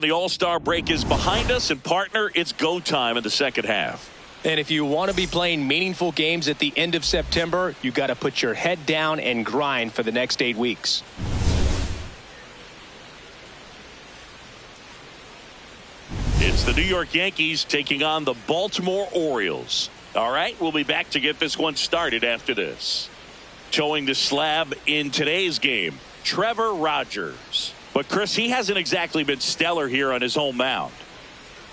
The All-Star break is behind us, and partner, it's go time in the second half. And if you want to be playing meaningful games at the end of September, you got to put your head down and grind for the next 8 weeks. It's the New York Yankees taking on the Baltimore Orioles. All right, we'll be back to get this one started after this. Towing the slab in today's game, Trevor Rogers. But, Chris, he hasn't exactly been stellar here on his home mound.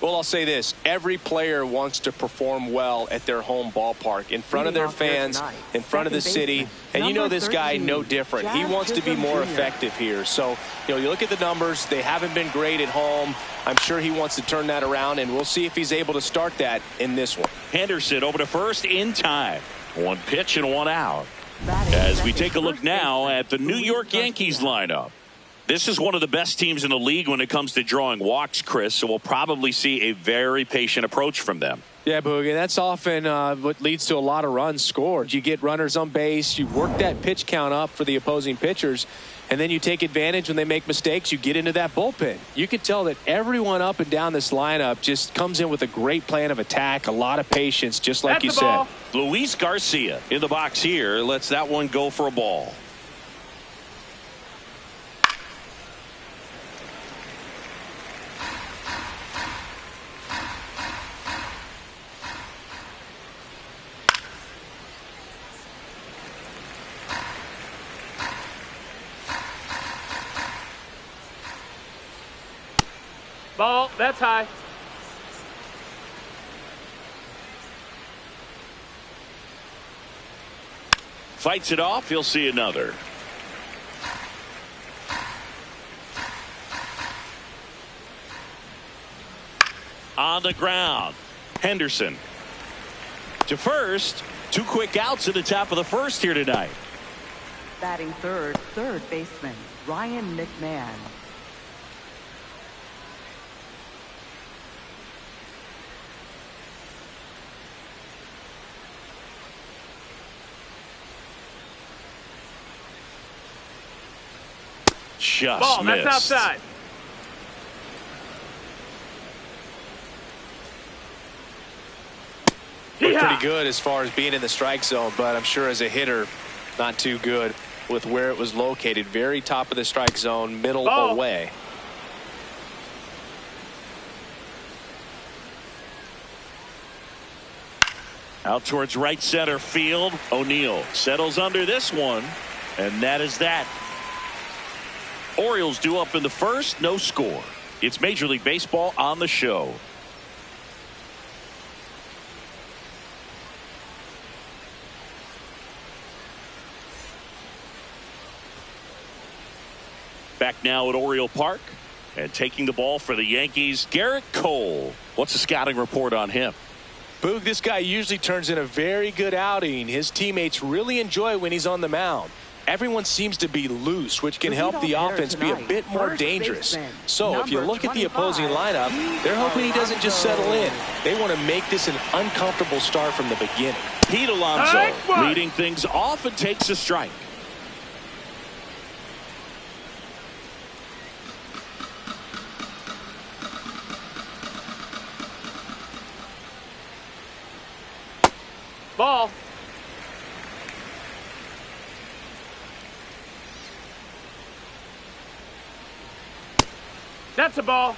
Well, I'll say this. Every player wants to perform well at their home ballpark, in front of their fans, in front of the city. And you know this guy no different. He wants to be more effective here. So, you look at the numbers. They haven't been great at home. I'm sure he wants to turn that around, and we'll see if he's able to start that in this one. Henderson over to first in time. One pitch and one out. As we take a look now at the New York Yankees lineup. This is one of the best teams in the league when it comes to drawing walks, Chris, so we'll probably see a very patient approach from them. Yeah, Boogie, that's often what leads to a lot of runs scored. You get runners on base, you work that pitch count up for the opposing pitchers, and then you take advantage when they make mistakes. You get into that bullpen. You can tell that everyone up and down this lineup just comes in with a great plan of attack, a lot of patience, just like you said. Luis Garcia in the box here lets that one go for a ball. Ball, that's high. Fights it off. He'll see another. On the ground. Henderson to first. 2 quick outs at the top of the first here tonight. Batting third baseman Ryan McMahon. Just ball, missed. that's outside. Looked pretty good as far as being in the strike zone, but I'm sure as a hitter, not too good with where it was located. Very top of the strike zone, middle ball. Away. Out towards right center field. O'Neill settles under this one, and that is that. Orioles due up in the first, no score. It's Major League Baseball on the show. Back now at Oriole Park, and taking the ball for the Yankees, Garrett Cole. What's the scouting report on him? Boog, this guy usually turns in a very good outing. His teammates really enjoy when he's on the mound. Everyone seems to be loose, which can help the offense be a bit more dangerous. So if you look at the opposing lineup, they're hoping he doesn't just settle in. They want to make this an uncomfortable start from the beginning. Pete Alonso leading things off and takes a strike. Ball. That's a ball.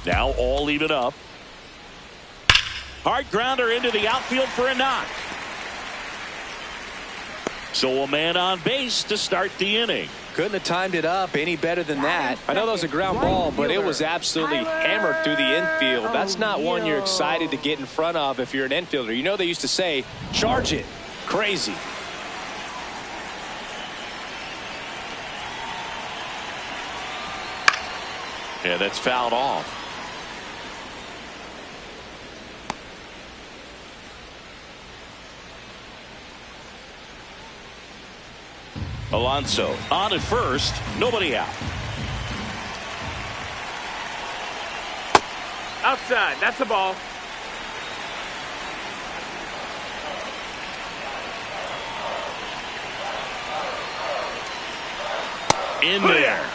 Now all even up. Hard grounder into the outfield for a knock. So a man on base to start the inning. Couldn't have timed it up any better than that. I know that was a ground ball, but it was absolutely hammered through the infield. That's not one you're excited to get in front of if you're an infielder. You know they used to say, charge it. Crazy. Yeah, that's fouled off. Alonso on at first, nobody out. Outside. That's the ball. In there.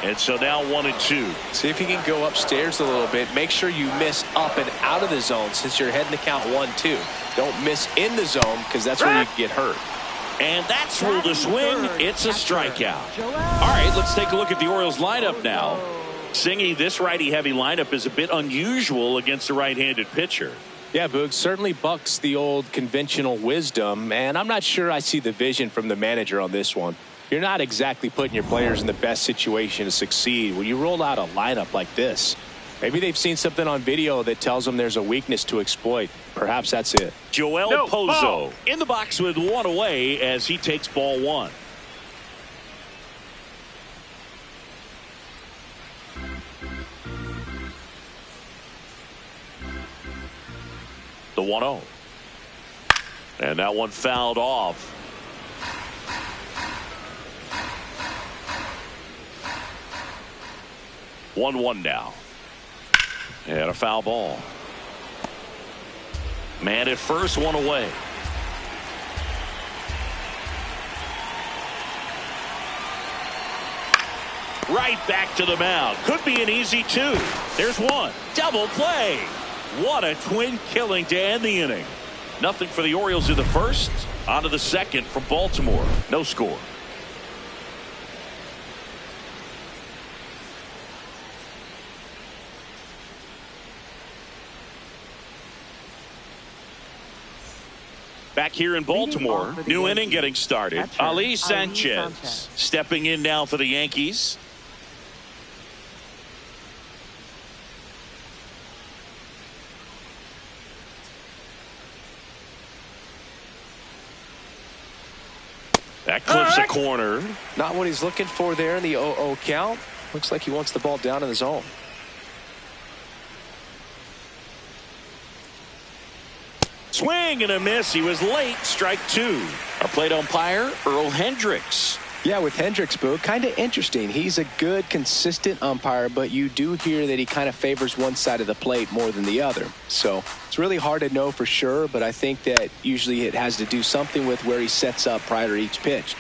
And so now 1-2. See if you can go upstairs a little bit. Make sure you miss up and out of the zone since you're heading to count 1-2. Don't miss in the zone because that's where you can get hurt. And that's ruled a swing. It's a strikeout. All right, let's take a look at the Orioles lineup now. Singy, this righty-heavy lineup is a bit unusual against a right-handed pitcher. Yeah, Boog, certainly bucks the old conventional wisdom, and I'm not sure I see the vision from the manager on this one. You're not exactly putting your players in the best situation to succeed when you roll out a lineup like this. Maybe they've seen something on video that tells them there's a weakness to exploit. Perhaps that's it. Joel Pozo in the box with one away as he takes ball one. The 1-0. And that one fouled off. One now. And a foul ball. Man at first, one away. Right back to the mound. Could be an easy two. There's one. Double play. What a twin killing to end the inning. Nothing for the Orioles in the first. On to the second for Baltimore. No score. Back here in Baltimore, new inning getting started. Ali Sanchez stepping in now for the Yankees. That clips a corner. Not what he's looking for there in the 0-0 count. Looks like he wants the ball down in the zone. Swing and a miss. He was late. Strike two. Our plate umpire, Earl Hendricks. Yeah, with Hendricks, Boo, kind of interesting. He's a good, consistent umpire, but you do hear that he kind of favors one side of the plate more than the other. So it's really hard to know for sure, but I think that usually it has to do something with where he sets up prior to each pitch.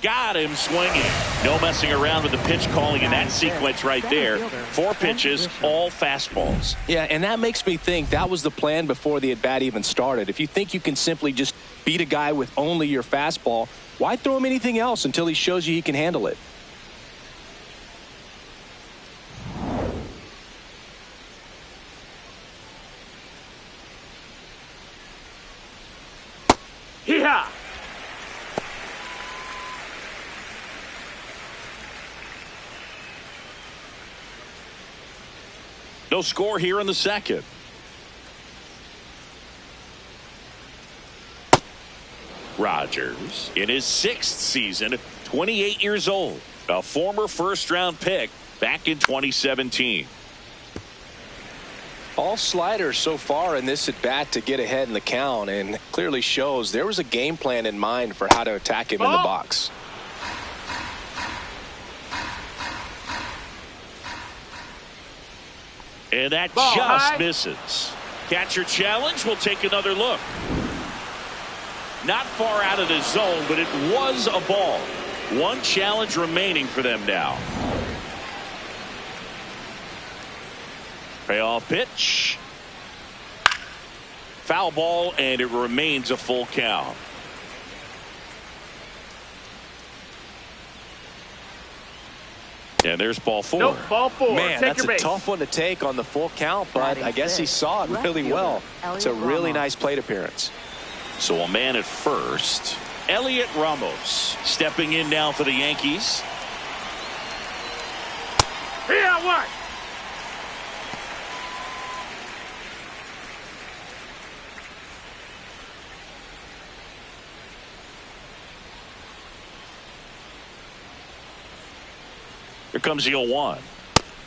Got him swinging. No messing around with the pitch calling in that sequence right there. 4 pitches, all fastballs. Yeah, and that makes me think that was the plan before the at-bat even started. If you think you can simply just beat a guy with only your fastball, why throw him anything else until he shows you he can handle it? Hee-haw! No score here in the second. Rogers in his 6th season, 28 years old, a former first-round pick back in 2017. All sliders so far in this at bat to get ahead in the count, and clearly shows there was a game plan in mind for how to attack him in the box. And that just misses. Catcher challenge. We'll take another look. Not far out of the zone, but it was a ball. One challenge remaining for them now. Payoff pitch. Foul ball, and it remains a full count. And there's ball 4. Nope, ball 4. Man, take that's a tough one to take on the full count, but I guess he saw it really well. It's a really nice plate appearance. So a man at first. Elliot Ramos stepping in now for the Yankees. Here, what? Here comes the 0-1.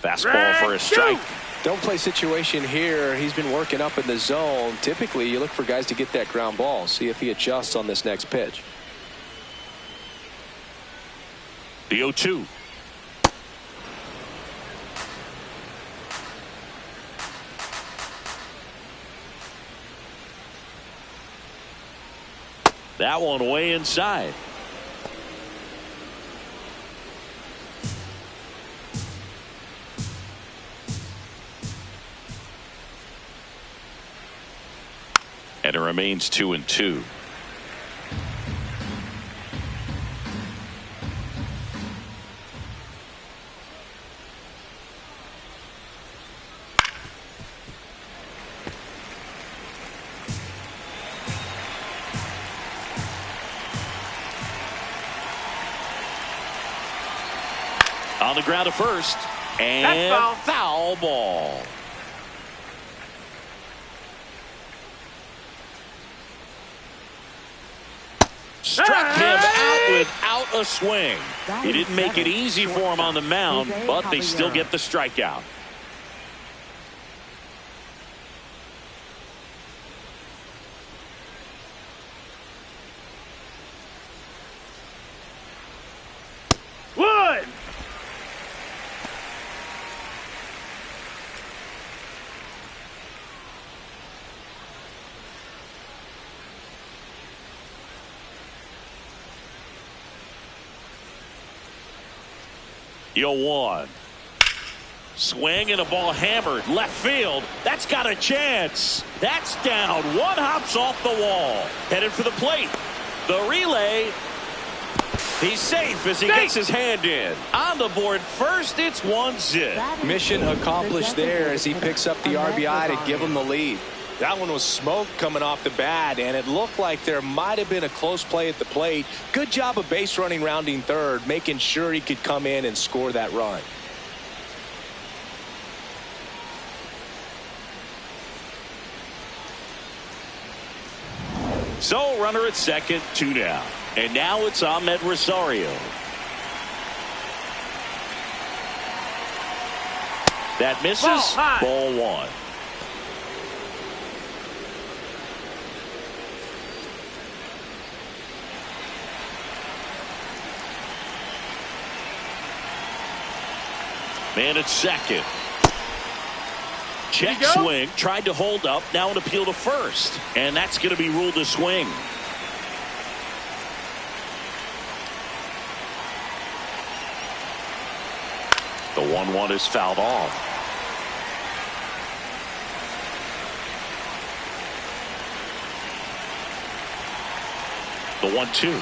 Fastball for a strike. Don't play situation here. He's been working up in the zone. Typically, you look for guys to get that ground ball. See if he adjusts on this next pitch. The 0-2. That one way inside. And it remains 2-2. On the ground to first, and foul ball. Struck him out without a swing. He didn't make it easy for him on the mound, but they still get the strikeout. Wood! Yo, one. Swing and a ball hammered left field. That's got a chance. That's down. One hops off the wall. Headed for the plate. The relay. He's safe as he gets his hand in. On the board first, it's 1-0. Mission accomplished there as he picks up the RBI to give him the lead. That one was smoke coming off the bat, and it looked like there might have been a close play at the plate. Good job of base running rounding third, making sure he could come in and score that run. So runner at second, 2 down. And now it's Ahmed Rosario. That misses. Ball one. Man at second. Check swing. Tried to hold up. Now an appeal to first. And that's going to be ruled a swing. The 1-1 is fouled off. The 1-2.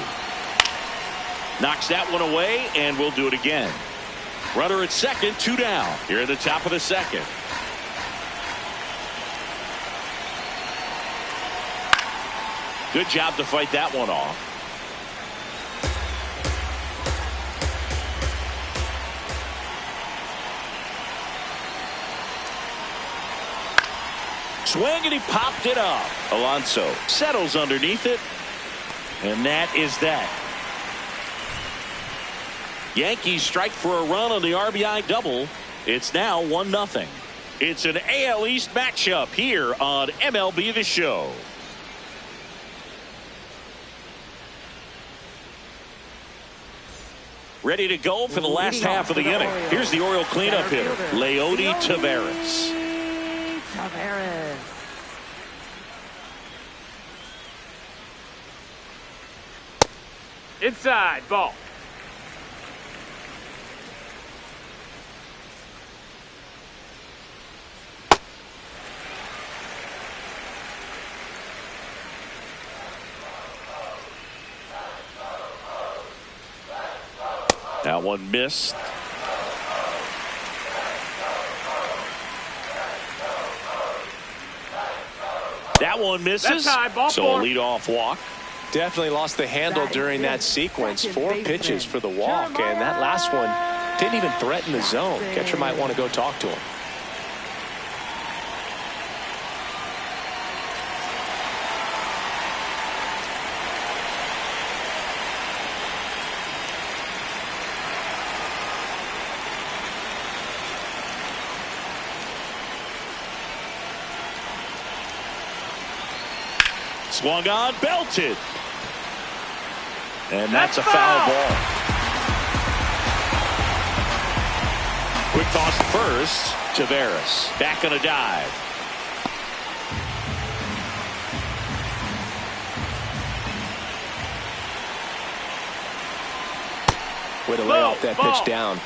Knocks that one away, and we'll do it again. Runner at second, 2 down. Here at the top of the second. Good job to fight that one off. Swing, and he popped it up. Alonso settles underneath it. And that is that. Yankees strike for a run on the RBI double. It's now 1-0. It's an AL East matchup here on MLB The Show. Ready to go for the last half of the inning. Here's the Oriole cleanup hitter, Leody Taveras. Inside, ball. That one missed. That one misses. So a leadoff walk. Definitely lost the handle during that sequence. 4 pitches for the walk, and that last one didn't even threaten the zone. Catcher might want to go talk to him. Swung on, belted. And that's a foul ball. Quick toss to first. Taveras back on a dive. Way to lay off that pitch down.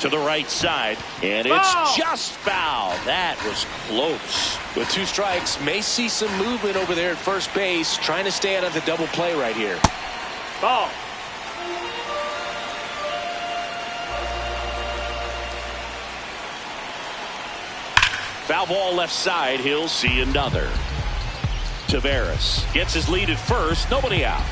To the right side, and it's just foul. That was close. With 2 strikes, may see some movement over there at first base, trying to stay out of the double play right here. Ball. Foul ball left side. He'll see another. Taveras gets his lead at first. Nobody out.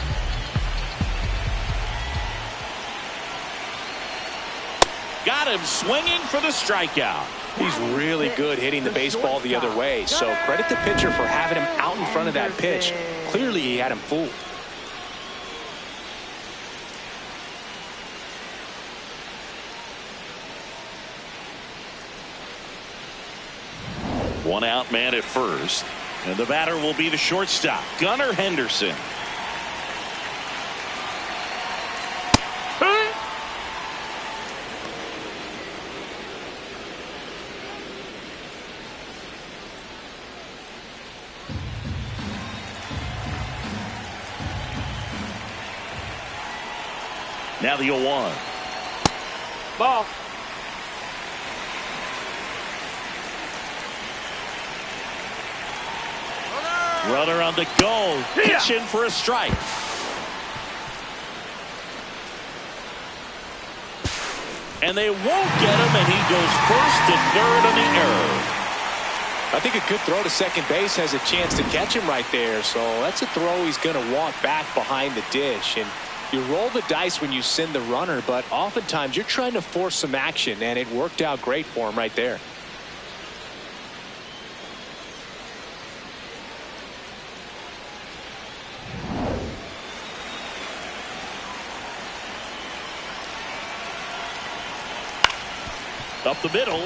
Got him swinging for the strikeout. He's really good hitting the baseball the other way, so credit the pitcher for having him out in front of that pitch. Clearly he had him fooled. One out man at first, and the batter will be the shortstop, Gunnar Henderson. Now the 0-1. Ball. Runner on the go. Pitching for a strike. And they won't get him, and he goes first to third on the error. I think a good throw to second base has a chance to catch him right there, so that's a throw he's going to want back behind the dish. And you roll the dice when you send the runner, but oftentimes you're trying to force some action, and it worked out great for him right there. Up the middle.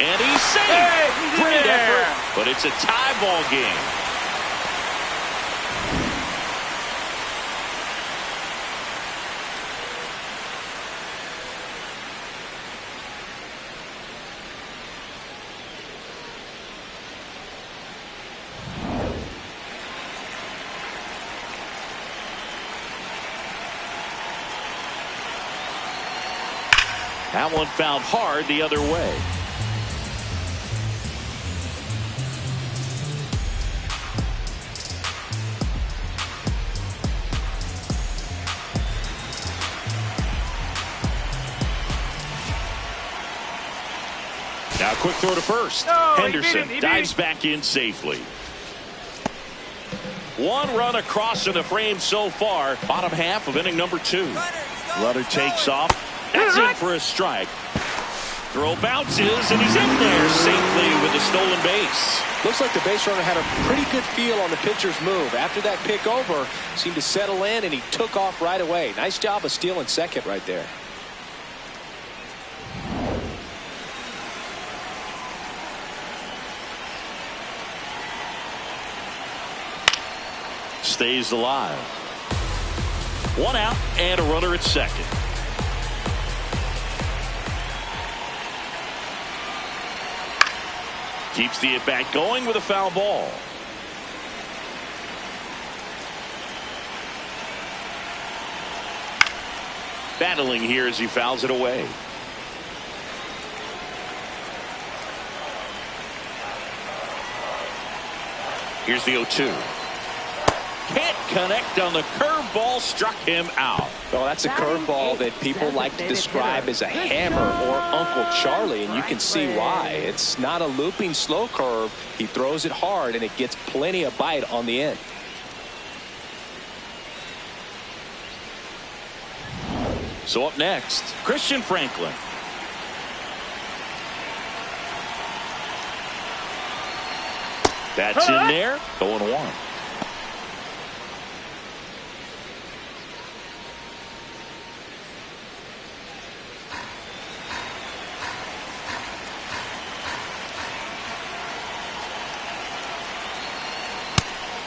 And he's safe. Great effort. But it's a tie ball game. That one fouled hard the other way. Now a quick throw to first. No, Henderson dives back in safely. One run across in the frame so far. Bottom half of inning number 2. Runner takes off. That's in for a strike. Throw bounces, and he's in there safely with a stolen base. Looks like the base runner had a pretty good feel on the pitcher's move. After that pick over, seemed to settle in, and he took off right away. Nice job of stealing second right there. Stays alive. One out and a runner at second. Keeps the at-bat going with a foul ball. Battling here as he fouls it away. Here's the 0-2. Can't connect on the curveball, struck him out. Well, that's a curveball that people like to describe as a hammer or Uncle Charlie, and you can see why. It's not a looping slow curve. He throws it hard, and it gets plenty of bite on the end. So up next, Christian Franklin. That's in there. 0-1.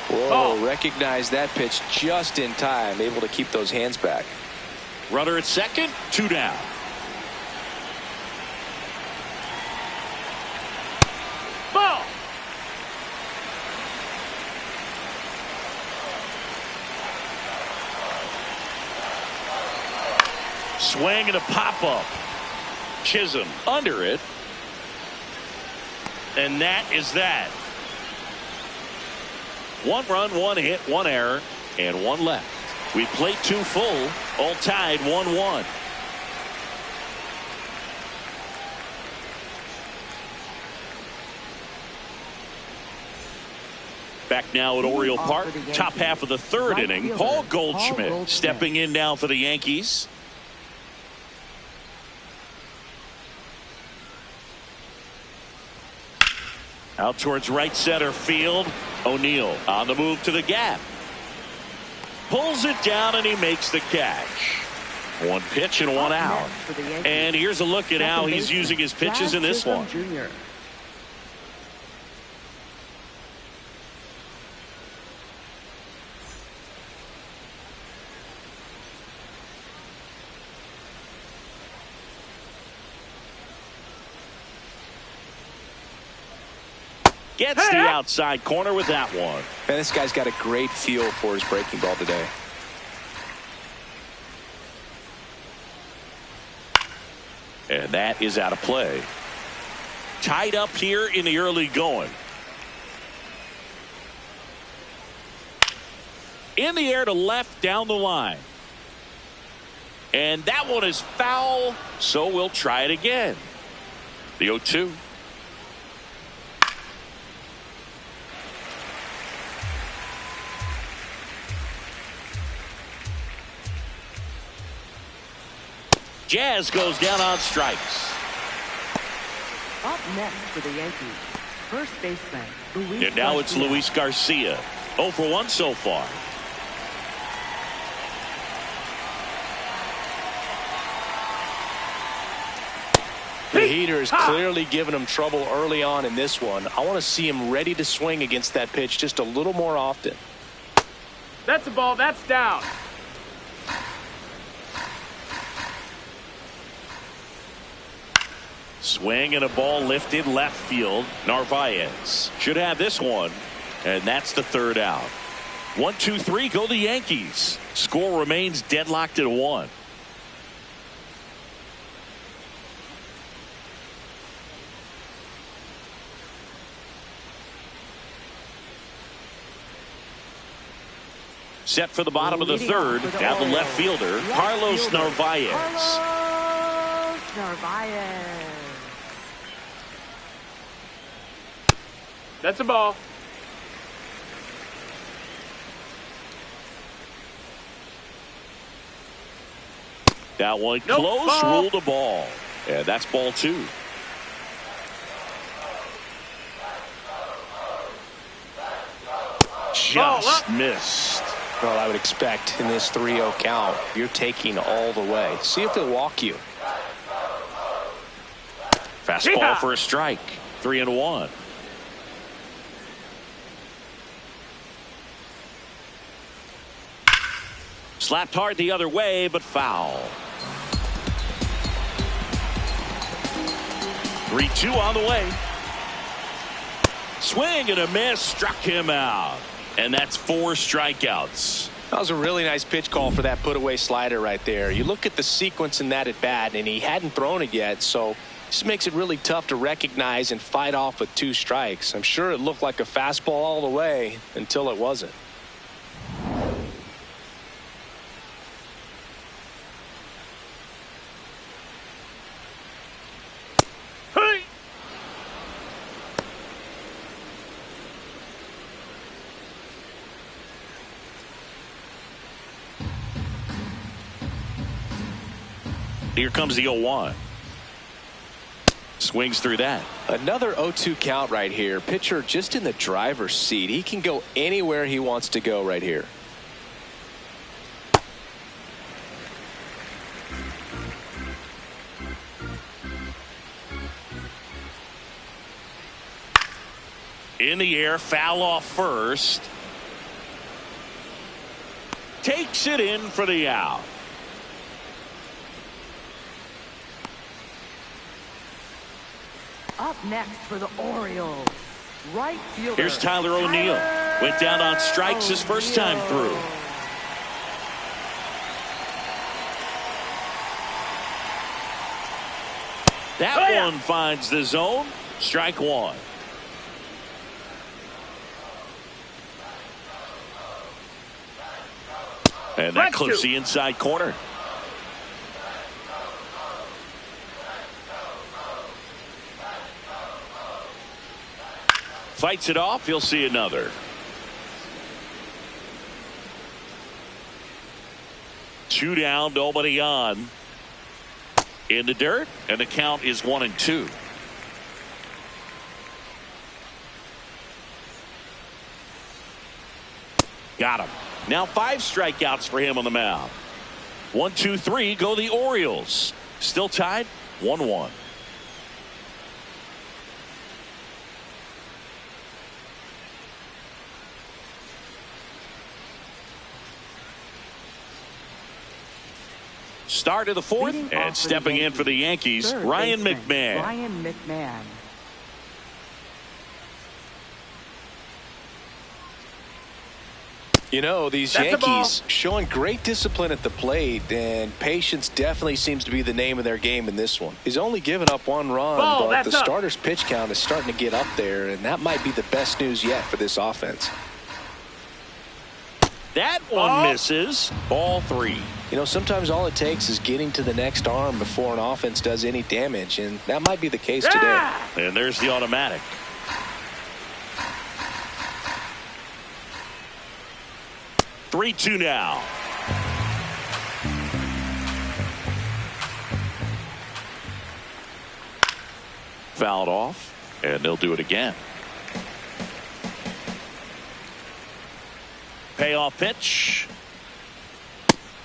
Whoa, recognized that pitch just in time, able to keep those hands back. Runner at second, 2 down. Ball. Swing and a pop-up. Chisholm under it. And that is that. 1 run, 1 hit, 1 error, and 1 left. We played 2 full, all tied 1-1. Back now at Oriole Park, top half of the 3rd inning. Paul Goldschmidt stepping in now for the Yankees. Out towards right center field. O'Neill on the move to the gap. Pulls it down and he makes the catch. 1 pitch and 1 out. And here's a look at how he's using his pitches in this one. Gets the outside corner with that one. Man, this guy's got a great feel for his breaking ball today. And that is out of play. Tied up here in the early going. In the air to left down the line. And that one is foul, so we'll try it again. The 0-2. Jazz goes down on strikes. Up next for the Yankees, first baseman Luis And now Garcia. it's Luis Garcia. 0 for 1 so far. The heater is clearly giving him trouble early on in this one. I want to see him ready to swing against that pitch just a little more often. That's a ball. That's down. Swing and a ball lifted left field. Narvaez should have this one. And that's the 3rd out. 1, 2, 3 go the Yankees. Score remains deadlocked at 1. Set for the bottom of the 3rd. Now the left fielder, Carlos Narvaez. Carlos Narvaez. That's a ball. That one Nope, close, ball. ruled a ball. And that's ball 2. Just missed. Well, I would expect in this 3-0 count, you're taking all the way. See if they'll walk you. Fastball Yeehaw. for a strike. 3-1. Slapped hard the other way, but foul. 3-2 on the way. Swing and a miss, struck him out. And that's 4 strikeouts. That was a really nice pitch call for that put-away slider right there. You look at the sequence in that at-bat, and he hadn't thrown it yet, so this makes it really tough to recognize and fight off with 2 strikes. I'm sure it looked like a fastball all the way until it wasn't. Hey. Here comes the 0-1. Swings through that. Another 0-2 count right here. Pitcher just in the driver's seat. He can go anywhere he wants to go right here. In the air, foul off first. Takes it in for the out. Up next for the Orioles, right fielder. Here's Tyler O'Neill. Went down on strikes his first time through. one finds the zone. Strike one. And that clips the inside corner. Fights it off. He'll see another. 2 down, nobody on. In the dirt, and the count is 1-2. Got him. Now 5 strikeouts for him on the mound. 1, 2, 3 go the Orioles. Still tied 1-1. Start of the 4th, and stepping in for the Yankees, Ryan McMahon. You know, these Yankees showing great discipline at the plate, and patience definitely seems to be the name of their game in this one. He's only given up 1 run, but the starter's pitch count is starting to get up there, and that might be the best news yet for this offense. That one misses. Ball 3. You know, sometimes all it takes is getting to the next arm before an offense does any damage, and that might be the case today. And there's the automatic. Three-two now. Fouled off, and they'll do it again. Payoff pitch.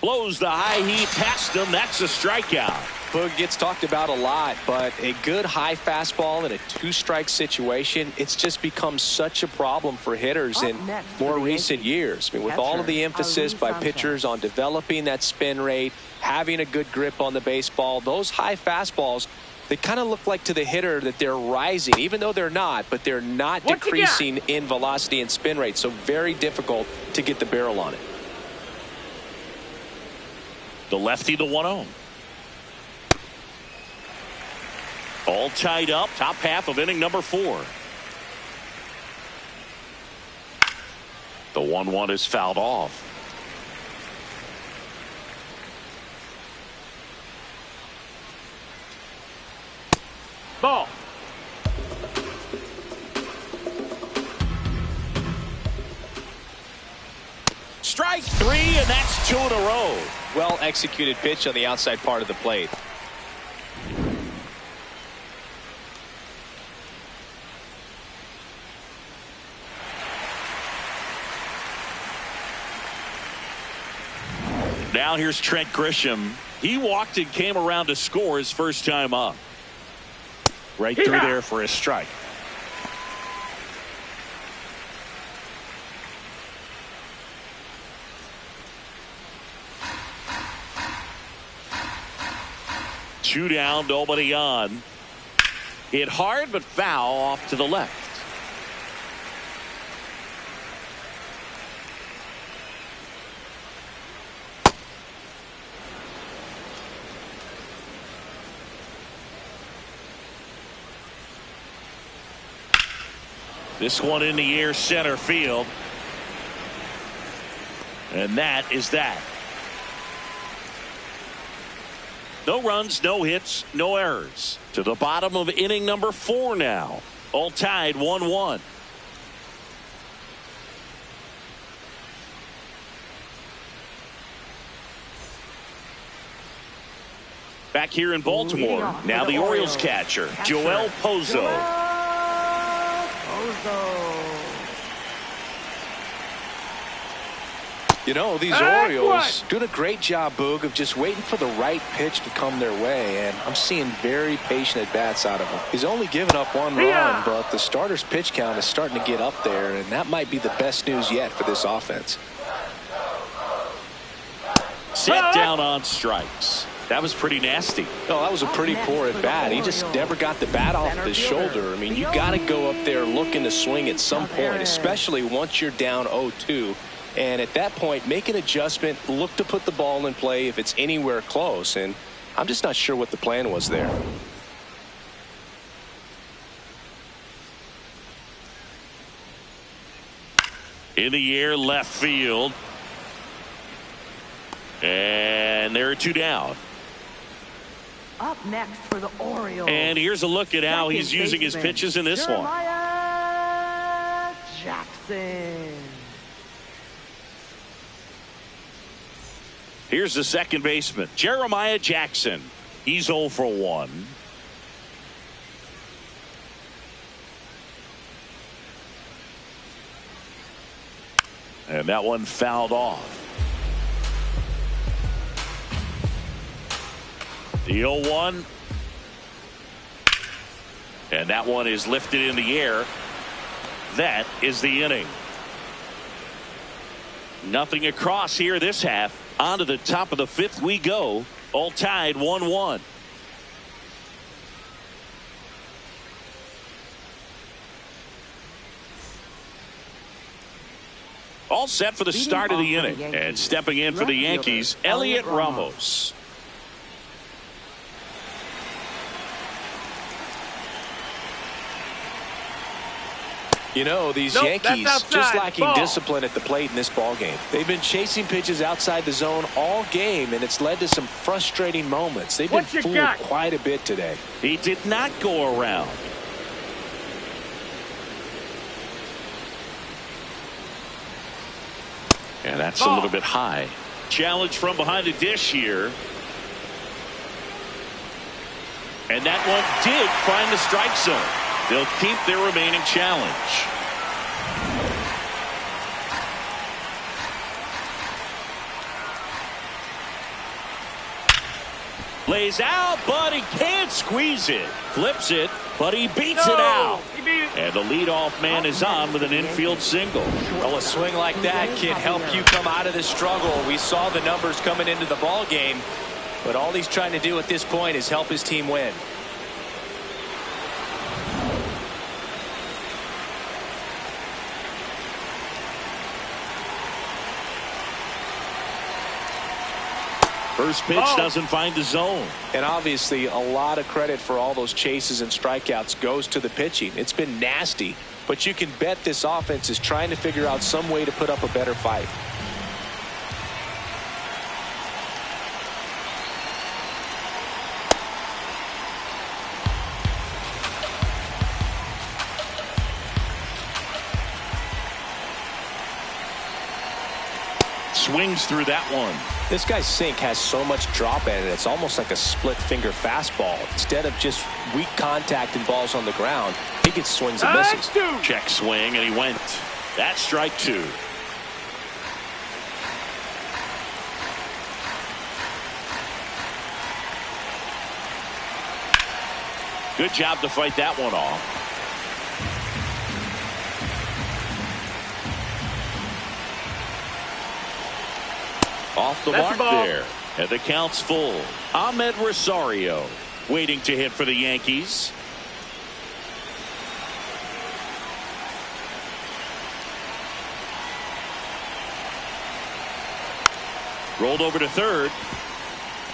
Blows the high heat past him. That's a strikeout. Boog gets talked about a lot, but a good high fastball in a 2-strike situation, it's just become such a problem for hitters in more recent years. I mean, with all of the emphasis by pitchers on developing that spin rate, having a good grip on the baseball, those high fastballs, they kind of look like to the hitter that they're rising, even though they're not, but they're not decreasing in velocity and spin rate. So very difficult to get the barrel on it. The lefty, the 1-0. All tied up, top half of inning number 4. The 1-1 is fouled off. Ball. Strike 3, and that's 2 in a row. Well executed pitch on the outside part of the plate. Now here's Trent Grisham. He walked and came around to score his first time up. Right through there for a strike. Two down, nobody on. Hit hard but foul off to the left. This one in the air, center field. And that is that. No runs, no hits, no errors. To the bottom of inning number 4 now. All tied 1-1. Back here in Baltimore. Now the Orioles catcher, Joel Pozo. You know, these Orioles doing a great job, Boog, of just waiting for the right pitch to come their way, and I'm seeing very patient at-bats out of him. He's only given up 1 run, but the starter's pitch count is starting to get up there, and that might be the best news yet for this offense. Set down on strikes. That was pretty nasty. No, that was a pretty poor at-bat. He just never got the bat off the shoulder. I mean, you got to go up there looking to swing at some point, especially once you're down 0-2. And at that point, make an adjustment, look to put the ball in play if it's anywhere close. And I'm just not sure what the plan was there. In the air, left field. And there are 2 down. Up next for the Orioles. And here's a look at how he's using his pitches in this one. Jackson. Here's the second baseman, Jeremiah Jackson. He's 0 for 1. And that one fouled off. The 0-1. And that one is lifted in the air. That is the inning. Nothing across here this half. On to the top of the 5th we go. All tied 1-1. All set for the start of the inning. And stepping in for the Yankees, Elliot Ramos. You know, these Yankees just lacking discipline at the plate in this ballgame. They've been chasing pitches outside the zone all game, and it's led to some frustrating moments. They've been fooled quite a bit today. He did not go around. And that's a little bit high. Challenge from behind the dish here. And that one did find the strike zone. They'll keep their remaining challenge. Lays out, but he can't squeeze it. Flips it, but he beats it out. And the leadoff man is on with an infield single. Well, a swing like that can help you come out of this struggle. We saw the numbers coming into the ball game, but all he's trying to do at this point is help his team win. First pitch doesn't find the zone. And obviously a lot of credit for all those chases and strikeouts goes to the pitching. It's been nasty, but you can bet this offense is trying to figure out some way to put up a better fight. Swings through that one. This guy's sink has so much drop in it, it's almost like a split finger fastball. Instead of just weak contact and balls on the ground, he gets swings and misses. Check swing, and he went. That's strike 2. Good job to fight that one off. Off the mark there. And the count's full. Ahmed Rosario waiting to hit for the Yankees. Rolled over to third.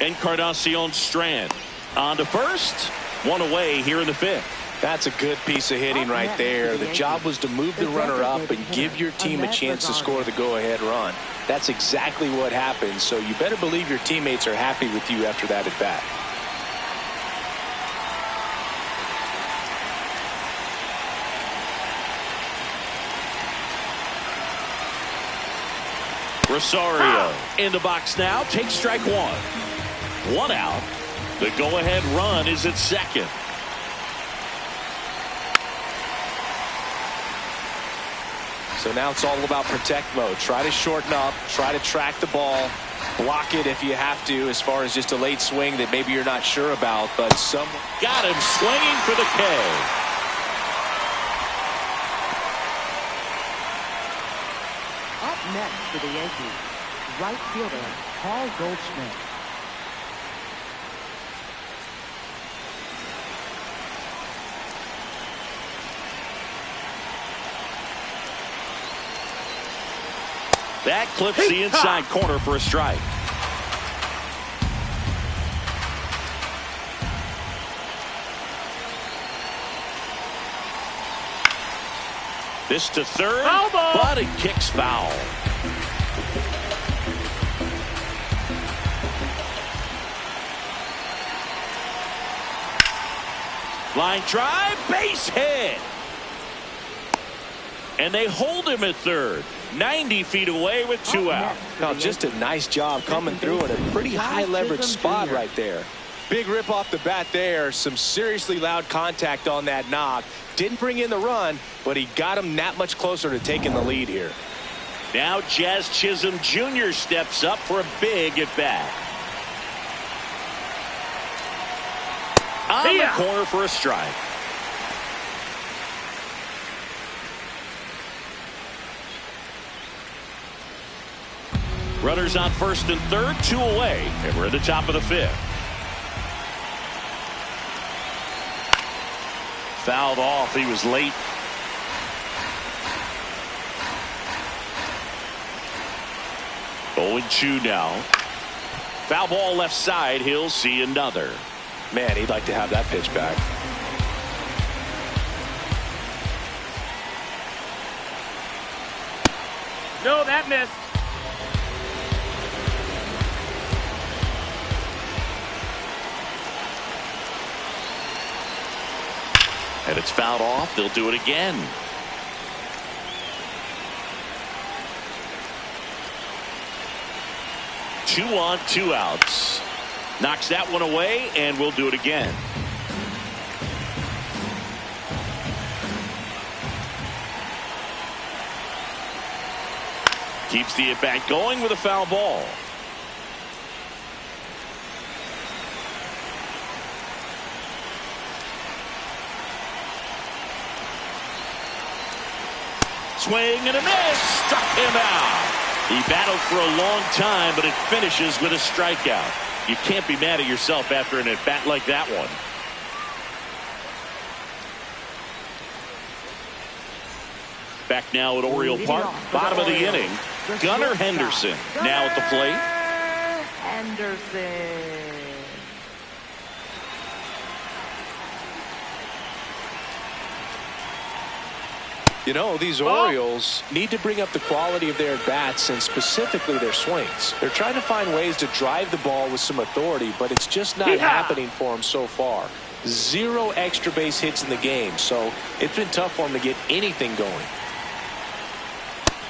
Encarnacion Strand on to first. One away here in the 5th. That's a good piece of hitting right there. The job was to move the runner up and give your team a chance to score the go-ahead run. That's exactly what happened, so you better believe your teammates are happy with you after that at bat. Rosario in the box now. Takes strike 1. 1 out. The go-ahead run is at second. So now it's all about protect mode. Try to shorten up, try to track the ball, block it if you have to, as far as just a late swing that maybe you're not sure about, but someone got him swinging for the K. Up next for the Yankees, right fielder Paul Goldschmidt. That clips the inside corner for a strike. This to third, Foul ball. but it kicks foul. Line drive, base hit. And they hold him at third. 90 feet away with 2 out. No, just a nice job coming through in a pretty high leverage spot right there. Big rip off the bat there. Some seriously loud contact on that knock. Didn't bring in the run, but he got him that much closer to taking the lead here. Now Jazz Chisholm Jr. steps up for a big at bat. On the corner for a strike. Runners on first and third, 2 away, and we're at the top of the 5th. Fouled off. He was late. Oh, 0-2 now. Foul ball left side. He'll see another. Man, he'd like to have that pitch back. No, that missed. And it's fouled off. They'll do it again. Two on, 2 outs. Knocks that one away, and we'll do it again. Keeps the at-bat going with a foul ball. Swing and a miss. Struck him out. He battled for a long time, but it finishes with a strikeout. You can't be mad at yourself after an at-bat like that one. Back now at Oriole Park, bottom of the inning. Gunnar Henderson now at the plate. Henderson. You know, these Orioles need to bring up the quality of their at-bats and specifically their swings. They're trying to find ways to drive the ball with some authority, but it's just not happening for them so far. 0 extra base hits in the game, so it's been tough for them to get anything going.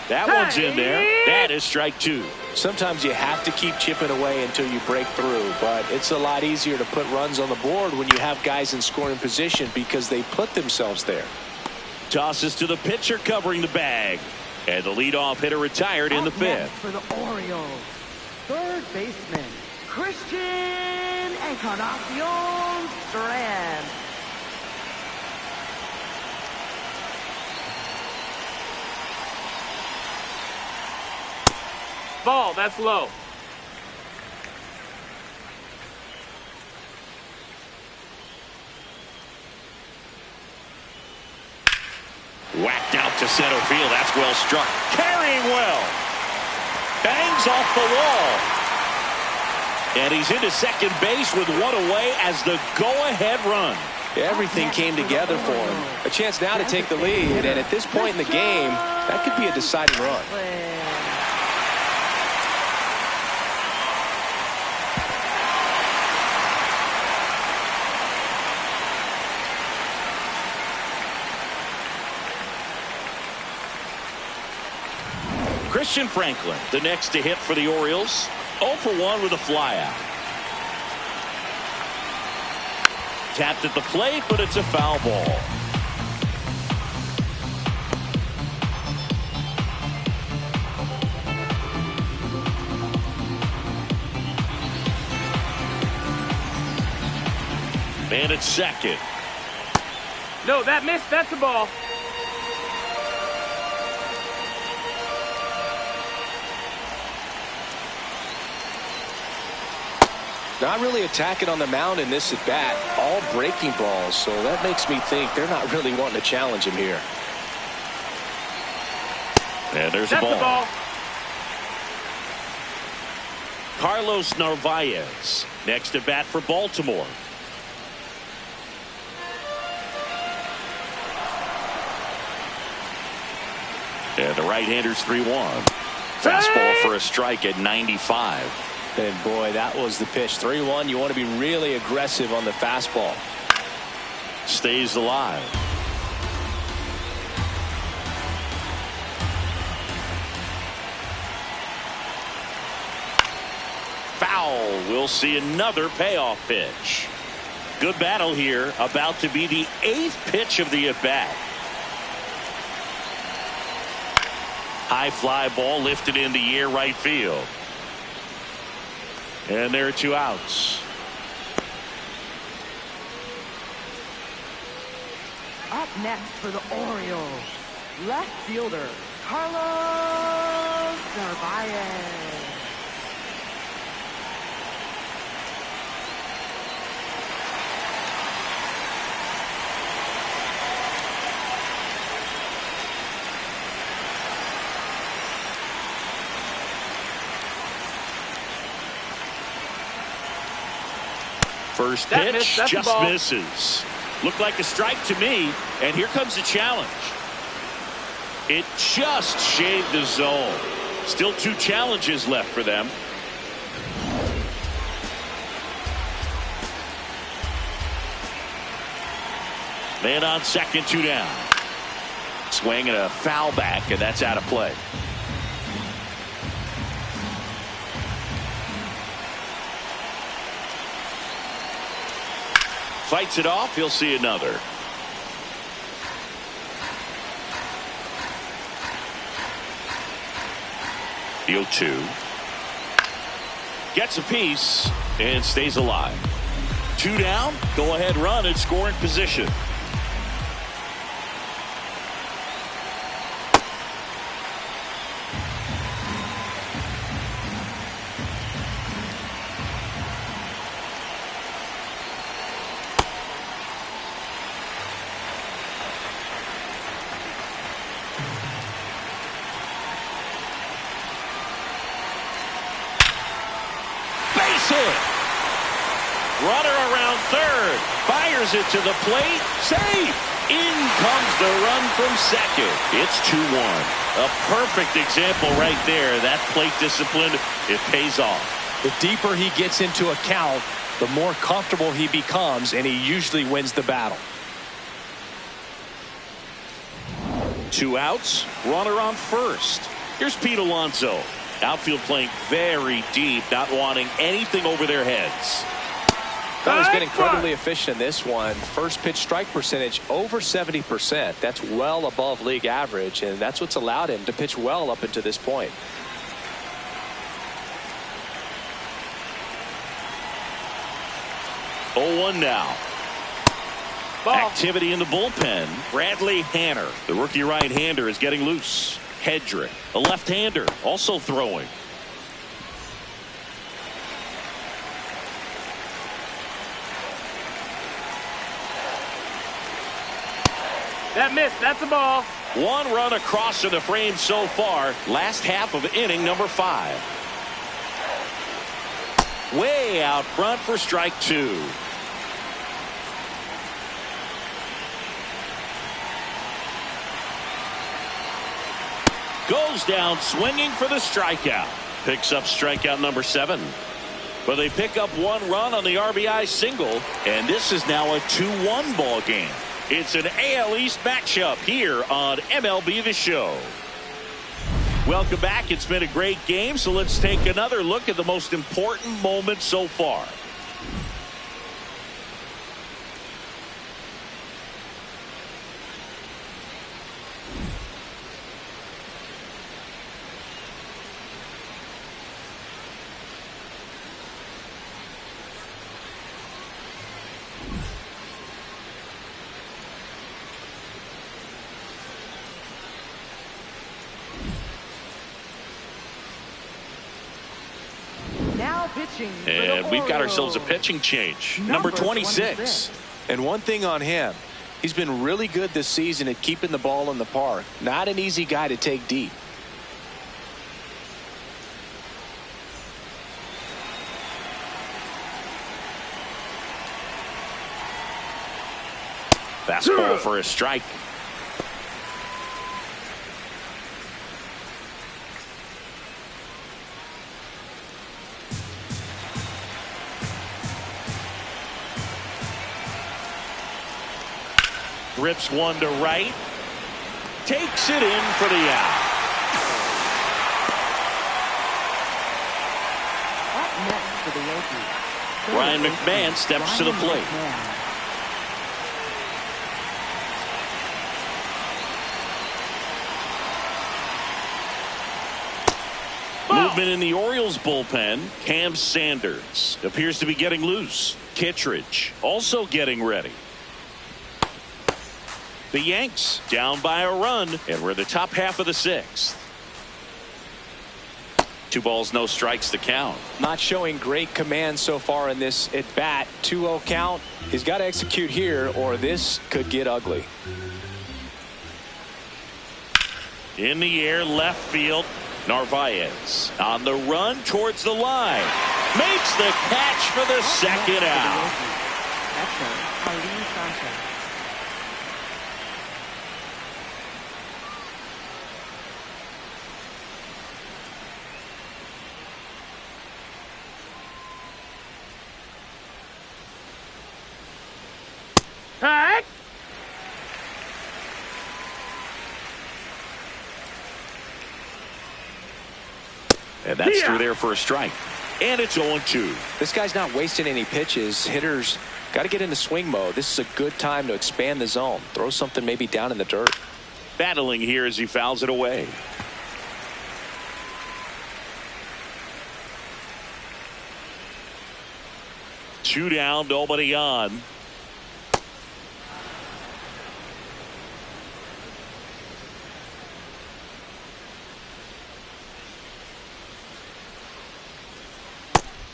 That one's in there. That is strike 2. Sometimes you have to keep chipping away until you break through, but it's a lot easier to put runs on the board when you have guys in scoring position because they put themselves there. Tosses to the pitcher covering the bag. And the leadoff hitter retired in the 5th. For the Orioles, third baseman, Christian Encarnacion Strand. Ball, that's low. Whacked out to center field. That's well struck. Carrying well. Bangs off the wall. And he's into second base with 1 away as the go-ahead run. Everything came together for him. A chance now to take the lead, and at this point in the game, that could be a deciding run. Christian Franklin, the next to hit for the Orioles. 0 for 1 with a flyout. Tapped at the plate, but it's a foul ball. And it's second. No, that missed. That's a ball. Not really attacking on the mound in this at bat. All breaking balls, so that makes me think they're not really wanting to challenge him here. And there's That's a ball. the ball. Carlos Narvaez next to bat for Baltimore. right-hander's 3-1. Fastball for a strike at 95. And boy, that was the pitch. 3-1. You want to be really aggressive on the fastball. Stays alive. Foul. We'll see another payoff pitch. Good battle here. About to be the 8th pitch of the at-bat. High fly ball lifted in the air right field. And there are 2 outs. Up next for the Orioles, left fielder Carlos Narvaez. First pitch just misses. Looked like a strike to me, and here comes the challenge. It just shaved the zone. Still 2 challenges left for them. Man on second, 2 down. Swing and a foul back, and that's out of play. Fights it off. He'll see another. The 0-2. Gets a piece and stays alive. 2 down. Go ahead run and score in position. Runner around third. Fires it to the plate. Safe. In comes the run from second. It's 2-1. A perfect example right there. That plate discipline, it pays off. The deeper he gets into a count, the more comfortable he becomes, and he usually wins the battle. 2 outs. Runner on first. Here's Pete Alonso. Outfield playing very deep, not wanting anything over their heads. Well, he's been incredibly efficient in this one. First pitch strike percentage over 70%. That's well above league average, and that's what's allowed him to pitch well up until this point. Oh, 1 now. Ball. Activity in the bullpen. Bradley Hanner, the rookie right-hander, is getting loose. Hedrick, a left-hander, also throwing. That missed. That's a ball. 1 run across in the frame so far. Last half of inning number 5. Way out front for strike 2. Goes down swinging for the strikeout. Picks up strikeout number 7. But they pick up 1 run on the RBI single, and this is now a 2-1 ball game. It's an AL East matchup here on MLB The Show. Welcome back. It's been a great game, so let's take another look at the most important moments so far. And we've got ourselves a pitching change. Number 26. And one thing on him, he's been really good this season at keeping the ball in the park. Not an easy guy to take deep. Fastball for a strike. Rips one to right. Takes it in for the out. Up next for the Yankees. Ryan McMahon steps to the plate. Movement in the Orioles bullpen. Cam Sanders appears to be getting loose. Kittredge also getting ready. The Yanks down by a run, and we're the top half of the sixth. 2 balls, no strikes to count. Not showing great command so far in this at bat. 2-0 count. He's got to execute here, or this could get ugly. In the air, left field. Narvaez on the run towards the line. Makes the catch for the second out. Hey! And that's through there for a strike. And it's 0-2. This guy's not wasting any pitches. Hitters got to get into swing mode. This is a good time to expand the zone. Throw something maybe down in the dirt. Battling here as he fouls it away. Two down, nobody on.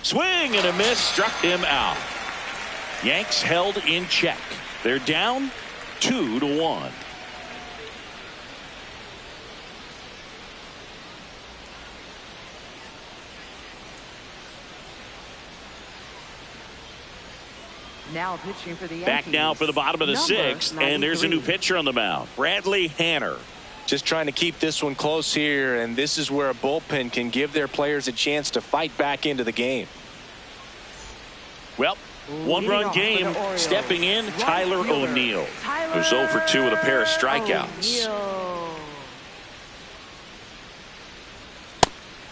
Swing and a miss, struck him out. Yanks held in check. They're down 2-1. Now pitching for the Yankees. Back now for the bottom of the sixth, and there's a new pitcher on the mound. Bradley Hanner. Just trying to keep this one close here, and this is where a bullpen can give their players a chance to fight back into the game. Well, one-run game. Stepping in, Tyler O'Neill, who's 0 for 2 with a pair of strikeouts.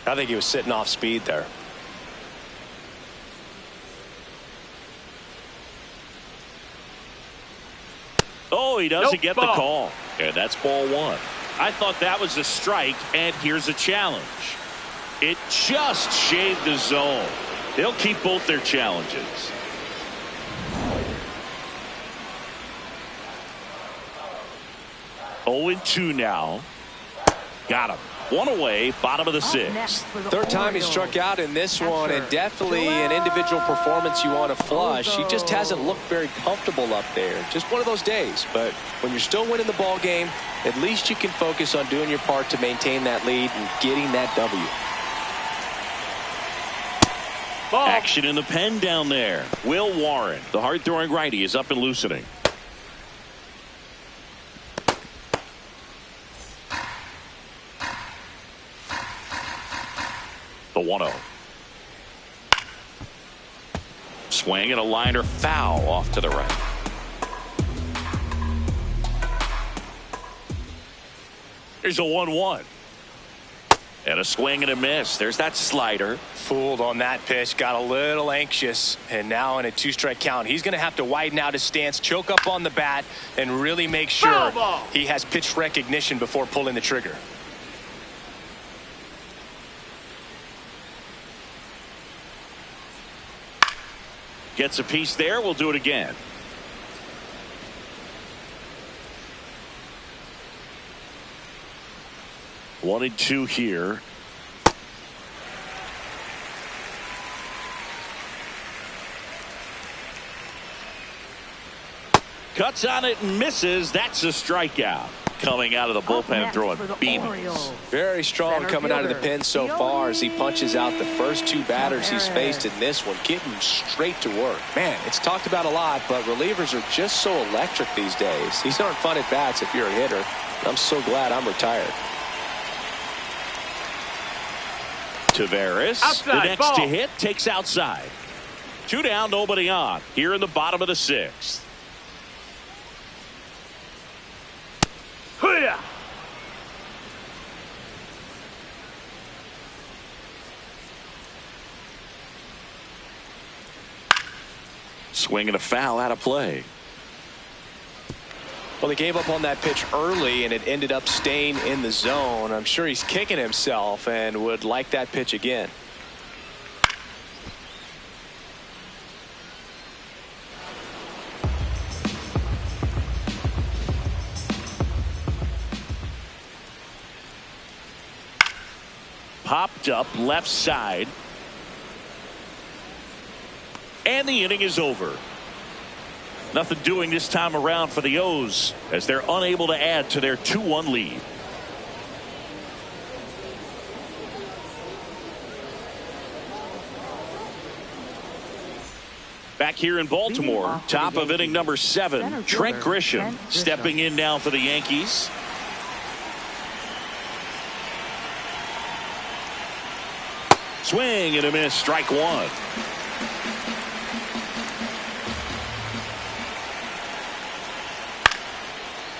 I think he was sitting off speed there. Oh, he doesn't get the call. And that's ball one. I thought that was a strike, and here's a challenge. It just shaved the zone. They'll keep both their challenges. Oh, 0-2 now. Got him. One away, bottom of the sixth. Third time he struck out in this one, and definitely an individual performance you want to flush. He just hasn't looked very comfortable up there. Just one of those days. But when you're still winning the ball game, at least you can focus on doing your part to maintain that lead and getting that W. Ball. Action in the pen down there. Will Warren, the hard-throwing righty, is up and loosening. The 1-0. Swing and a liner foul off to the right. Here's a 1-1. And a swing and a miss. There's that slider. Fooled on that pitch, got a little anxious, and now in a 2-strike count, he's going to have to widen out his stance, choke up on the bat, and really make sure he has pitch recognition before pulling the trigger. Gets a piece there. We'll do it again. One and two here. Cuts on it and misses. That's a strikeout. Coming out of the bullpen, throwing beamers. Very strong coming out of the pen so far as he punches out the first two batters he's faced in this one, getting straight to work. Man, it's talked about a lot, but relievers are just so electric these days. These aren't fun at bats if you're a hitter. I'm so glad I'm retired. Taveras, outside, the next ball. to hit, takes outside. Two down, nobody on. Here in the bottom of the sixth. Swing and a foul out of play. Well, he gave up on that pitch early, and it ended up staying in the zone. I'm sure he's kicking himself and would like that pitch again. Popped up left side. And the inning is over. Nothing doing this time around for the O's as they're unable to add to their 2-1 lead. Back here in Baltimore, top of inning number 7, Trent Grisham stepping in now for the Yankees. Swing and a miss, strike one.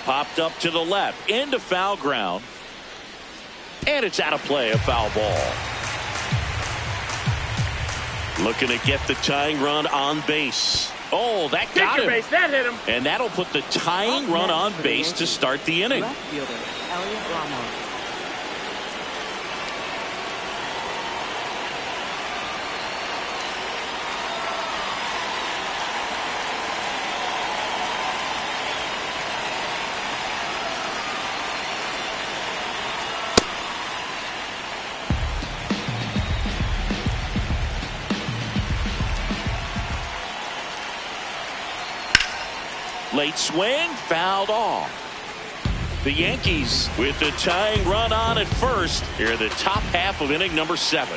Popped up to the left into foul ground, and it's out of play, a foul ball. Looking to get the tying run on base. Oh, that got him. Base, that hit him. And that'll put the tying run on base to start the inning. Left fielder, Elliot Ramos. Late swing, fouled off. The Yankees with the tying run on at first here in the top half of inning number 7.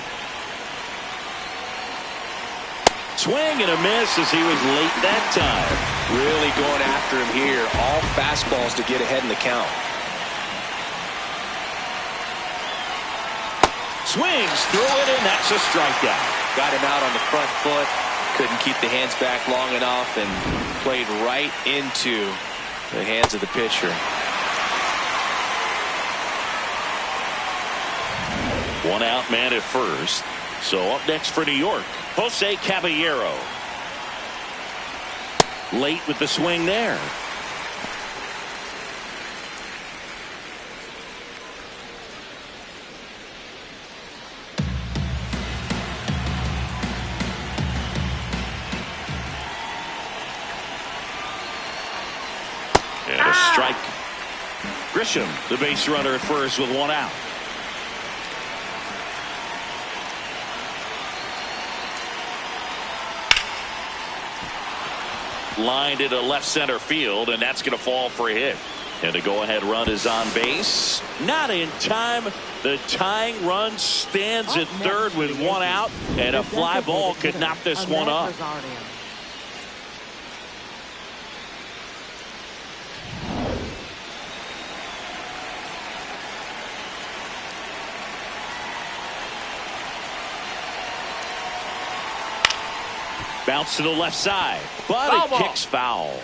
Swing and a miss as he was late that time. Really going after him here. All fastballs to get ahead in the count. Swings through it, and that's a strikeout. Got him out on the front foot. Couldn't keep the hands back long enough and played right into the hands of the pitcher. One out man at first. So up next for New York, Jose Caballero. Late with the swing there. And a strike. Grisham, the base runner at first with one out. Lined into left center field, and that's going to fall for a hit. And the go-ahead run is on base. Not in time. The tying run stands at third with one out, and a fly ball could knock this one up. Bounce to the left side, but it kicks foul.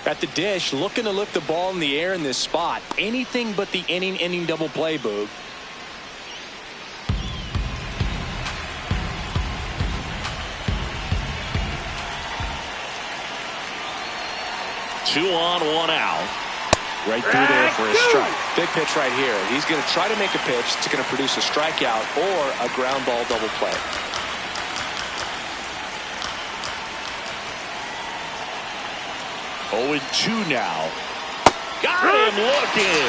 At the dish, looking to lift the ball in the air in this spot. Anything but the inning double play, Boog. Two on, one out. Right through there for a strike. Big pitch right here. He's going to try to make a pitch that's going to produce a strikeout or a ground ball double play. Oh, and 2 now. Got him looking.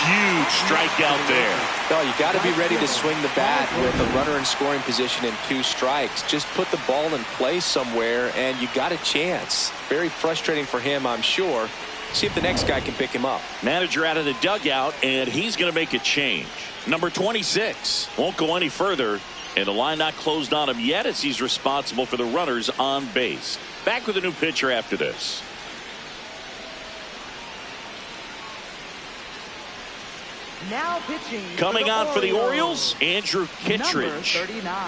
Huge strikeout there. No, you got to be ready to swing the bat with a runner in scoring position and 2 strikes. Just put the ball in play somewhere, and you got a chance. Very frustrating for him, I'm sure. See if the next guy can pick him up. Manager out of the dugout, and he's going to make a change. Number 26 won't go any further, and the line not closed on him yet as he's responsible for the runners on base. Back with a new pitcher after this. Now pitching. Coming on for the Orioles, Andrew Kittredge.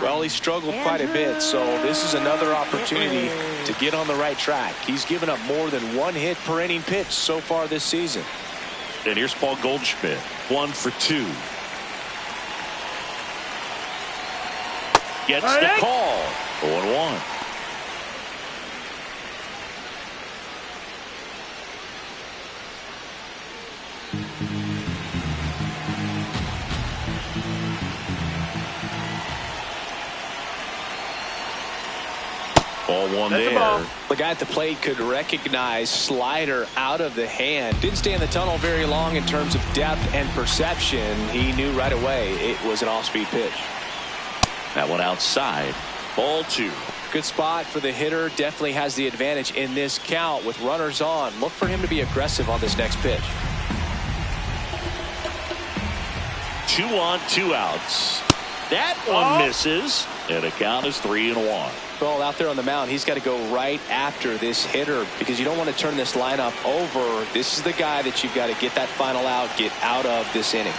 Well, he struggled quite a bit, so this is another opportunity to get on the right track. He's given up more than 1 hit per inning pitch so far this season. And here's Paul Goldschmidt, 1 for 2. Gets the call. 0-1. 0-1 That's a there. ball. The guy at the plate could recognize slider out of the hand. Didn't stay in the tunnel very long in terms of depth and perception. He knew right away it was an off-speed pitch. That one outside. Ball 2. Good spot for the hitter. Definitely has the advantage in this count with runners on. Look for him to be aggressive on this next pitch. 2 on, 2 outs. That one misses, and the count is 3-1. Well, out there on the mound, he's got to go right after this hitter because you don't want to turn this lineup over. This is the guy that you've got to get that final out, get out of this inning.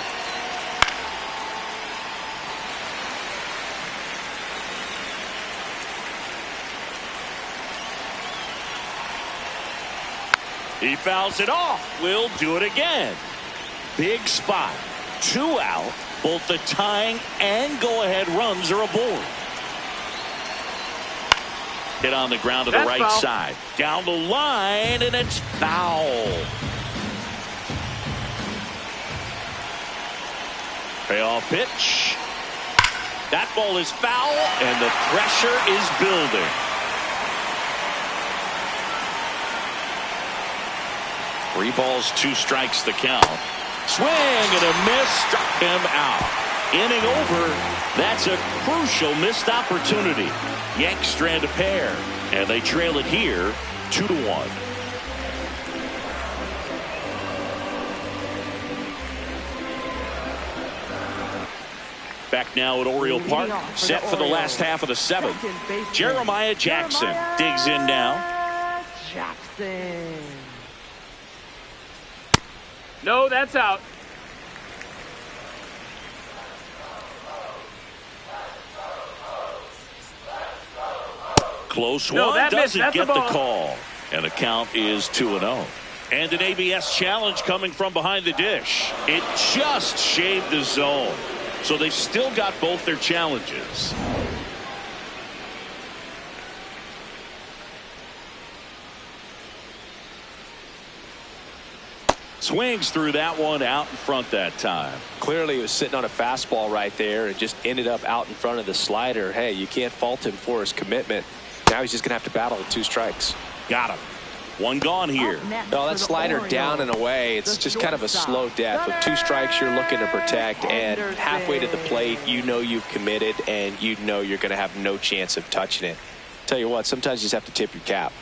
He fouls it off. We'll do it again. Big spot. 2 out. Both the tying and go-ahead runs are aboard. Hit on the ground to the right side. Down the line, and it's foul. Payoff pitch. That ball is foul, and the pressure is building. 3 balls, 2 strikes the count. Swing and a miss, struck him out. Inning over. That's a crucial missed opportunity. Yanks strand a pair, and they trail it here 2-1. Back now at Oriole Park, set for the last half of the 7th. Jeremiah Jackson digs in now. Jackson. No, that's out. Close No, one, that missed. doesn't That's get a the ball. call. And the count is 2-0. And an ABS challenge coming from behind the dish. It just shaved the zone. So they still got both their challenges. Swings through that one out in front that time. Clearly he was sitting on a fastball right there and just ended up out in front of the slider. Hey, you can't fault him for his commitment. Now he's just going to have to battle with 2 strikes. Got him. 1 gone here. Well, that slider down and away, it's just kind of a slow death. With 2 strikes, you're looking to protect, and halfway to the plate, you know you've committed, and you know you're going to have no chance of touching it. Tell you what, sometimes you just have to tip your cap.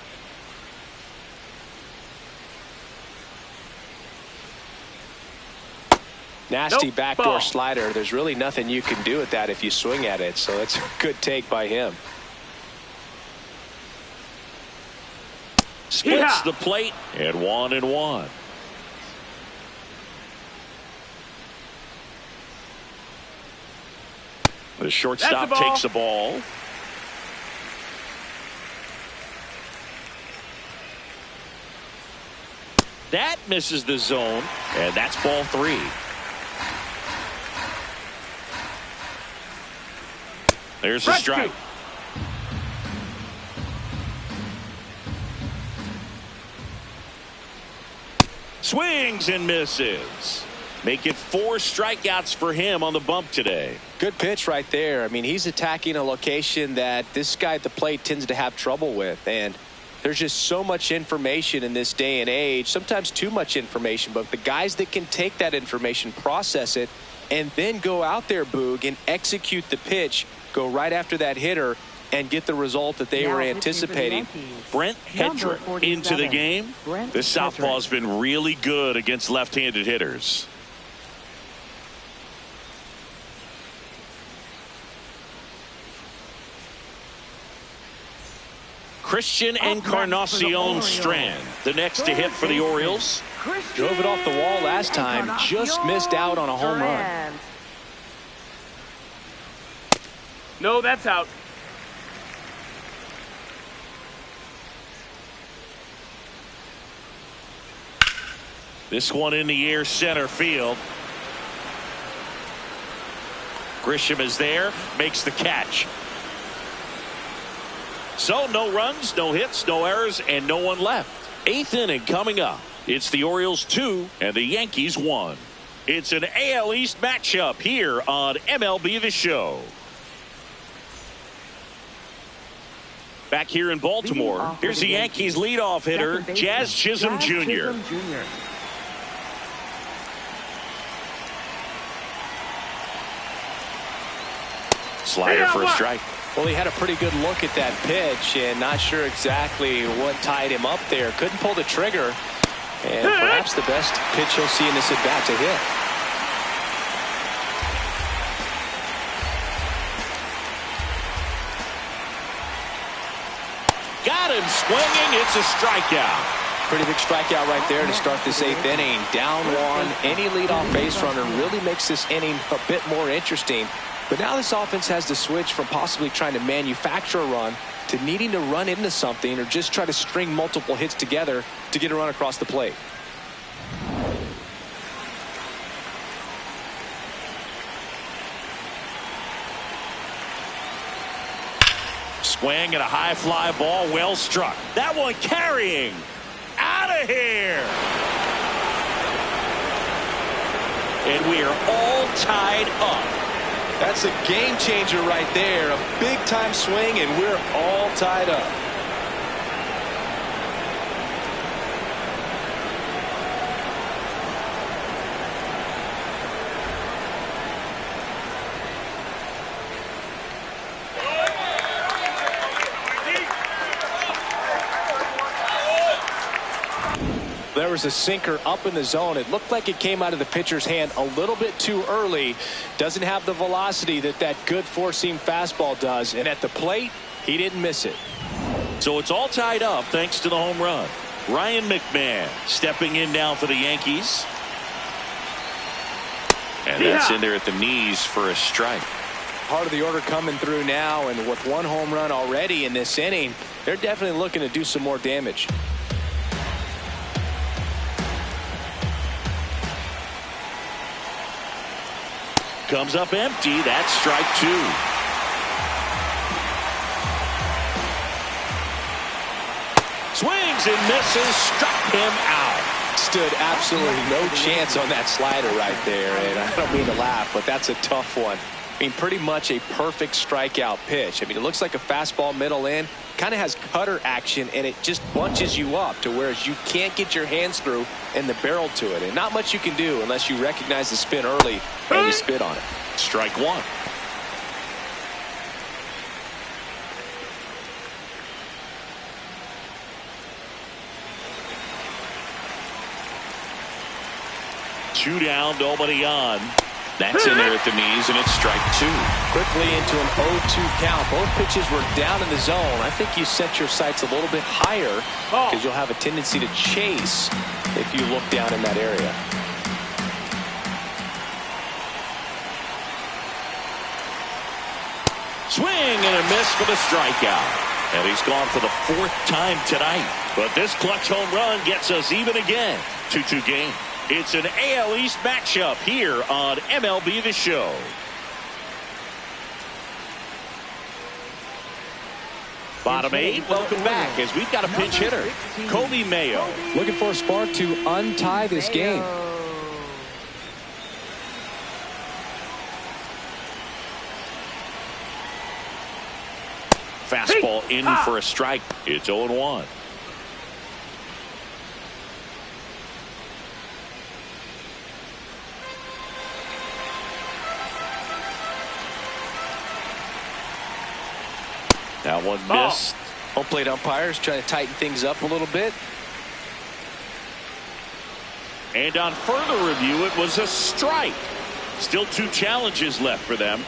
Nasty backdoor slider. There's really nothing you can do with that if you swing at it, so that's a good take by him. Splits the plate at 1-1. The shortstop takes the ball. That misses the zone, and that's ball 3. There's a strike. Swings and misses. Make it 4 strikeouts for him on the bump today. Good pitch right there. I mean, he's attacking a location that this guy at the plate tends to have trouble with, and there's just so much information in this day and age, sometimes too much information, but the guys that can take that information, process it, and then go out there, Boog, and execute the pitch, go right after that hitter, and get the result that they were anticipating. Brent Hedrick into the game. This southpaw's been really good against left-handed hitters. Christian Encarnacion Strand, the next to hit for the Orioles. Drove it off the wall last time, just missed out on a home run. No, that's out. This one in the air, center field. Grisham is there, makes the catch. So no runs, no hits, no errors, and no one left. 8th inning coming up. It's the Orioles 2 and the Yankees 1. It's an AL East matchup here on MLB The Show. Back here in Baltimore, here's the Yankees leadoff hitter, Jazz Chisholm Jr. Slider for a strike. Well, he had a pretty good look at that pitch and not sure exactly what tied him up there. Couldn't pull the trigger. And perhaps the best pitch he'll see in this at-bat to hit. Got him swinging. It's a strikeout. Pretty big strikeout right there to start this 8th inning. Down one. Any leadoff base runner really makes this inning a bit more interesting. But now this offense has to switch from possibly trying to manufacture a run to needing to run into something or just try to string multiple hits together to get a run across the plate. Swing and a high fly ball, well struck. That one carrying. Out of here. And we are all tied up. That's a game changer right there. A big time swing, and we're all tied up. There was a sinker up in the zone. It looked like it came out of the pitcher's hand a little bit too early. Doesn't have the velocity that good four-seam fastball does. And at the plate, he didn't miss it. So it's all tied up thanks to the home run. Ryan McMahon stepping in now for the Yankees. And that's in there at the knees for a strike. Part of the order coming through now, and with one home run already in this inning, they're definitely looking to do some more damage. Comes up empty. That's strike 2. Swings and misses. Struck him out. Stood absolutely no chance on that slider right there. And I don't mean to laugh, but that's a tough one. I mean, pretty much a perfect strikeout pitch. I mean, it looks like a fastball middle in. Kind of has cutter action, and it just bunches you up to whereas you can't get your hands through and the barrel to it. And not much you can do unless you recognize the spin early and you spit on it. Strike 1. Two down, nobody on. That's in there at the knees, and it's strike 2. Quickly into an 0-2 count. Both pitches were down in the zone. I think you set your sights a little bit higher because you'll have a tendency to chase if you look down in that area. Swing and a miss for the strikeout. And he's gone for the 4th time tonight. But this clutch home run gets us even again. 2-2 game. It's an AL East matchup here on MLB The Show. Bottom 8, welcome back as we've got a pinch hitter, Kobe Mayo. Looking for a spark to untie this game. Fastball in for a strike. It's 0-1. That one missed. Home plate umpires trying to tighten things up a little bit. And on further review, it was a strike. Still 2 challenges left for them.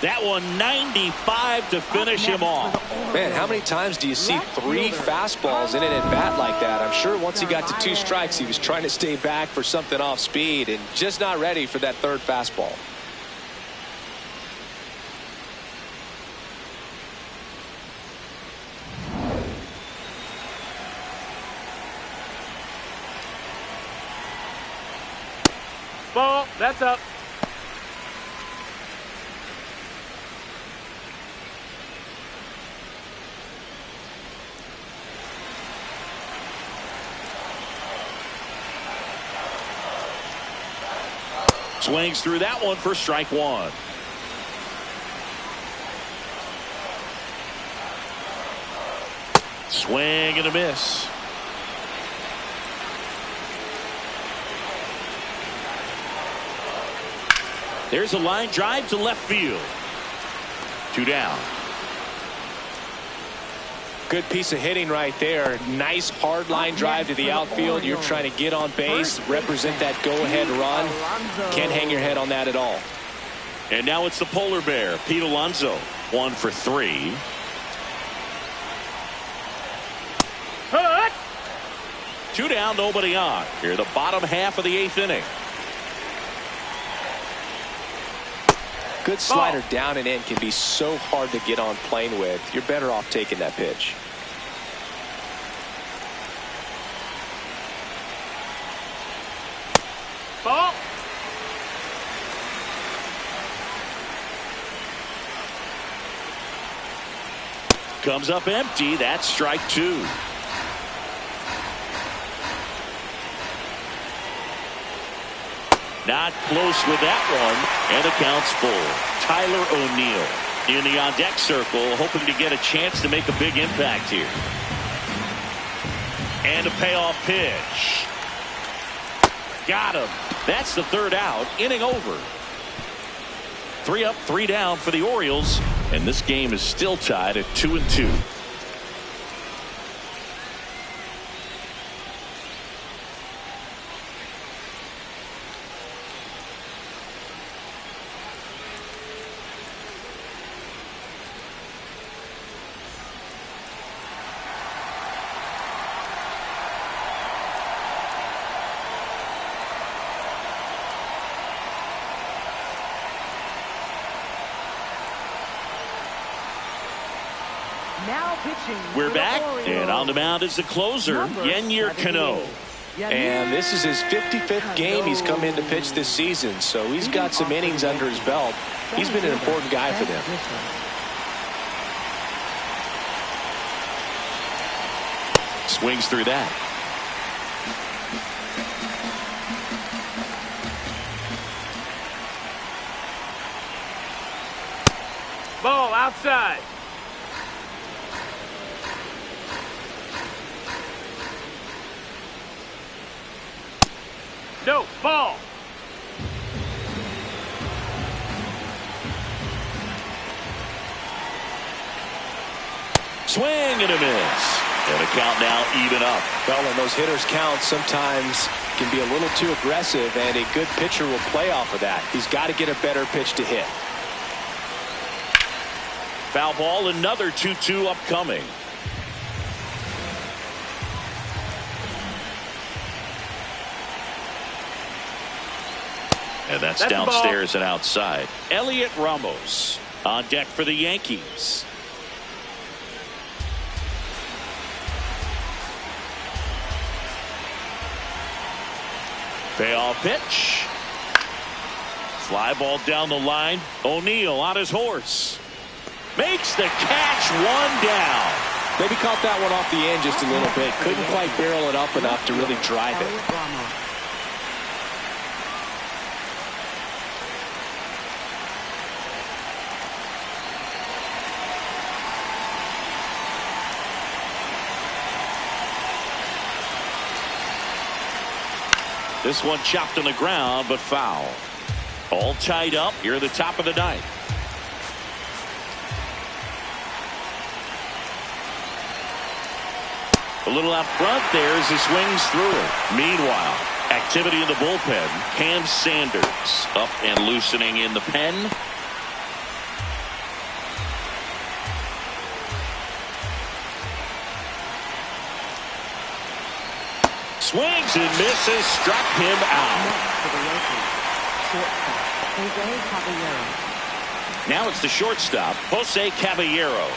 That one 95 to finish him off. Man, how many times do you see 3 fastballs in an at-bat like that? I'm sure once he got to 2 strikes, he was trying to stay back for something off speed and just not ready for that 3rd fastball. Ball, that's up. Swings through that one for strike one. Swing and a miss. There's a line drive to left field. 2 down. Good piece of hitting right there. Nice hard line drive to the outfield. You're trying to get on base, represent that go-ahead run. Can't hang your head on that at all. And now it's the polar bear, Pete Alonso. 1 for 3. Hut! 2 down, nobody on. Here, the bottom half of the 8th inning. Good slider down and in can be so hard to get on plane with. You're better off taking that pitch. Ball. Comes up empty. That's strike 2. Not close with that one, and the count's full. Tyler O'Neill in the on-deck circle, hoping to get a chance to make a big impact here. And a payoff pitch. Got him. That's the 3rd out. Inning over. 3 up, 3 down for the Orioles, and this game is still tied at 2-2. Now pitching. We're back, and on the mound is the closer, Yennier Cano. And this is his 55th game he's come in to pitch this season, so he's got some innings under his belt. He's been an important guy for them. Swings through that. Ball outside. No, ball. Swing and a miss. And a count now even up. Well, and those hitters' counts sometimes can be a little too aggressive, and a good pitcher will play off of that. He's got to get a better pitch to hit. Foul ball, another 2-2 upcoming. And that's downstairs and outside. Elliot Ramos on deck for the Yankees. Payoff pitch. Fly ball down the line. O'Neill on his horse. Makes the catch, 1 down. Maybe caught that one off the end just a little bit. Couldn't quite barrel it up enough to really drive it. This one chopped on the ground, but foul. All tied up here at the top of the 9th. A little out front there as he swings through it. Meanwhile, activity in the bullpen. Cam Sanders up and loosening in the pen. Swings and misses, struck him out. Now it's the shortstop, Jose Caballero.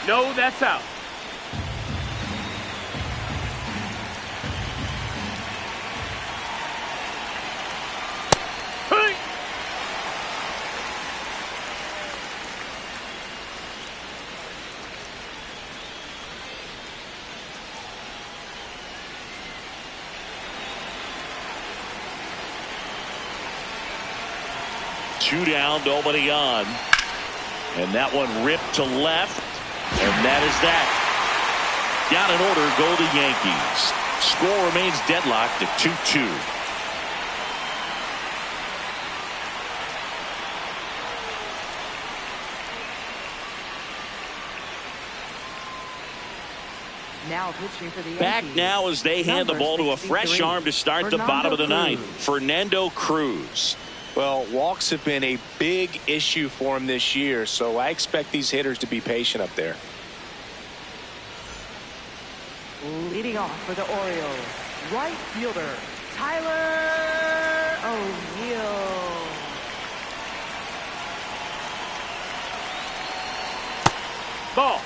No, that's out. 2 down, nobody on. And that one ripped to left. And that is that. Down in order go the Yankees. Score remains deadlocked at 2-2. Now pitching for the Yankees. Back now as they hand the ball to a fresh arm to start the bottom of the ninth. Fernando Cruz. Well, walks have been a big issue for him this year, so I expect these hitters to be patient up there. Leading off for the Orioles, right fielder Tyler O'Neill. Ball.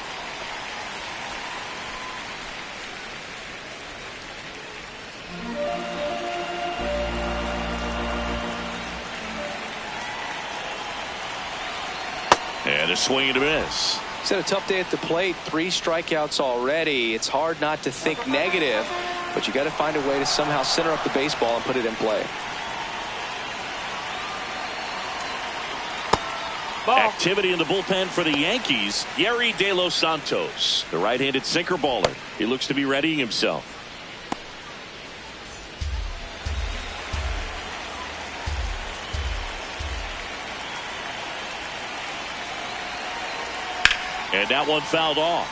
And a swing and a miss. He's had a tough day at the plate. 3 strikeouts already. It's hard not to think negative, but you got to find a way to somehow center up the baseball and put it in play. Ball. Activity in the bullpen for the Yankees. Yerry De Los Santos, the right-handed sinker baller. He looks to be readying himself. And that one fouled off.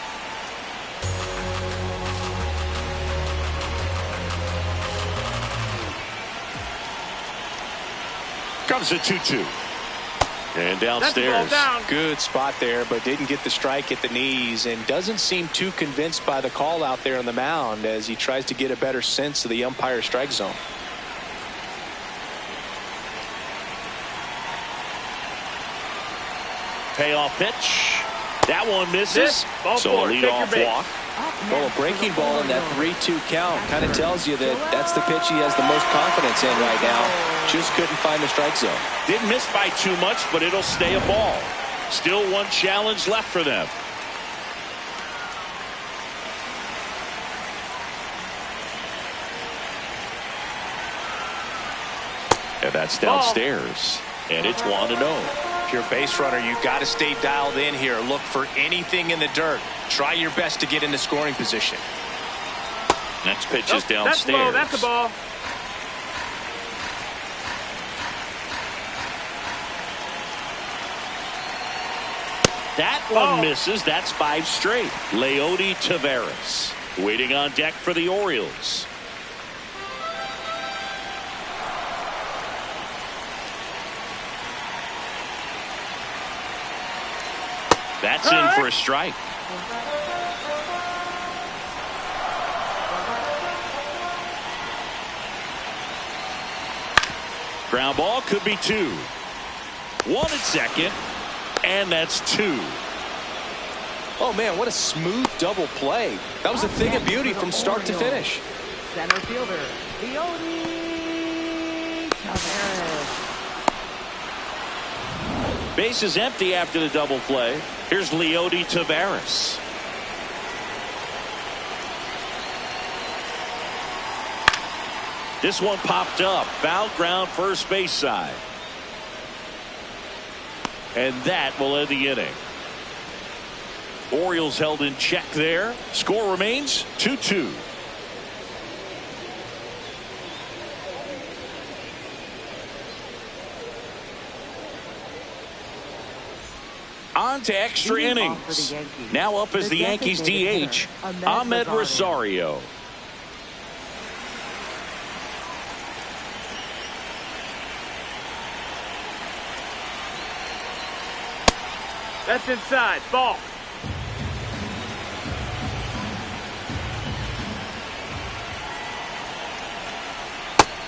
Comes a 2-2. And downstairs. Down. Good spot there, but didn't get the strike at the knees and doesn't seem too convinced by the call out there on the mound as he tries to get a better sense of the umpire's strike zone. Payoff pitch. That one misses. So a leadoff walk. Well, a breaking ball in that 3-2 count kind of tells you that that's the pitch he has the most confidence in right now. Just couldn't find the strike zone. Didn't miss by too much, but it'll stay a ball. Still one challenge left for them. And that's downstairs. And it's 1-0. If you're a base runner, you've got to stay dialed in here. Look for anything in the dirt. Try your best to get into scoring position. Next pitch is downstairs. That's low. That's the ball. That one misses. That's 5 straight. Leody Taveras waiting on deck for the Orioles. That's in for a strike. Ground ball could be 2. 1 at second, and that's 2. Oh man, what a smooth double play. That was a thing of beauty from start to finish. Center fielder Leody Taveras. Base is empty after the double play. Here's Leody Taveras. This one popped up. Foul ground first base side. And that will end the inning. Orioles held in check there. Score remains 2-2. On to extra innings. Now up as the Yankees DH, Ahmed Rosario. That's inside. Ball.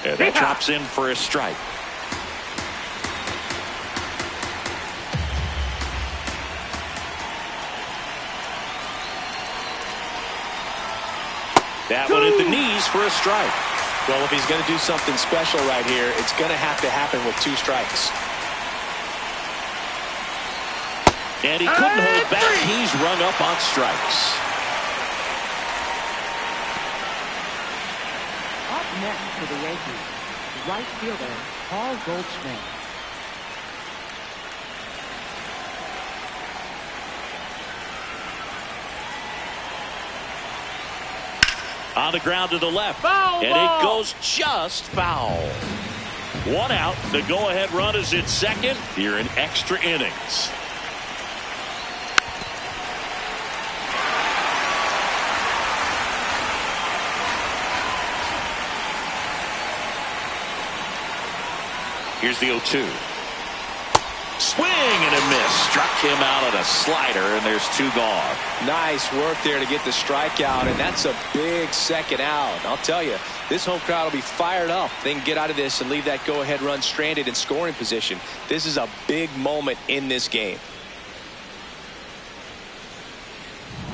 And that drops in for a strike. That one at the knees for a strike. Well, if he's going to do something special right here, it's going to have to happen with 2 strikes. And he couldn't hold back. He's rung up on strikes. Up next for the Yankees, right fielder Paul Goldschmidt. On the ground to the left. Foul and ball. it goes just foul. One out. The go-ahead run is at second here in extra innings. Here's the 0-2. Swing and a miss. Struck him out on a slider, and there's two gone. Nice work there to get the strikeout, and that's a big second out. I'll tell you, this home crowd will be fired up. They can get out of this and leave that go-ahead run stranded in scoring position. This is a big moment in this game.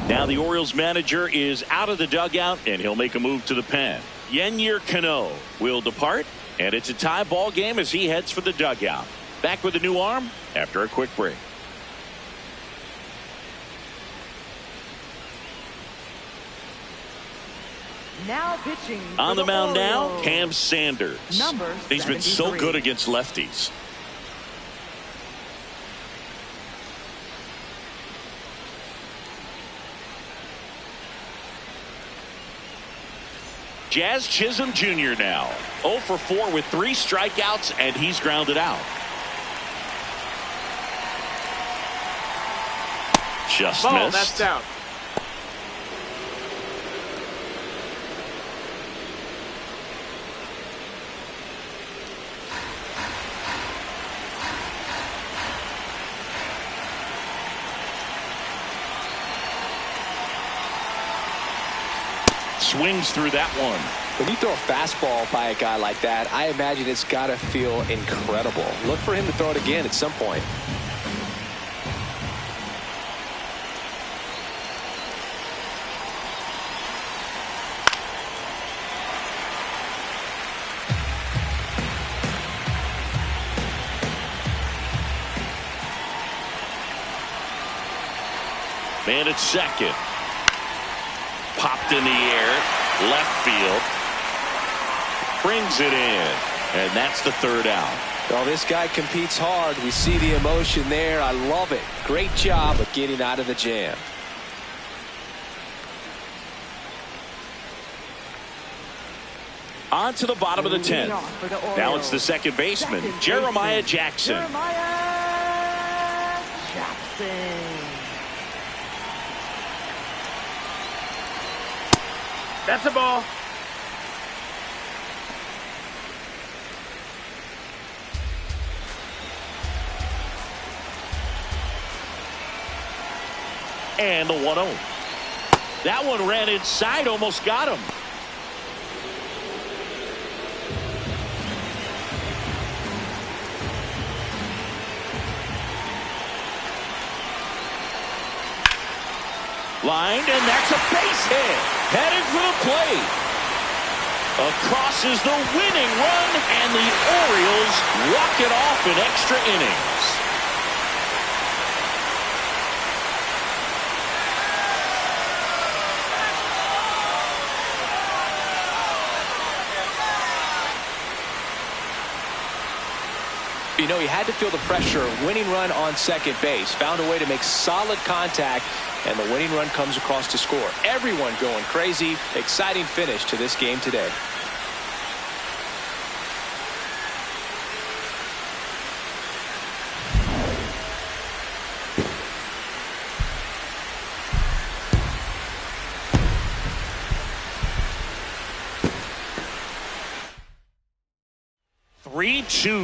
Now the Orioles manager is out of the dugout, and he'll make a move to the pen. Yennier Cano will depart, and it's a tie ball game as he heads for the dugout. Back with a new arm after a quick break. Now pitching On the mound now, Orioles. Cam Sanders. Number He's been so 73. good against lefties. Jazz Chisholm Jr. now 0 for 4 with 3 strikeouts, and he's grounded out. Just Ball. missed. That's out. Swings through that one. When you throw a fastball by a guy like that, I imagine it's got to feel incredible. Look for him to throw it again at some point. Man at second. Popped in the air. Left field. Brings it in. And that's the third out. Well, this guy competes hard. We see the emotion there. I love it. Great job of getting out of the jam. On to the bottom of the 10th. Now it's the second baseman, Jeremiah Jackson. Jeremiah Jackson. That's a ball. And the 1-0. That one ran inside, almost got him. Lined, and that's a base hit. Headed for the plate. Across is the winning run, and the Orioles walk it off in extra innings. You know, he had to feel the pressure. Winning run on second base. Found a way to make solid contact, and the winning run comes across to score. Everyone going crazy. Exciting finish to this game today.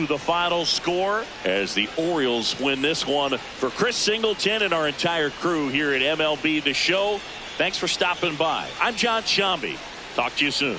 The final score as the Orioles win this one. For Chris Singleton and our entire crew here at MLB The Show, thanks for stopping by. I'm John Shambi. Talk to you soon.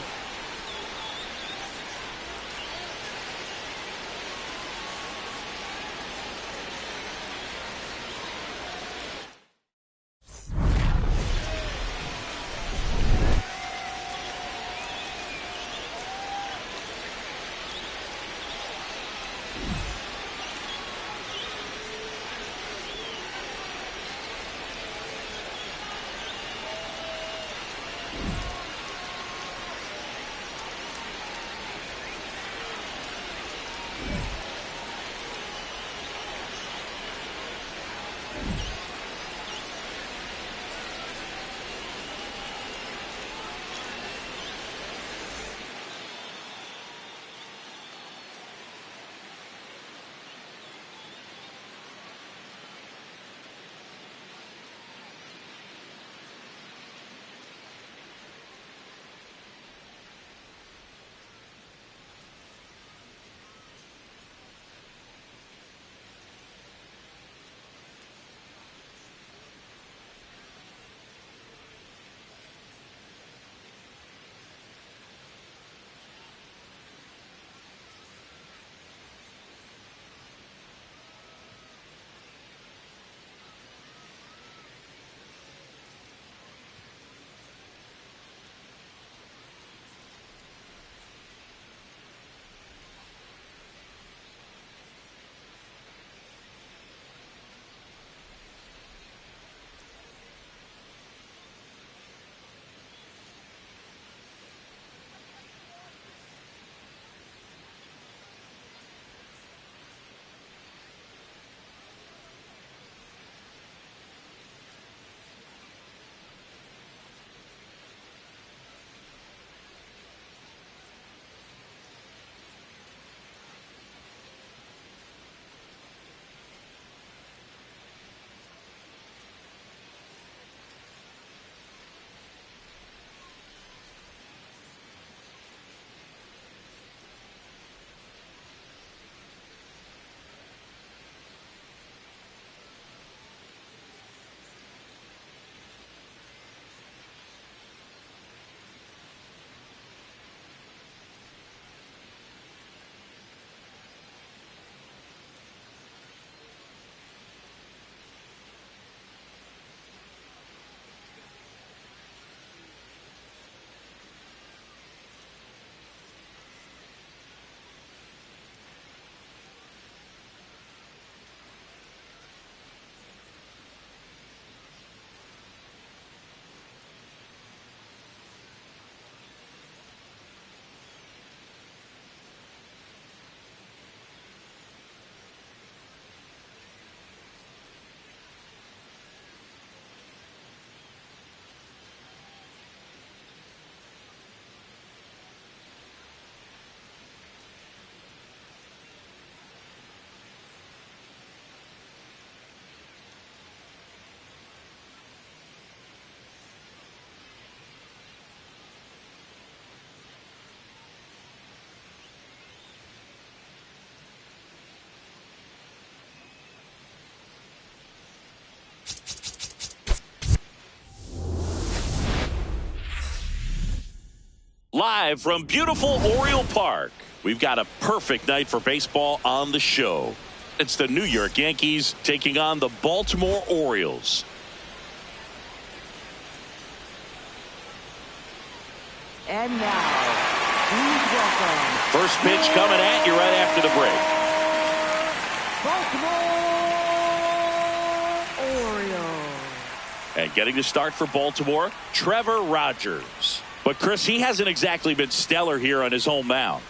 Live from beautiful Oriole Park, we've got a perfect night for baseball on the show. It's the New York Yankees taking on the Baltimore Orioles. And now, please welcome. First pitch coming at you right after the break. Baltimore Orioles. And getting the start for Baltimore, Trevor Rogers. But Chris, he hasn't exactly been stellar here on his home mound.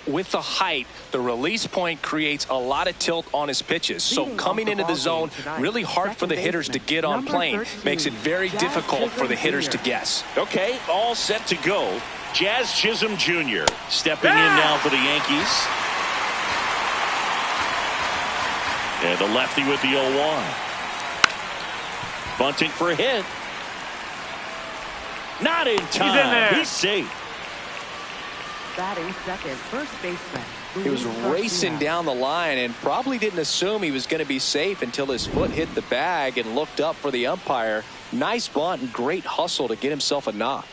With the height, the release point creates a lot of tilt on his pitches. So coming into the zone, really hard for the hitters to get on plane. Makes it very difficult for the hitters to guess. Okay, all set to go. Jazz Chisholm Jr. stepping in now for the Yankees. And the lefty with the 0-1. Bunting for a hit. Not in time. He's in there. He's safe. Batting second, first baseman. He was racing down the line and probably didn't assume he was going to be safe until his foot hit the bag and looked up for the umpire. Nice bunt and great hustle to get himself a knock.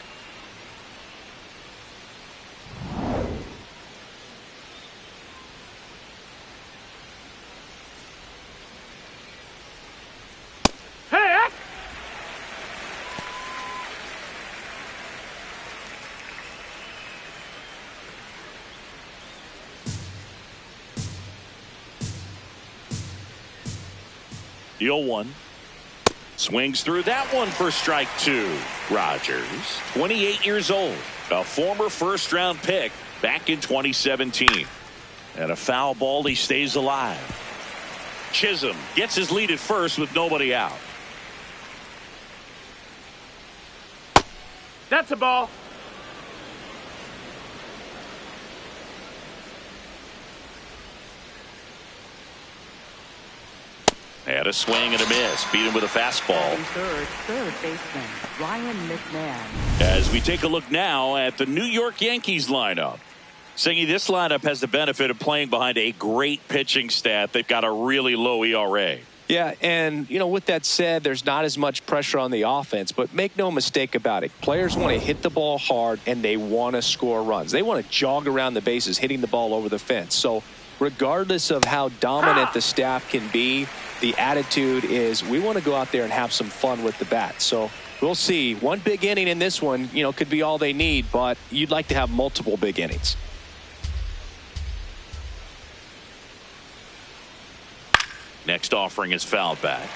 Hey! The 0-1. Swings through that one for strike two. Rogers, 28 years old, a former first-round pick back in 2017. And a foul ball, he stays alive. Chisholm gets his lead at first with nobody out. That's a ball. Had a swing and a miss. Beat him with a fastball. Third baseman, Ryan McMahon. As we take a look now at the New York Yankees lineup. Singy, this lineup has the benefit of playing behind a great pitching staff. They've got a really low ERA. Yeah, and, you know, with that said, there's not as much pressure on the offense, but make no mistake about it. Players want to hit the ball hard, and they want to score runs. They want to jog around the bases, hitting the ball over the fence. So regardless of how dominant the staff can be, the attitude is we want to go out there and have some fun with the bat. So we'll see. One big inning in this one, you know, could be all they need, but you'd like to have multiple big innings. Next offering is fouled back.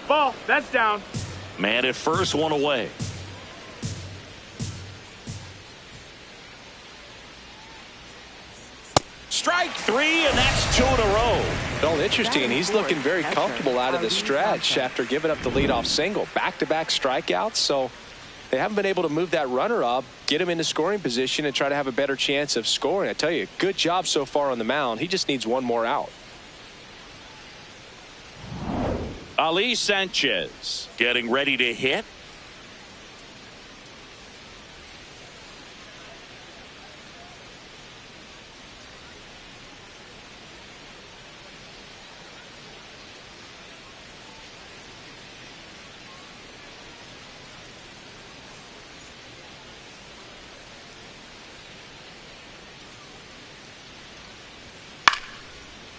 Ball. That's down. Man at first, one away. Strike three, and that's two in a row. Well, interesting. He's looking very comfortable out of the stretch after giving up the leadoff single. Back-to-back strikeouts, so they haven't been able to move that runner up, get him into scoring position, and try to have a better chance of scoring. I tell you, good job so far on the mound. He just needs one more out. Ali Sanchez getting ready to hit.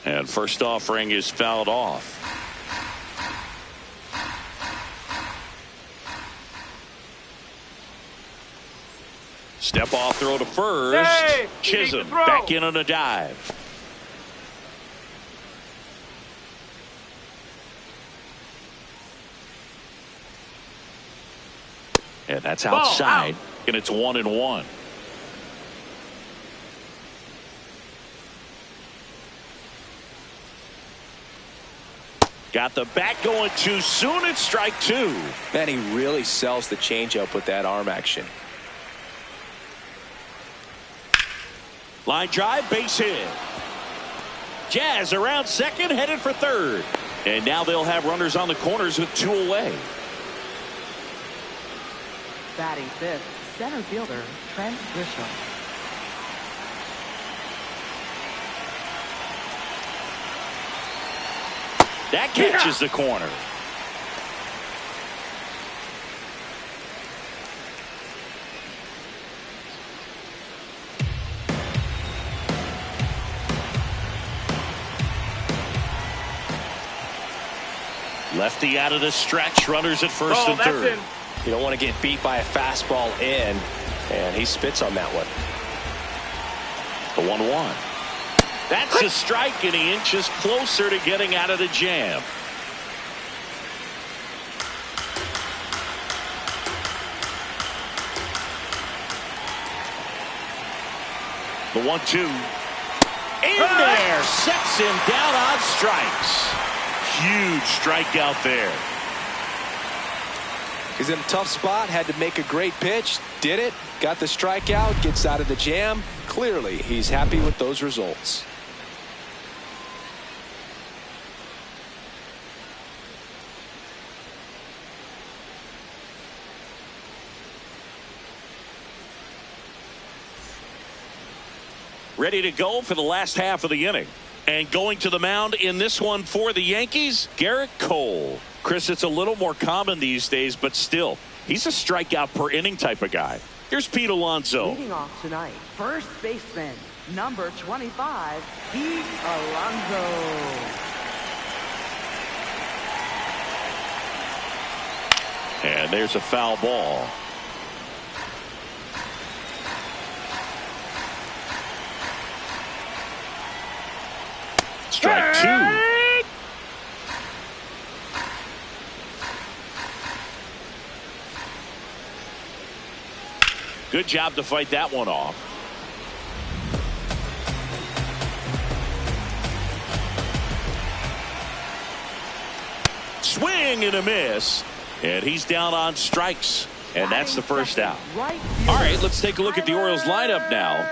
And first offering is fouled off. Step off throw to first. Hey, Chisholm back in on a dive. And that's outside. And it's 1-1. Got the bat going too soon. It's strike two. Man, he really sells the changeup with that arm action. Line drive, base hit. Jazz around second, headed for third. And now they'll have runners on the corners with two away. Batting fifth, center fielder, Trent Grisham. That catches the corner. Lefty out of the stretch. Runners at first and third. You don't want to get beat by a fastball in, and he spits on that one. The 1-1. That's a strike, and he inches closer to getting out of the jam. The 1-2. In there. Sets him down on strikes. Huge strikeout there. He's in a tough spot, had to make a great pitch, did it, got the strikeout, gets out of the jam. Clearly, he's happy with those results. Ready to go for the last half of the inning. And going to the mound in this one for the Yankees, Garrett Cole. Chris, it's a little more common these days, but still, he's a strikeout per inning type of guy. Here's Pete Alonso. Leading off tonight, first baseman, number 25, Pete Alonso. And there's a foul ball. Strike two. Good job to fight that one off. Swing and a miss. And he's down on strikes. And that's the first out. All right, let's take a look at the Orioles lineup now.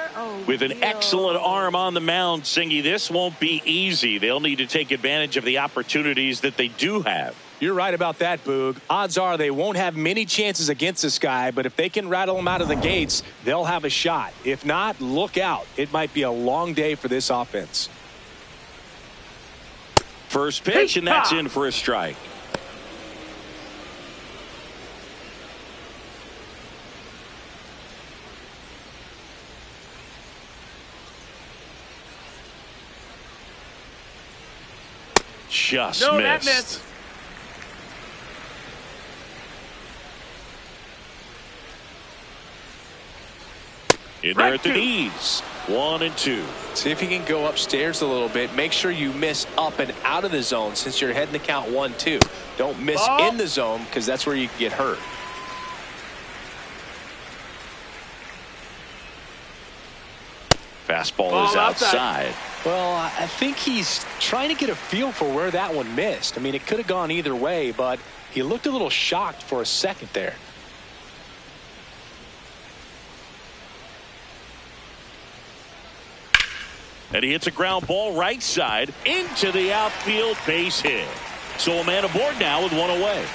With an excellent arm on the mound, Singy, this won't be easy. They'll need to take advantage of the opportunities that they do have. You're right about that, Boog. Odds are they won't have many chances against this guy, but if they can rattle him out of the gates, they'll have a shot. If not, look out. It might be a long day for this offense. First pitch, and that's in for a strike. Just missed. That missed. In there at the knees. 1-2. See if you can go upstairs a little bit. Make sure you miss up and out of the zone since you're heading to count 1-2. Don't miss in the zone because that's where you can get hurt. Fastball is outside. Well, I think he's trying to get a feel for where that one missed. I mean, it could have gone either way, but he looked a little shocked for a second there. And he hits a ground ball right side into the outfield, base hit. So a man aboard now with one away.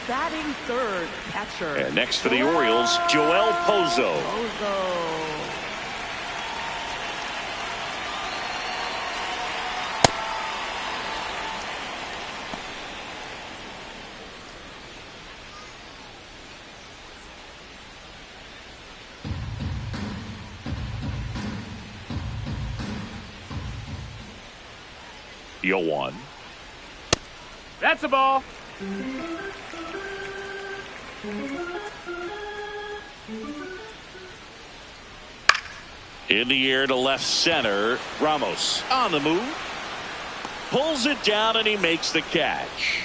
Batting third, catcher. And next for the Orioles, Joel Pozo. Yo one. That's a ball. In the air to left center. Ramos on the move. Pulls it down and he makes the catch.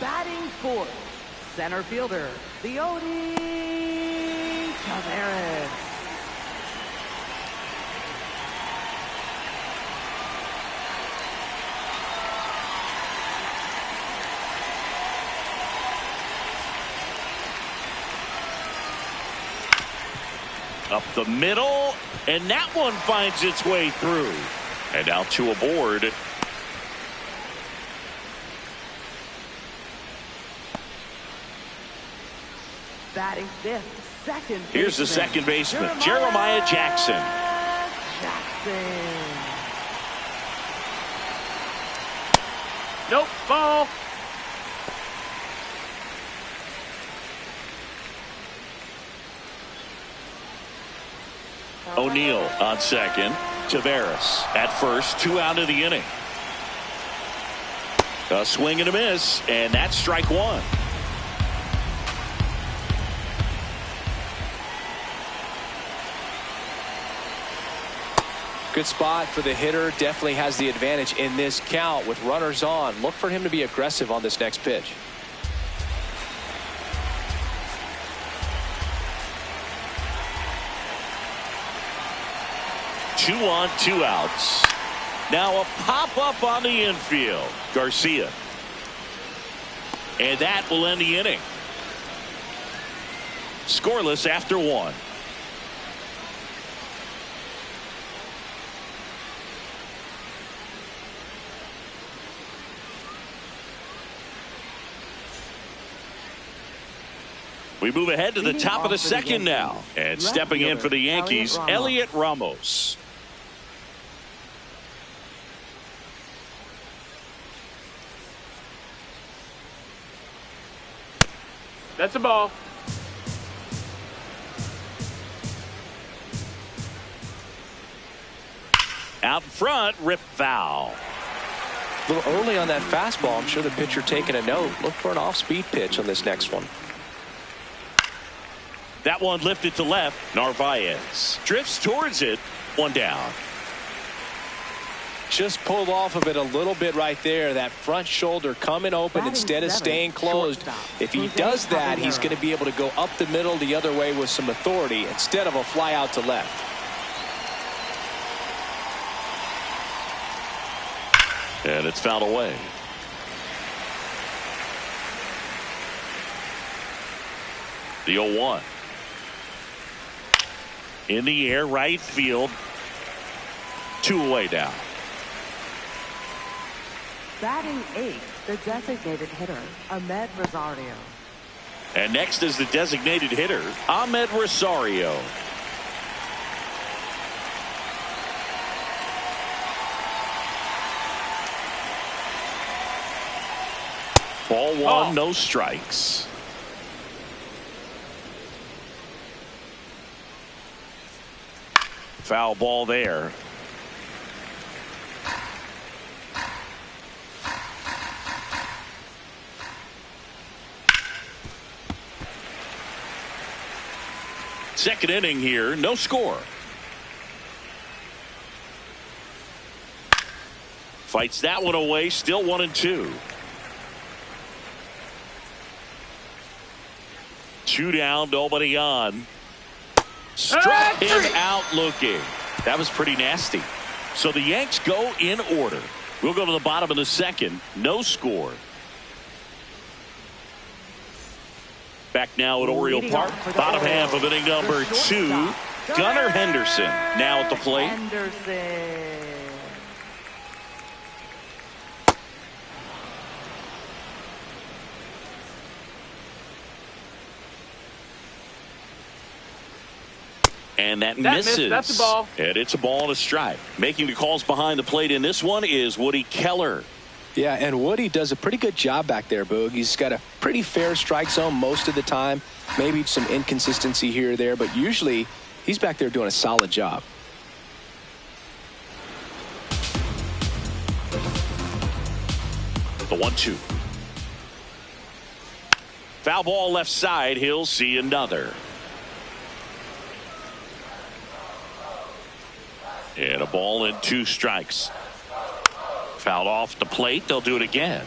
Batting fourth, center fielder, Leody Taveras. Up the middle, and that one finds its way through. And now two aboard. Batting fifth, second baseman. Here's the second baseman, Jeremiah Jackson. Nope, ball. O'Neill on second. Taveras at first. 2 out of the inning. A swing and a miss, and that's strike 1. Good spot for the hitter. Definitely has the advantage in this count with runners on. Look for him to be aggressive on this next pitch. 2 on, 2 outs. Now a pop-up on the infield. Garcia. And that will end the inning. Scoreless after 1. We move ahead to the top of the second now. And stepping in for the Yankees, Elliot Ramos. That's a ball. Out in front, rip foul. A little early on that fastball. I'm sure the pitcher taking a note. Look for an off-speed pitch on this next one. That one lifted to left. Narvaez drifts towards it. 1 down. Just pulled off of it a little bit right there. That front shoulder coming open instead of staying closed. If he does that, he's going to be able to go up the middle the other way with some authority instead of a fly out to left. And it's fouled away. The 0-1. In the air, right field. 2 away now. Batting 8th, the designated hitter, Ahmed Rosario. And next is the designated hitter, Ahmed Rosario. Ball 1, no strikes. Foul ball there. Second inning here, no score. Fights that one away, still 1-2. 2 down, nobody on. Struck him out looking. That was pretty nasty. So the Yanks go in order. We'll go to the bottom of the second. No score. Back now at Oriole Park. Bottom half of inning number 2. Gunnar Henderson now at the plate. And that misses. That's a ball. And it's a ball and a strike. Making the calls behind the plate in this one is Woody Keller. Yeah, and Woody does a pretty good job back there, Boog. He's got a pretty fair strike zone most of the time. Maybe some inconsistency here or there, but usually he's back there doing a solid job. The 1-2. Foul ball left side. He'll see another. And a ball and 2 strikes. Fouled off the plate. They'll do it again.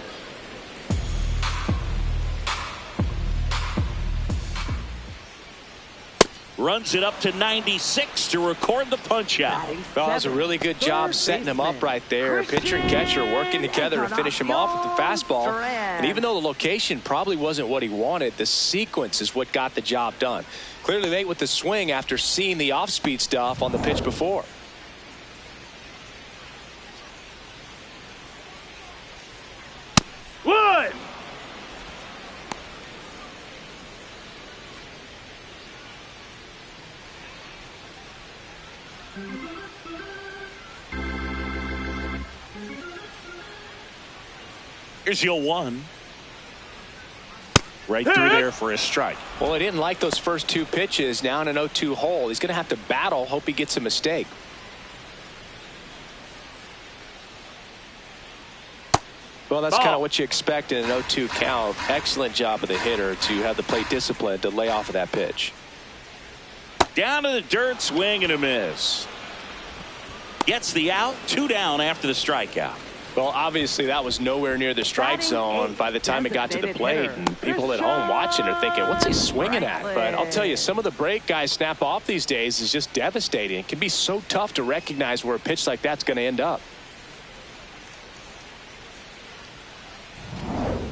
Runs it up to 96 to record the punch out. Well, that was a really good job setting him up right there. Pitcher and catcher working together to finish him off with the fastball. And even though the location probably wasn't what he wanted, the sequence is what got the job done. Clearly late with the swing after seeing the off-speed stuff on the pitch before. Wood! Here's the 0-1. Right through there for a strike. Well, he didn't like those first two pitches. Now in an 0-2 hole, he's going to have to battle. Hope he gets a mistake. Well, that's kind of what you expect in an 0-2 count. Excellent job of the hitter to have the plate discipline to lay off of that pitch. Down to the dirt, swing and a miss. Gets the out, 2 down after the strikeout. Well, obviously that was nowhere near the strike zone by the time it got to the plate, and people at home watching are thinking, what's he swinging at? But I'll tell you, some of the break guys snap off these days is just devastating. It can be so tough to recognize where a pitch like that's going to end up.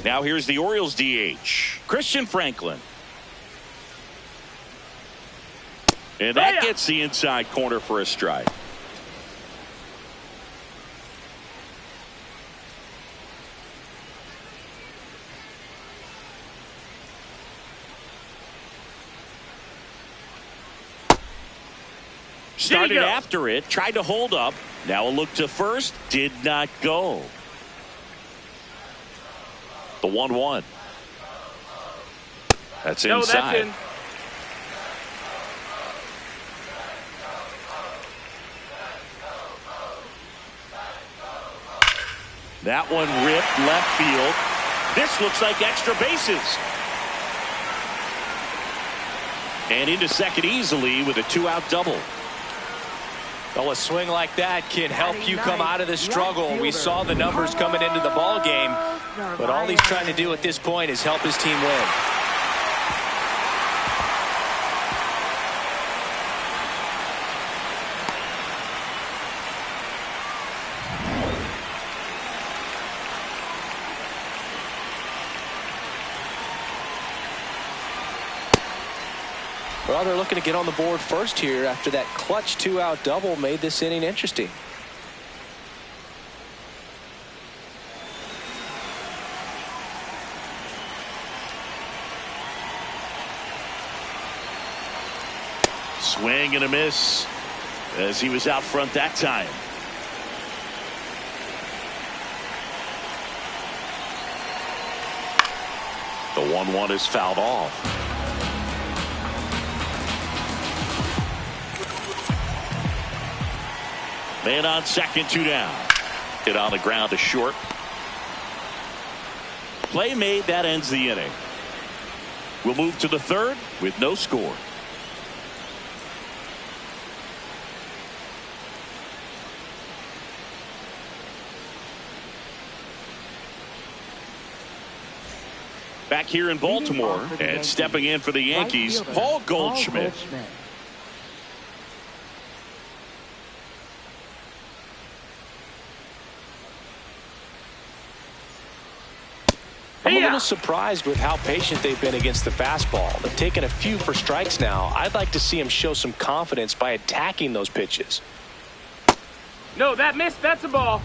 Now here's the Orioles DH, Christian Franklin. And that gets the inside corner for a strike. Started after it, tried to hold up. Now a look to first, did not go. The 1-1. That's inside. That's in. That one ripped left field. This looks like extra bases. And into second easily with a 2-out double. Well, a swing like that can help you come out of the struggle. We saw the numbers coming into the ball game, but all he's trying to do at this point is help his team win. Well, they're looking to get on the board first here after that clutch 2-out double made this inning interesting. Swing and a miss as he was out front that time. The 1-1 is fouled off. Man on second, 2 down. Hit on the ground to short. Play made, that ends the inning. We'll move to the third with no score. Back here in Baltimore and stepping in for the Yankees, Paul Goldschmidt. I'm a little surprised with how patient they've been against the fastball. They've taken a few for strikes now. I'd like to see him show some confidence by attacking those pitches. No, that missed. That's a ball.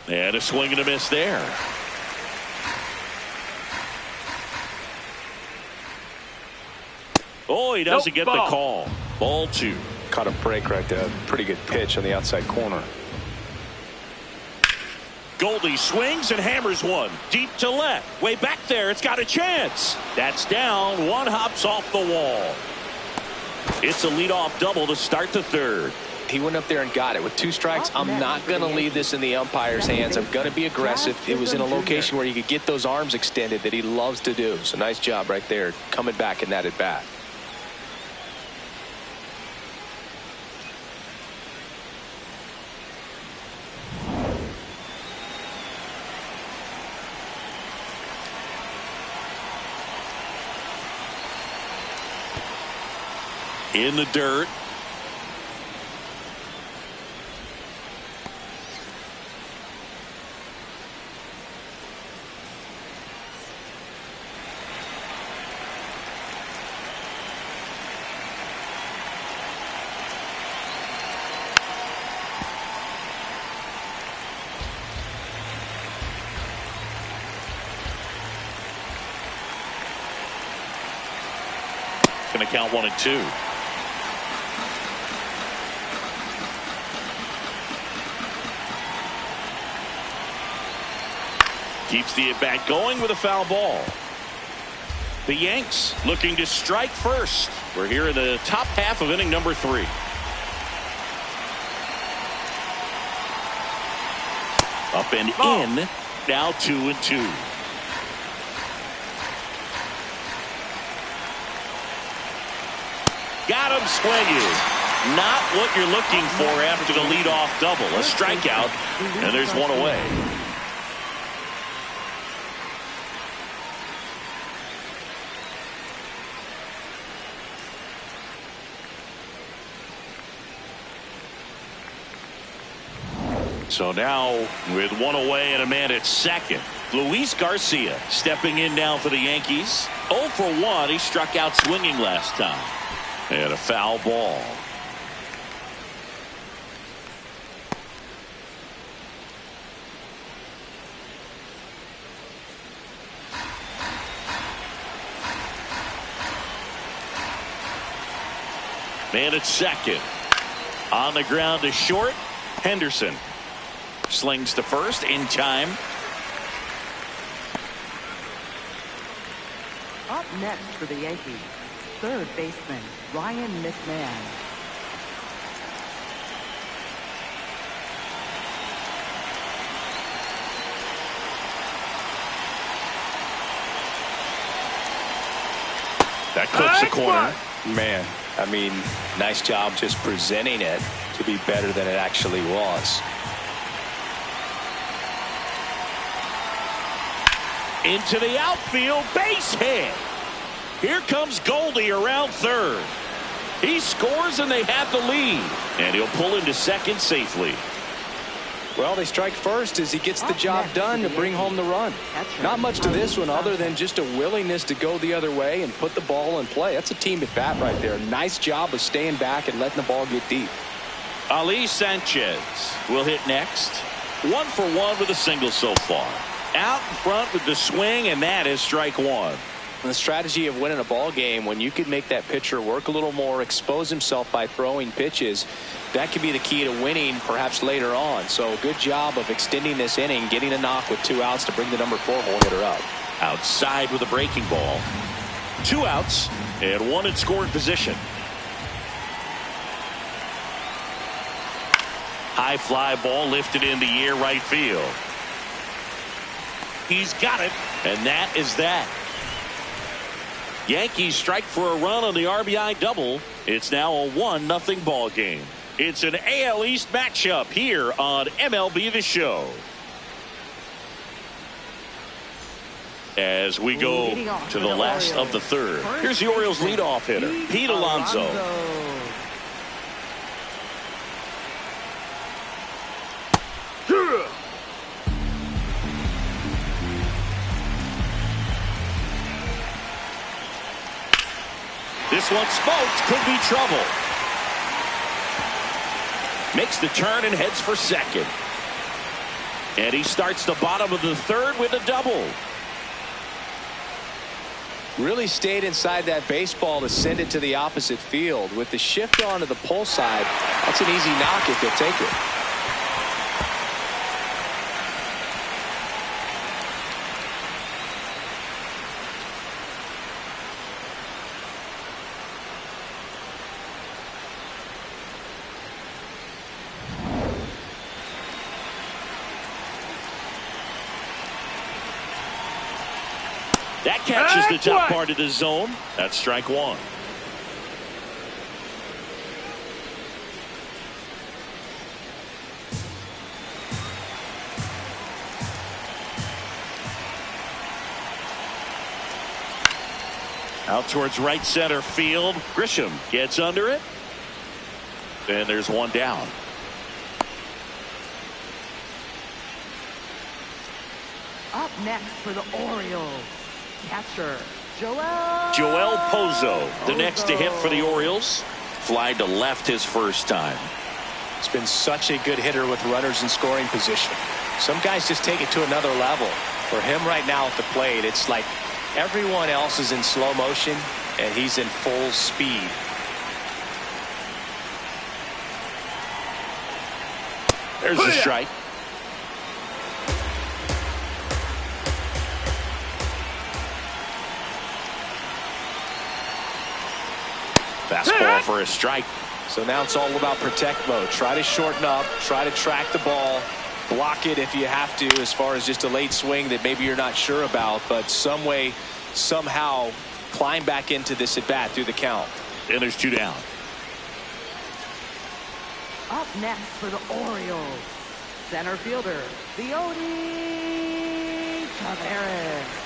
And a swing and a miss there. Oh, he doesn't get the call. Ball 2. Caught a break right there. Pretty good pitch on the outside corner. Goldie swings and hammers one deep to left. Way back there. It's got a chance. That's down. One hops off the wall. It's a leadoff double to start the third. He went up there and got it. With 2 strikes, I'm not going to leave this in the umpire's hands. I'm going to be aggressive. It was in a location where you could get those arms extended that he loves to do. So nice job right there coming back in that at bat. In the dirt. Going to count 1 and 2. Keeps the at-bat going with a foul ball. The Yanks looking to strike first. We're here in the top half of inning number 3. Up and in. Now 2-2. Got him swinging. Not what you're looking for after the leadoff double. A strikeout, and there's one away. So now with one away and a man at second, Luis Garcia stepping in now for the Yankees. 0 for 1. He struck out swinging last time. And a foul ball. Man at second. On the ground to short. Henderson slings to first in time. Up next for the Yankees, third baseman Ryan McMahon. That clips the corner. Man, I mean, nice job just presenting it to be better than it actually was. Into the outfield, base hit. Here comes Goldie around third. He scores and they have the lead. And he'll pull into second safely. Well, they strike first as he gets the job done to bring home the run. Not much to this one other than just a willingness to go the other way and put the ball in play. That's a team at bat right there. Nice job of staying back and letting the ball get deep. Ali Sanchez will hit next. 1 for 1 with a single so far. Out in front with the swing, and that is strike 1. The strategy of winning a ball game, when you can make that pitcher work a little more, expose himself by throwing pitches, that could be the key to winning perhaps later on. So good job of extending this inning, getting a knock with 2 outs to bring the number 4 hole hitter up. Outside with a breaking ball. 2 outs and 1 in scoring position. High fly ball lifted in the air right field. He's got it, and that is that. Yankees strike for a run on the RBI double. It's now a 1-0 ball game. It's an AL East matchup here on MLB The Show. As we go to the last of the third. Here's the Orioles leadoff hitter, Pete Alonso. This one smoked, could be trouble. Makes the turn and heads for second. And he starts the bottom of the third with a double. Really stayed inside that baseball to send it to the opposite field. With the shift onto the pull side, that's an easy knock if he'll take it. That catches the top part of the zone. That's strike 1. Out towards right center field. Grisham gets under it. And there's one down. Up next for the Orioles, catcher Joel Pozo, the next to hit for the Orioles. Fly to left his first time. He's been such a good hitter with runners in scoring position. Some guys just take it to another level. For him right now at the plate, it's like everyone else is in slow motion and he's in full speed. There's a strike. fastball for a strike. So now it's all about protect mode. Try to shorten up, try to track the ball, block it if you have to, as far as just a late swing that maybe you're not sure about, but some way, somehow climb back into this at bat through the count. And there's 2 down. Up next for the Orioles, center fielder, Taveras.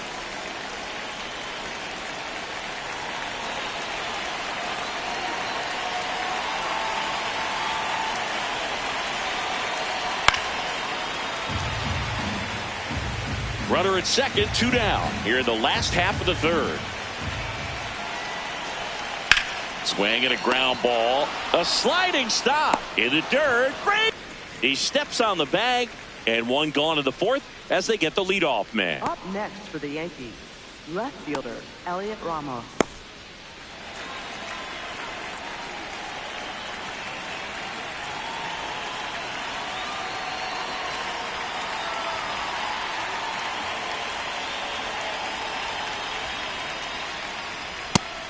Runner at second, 2 down here in the last half of the third. Swing and a ground ball. A sliding stop in the dirt. Great. He steps on the bag, and 1 gone in the fourth as they get the leadoff man. Up next for the Yankees, left fielder, Elliot Ramos.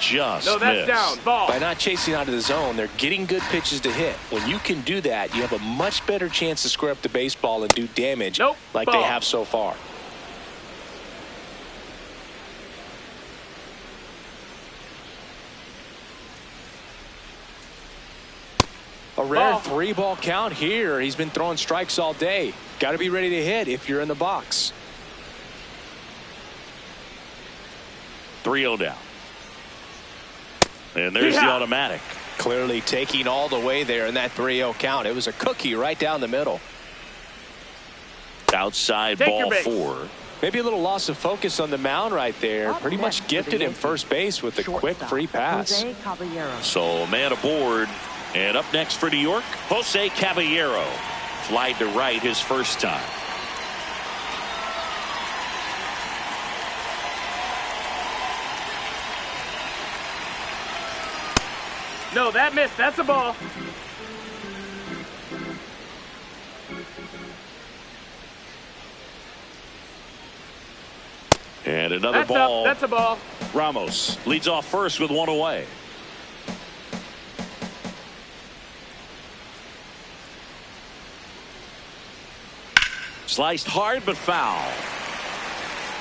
Just No, that's missed. down. Ball. By not chasing out of the zone, they're getting good pitches to hit. When you can do that, you have a much better chance to square up the baseball and do damage like they have so far. A rare 3-ball count here. He's been throwing strikes all day. Got to be ready to hit if you're in the box. 3-0 down. And there's the automatic. Clearly taking all the way there in that 3-0 count. It was a cookie right down the middle. Outside ball 4. Maybe a little loss of focus on the mound right there. Pretty much gifted him first base with a quick free pass. So man aboard. And up next for New York, Jose Caballero. Flied to right his first time. No, that missed. That's a ball. And another ball. That's a ball. Ramos leads off first with 1 away. Sliced hard but foul.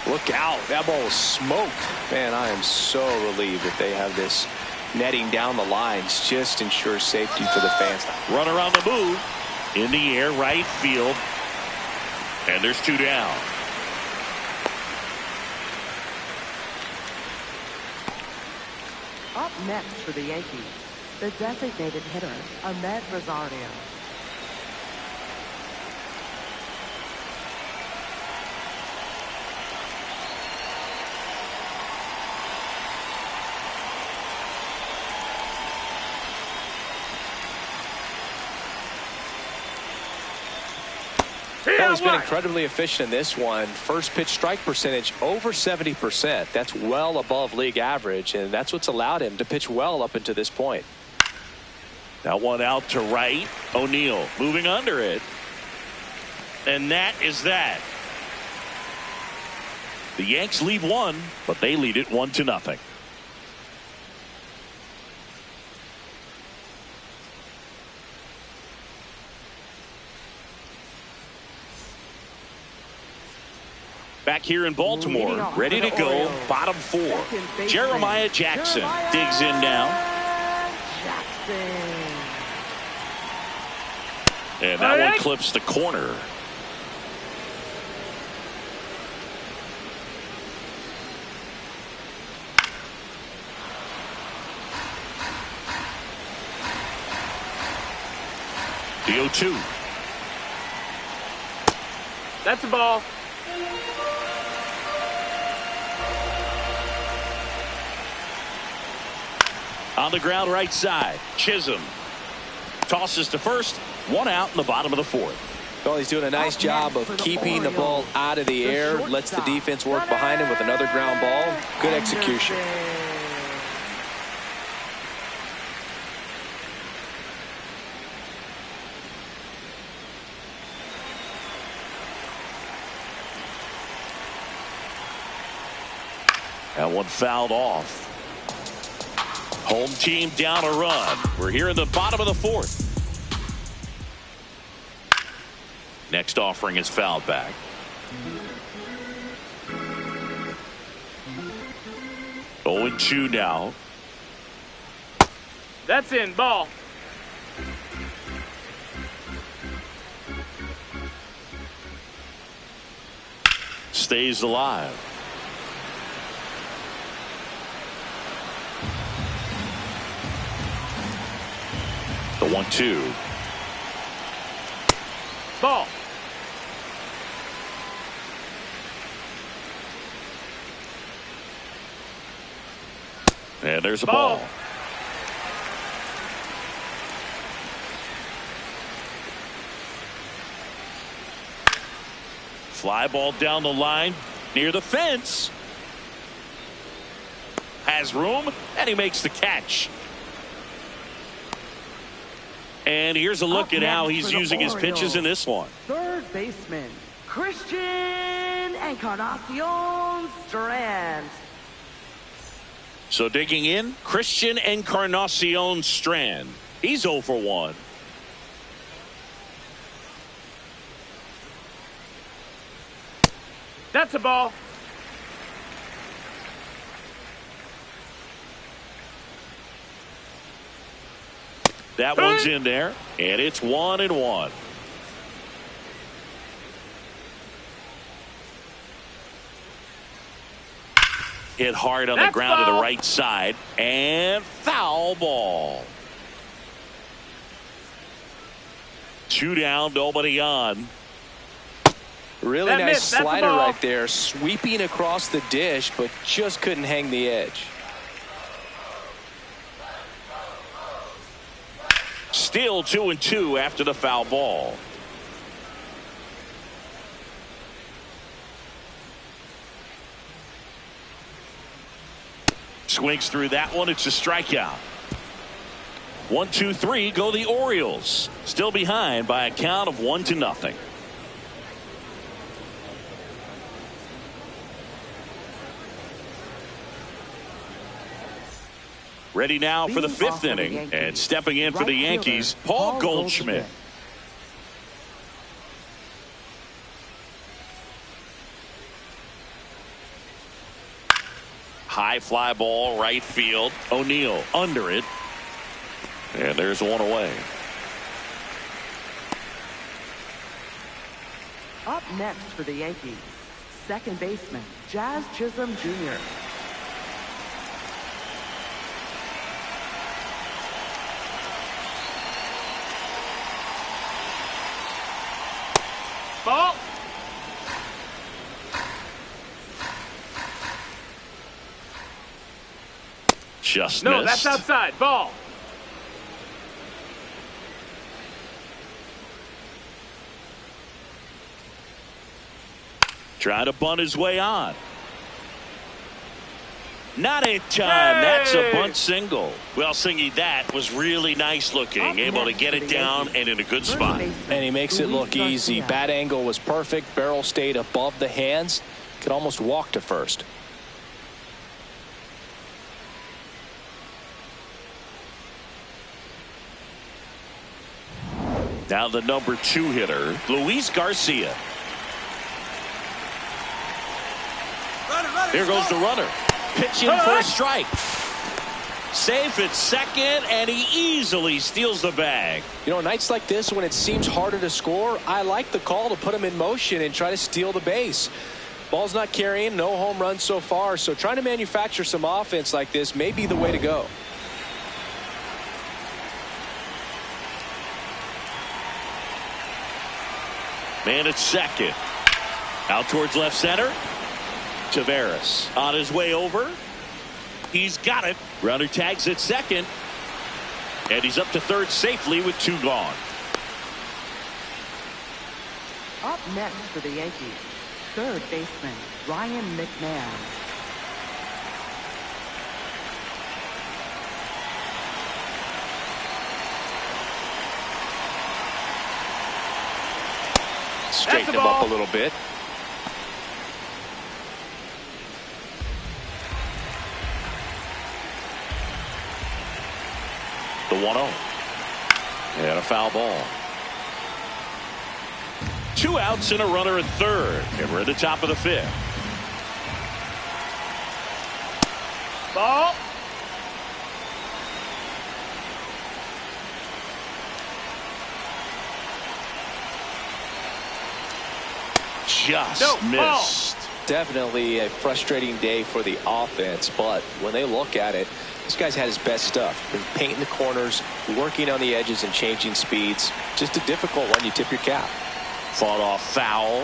Look out. That ball was smoked. Man, I am so relieved that they have this netting down the lines. Just ensures safety for the fans. Runner on the move. In the air, right field. And there's 2 down. Up next for the Yankees, the designated hitter, Ahmed Rosario. Well, he's been incredibly efficient in this one. First pitch strike percentage over 70%. That's well above league average, and that's what's allowed him to pitch well up until this point. That one out to right. O'Neill moving under it. And that is that. The Yanks lead 1, but they lead it 1-0. Back here in Baltimore, ready to go, bottom 4. Jeremiah Jackson digs in now. And that one clips the corner. The 0-2. That's a ball. On the ground right side, Chisholm tosses to first. 1 out in the bottom of the 4th. Well, he's doing a nice job of keeping the ball out of the air. Lets the defense work behind him with another ground ball. Good execution. That one fouled off. Home team down a run. We're here in the bottom of the fourth. Next offering is fouled back. Oh, 0-2 now. That's in. Ball. Stays alive. The 1-2. Ball. And there's a ball. Fly ball down the line near the fence. Has room, and he makes the catch. And here's a look at how he's using his pitches in this one. Third baseman, Christian Encarnacion Strand. So digging in, Christian Encarnacion Strand. He's 0 for 1. That's a ball. That one's in there, and it's 1-1. Hit hard on the ground to the right side, and foul ball. 2 down, nobody on. Really nice slider right there, sweeping across the dish, but just couldn't hang the edge. Still 2-2 after the foul ball. Swings through that one. It's a strikeout. 1-2-3 go the Orioles. Still behind by a count of 1-0. Ready now for the 5th inning, and stepping in for the Yankees, Paul Goldschmidt. High fly ball, right field. O'Neill under it. And there's one away. Up next for the Yankees, second baseman, Jazz Chisholm Jr. Ball. Just no, missed. that's outside. Ball. Trying to bunt his way on. Not in time. That's a bunt single. Well, Singy, that was really nice looking. Able to get it down and in a good spot. And he makes it look easy. Bat angle was perfect. Barrel stayed above the hands. Could almost walk to first. Now the number 2 hitter, Luis Garcia. Here goes the runner. Pitching for a strike. Safe at second, and he easily steals the bag. You know, nights like this when it seems harder to score, I like the call to put him in motion and try to steal the base. Ball's not carrying, no home runs so far, so trying to manufacture some offense like this may be the way to go. Man at second. Out towards left center. Taveras on his way over. He's got it. Runner tags at second. And he's up to third safely with 2 gone. Up next for the Yankees, third baseman, Ryan McMahon. Straighten him up a little bit. 1-0. And a foul ball. 2 outs and a runner at third. And we're at the top of the 5th. Ball. Just missed. Definitely a frustrating day for the offense, but when they look at it, this guy's had his best stuff. Been painting the corners, working on the edges and changing speeds. Just a difficult one. You tip your cap. Fought off foul.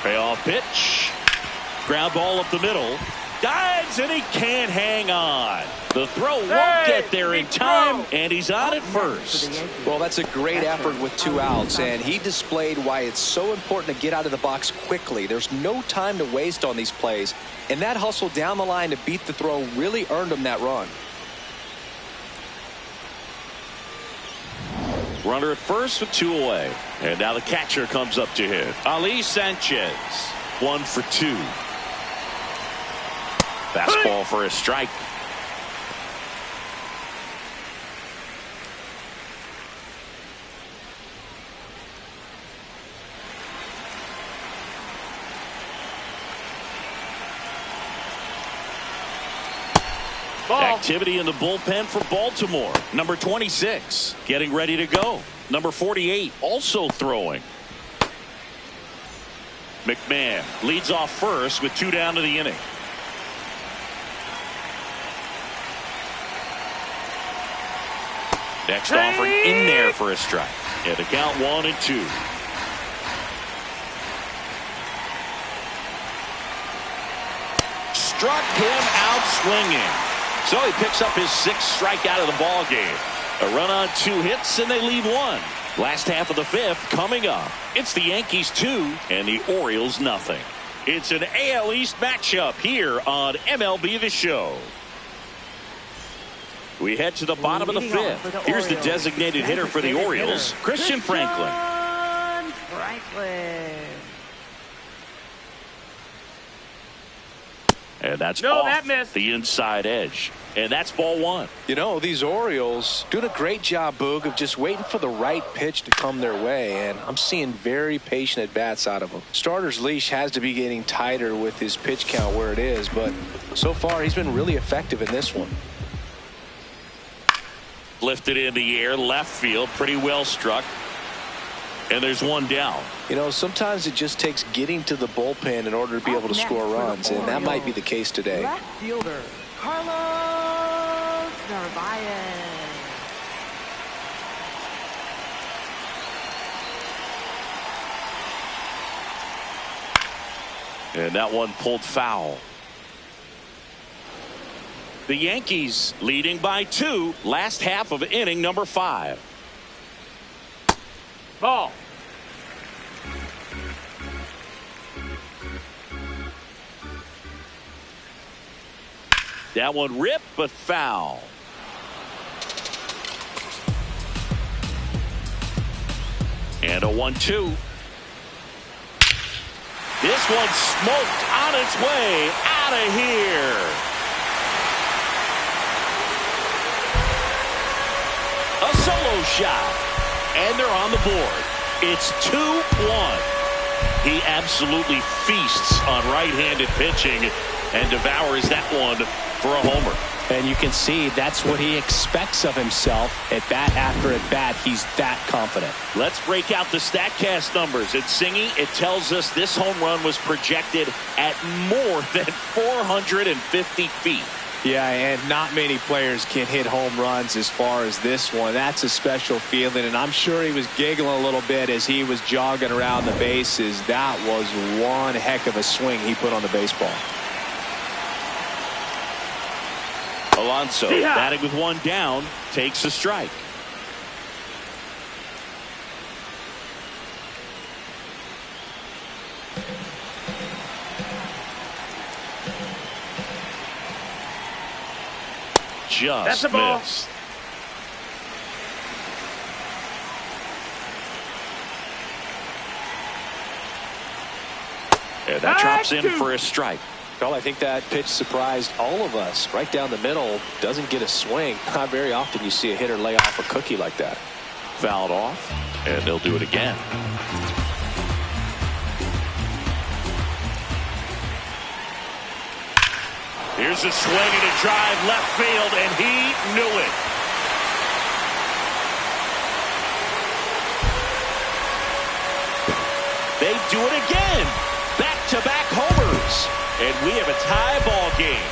Payoff pitch. Ground ball up the middle. Dives and he can't hang on. The throw won't get there in time, and he's on at first. Well, that's a great effort with 2 outs, and he displayed why it's so important to get out of the box quickly. There's no time to waste on these plays, and that hustle down the line to beat the throw really earned him that run. Runner at first with 2 away, and now the catcher comes up to hit. Ali Sanchez, 1 for 2. Fastball for a strike. Ball. Activity in the bullpen for Baltimore. Number 26 getting ready to go. Number 48 also throwing. McMahon leads off first with 2 down to the inning. Next offering in there for a strike. And the count 1-2. Struck him out swinging. So he picks up his 6th strikeout of the ball game. A run on 2 hits and they leave 1. Last half of the 5th coming up. It's the Yankees 2 and the Orioles nothing. It's an AL East matchup here on MLB The Show. We head to the bottom of the 5th. Here's the designated hitter for the Orioles, Christian Franklin. And that's off that missed. the inside edge. And that's ball 1. You know, these Orioles doing a great job, Boog, of just waiting for the right pitch to come their way, and I'm seeing very patient at-bats out of them. Starter's leash has to be getting tighter with his pitch count where it is, but so far he's been really effective in this one. Lifted in the air, left field, pretty well struck. And there's 1 down. You know, sometimes it just takes getting to the bullpen in order to be able to score runs, and that might be the case today. Left fielder, Carlos Narvaez. And that one pulled foul. The Yankees leading by 2, last half of inning number 5. Ball. That one ripped, but foul. And a 1-2. This one smoked on its way out of here. A solo shot. And they're on the board. It's 2-1. He absolutely feasts on right-handed pitching and devours that one for a homer. And you can see that's what he expects of himself at bat after at bat. He's that confident. Let's break out the StatCast numbers. It's singing. It tells us this home run was projected at more than 450 feet. Yeah, and not many players can hit home runs as far as this one. That's a special feeling, and I'm sure he was giggling a little bit as he was jogging around the bases. That was one heck of a swing he put on the baseball. Alonso batting with 1 down takes a strike. Just missed. And that drops in for a strike. Well, I think that pitch surprised all of us. Right down the middle, doesn't get a swing. Not very often you see a hitter lay off a cookie like that. Fouled off, and they'll do it again. Here's a swing and a drive left field, and he knew it. They do it again. Back-to-back homers. And we have a tie ball game.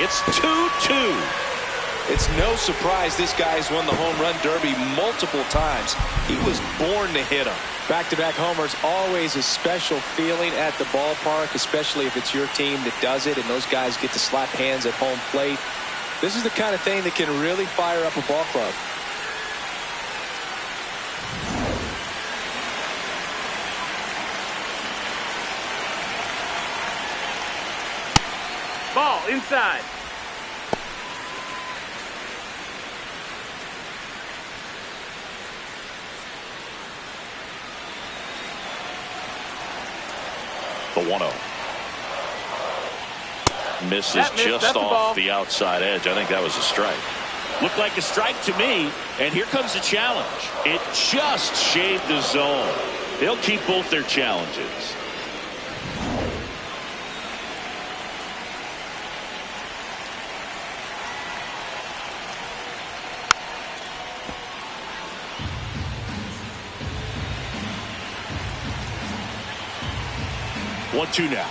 It's 2-2. It's no surprise this guy's won the home run derby multiple times. He was born to hit them. Back-to-back homers, always a special feeling at the ballpark, especially if it's your team that does it and those guys get to slap hands at home plate. This is the kind of thing that can really fire up a ball club. Ball inside. The 1-0. Misses just off the outside edge. I think that was a strike. Looked like a strike to me, and here comes the challenge. It just shaved the zone. They'll keep both their challenges. One-two now.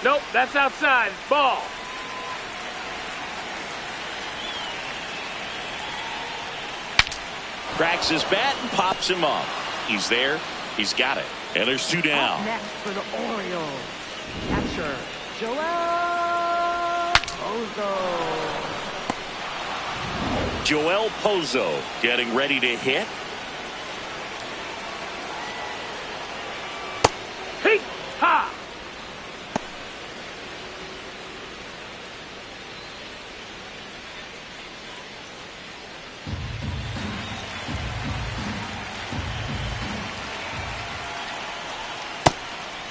Nope, that's outside. Ball. Cracks his bat and pops him up. He's there. He's got it. And there's two down. Up next for the Orioles, catcher Joel Pozo. Joel Pozo getting ready to hit. Hey, ha!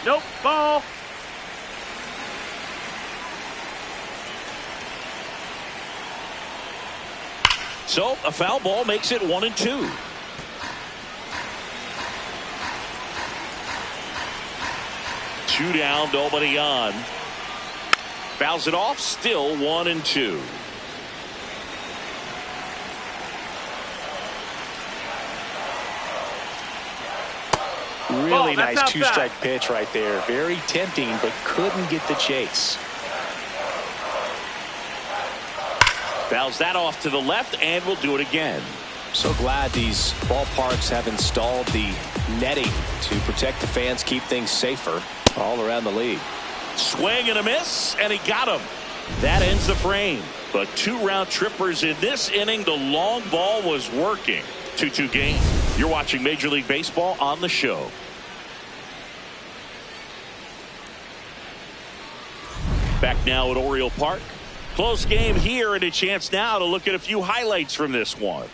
Nope, ball. So a foul ball makes it 1-2. Two down, nobody on. Fouls it off, still 1-2. Really nice two-strike pitch right there. Very tempting, but couldn't get the chase. Fouls that off to the left, and we'll do it again. So glad these ballparks have installed the netting to protect the fans, keep things safer all around the league. Swing and a miss, and he got him. That ends the frame. But two round trippers in this inning. The long ball was working. 2-2 game. You're watching Major League Baseball on the show. Back now at Oriole Park. Close game here, and a chance now to look at a few highlights from this one.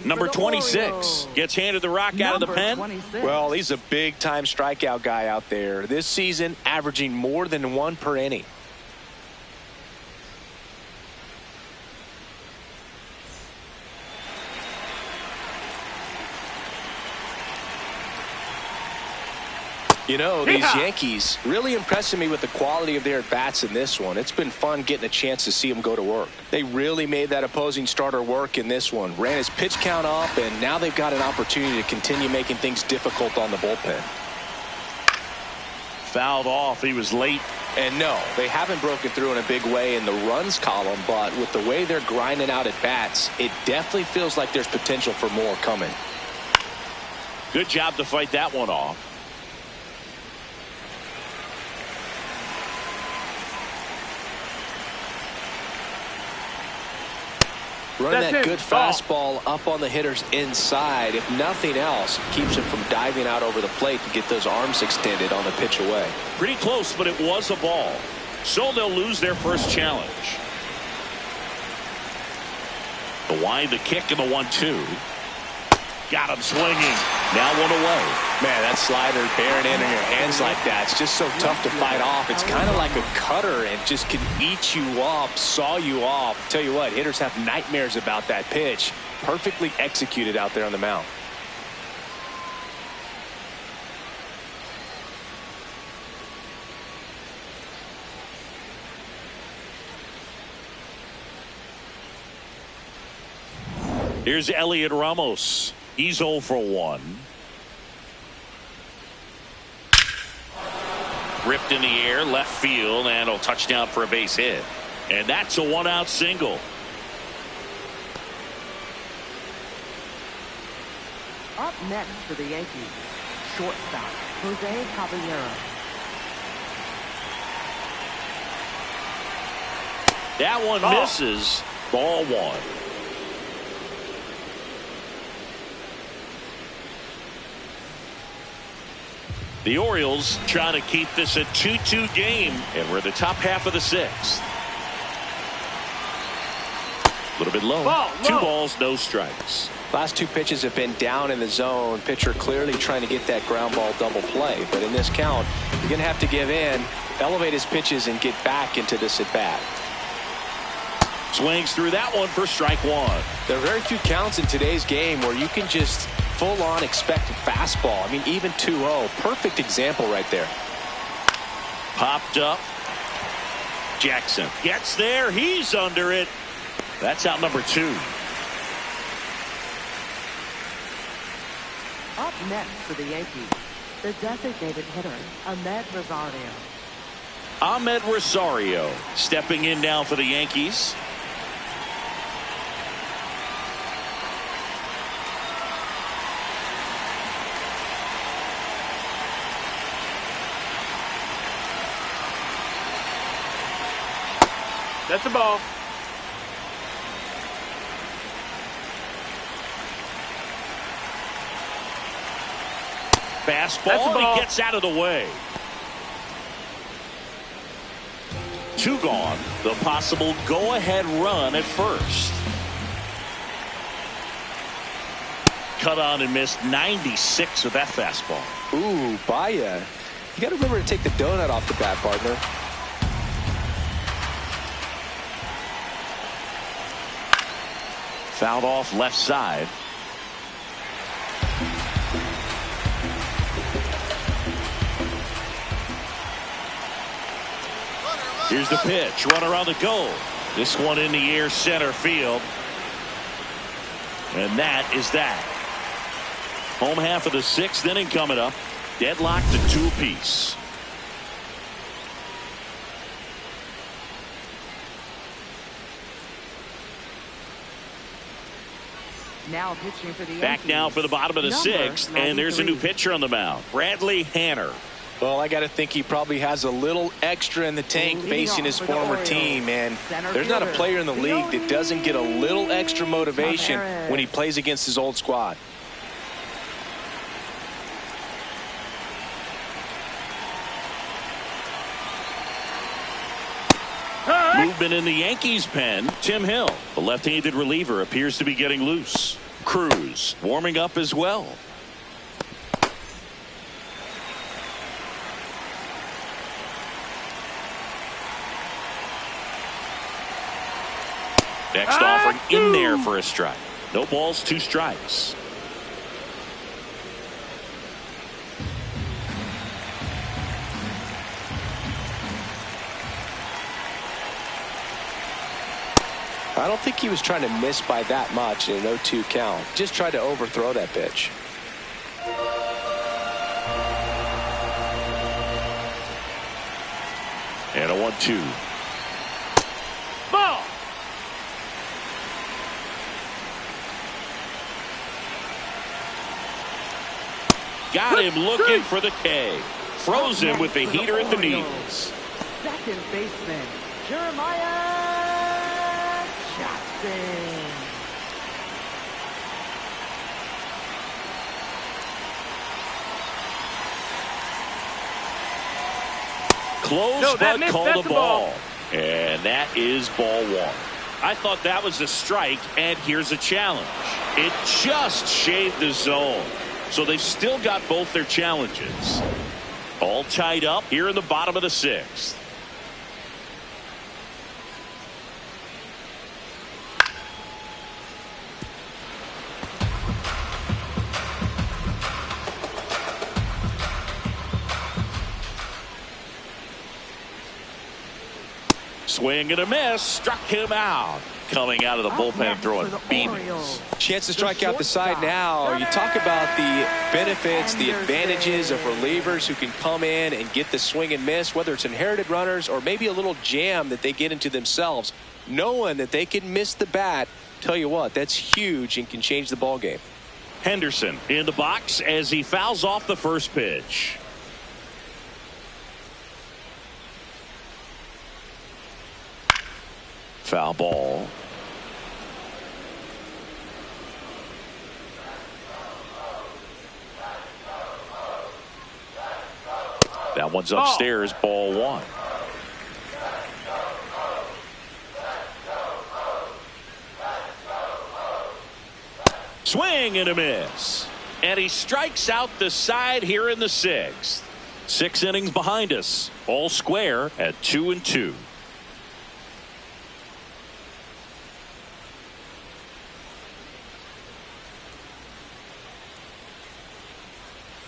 Number 26 gets handed the rock out of the pen. 26. Well, he's a big-time strikeout guy out there. This season, averaging more than one per inning. You know, these Yankees really impressing me with the quality of their at-bats in this one. It's been fun getting a chance to see them go to work. They really made that opposing starter work in this one. Ran his pitch count up, and now they've got an opportunity to continue making things difficult on the bullpen. Fouled off. He was late. And no, they haven't broken through in a big way in the runs column, but with the way they're grinding out at bats, it definitely feels like there's potential for more coming. Good job to fight that one off. Running that good fastball up on the hitter's inside. If nothing else, keeps him from diving out over the plate to get those arms extended on the pitch away. Pretty close, but it was a ball. So they'll lose their first challenge. The wind, the kick, and the 1-2. Got him swinging. Now one away. Man, that slider bearing in your hands like that, it's just so tough to fight off. It's kind of like a cutter and just can eat you up, saw you off. Tell you what, hitters have nightmares about that pitch. Perfectly executed out there on the mound. Here's Elliot Ramos. He's 0 for 1. Ripped in the air, left field, and a touchdown for a base hit. And that's a 1-out single. Up next for the Yankees, shortstop, Jose Caballero. That one misses. Ball 1. The Orioles trying to keep this a 2-2 game, and we're the top half of the 6th. A little bit low. Two balls, no strikes. Last 2 pitches have been down in the zone. Pitcher clearly trying to get that ground ball double play. But in this count, you're going to have to give in, elevate his pitches, and get back into this at bat. Swings through that one for strike 1. There are very few counts in today's game where you can just full-on expect a fastball. I mean, even 2-0. Perfect example right there. Popped up. Jackson gets there. He's under it. That's out number 2. Up next for the Yankees, the designated hitter, Ahmed Rosario. Ahmed Rosario stepping in now for the Yankees. That's a ball. Fastball, and he gets out of the way. 2 gone. The possible go-ahead run at first. Cut on and missed 96 with that fastball. Ooh, Baya. You got to remember to take the donut off the bat, partner. Fouled off left side. Here's the pitch. Run around the goal. This one in the air, center field. And that is that. Home half of the 6th inning coming up. Deadlocked to 2 apiece. Now pitching for the Yankees. Back now for the bottom of the 6th, and there's a new pitcher on the mound. Bradley Hanner. Well, I got to think he probably has a little extra in the tank facing his former team, and there's not a player in the league that doesn't get a little extra motivation when he plays against his old squad. Movement in the Yankees pen. Tim Hill, the left-handed reliever, appears to be getting loose. Cruz warming up as well. Next offering in there for a strike. No balls, 2 strikes. I don't think he was trying to miss by that much in an 0-2 count. Just tried to overthrow that pitch. And a 1-2. Ball. Got him looking for the K. Throws him with the heater at the knees. Second baseman, Jeremiah Jackson. Close, but called a ball. And that is ball one. I thought that was a strike, and here's a challenge. It just shaved the zone. So they've still got both their challenges. All tied up here in the bottom of the sixth. Swing and a miss, struck him out. Coming out of the bullpen throwing beanies. Chance to strike out the side now. You talk about the benefits, the advantages of relievers who can come in and get the swing and miss, whether it's inherited runners or maybe a little jam that they get into themselves. Knowing that they can miss the bat, tell you what, that's huge and can change the ball game. Henderson in the box as he fouls off the first pitch. Foul ball. That one's upstairs, ball one. Swing and a miss. And he strikes out the side here in the sixth. 6 innings behind us. All square at 2-2.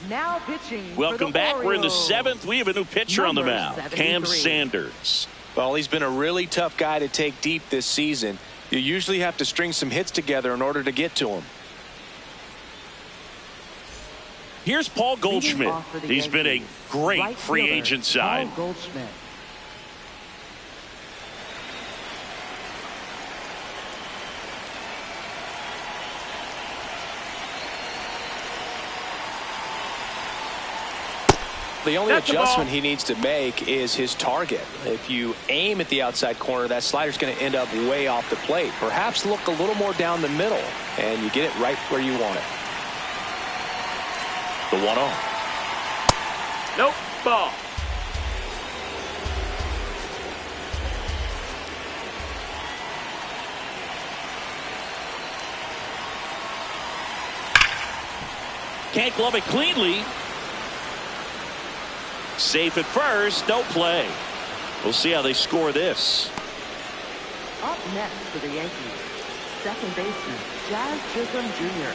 Now pitching. Welcome back. We're in the 7th. We have a new pitcher on the mound. Cam Sanders. Well, he's been a really tough guy to take deep this season. You usually have to string some hits together in order to get to him. Here's Paul Goldschmidt. He's been a great free agent sign. Paul Goldschmidt. The only adjustment he needs to make is his target. If you aim at the outside corner, that slider's going to end up way off the plate. Perhaps look a little more down the middle, and you get it right where you want it. The 1-0. Nope, ball. Can't glove it cleanly. Safe at first, no play. We'll see how they score this. Up next for the Yankees, second baseman, Jazz Chisholm Jr.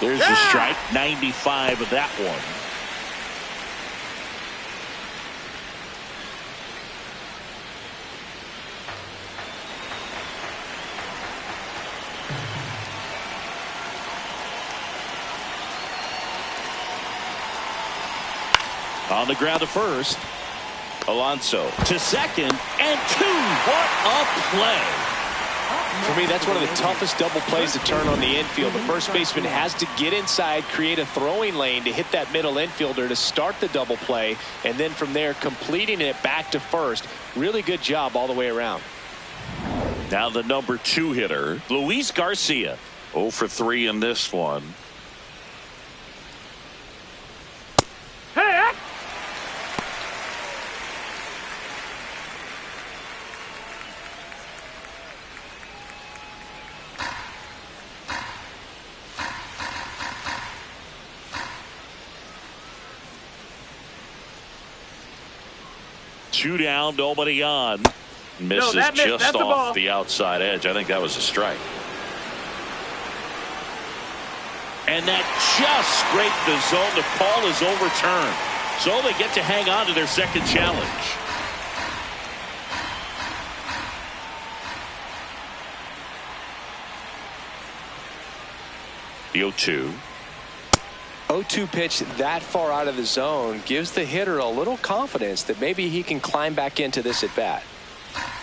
There's the strike, 95 of that one. On the ground to first. Alonso to second and 2. What a play. For me, that's one of the toughest double plays to turn on the infield. The first baseman has to get inside, create a throwing lane to hit that middle infielder to start the double play, and then from there completing it back to first. Really good job all the way around. Now the number 2 hitter, Luis Garcia. 0 for 3 in this one. Hey! Two down, nobody on. Misses just off the outside edge. I think that was a strike. And that just scraped the zone. The call is overturned. So they get to hang on to their second challenge. The 0-2. 0-2 pitch that far out of the zone gives the hitter a little confidence that maybe he can climb back into this at bat.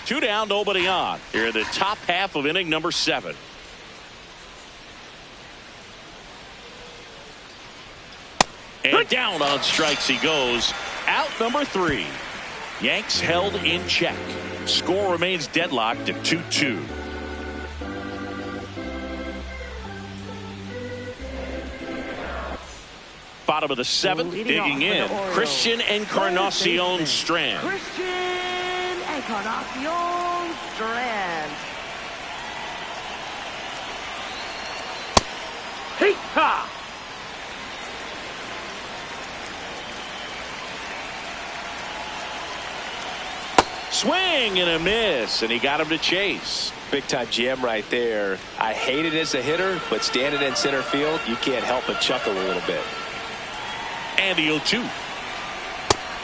Two down, nobody on. Here in the top half of inning number 7. And down on strikes he goes. Out number 3. Yanks held in check. Score remains deadlocked at 2-2. Bottom of the 7th, digging in, Christian Encarnacion Strand. Christian Encarnacion Strand. Hey-ha! Swing and a miss, and he got him to chase. Big time jam right there. I hate it as a hitter, but standing in center field, you can't help but chuckle a little bit. And the 0-2.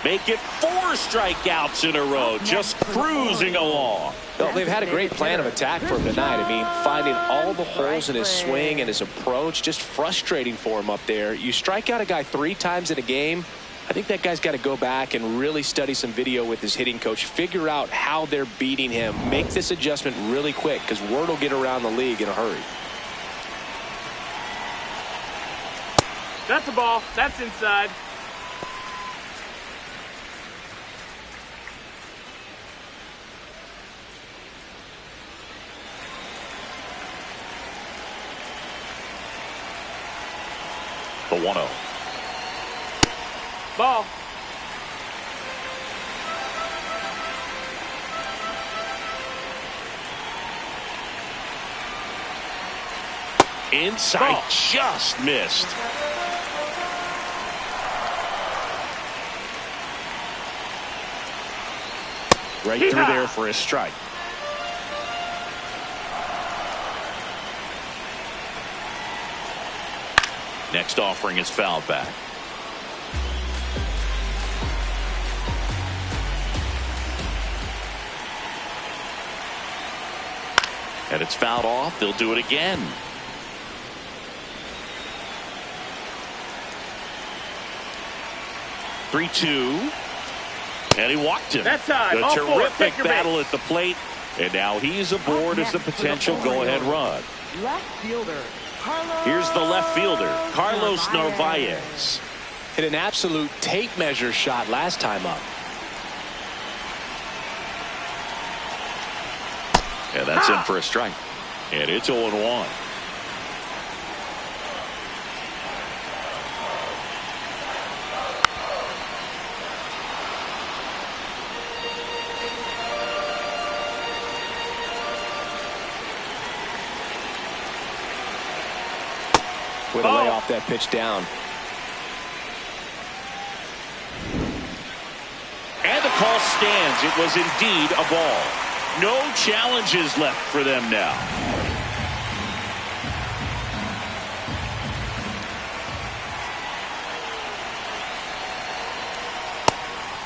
Make it 4 strikeouts in a row, just cruising along. Well, they've had a great plan of attack for him tonight. I mean, finding all the holes in his swing and his approach, just frustrating for him up there. You strike out a guy 3 times in a game, I think that guy's got to go back and really study some video with his hitting coach, figure out how they're beating him, make this adjustment really quick, because word will get around the league in a hurry. That's a ball. That's inside. The 1-0. Ball. Inside, Ball. just missed. Right through there for a strike. Next offering is fouled back. And it's fouled off. They'll do it again. (3-2). And he walked him. That's high. A All four. terrific Take your battle at the plate. And now he's aboard as the potential go-ahead run. Left fielder, Carlos. Here's the left fielder, Carlos Narvaez. Hit an absolute tape measure shot last time up. And that's in for a strike. And it's 0-1. With a lay off that pitch down. And the call stands. It was indeed a ball. No challenges left for them now.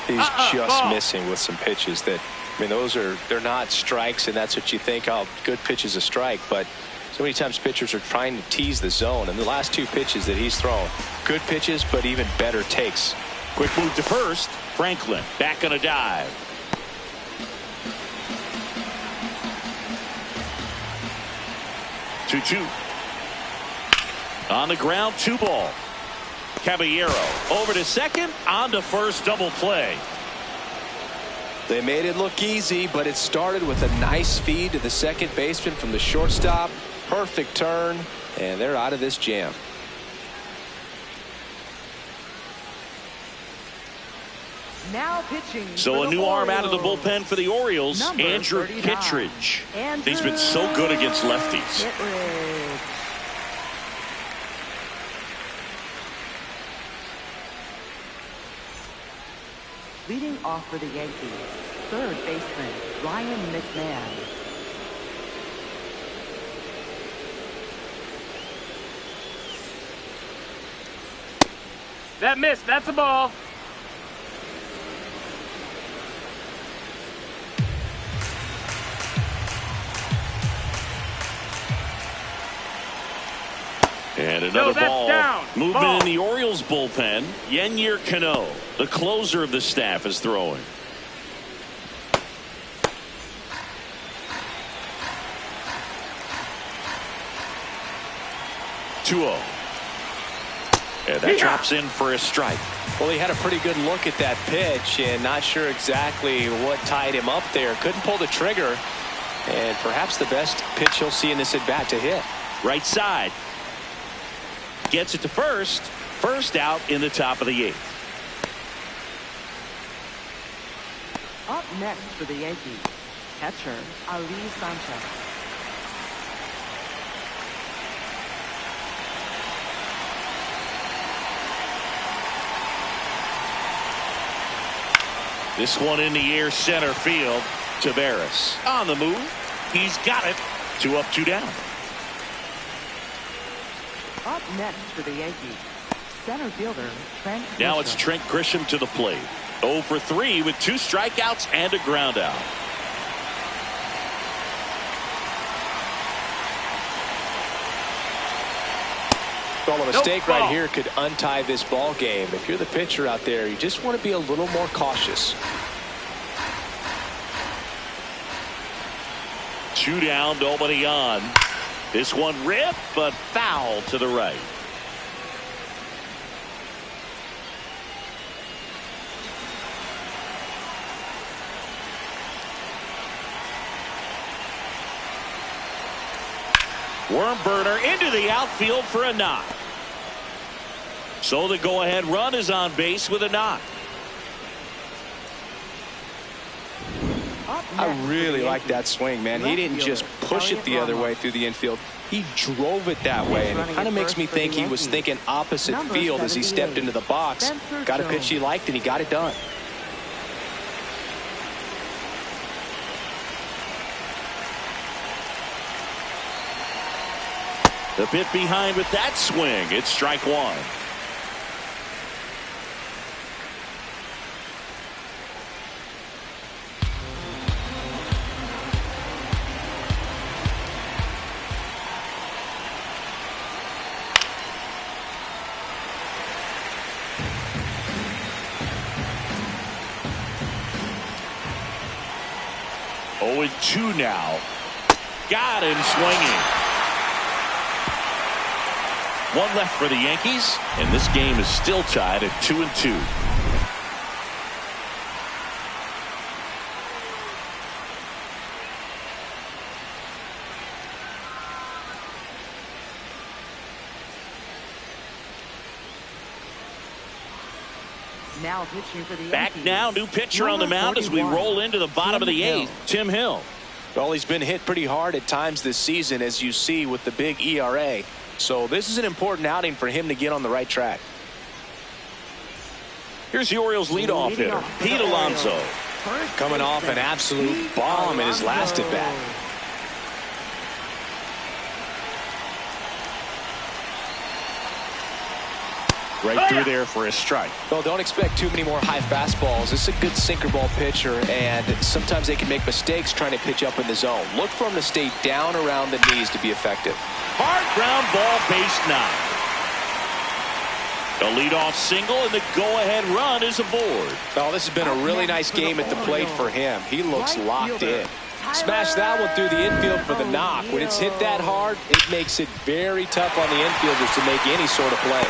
He's just missing with some pitches that, I mean, they're not strikes, and that's what you think, oh, good pitch is a strike, but so many times pitchers are trying to tease the zone, and the last 2 pitches that he's thrown, good pitches, but even better takes. Quick move to first. Franklin back on a dive. (2-2). On the ground, 2 ball. Caballero over to second, on to first, double play. They made it look easy, but it started with a nice feed to the second baseman from the shortstop. Perfect turn, and they're out of this jam. Now pitching. So a new arm out of the bullpen for the Orioles, Andrew Kittredge. He's been so good against lefties. Kittredge. Leading off for the Yankees, third baseman Ryan McMahon. That missed. That's a ball. And another ball. Down. Movement Ball. in the Orioles bullpen. Yennier Cano, the closer of the staff, is throwing. 2-0. And that drops in for a strike. Well, he had a pretty good look at that pitch and not sure exactly what tied him up there. Couldn't pull the trigger. And perhaps the best pitch he'll see in this at-bat to hit. Right side. Gets it to first. First out in the top of the 8th. Up next for the Yankees, catcher Ali Sanchez. This one in the air, center field. Taveras on the move. He's got it. 2 up, 2 down. Up next for the Yankees, center fielder Trent Grisham. Now it's Trent Grisham to the plate. 0 for 3 with 2 strikeouts and a ground out. Well, a mistake right here could untie this ball game. If you're the pitcher out there, you just want to be a little more cautious. 2 down, nobody on. This one ripped, but foul to the right. Worm burner into the outfield for a knock. So the go-ahead run is on base with a knock. I really like that swing, man. He didn't just push it the other way through the infield. He drove it that way, and it kind of makes me think he was thinking opposite field as he stepped into the box. Got a pitch he liked, and he got it done. The bit behind with that swing. It's strike 1. Oh, and 2 now. Got him swinging. 1 left for the Yankees, and this game is still tied at 2-2. Now pitching for the Back Yankees. now, new pitcher on the mound as we roll into the bottom of the 8th. Tim Hill. Well, he's been hit pretty hard at times this season, as you see with the big ERA. So this is an important outing for him to get on the right track. Here's the Orioles leadoff hitter, Pete Alonso. Coming off an absolute bomb in his last at bat. Right through there for a strike. Well, don't expect too many more high fastballs. This is a good sinker ball pitcher, and sometimes they can make mistakes trying to pitch up in the zone. Look for him to stay down around the knees to be effective. Hard ground ball, base 9. The leadoff single, and the go-ahead run is aboard. Oh, this has been a really nice game at the plate for him. He looks locked in. Smash that one through the infield for the knock. When it's hit that hard, it makes it very tough on the infielders to make any sort of play.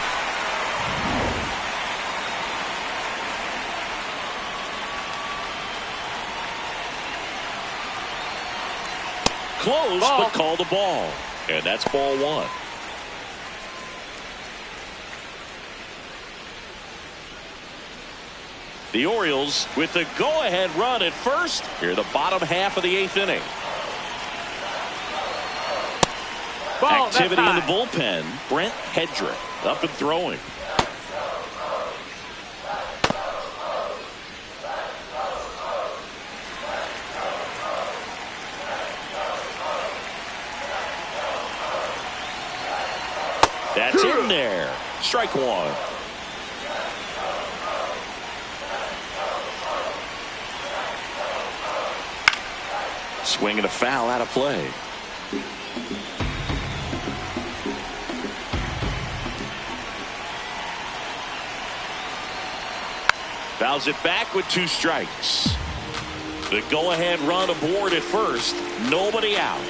Close, but called a ball. And that's ball 1. The Orioles with the go-ahead run at first here the bottom half of the 8th inning. Activity in the bullpen. Brent Hedrick up and throwing. That's in there. Strike 1. Swing and a foul out of play. Fouls it back with 2 strikes. The go-ahead run aboard at first. Nobody out.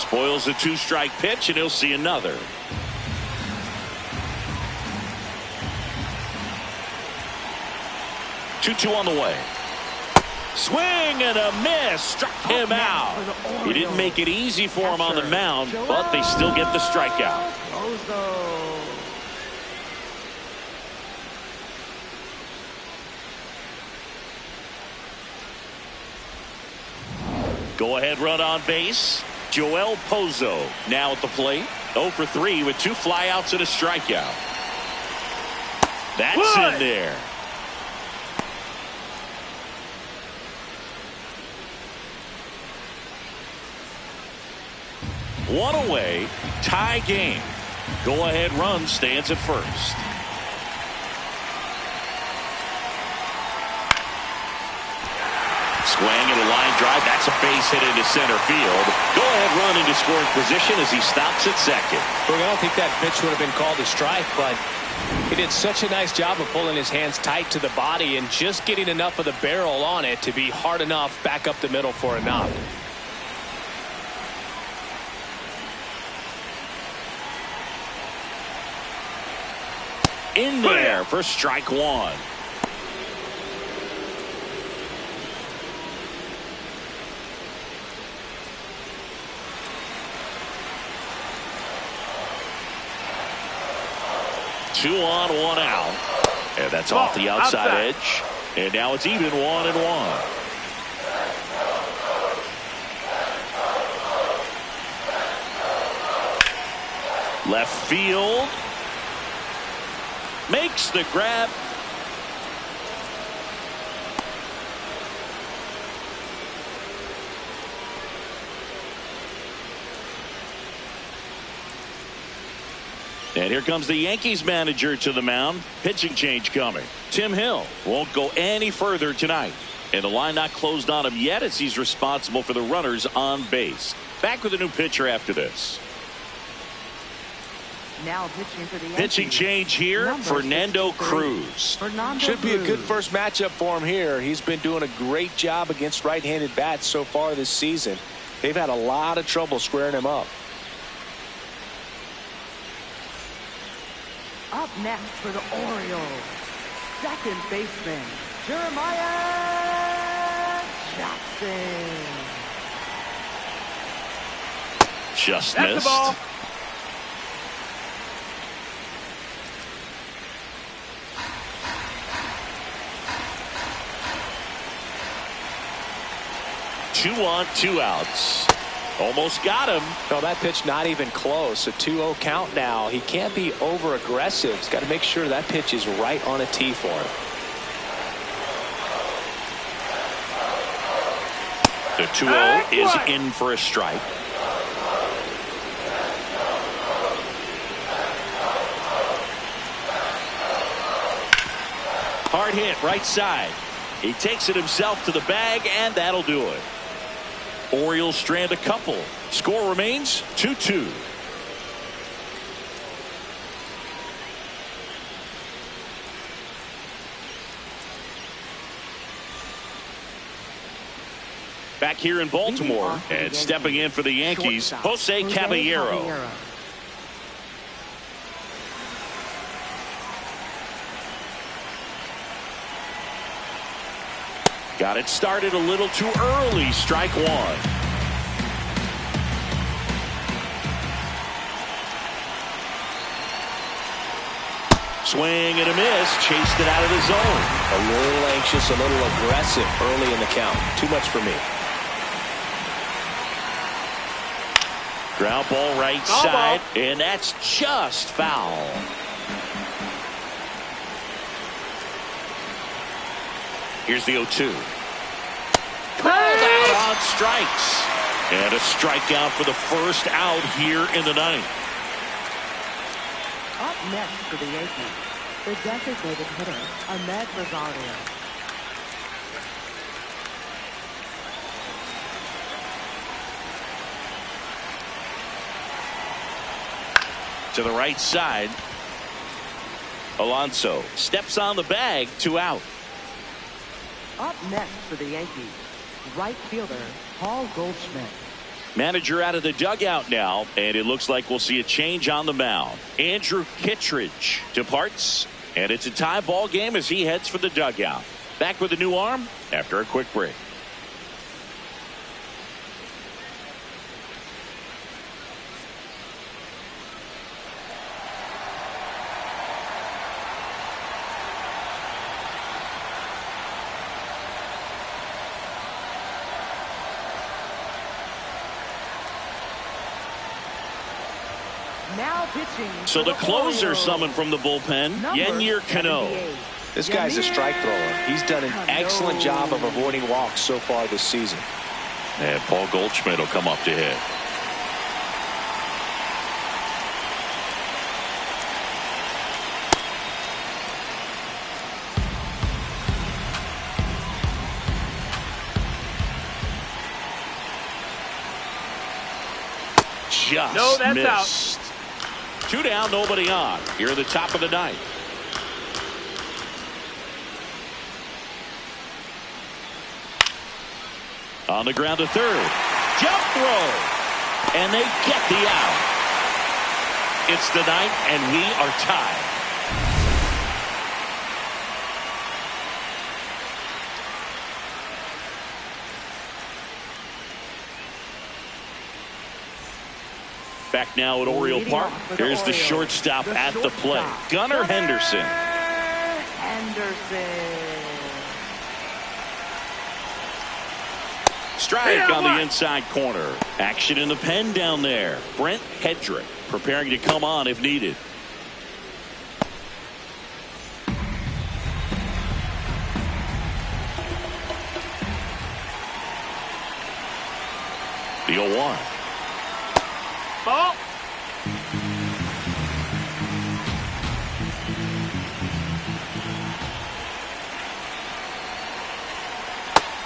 Spoils the 2-strike pitch, and he'll see another. Two on the way. Swing and a miss. Struck him out. He didn't make it easy for him on the mound, but they still get the strikeout. Go-ahead run on base. Joel Pozo now at the plate. 0 for 3 with 2 flyouts and a strikeout. That's in there. One away, tie game. Go-ahead run stands at first. Swing and a line drive. That's a base hit into center field. Go-ahead run into scoring position as he stops at second. Look, I don't think that pitch would have been called a strike, but he did such a nice job of pulling his hands tight to the body and just getting enough of the barrel on it to be hard enough back up the middle for a knock. In there for strike one. Two on, 1 out. And that's off the outside edge. And now it's even 1-1. Left field. Makes the grab. And here comes the Yankees manager to the mound. Pitching change coming. Tim Hill won't go any further tonight. And the line not closed on him yet as he's responsible for the runners on base. Back with a new pitcher after this. Now pitching for the Yankees. Pitching change here, Fernando Cruz. Should be a good first matchup for him here. He's been doing a great job against right-handed bats so far this season. They've had a lot of trouble squaring him up. Up next for the Orioles, second baseman, Jeremiah Jackson. Just That's missed. the ball. Two on, 2 outs. Almost got him. No, that pitch not even close. A 2-0 count now. He can't be over aggressive. He's got to make sure that pitch is right on a tee for him. The 2-0 is in for a strike. Hard hit right side. He takes it himself to the bag, and that'll do it. Orioles strand a couple. Score remains 2-2. Back here in Baltimore, and stepping in for the Yankees, Jose Caballero. Got it started a little too early. Strike one. Swing and a miss. Chased it out of the zone. A little anxious, a little aggressive early in the count. Too much for me. Ground ball right side, and that's just foul. Here's the 0-2. Called out on strikes. And a strikeout for the first out here in the ninth. Up next for the Yankees, the designated hitter, Ahmed Rosario. To the right side. Alonso steps on the bag, 2 out. Up next for the Yankees, right fielder, Paul Goldschmidt. Manager out of the dugout now, and it looks like we'll see a change on the mound. Andrew Kittredge departs, and it's a tie ball game as he heads for the dugout. Back with a new arm after a quick break. Now pitching. So the closer summoned from the bullpen, Yennier Cano. This guy's a strike thrower. He's done an excellent job of avoiding walks so far this season. And Paul Goldschmidt will come up to hit. Just No, that's missed. 2 down, nobody on. Here at the top of the ninth. On the ground to third. Jump throw. And they get the out. It's the ninth, and we are tied. Back now at Oriole Park. Here's the shortstop at the plate. Gunnar Henderson. Strike on the inside corner. Action in the pen down there. Brent Hedrick preparing to come on if needed. The 0-1. Ball.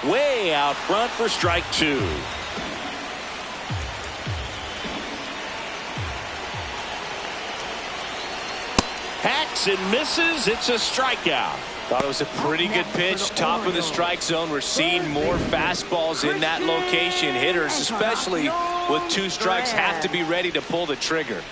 Way out front for strike 2. Hacks and misses. It's a strikeout. Thought it was a pretty good pitch. Top of the strike zone. We're seeing more fastballs in that location. Hitters, especially with 2 strikes, have to be ready to pull the trigger.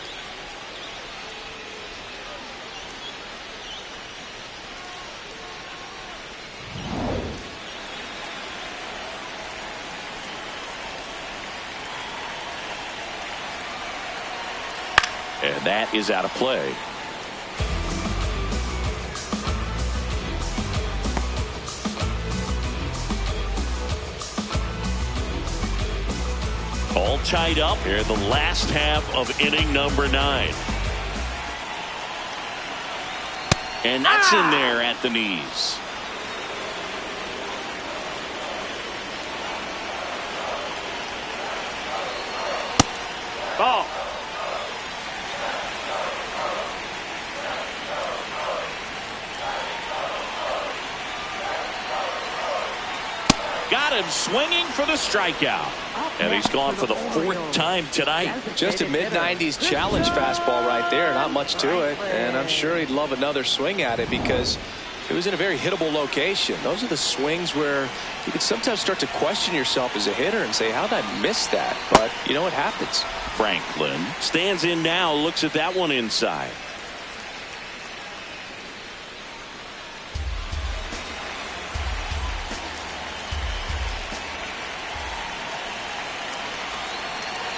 And that is out of play. All tied up here in the last half of inning number 9. And that's in there at the knees. Ball. Got him swinging for the strikeout. And he's gone for the 4th time tonight. Just a mid-90s challenge fastball right there. Not much to it. And I'm sure he'd love another swing at it because it was in a very hittable location. Those are the swings where you can sometimes start to question yourself as a hitter and say, how did I miss that? But you know what happens. Franklin stands in now, looks at that one inside.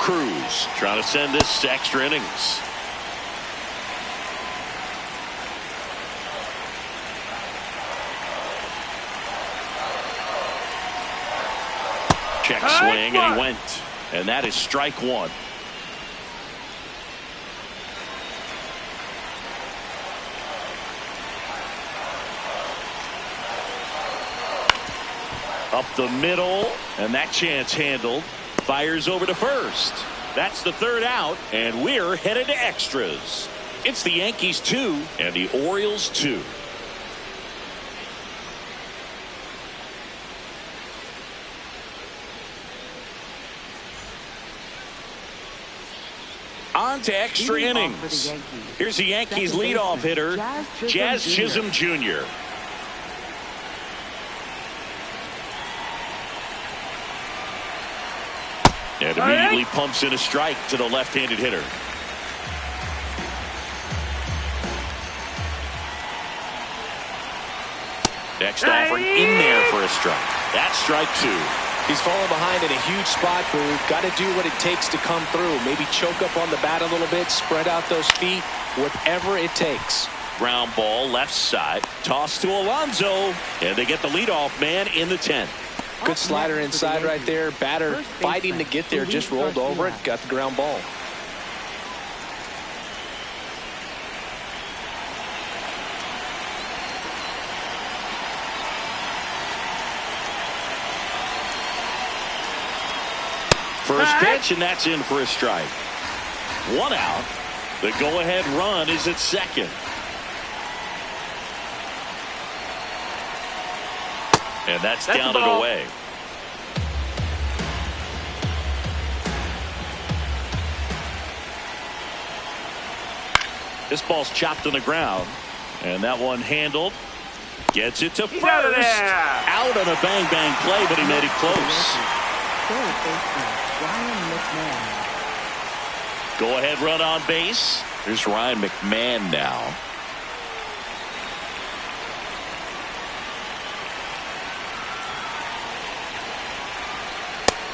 Cruz trying to send this to extra innings. Check swing, and he went. And that is strike 1. Up the middle, and that chance handled. Fires over to first. That's the 3rd out, and we're headed to extras. It's the Yankees 2 and the Orioles 2. On to extra innings. Here's the Yankees leadoff hitter, Jazz Chisholm Jr. And immediately pumps in a strike to the left-handed hitter. Next offering in there for a strike. That's strike 2. He's falling behind in a huge spot, Boo. Got to do what it takes to come through. Maybe choke up on the bat a little bit, spread out those feet, whatever it takes. Ground ball left side. Toss to Alonso. And they get the leadoff man in the 10th. Good slider inside right there. Batter fighting to get there. Just rolled over it. Got the ground ball. First pitch, and that's in for a strike. 1 out. The go-ahead run is at second. And that's down and away. This ball's chopped on the ground. And that one handled. Gets it to first. Out on a bang-bang play, but he made it close. Go-ahead run on base. Here's Ryan McMahon now.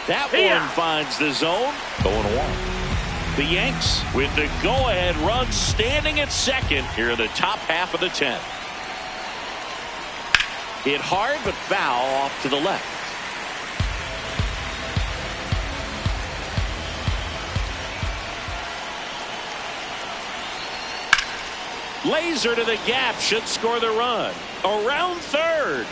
That one finds the zone. 0-1. The Yanks with the go-ahead run standing at second here in the top half of the 10th. Hit hard but foul off to the left. Laser to the gap, should score the run. Around third.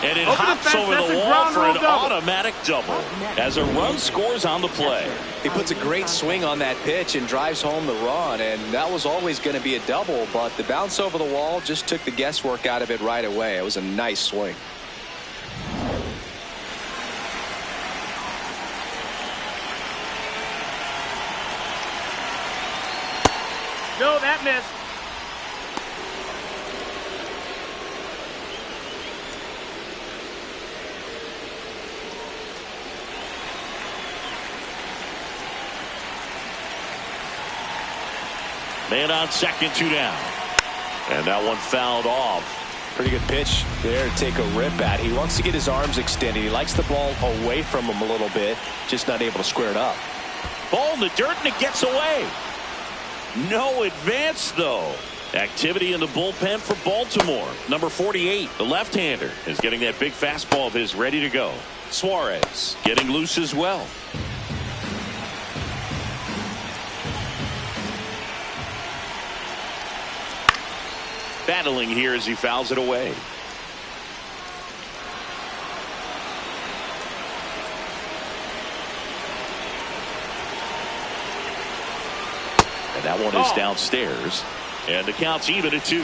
And it hops over the wall for an automatic double as a run scores on the play. He puts a great swing on that pitch and drives home the run, and that was always going to be a double, but the bounce over the wall just took the guesswork out of it right away. It was a nice swing. No, that missed. Man on second, 2 down. And that one fouled off. Pretty good pitch there to take a rip at. He wants to get his arms extended. He likes the ball away from him a little bit, just not able to square it up. Ball in the dirt, and it gets away. No advance, though. Activity in the bullpen for Baltimore. Number 48, the left-hander, is getting that big fastball of his ready to go. Suarez getting loose as well. Battling here as he fouls it away. And that one is downstairs. And the count's even at 2.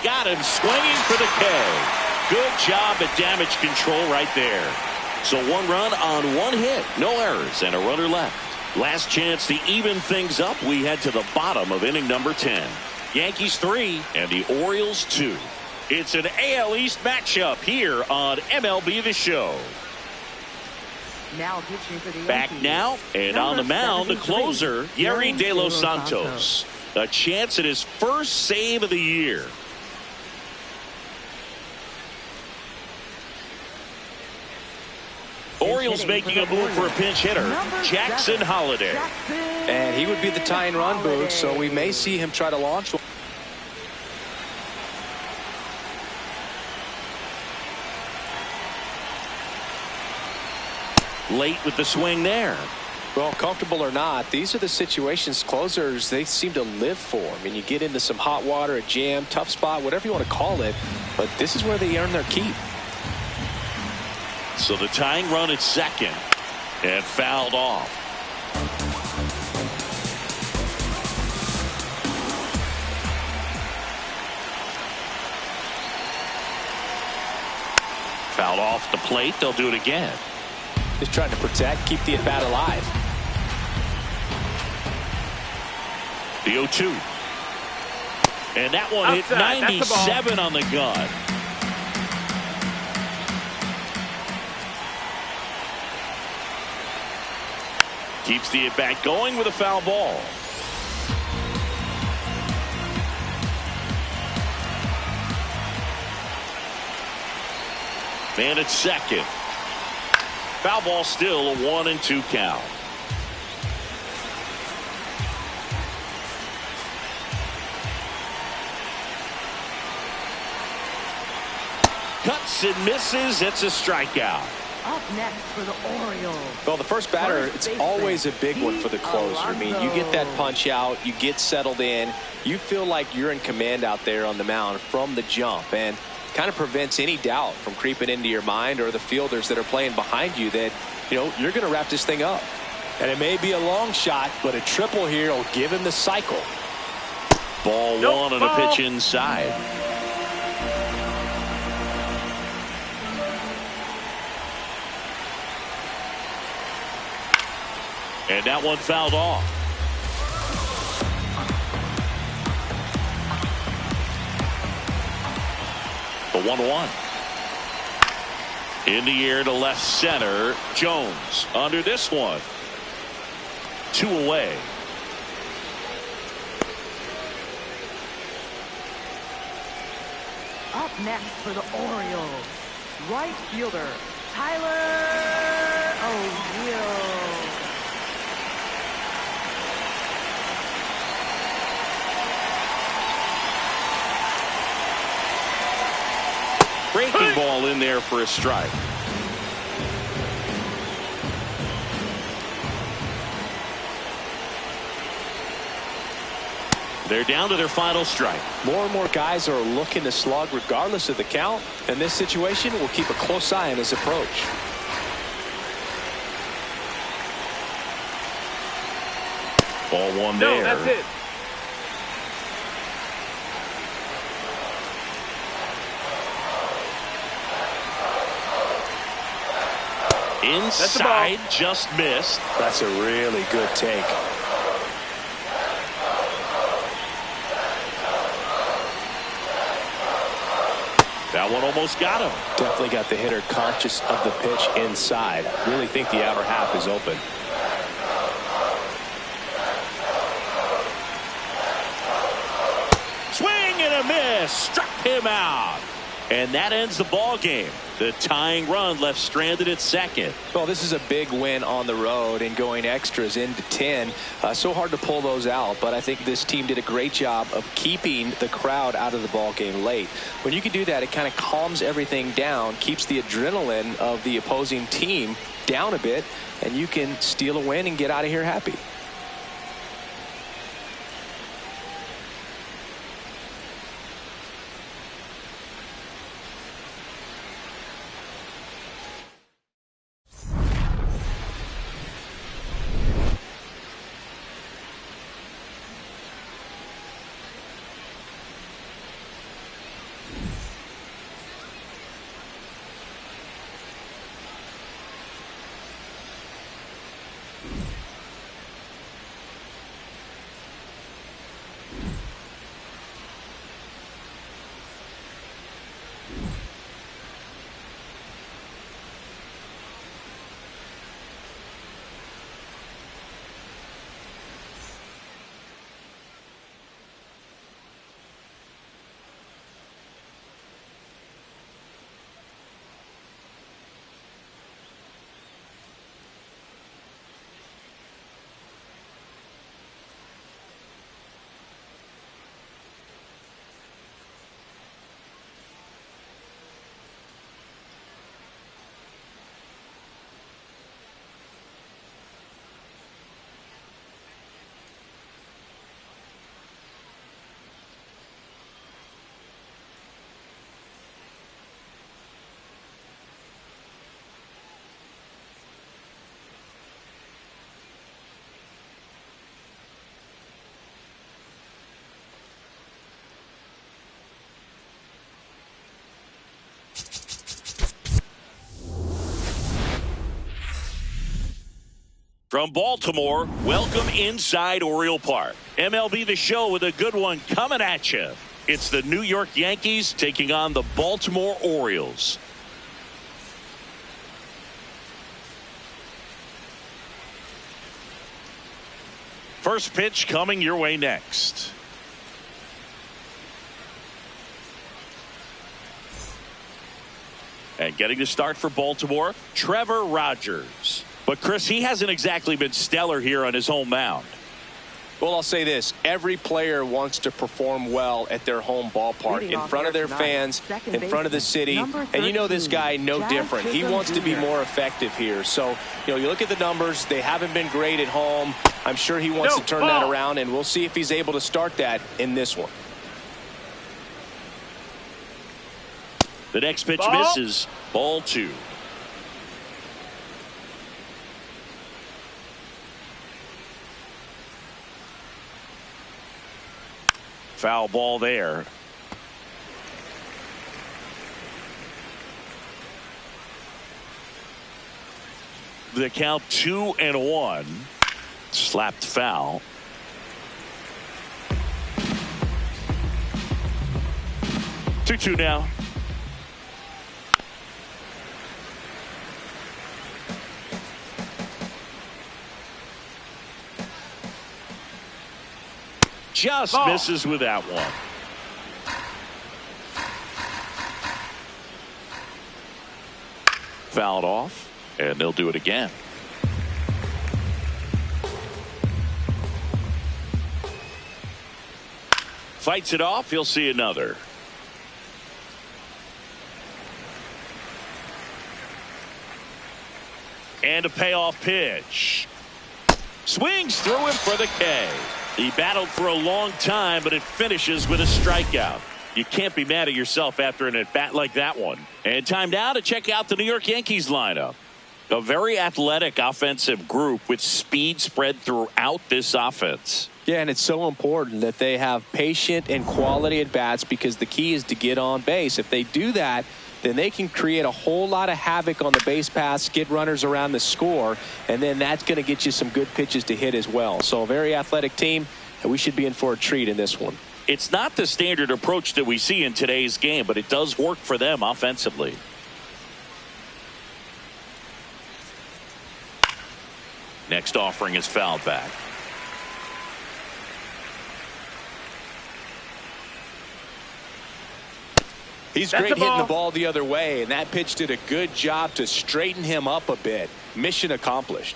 Got him swinging for the K. Good job at damage control right there. So 1 run on 1 hit. No errors and a runner left. Last chance to even things up. We head to the bottom of inning number 10. Yankees 3 and the Orioles 2. It's an AL East matchup here on MLB The Show. Now pitching for the Back Yankees. now and on the mound, the closer, Yerry De Los Santos. A chance at his first save of the year. Orioles making a move for a pinch hitter, Jackson Holliday. And he would be the tying run, Boog, so we may see him try to launch one. Late with the swing there. Well, comfortable or not, these are the situations closers they seem to live for. I mean, you get into some hot water, a jam, tough spot, whatever you want to call it, but this is where they earn their keep. So the tying run at second and fouled off. Fouled off the plate. They'll do it again. Just trying to protect, keep the at-bat alive. The 0-2. And that one hit 97 on the gun. Keeps the at-bat going with a foul ball. Man at second. Foul ball, still a 1-2 count. Cuts and misses. It's a strikeout. Up next for the Orioles. Well, the first batter, it's always a big one for the closer. I mean, you get that punch out, you get settled in, you feel like you're in command out there on the mound from the jump, and kind of prevents any doubt from creeping into your mind or the fielders that are playing behind you that, you know, you're going to wrap this thing up. And it may be a long shot, but a triple here will give him the cycle. Ball one on a pitch inside. And that one fouled off. The 1-1. In the air to left center. Jones under this one. 2 away. Up next for the Orioles, right fielder Tyler O'Neill. Breaking ball in there for a strike. They're down to their final strike. More and more guys are looking to slug regardless of the count. In this situation, we'll keep a close eye on his approach. Ball one there. No, that's it. Inside, just missed. That's a really good take. That one almost got him. Definitely got the hitter conscious of the pitch inside. Really think the outer half is open. Swing and a miss. Struck him out. And that ends the ball game. The tying run left stranded at second. Well, this is a big win on the road and going extras into 10. So hard to pull those out, but I think this team did a great job of keeping the crowd out of the ball game late. When you can do that, it kind of calms everything down, keeps the adrenaline of the opposing team down a bit, and you can steal a win and get out of here happy. From Baltimore, welcome inside Oriole Park. MLB The Show with a good one coming at you. It's the New York Yankees taking on the Baltimore Orioles. First pitch coming your way next. And getting the start for Baltimore, Trevor Rogers. But Chris, he hasn't exactly been stellar here on his home mound. Well, I'll say this. Every player wants to perform well at their home ballpark, in front of their fans, in front of the city. And you know this guy no different. He wants to be more effective here. So, you look at the numbers. They haven't been great at home. I'm sure he wants to turn that around, and we'll see if he's able to start that in this one. The next pitch misses. Ball 2. Foul ball there. The count 2-1. Slapped foul. Two now. Just misses with that one. Fouled off, and they'll do it again. Fights it off. He'll see another. And a payoff pitch. Swings through him for the K. He battled for a long time, but it finishes with a strikeout. You can't be mad at yourself after an at-bat like that one. And time now to check out the New York Yankees lineup. A very athletic offensive group with speed spread throughout this offense. Yeah, and it's so important that they have patient and quality at-bats because the key is to get on base. If they do that, then they can create a whole lot of havoc on the base paths, get runners around the score, and then that's going to get you some good pitches to hit as well. So a very athletic team, and we should be in for a treat in this one. It's not the standard approach that we see in today's game, but it does work for them offensively. Next offering is fouled back. He's great hitting the ball the other way, and that pitch did a good job to straighten him up a bit. Mission accomplished.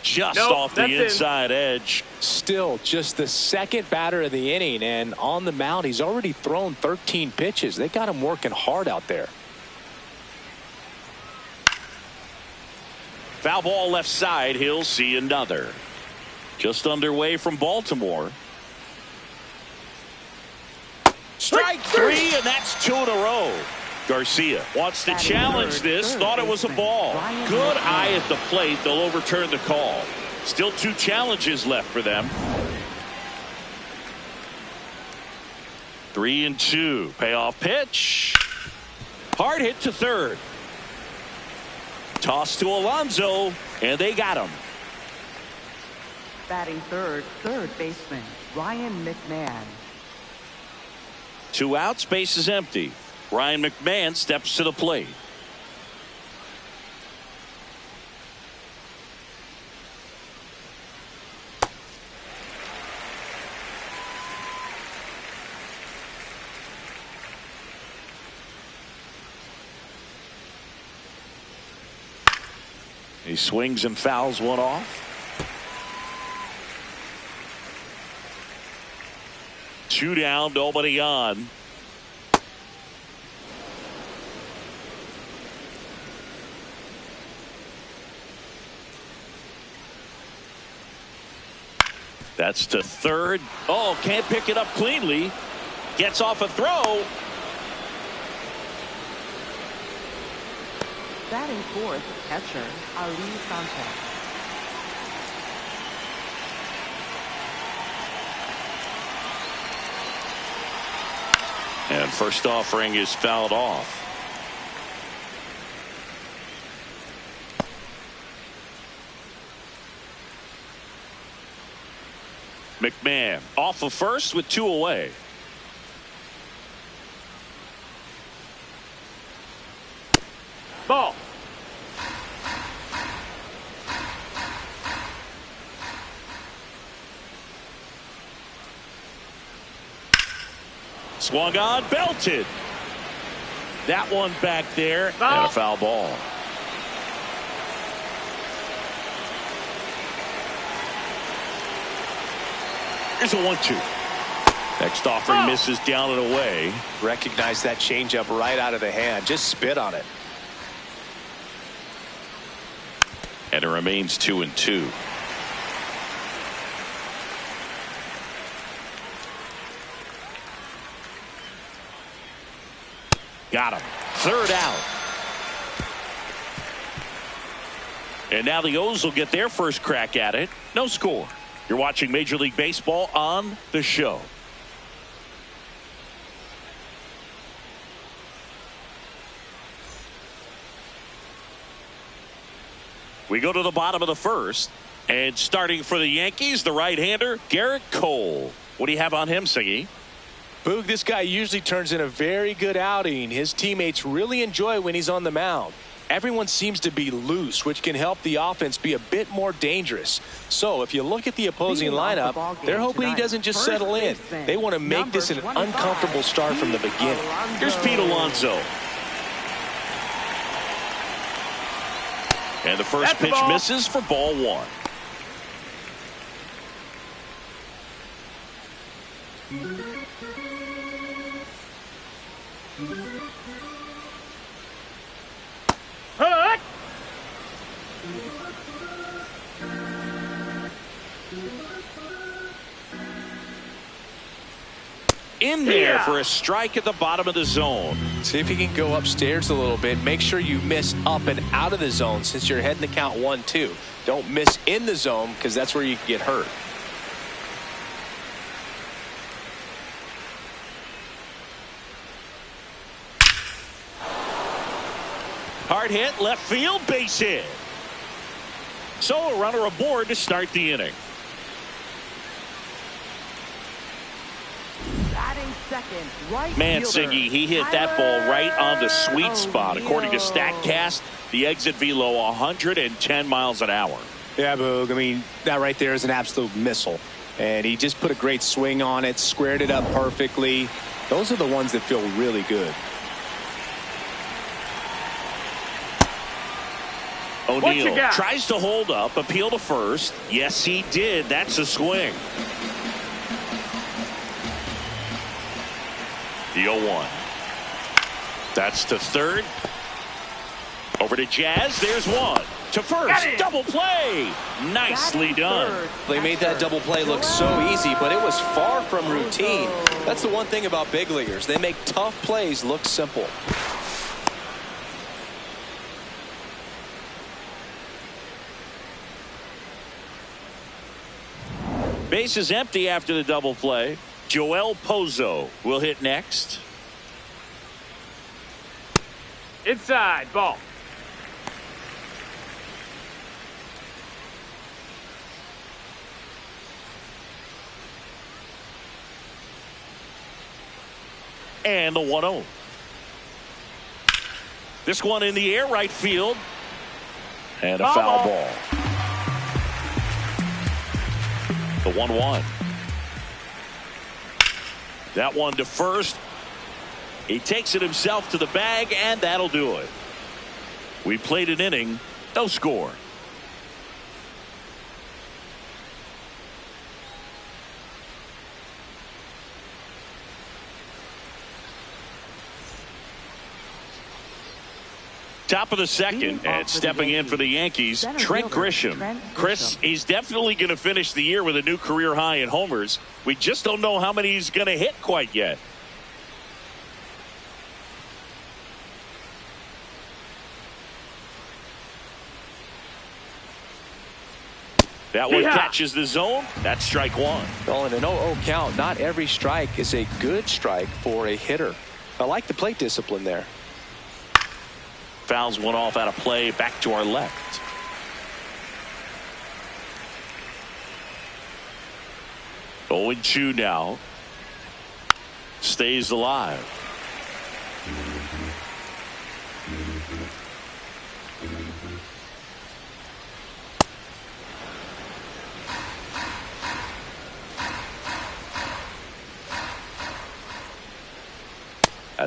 Just off the inside edge. Still just the second batter of the inning, and on the mound he's already thrown 13 pitches. They got him working hard out there. Foul ball left side. He'll see another. Just underway from Baltimore. Strike 3, and that's 2 in a row. Garcia wants to challenge this. Thought it was a ball. Good eye at the plate. They'll overturn the call. Still 2 challenges left for them. 3-2. Payoff pitch. Hard hit to third. Toss to Alonso, and they got him. Batting third baseman Ryan McMahon. 2 outs, base is empty. Ryan McMahon steps to the plate. He swings and fouls one off. 2 down, nobody on. That's to third. Oh, can't pick it up cleanly. Gets off a throw. Batting fourth, catcher Ali Sanchez. And first offering is fouled off. McMahon off of first with 2 away. Ball. Swung on, belted. That one back there, and a foul ball. Here's a 1-2. Next offering misses down and away. Recognize that changeup right out of the hand. Just spit on it. And it remains 2-2. Got him. Third out. And now the O's will get their first crack at it. No score. You're watching Major League Baseball on The Show. We go to the bottom of the first. And starting for the Yankees, the right-hander, Garrett Cole. What do you have on him, Siggy? Boog, this guy usually turns in a very good outing. His teammates really enjoy when he's on the mound. Everyone seems to be loose, which can help the offense be a bit more dangerous. So if you look at the opposing lineup, they're hoping he doesn't just settle in. They want to make this an uncomfortable start from the beginning. Here's Pete Alonso. And the first pitch misses for ball one. In there for a strike at the bottom of the zone. See if you can go upstairs a little bit. Make sure you miss up and out of the zone since you're heading to count 1-2. Don't miss in the zone because that's where you can get hurt. Hard hit, left field, base hit. So a runner aboard to start the inning. Second, right Man, fielder, Siggy, he hit that ball right on the sweet spot. According to StatCast, the exit velo 110 miles an hour. Yeah, Boog. I mean, that right there is an absolute missile. And he just put a great swing on it, squared it up perfectly. Those are the ones that feel really good. O'Neill tries to hold up, appeal to first. Yes, he did. That's a swing. The 0-1. That's to third. Over to Jazz. There's one. To first. Double play. Nicely done. They made that double play look so easy, but it was far from routine. That's the one thing about big leaguers. They make tough plays look simple. Base is empty after the double play. Joel Pozo will hit next. Inside, ball. And the 1-0. This one in the air, right field. And a foul ball. The 1-1. That one to first. He takes it himself to the bag, and that'll do it. We played an inning, no score. Top of the second, and stepping in for the Yankees, Trent Grisham. Chris, he's definitely going to finish the year with a new career high in homers. We just don't know how many he's going to hit quite yet. That one catches the zone. That's strike one. Well, in an 0-0 count, not every strike is a good strike for a hitter. I like the plate discipline there. Fouls one off out of play, back to our left. Oh, 0-2 now. Stays alive.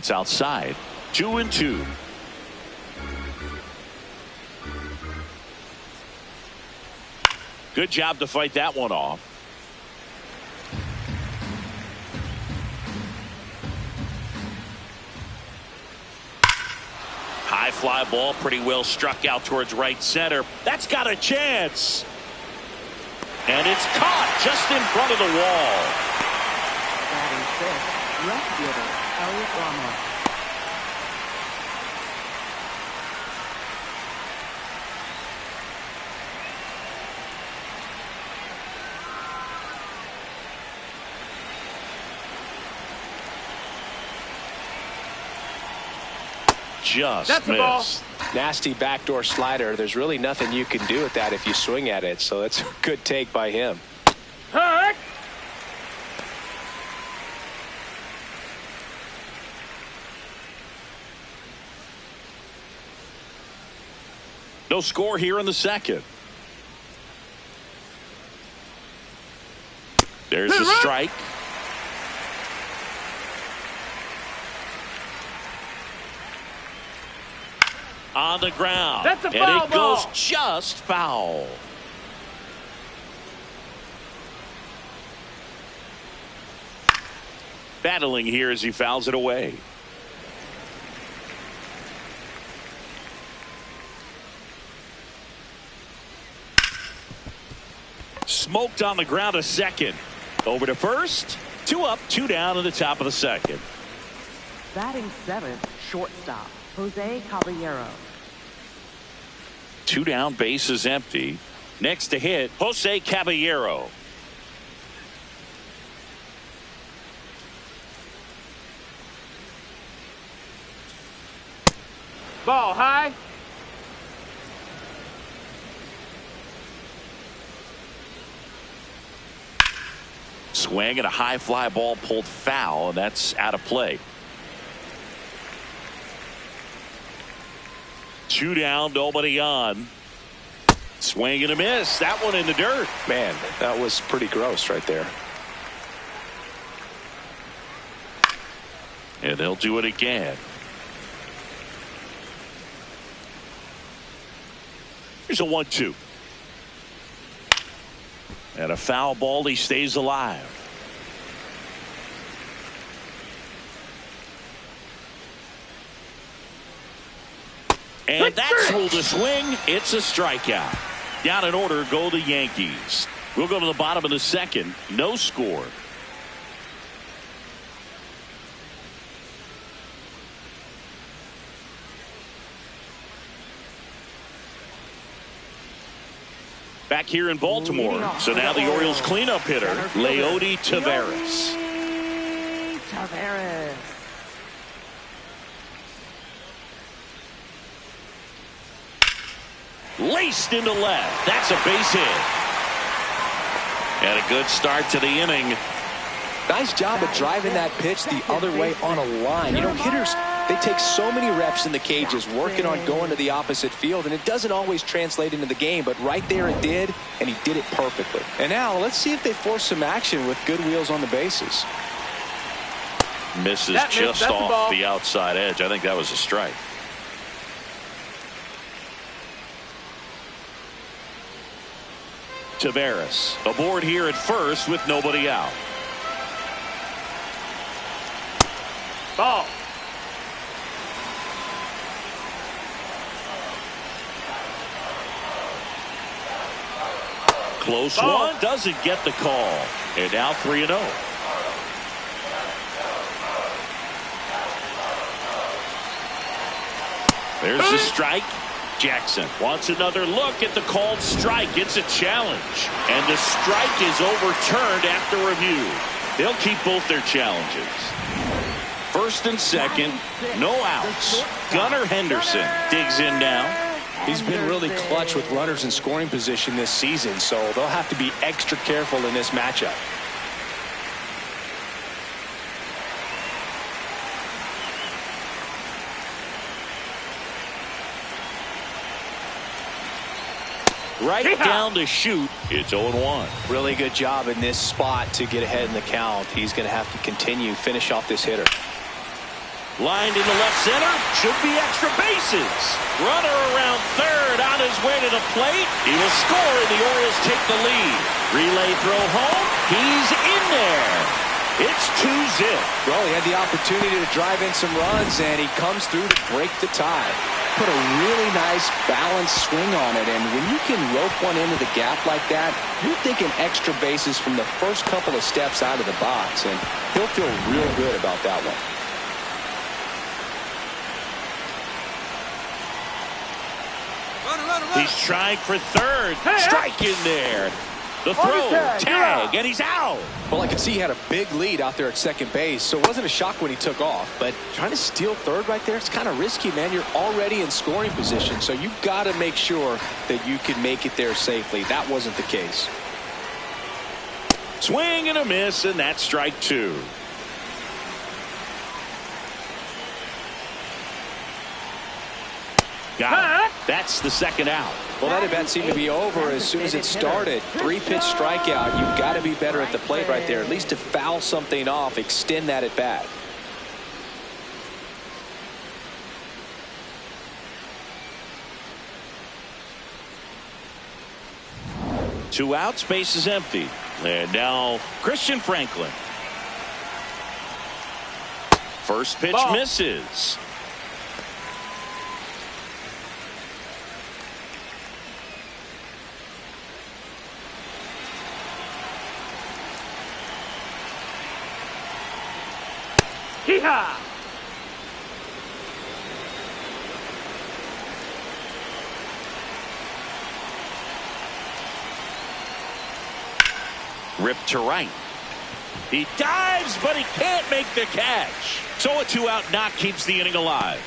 That's outside. 2-2. Good job to fight that one off. High fly ball, pretty well struck out towards right center. That's got a chance. And it's caught just in front of the wall. Batting fifth, left fielder Elliot Ramos. Just That's the ball. missed. Nasty backdoor slider. There's really nothing you can do with that if you swing at it. So that's a good take by him. Heck! No score here in the second. There's the strike. On the ground. That's a and foul it goes ball. just foul. Battling here as he fouls it away. Smoked on the ground a second. Over to first. 2 up, 2 down in the top of the second. Batting seventh, shortstop Jose Caballero. 2 down, bases empty. Next to hit, Jose Caballero. Ball high. Swing and a high fly ball pulled foul, and that's out of play. 2 down, nobody on. Swing and a miss. That one in the dirt. Man, that was pretty gross right there. And they'll do it again. Here's a 1-2. And a foul ball. He stays alive. And that's ruled a swing. It's a strikeout. Down in order go the Yankees. We'll go to the bottom of the second. No score. Back here in Baltimore. So now the Orioles cleanup hitter, Leody Taveras. Taveras. Laced into left. That's a base hit. And a good start to the inning. Nice job of driving that pitch the other way on a line. You know, hitters, they take so many reps in the cages working on going to the opposite field, and it doesn't always translate into the game, but right there it did, and he did it perfectly. And now let's see if they force some action with good wheels on the bases. Misses That just that's off the outside edge. I think that was a strike. Taveras aboard here at first with nobody out. Ball. Close Ball. one. Doesn't get the call. And now 3-0. There's the strike. Jackson wants another look at the called strike. It's a challenge. And the strike is overturned after review. They'll keep both their challenges. First and second, no outs. Gunnar Henderson digs in now. He's been really clutch with runners in scoring position this season, so they'll have to be extra careful in this matchup. Right down to shoot. It's 0-1. Really good job in this spot to get ahead in the count. He's going to have to continue finish off this hitter. Lined into left center. Should be extra bases. Runner around third on his way to the plate. He will score and the Orioles take the lead. Relay throw home. He's in there. It's 2-zip. Well, he had the opportunity to drive in some runs, and he comes through to break the tie. Put a really nice balanced swing on it, and when you can rope one into the gap like that, you're thinking extra bases from the first couple of steps out of the box, and he'll feel real good about that one. He's trying for third. Strike in there. The throw, tag, and he's out. Well, I could see he had a big lead out there at second base, so it wasn't a shock when he took off. But trying to steal third right there, it's kind of risky, man. You're already in scoring position, so you've got to make sure that you can make it there safely. That wasn't the case. Swing and a miss, and that's strike two. Got it. That's the second out. Well, that at bat seemed to be over as soon as it started. 3-pitch strikeout. You've got to be better at the plate right there, at least to foul something off, extend that at bat. Two outs, base is empty. And now Christian Franklin. First pitch misses. Hee-haw! Ripped to right. He dives, but he can't make the catch. So a two-out knock keeps the inning alive.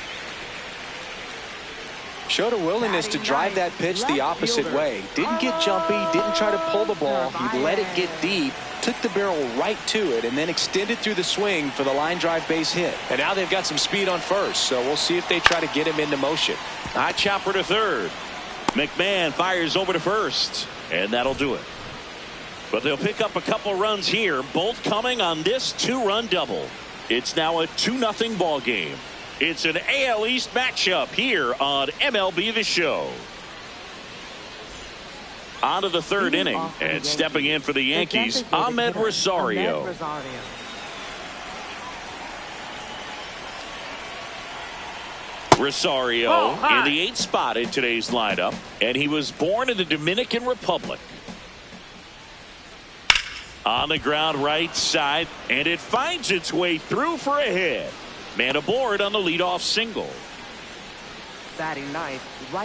Showed a willingness to drive that pitch the opposite way. Didn't get jumpy, didn't try to pull the ball. He let it get deep, took the barrel right to it, and then extended through the swing for the line drive base hit. And now they've got some speed on first, so we'll see if they try to get him into motion. High chopper to third. McMahon fires over to first, and that'll do it. But they'll pick up a couple runs here, both coming on this two-run double. It's now a 2-0 ball game. It's an AL East matchup here on MLB The Show. On to the third inning, and stepping in for the Yankees, Ahmed Rosario. Rosario in the 8th spot in today's lineup, and he was born in the Dominican Republic. On the ground right side, and it finds its way through for a hit. Man aboard on the leadoff single.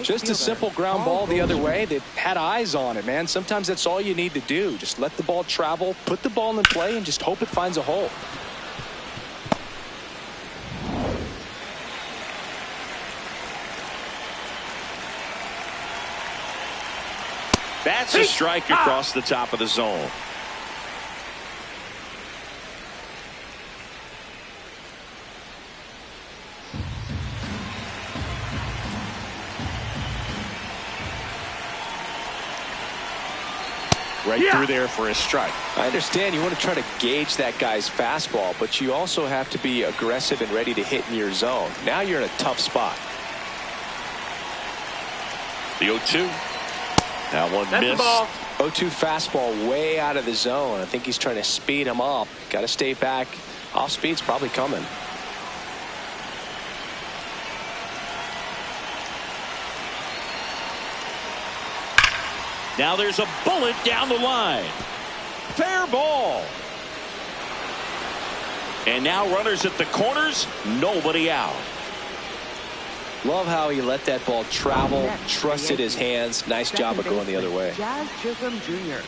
Just a simple ground ball the other way. They had eyes on it, man. Sometimes that's all you need to do. Just let the ball travel, put the ball in play, and just hope it finds a hole. That's a strike across the top of the zone. Right through there for a strike. I understand you want to try to gauge that guy's fastball, but you also have to be aggressive and ready to hit in your zone. Now you're in a tough spot. The 0-2. That one That's missed. 0-2 fastball way out of the zone. I think he's trying to speed him up. Got to stay back. Off speed's probably coming. Now there's a bullet down the line. Fair ball. And now runners at the corners, nobody out. Love how he let that ball travel, trusted his hands. Nice job of going the other way. Jazz Chisholm Jr.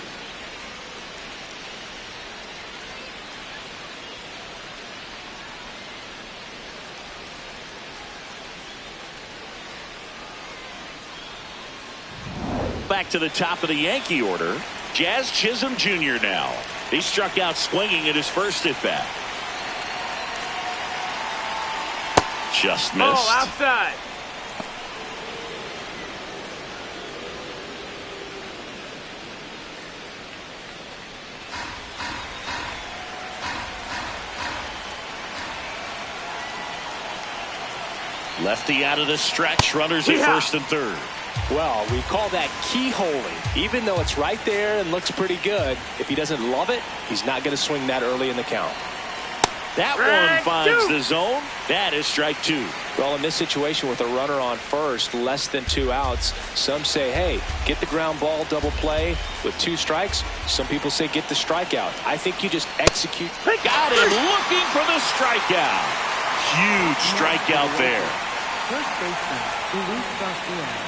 Back to the top of the Yankee order. Jazz Chisholm Jr. now. He struck out swinging at his first at bat. Just missed. Oh, outside. Lefty out of the stretch. Runners at first and third. Well, we call that keyholing. Even though it's right there and looks pretty good, if he doesn't love it, he's not going to swing that early in the count. That one finds the zone. That is strike two. Well, in this situation with a runner on first, less than 2 outs, some say, hey, get the ground ball, double play with 2 strikes. Some people say get the strikeout. I think you just execute. Got him looking for the strikeout. Huge strikeout there. First baseman, Luis Garcia.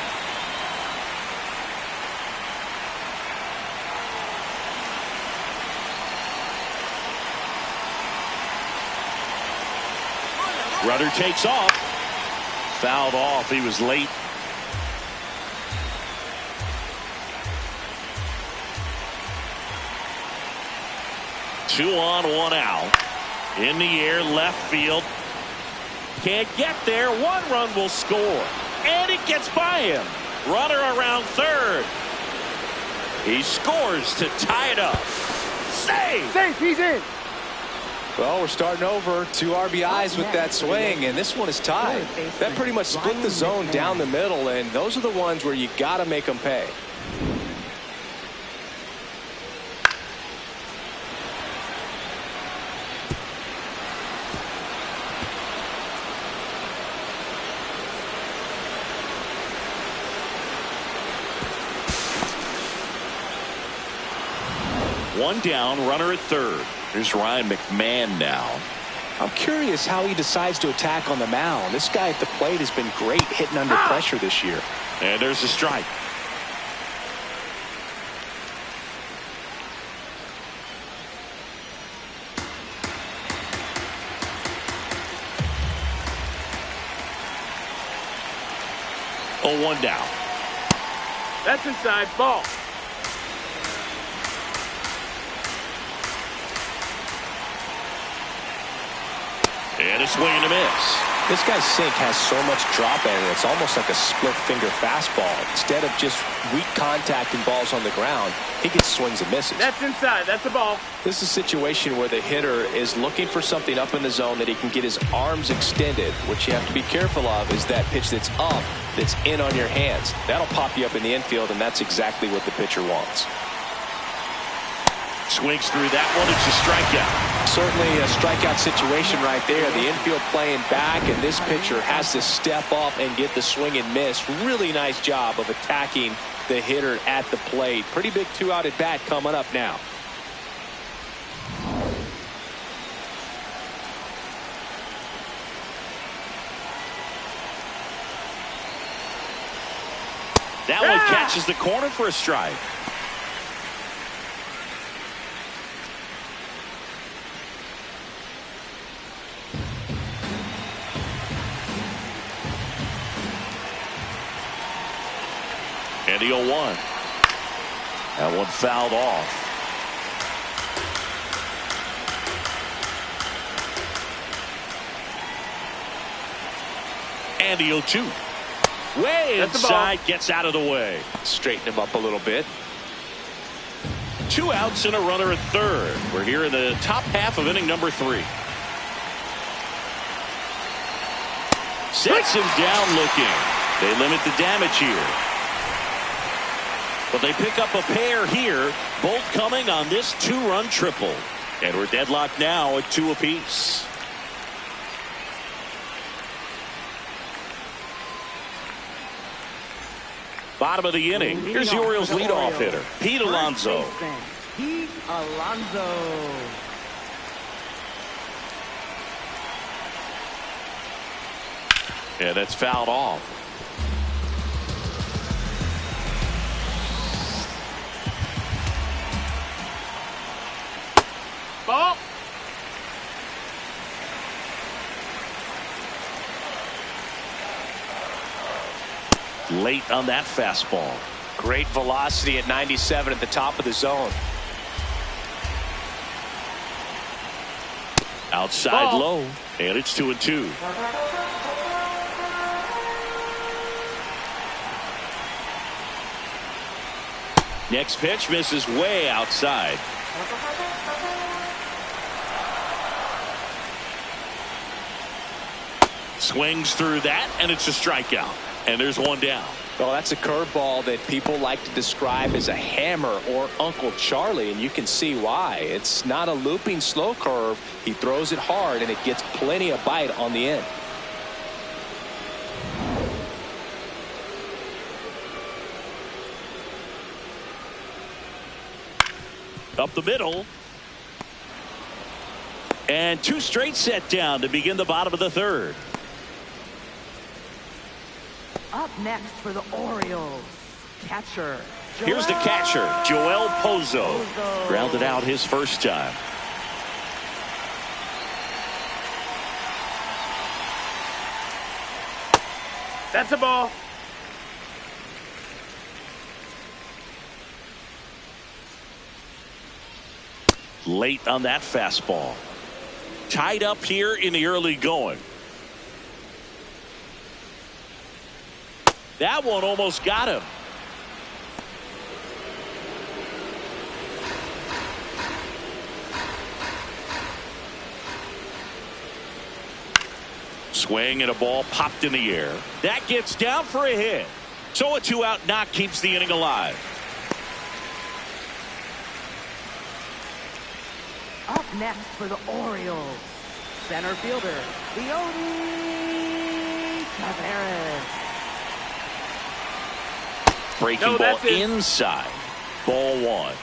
Runner takes off. Fouled off. He was late. Two on, 1 out. In the air, left field. Can't get there. 1 run will score. And it gets by him. Runner around third. He scores to tie it up. Save! Safe, he's in. Well, we're starting over. 2 RBIs with that swing, and this one is tied. That pretty much split the zone down the middle, and those are the ones where you got to make them pay. One down, runner at third. Here's Ryan McMahon now. I'm curious how he decides to attack on the mound. This guy at the plate has been great hitting under pressure this year. And there's a strike. Oh, 1 down. That's inside, ball. And a swing and a miss. This guy's sink has so much drop in it. It's almost like a split finger fastball. Instead of just weak contact and balls on the ground, he gets swings and misses. That's inside. That's a ball. This is a situation where the hitter is looking for something up in the zone that he can get his arms extended. What you have to be careful of is that pitch that's up, that's in on your hands. That'll pop you up in the infield, and that's exactly what the pitcher wants. Swings through that one. It's a strikeout. Certainly a strikeout situation right there. The infield playing back, and this pitcher has to step up and get the swing and miss. Really nice job of attacking the hitter at the plate. Pretty big 2-out at bat coming up now. That one catches the corner for a strike. And the 0-1. That one fouled off. And the 0-2. Way inside, gets out of the way. Straighten him up a little bit. 2 outs and a runner at third. We're here in the top half of inning number 3. Sets him down looking. They limit the damage here. But they pick up a pair here, both coming on this 2-run triple. And we're deadlocked now at 2 apiece. Bottom of the inning. Here's the Orioles leadoff hitter, Pete Alonso. Pete Alonso. And that's fouled off. Ball. Late on that fastball. Great velocity at 97 at the top of the zone. Outside low, and it's 2-2. Next pitch misses way outside. Swings through that, and it's a strikeout. And there's one down. Well, that's a curveball that people like to describe as a hammer or Uncle Charlie, and you can see why. It's not a looping slow curve. He throws it hard, and it gets plenty of bite on the end. Up the middle. And 2 straight set down to begin the bottom of the 3rd. Up next for the Orioles, catcher. Here's the catcher, Joel Pozo. Grounded out his first time. That's a ball. Late on that fastball. Tied up here in the early going. That one almost got him. Swing and a ball popped in the air. That gets down for a hit. So a 2-out knock keeps the inning alive. Up next for the Orioles, center fielder, Leody Taveras. Breaking ball inside. Ball 1.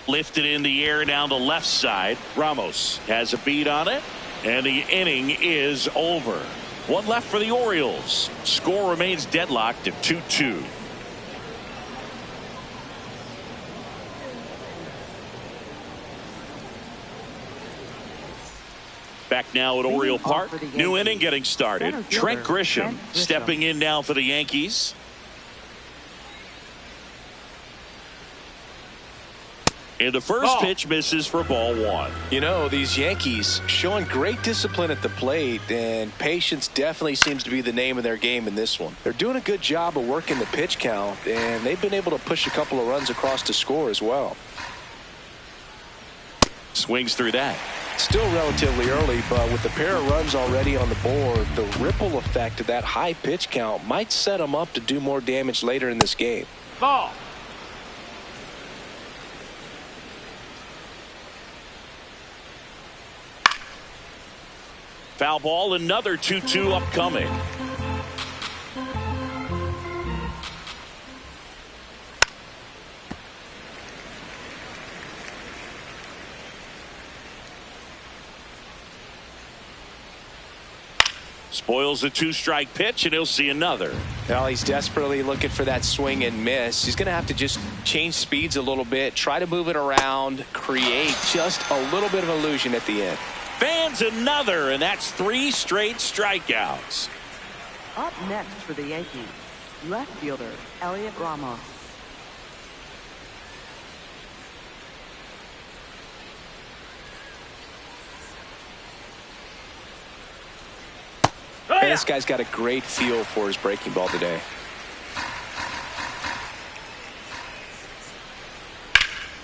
Lifted in the air down the left side. Ramos has a beat on it, and the inning is over. 1 left for the Orioles. Score remains deadlocked at 2-2. Back now at Oriole Park. New inning getting started. Trent Grisham stepping in now for the Yankees. And the first pitch misses for ball 1. You know, these Yankees showing great discipline at the plate, and patience definitely seems to be the name of their game in this one. They're doing a good job of working the pitch count, and they've been able to push a couple of runs across to score as well. Swings through that. Still relatively early, but with the pair of runs already on the board, the ripple effect of that high pitch count might set them up to do more damage later in this game. Ball. Foul ball, another 2-2 upcoming. Spoils a 2-strike pitch, and he'll see another. Well, he's desperately looking for that swing and miss. He's going to have to just change speeds a little bit, try to move it around, create just a little bit of illusion at the end. Fans another, and that's 3 straight strikeouts. Up next for the Yankees, left fielder, Elliot Ramos. And this guy's got a great feel for his breaking ball today.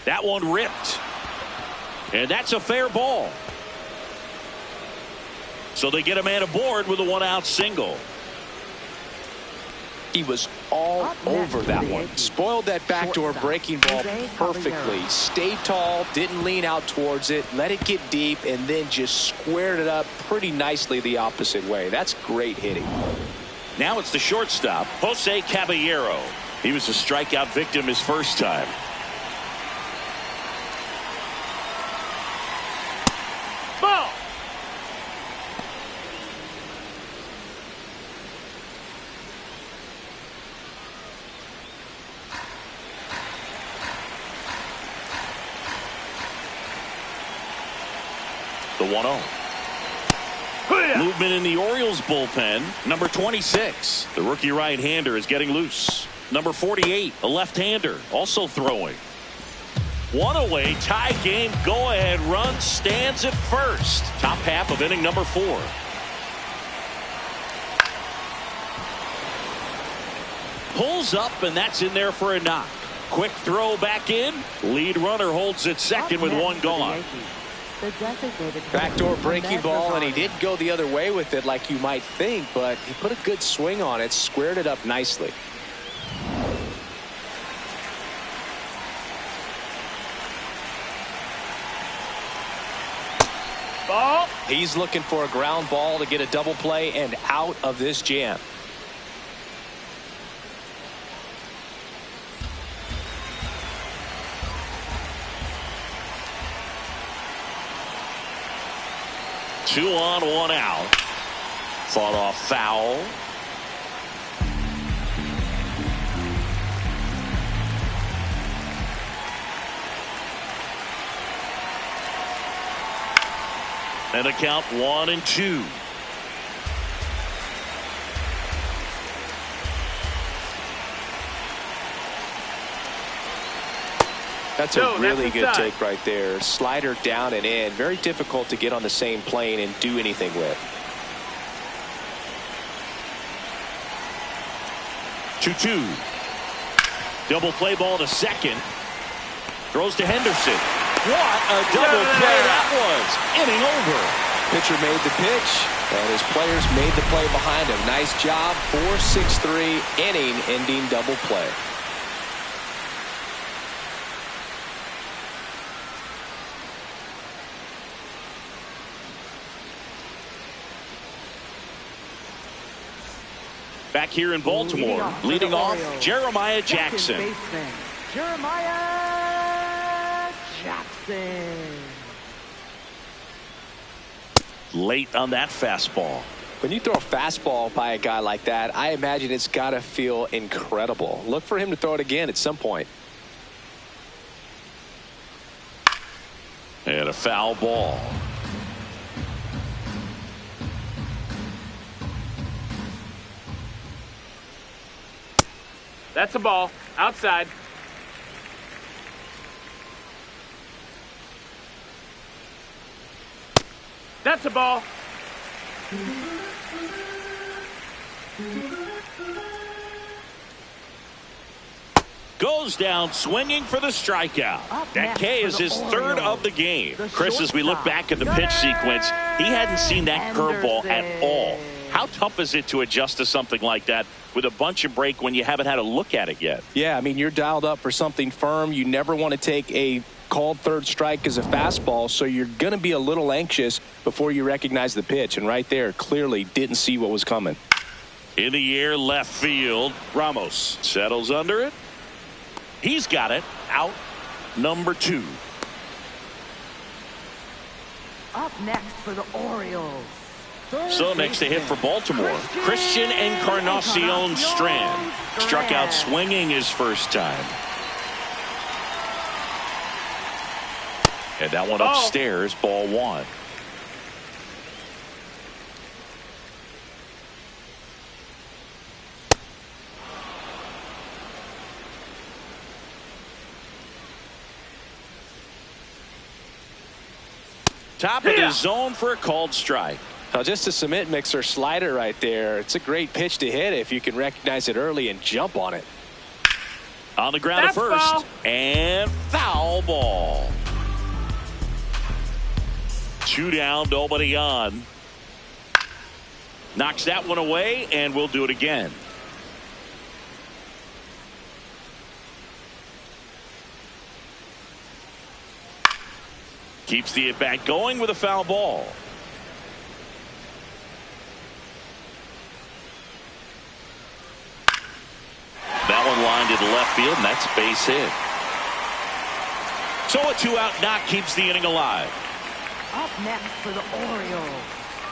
That one ripped. And that's a fair ball. So they get a man aboard with a 1-out single. He was all over that one. Spoiled that backdoor breaking ball perfectly. Stayed tall, didn't lean out towards it, let it get deep, and then just squared it up pretty nicely the opposite way. That's great hitting. Now it's the shortstop, Jose Caballero. He was a strikeout victim his first time. Ball. The 1-0. Movement in the Orioles bullpen. Number 26, the rookie right-hander, is getting loose. Number 48, a left-hander, also throwing. 1 away, tie game, go-ahead run stands at first. Top half of inning number 4. Pulls up, and that's in there for a knock. Quick throw back in. Lead runner holds it second with one gone. Backdoor breaking ball, and he did go the other way with it like you might think, but he put a good swing on it, squared it up nicely. Ball. He's looking for a ground ball to get a double play and out of this jam. Two on, one out. Fought off foul. And a count 1-2. That's a really good take right there. Slider down and in. Very difficult to get on the same plane and do anything with. 2-2. Double play ball to second. Throws to Henderson. What a double play that was. Inning over. Pitcher made the pitch, and his players made the play behind him. Nice job. 4-6-3 inning-ending double play. Back here in Baltimore, leading off Jeremiah Jackson. Jeremiah Jackson. Late on that fastball. When you throw a fastball by a guy like that, I imagine it's got to feel incredible. Look for him to throw it again at some point. And a foul ball. That's a ball. Outside. That's a ball. Goes down swinging for the strikeout. That K is his third of the game. Chris, as we look back at the pitch sequence, he hadn't seen that curveball at all. How tough is it to adjust to something like that with a bunch of break when you haven't had a look at it yet? Yeah, I mean, you're dialed up for something firm. You never want to take a called third strike as a fastball, so you're going to be a little anxious before you recognize the pitch. And right there, clearly didn't see what was coming. In the air, left field. Ramos settles under it. He's got it. Out number 2. Up next for the Orioles. So next to hit for Baltimore, Christian Encarnacion Strand. Struck out swinging his first time. And that one upstairs, ball 1. Top of the zone for a called strike. Now, just a cement mixer slider right there. It's a great pitch to hit if you can recognize it early and jump on it. On the ground at first. Foul. And foul ball. 2 down, nobody on. Knocks that one away, and we'll do it again. Keeps the at-bat going with a foul ball. That one lined into left field, and that's a base hit. So a 2-out knock keeps the inning alive. Up next for the Orioles,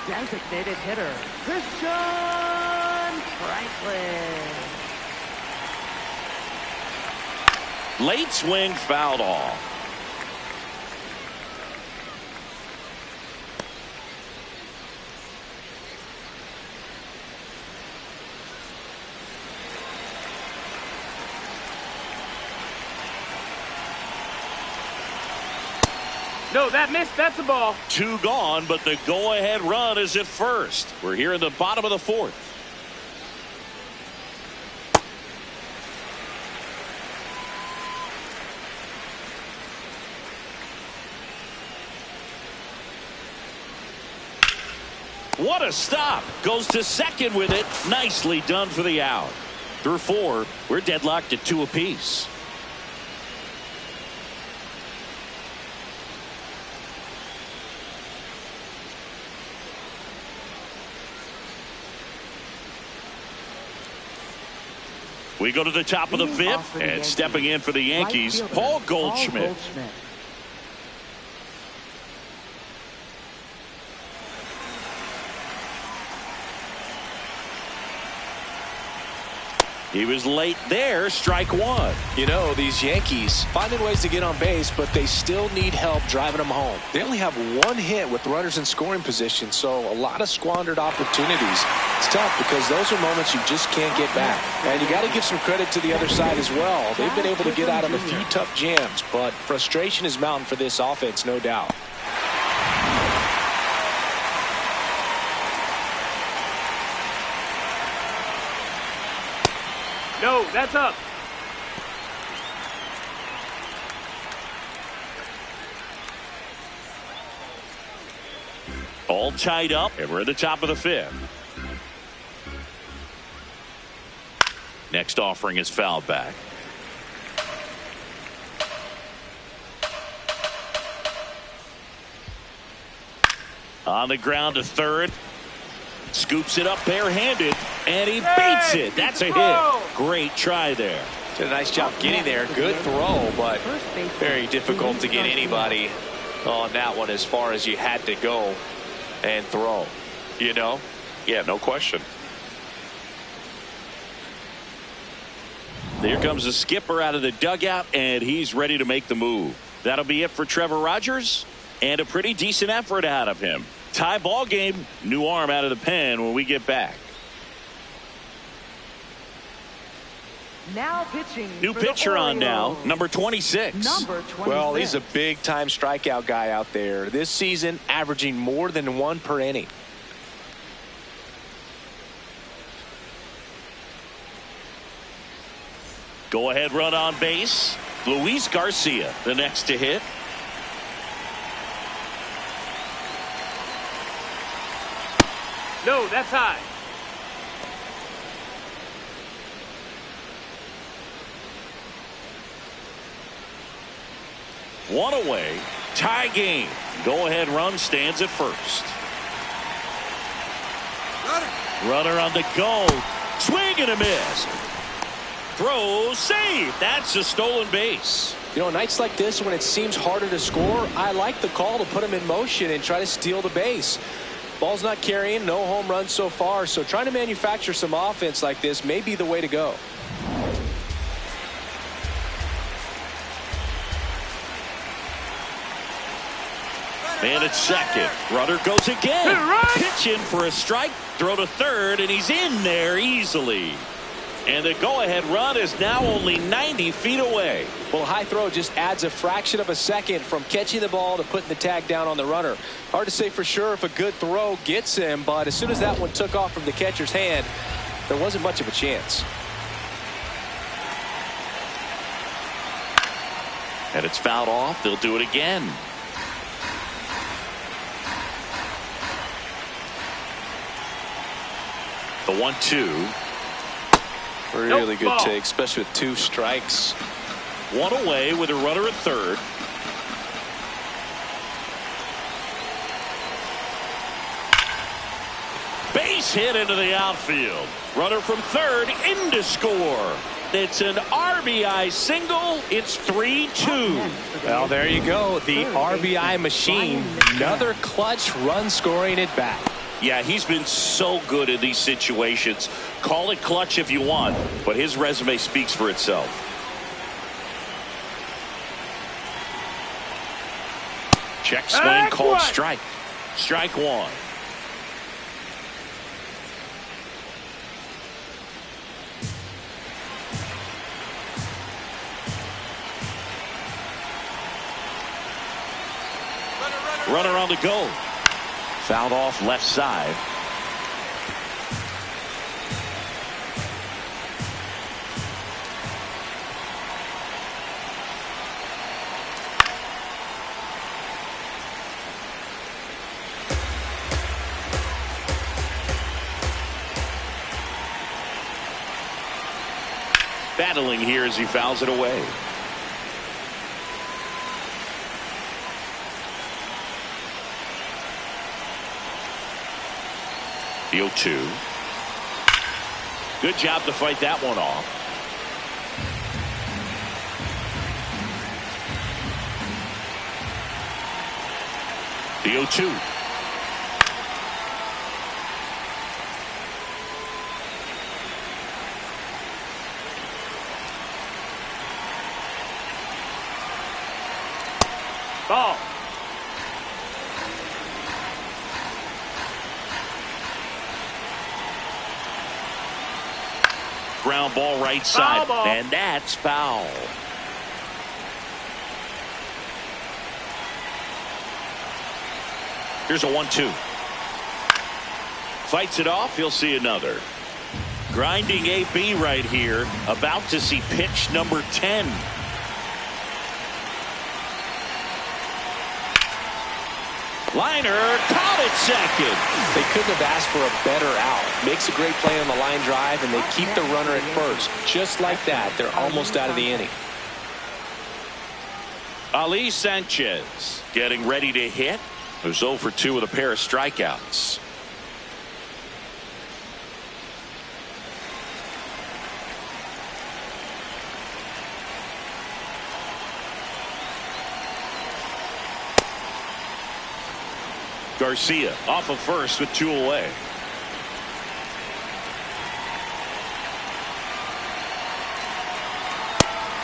designated hitter, Christian Franklin. Late swing fouled off. No, that missed. That's a ball. 2 gone, but the go-ahead run is at first. We're here in the bottom of the 4th. What a stop. Goes to second with it. Nicely done for the out. Through 4, we're deadlocked at 2 apiece. We go to the top of the 5th, and stepping in for the Yankees, Paul Goldschmidt. He was late there, strike 1. You know, these Yankees finding ways to get on base, but they still need help driving them home. They only have 1 hit with runners in scoring position, so a lot of squandered opportunities. It's tough because those are moments you just can't get back. And you got to give some credit to the other side as well. They've been able to get out of a few tough jams, but frustration is mounting for this offense, no doubt. No, that's up. All tied up, and we're at the top of the 5th. Next offering is fouled back. On the ground to third. Scoops it up barehanded, and he beats it. That's a hit. Great try there. Did a nice job getting there. Good throw, but very difficult to get anybody on that one as far as you had to go and throw. You know? Yeah, no question. Here comes the skipper out of the dugout, and he's ready to make the move. That'll be it for Trevor Rogers, and a pretty decent effort out of him. Tie ball game, new arm out of the pen when we get back. Now pitching. New for pitcher the on now, Orioles. number 26. Number 26. Well, he's a big-time strikeout guy out there. This season, averaging more than 1 per inning. Go ahead run on base. Luis Garcia, the next to hit. No, that's high. One away. Tie game. Go ahead run stands at first. Runner on the go. Swing and a miss. Throw save. That's a stolen base. You know, nights like this when it seems harder to score, I like the call to put him in motion and try to steal the base. Ball's not carrying, no home runs so far, so trying to manufacture some offense like this may be the way to go. And at second, runner goes again. Pitching for a strike, throw to third, and he's in there easily. And the go-ahead run is now only 90 feet away. Well, a high throw just adds a fraction of a second from catching the ball to putting the tag down on the runner. Hard to say for sure if a good throw gets him, but as soon as that one took off from the catcher's hand, there wasn't much of a chance. And it's fouled off. They'll do it again. The 1-2. Really good take, especially with 2 strikes. One away with a runner at third. Base hit into the outfield. Runner from third in to score. It's an RBI single. It's 3-2. Well, there you go. The RBI machine. Another clutch run scoring at bat. Yeah, he's been so good in these situations. Call it clutch if you want, but his resume speaks for itself. Check swing called strike. Strike 1. Runner on the go. Fouled off left side. battling here as he fouls it away. The 0-2. Good job to fight that one off. The 0-2. Ball. Ground ball right side. Foul ball. And that's foul. Here's a 1-2. Fights it off. He'll see another. Grinding AB right here. About to see pitch number 10. Liner caught it second. They couldn't have asked for a better out. Makes a great play on the line drive, and they keep the runner at first. Just like that, they're almost out of the inning. Ali Sanchez getting ready to hit. Who's 0 for 2 with a pair of strikeouts. Garcia off of first with 2 away.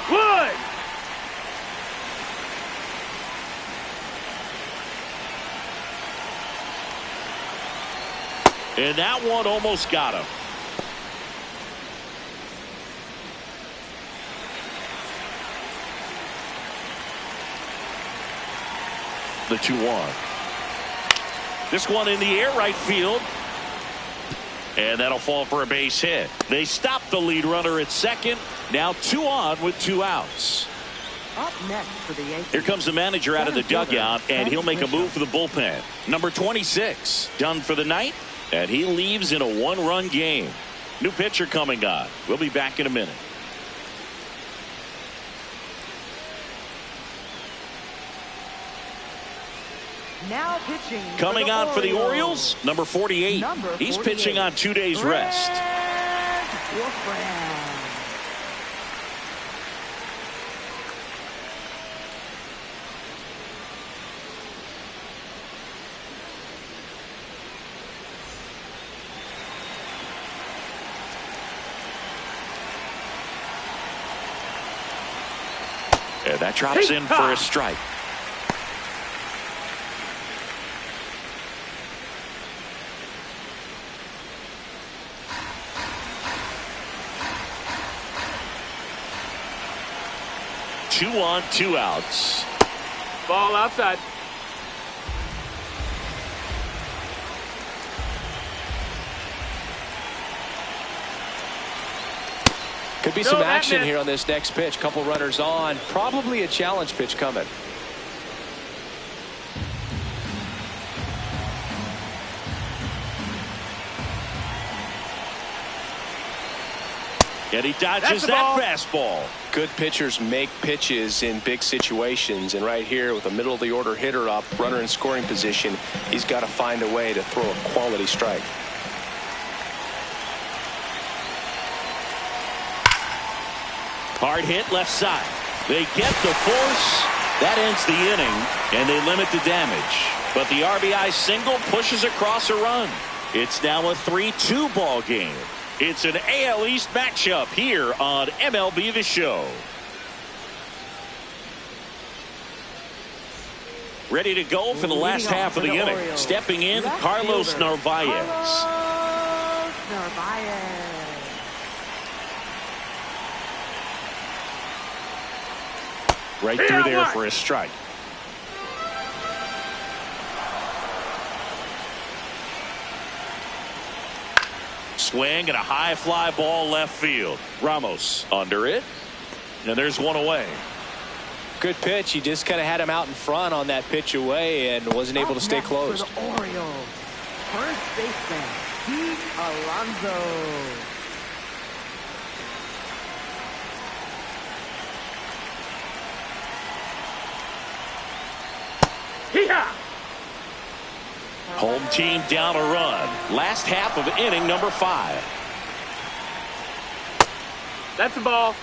Wood. And that one almost got him. The 2-1. This one in the air right field. And that'll fall for a base hit. They stop the lead runner at second. Now 2 on with 2 outs. Up next for the Yankees. Here comes the manager out of the dugout, and he'll make a move for the bullpen. Number 26 done for the night, and he leaves in a 1-run game. New pitcher coming on. We'll be back in a minute. Now pitching. Coming on for the Orioles, number 48. He's pitching on 2 days rest. And that drops in for a strike. Two on, 2 outs. Ball outside. Could be some action here on this next pitch. Couple runners on. Probably a challenge pitch coming. And he dodges that fastball. Good pitchers make pitches in big situations, and right here with a middle of the order hitter up, runner in scoring position, he's got to find a way to throw a quality strike. Hard hit left side. They get the force. That ends the inning, and they limit the damage. But the RBI single pushes across a run. It's now a 3-2 ball game. It's an AL East matchup here on MLB The Show. Ready to go for the last half of the inning. Orioles. Stepping in, Left Carlos fielder, Narvaez. Carlos Narvaez. Right through there for a strike. Swing and a high fly ball left field. Ramos under it. And there's one away. Good pitch. He just kind of had him out in front on that pitch away and wasn't able to stay close. For the Orioles, first baseman, Pete Alonso. Yeah. Home team down a run. Last half of inning number 5. That's a ball.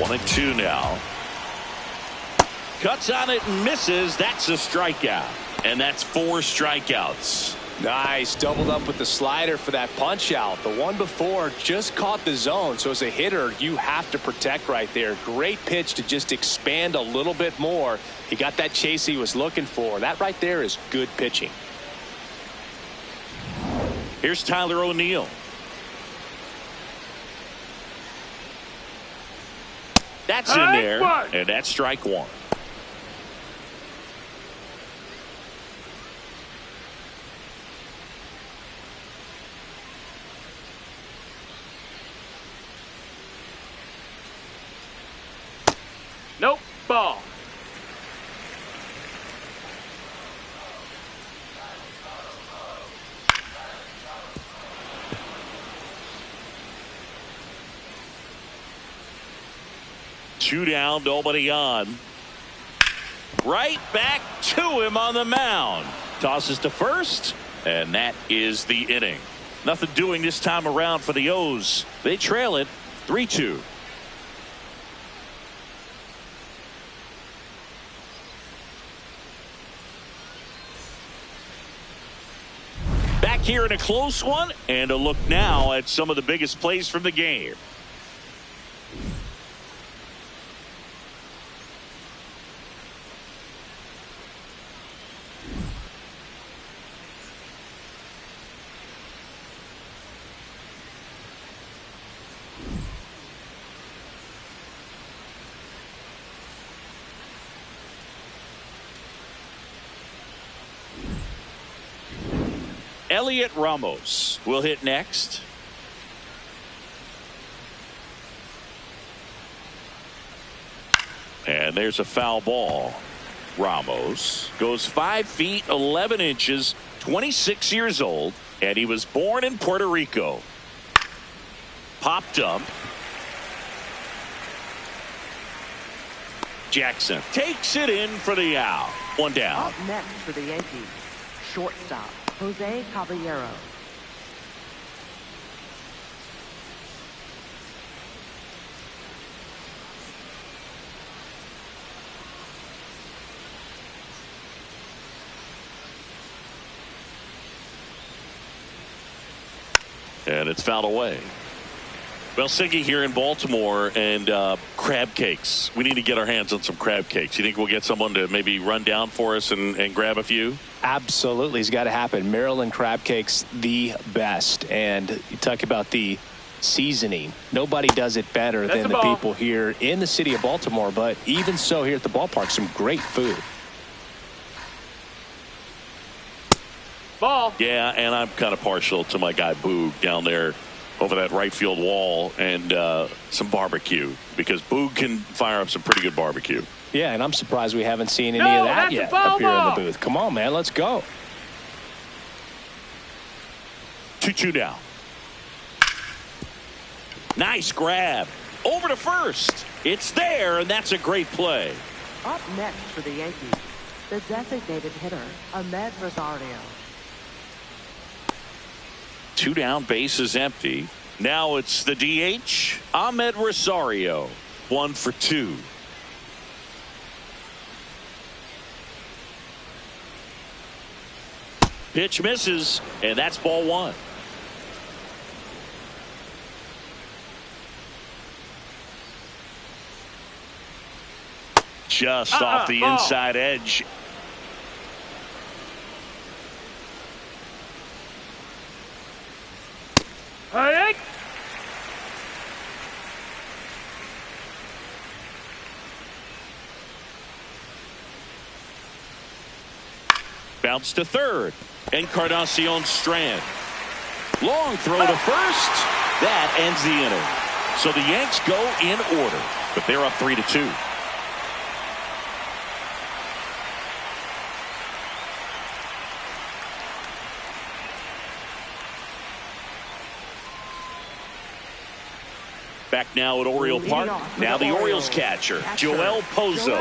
One and two now. Cuts on it and misses. That's a strikeout. And that's 4 strikeouts. Nice. Doubled up with the slider for that punch out. The one before just caught the zone. So as a hitter, you have to protect right there. Great pitch to just expand a little bit more. He got that chase he was looking for. That right there is good pitching. Here's Tyler O'Neill. That's in there. And that's strike 1. Nope. Ball. Two down, nobody on. Right back to him on the mound. Tosses to first, and that is the inning. Nothing doing this time around for the O's. They trail it 3-2. Back here in a close one, and a look now at some of the biggest plays from the game. Elliot Ramos will hit next. And there's a foul ball. Ramos goes 5 feet 11 inches, 26 years old, and he was born in Puerto Rico. Popped up. Jackson takes it in for the out. One down. Up next for the Yankees, shortstop Jose Caballero. And it's fouled away. Well, Siggy, here in Baltimore, and crab cakes. We need to get our hands on some crab cakes. You think we'll get someone to maybe run down for us and grab a few? Absolutely. It's got to happen. Maryland crab cakes, the best. And you talk about the seasoning. Nobody does it better than the people here in the city of Baltimore. But even so, here at the ballpark, some great food. Ball. Yeah, and I'm kind of partial to my guy Boog down there over that right field wall, and some barbecue, because Boog can fire up some pretty good barbecue. Yeah, and I'm surprised we haven't seen any of that yet up here in the booth. Come on, man, let's go. 2-2 now. Nice grab. Over to first. It's there, and that's a great play. Up next for the Yankees, the designated hitter, Ahmed Rosario. 2 down, base is empty. Now it's the DH, Ahmed Rosario. 1 for 2. Pitch misses, and that's ball 1. Just off the inside edge. Hey. Bounce to third. Encarnacion Strand. Long throw to first. That ends the inning. So the Yanks go in order, but they're up 3-2. Back now at Oriole Park. Now the Orioles catcher, Joel Pozo.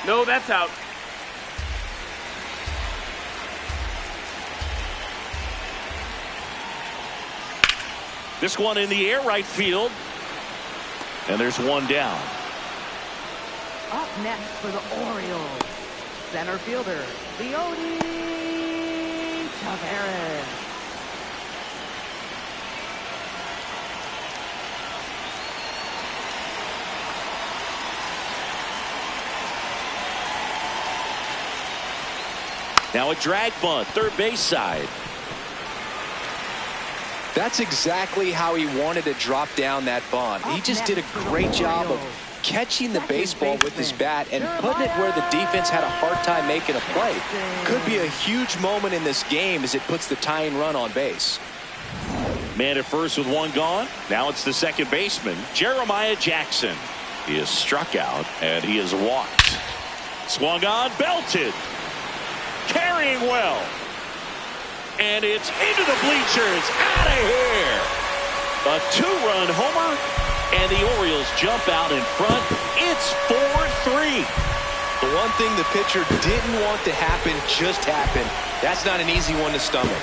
No, that's out. This one in the air, right field. And there's one down. Up next for the Orioles, center fielder, Leody Taveras. Now a drag bunt, third base side. That's exactly how he wanted to drop down that bunt. He just did a great job of catching the baseball with his bat and putting it where the defense had a hard time making a play. Could be a huge moment in this game as it puts the tying run on base. Man at first with one gone. Now it's the second baseman, Jeremiah Jackson. He is struck out and he is walked. Swung on, belted. Carrying well. And it's into the bleachers. Out of here. A two-run homer. And the Orioles jump out in front. It's 4-3. The one thing the pitcher didn't want to happen just happened. That's not an easy one to stomach.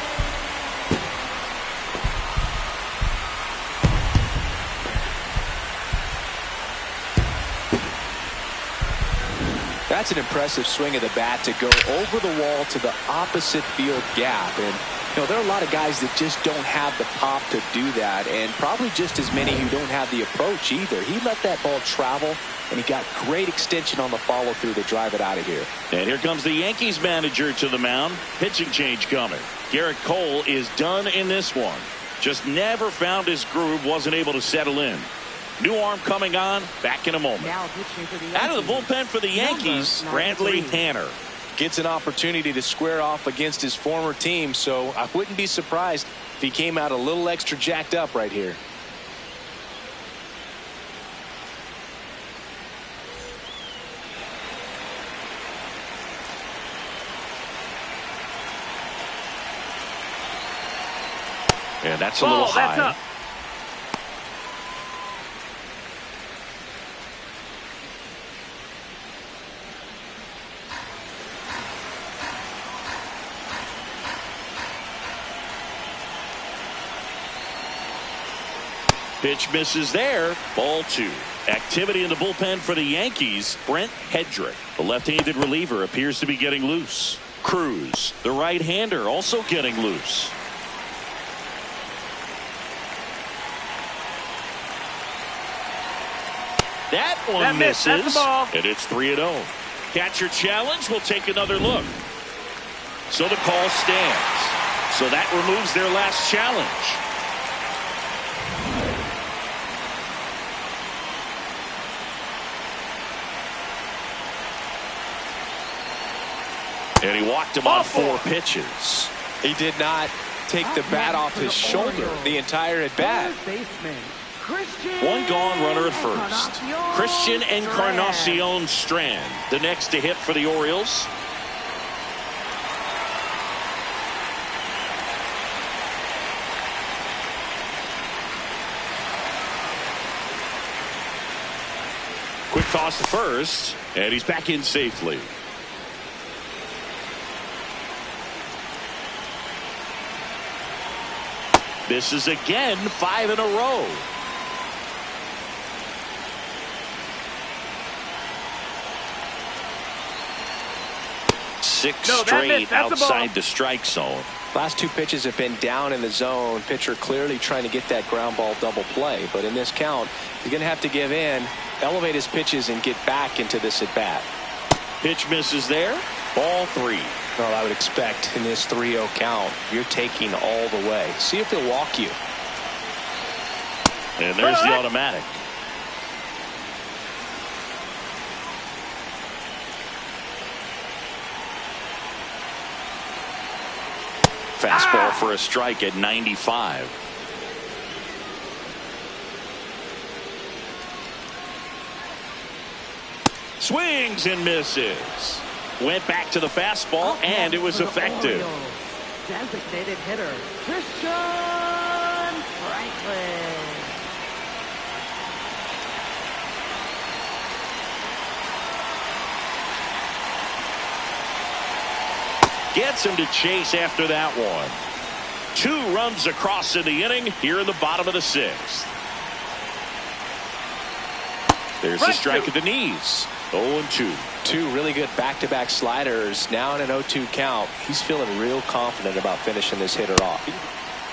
That's an impressive swing of the bat to go over the wall to the opposite field gap. And, you know, there are a lot of guys that just don't have the pop to do that, and probably just as many who don't have the approach either. He let that ball travel, and he got great extension on the follow-through to drive it out of here. And here comes the Yankees manager to the mound. Pitching change coming. Garrett Cole is done in this one. Just never found his groove, wasn't able to settle in. New arm coming on. Back in a moment. Now pitching for the Yankees. Out of the bullpen for the Yankees, Bradley Hanner. Gets an opportunity to square off against his former team, so I wouldn't be surprised if he came out a little extra jacked up right here. Yeah, that's a little high. That's up. Pitch misses there. Ball two. Activity in the bullpen for the Yankees. Brent Hedrick, the left-handed reliever, appears to be getting loose. Cruz, the right-hander, also getting loose. That one misses. That's the ball. And it's 3-0. Catcher challenge. We'll take another look. So the call stands. So that removes their last challenge. And he walked him on 4 pitches. He did not take the bat off his shoulder the entire at bat. One gone, runner at first. Christian Encarnacion Strand, the next to hit for the Orioles. Quick toss to first, and he's back in safely. Misses again, 5 in a row. Six straight outside the strike zone. Last 2 pitches have been down in the zone. Pitcher clearly trying to get that ground ball double play. But in this count, he's going to have to give in, elevate his pitches, and get back into this at bat. Pitch misses there. Ball 3. Well, I would expect in this 3-0 count, you're taking all the way. See if he'll walk you. And there's the automatic. Fastball for a strike at 95. Swings and misses. Went back to the fastball, and it was effective. Designated hitter, Christian Franklin. Gets him to chase after that one. 2 runs across in the inning here in the bottom of the 6th. There's a strike at the knees. 0-2. 2 really good back-to-back sliders. Now in an 0-2 count. He's feeling real confident about finishing this hitter off.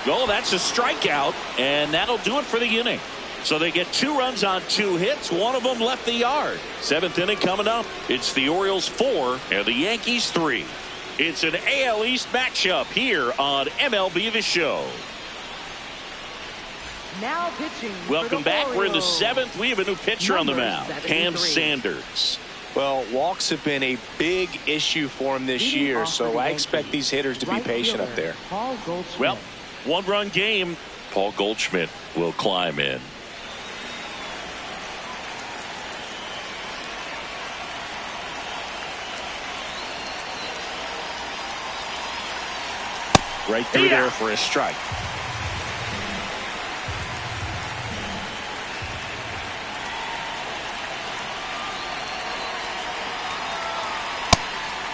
Oh, that's a strikeout, and that'll do it for the inning. So they get 2 runs on 2 hits. One of them left the yard. 7th inning coming up. It's the Orioles 4 and the Yankees 3. It's an AL East matchup here on MLB The Show. Now pitching. Welcome back. Orioles. We're in the 7th. We have a new pitcher on the mound, Cam Sanders. Well, walks have been a big issue for him this year, so I expect these hitters to be patient up there. Well, 1-run game. Paul Goldschmidt will climb in. Right through there for a strike.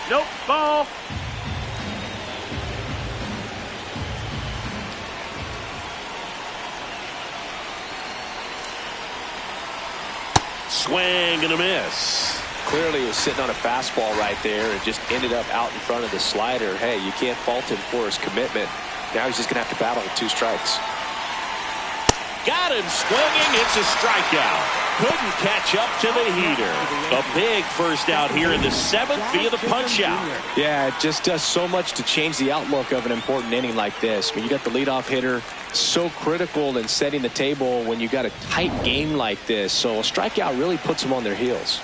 Nope, ball. Swing and a miss. Clearly was sitting on a fastball right there and just ended up out in front of the slider. Hey, you can't fault him for his commitment. Now he's just going to have to battle with 2 strikes. Got him swinging. It's a strikeout. Couldn't catch up to the heater. A big first out here in the 7th via the punch out. Yeah, it just does so much to change the outlook of an important inning like this. When you got the leadoff hitter, so critical in setting the table when you got a tight game like this. So a strikeout really puts them on their heels.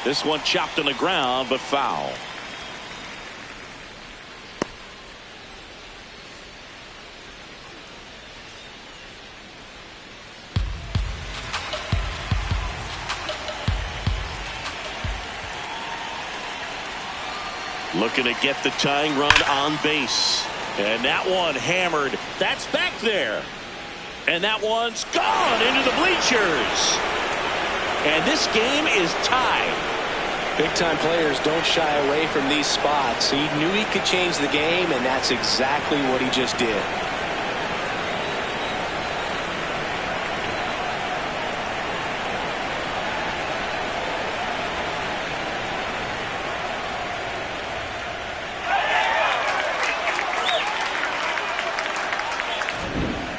This one chopped on the ground, but foul. Looking to get the tying run on base. And that one hammered. That's back there. And that one's gone into the bleachers. And this game is tied. Big-time players don't shy away from these spots. He knew he could change the game, and that's exactly what he just did.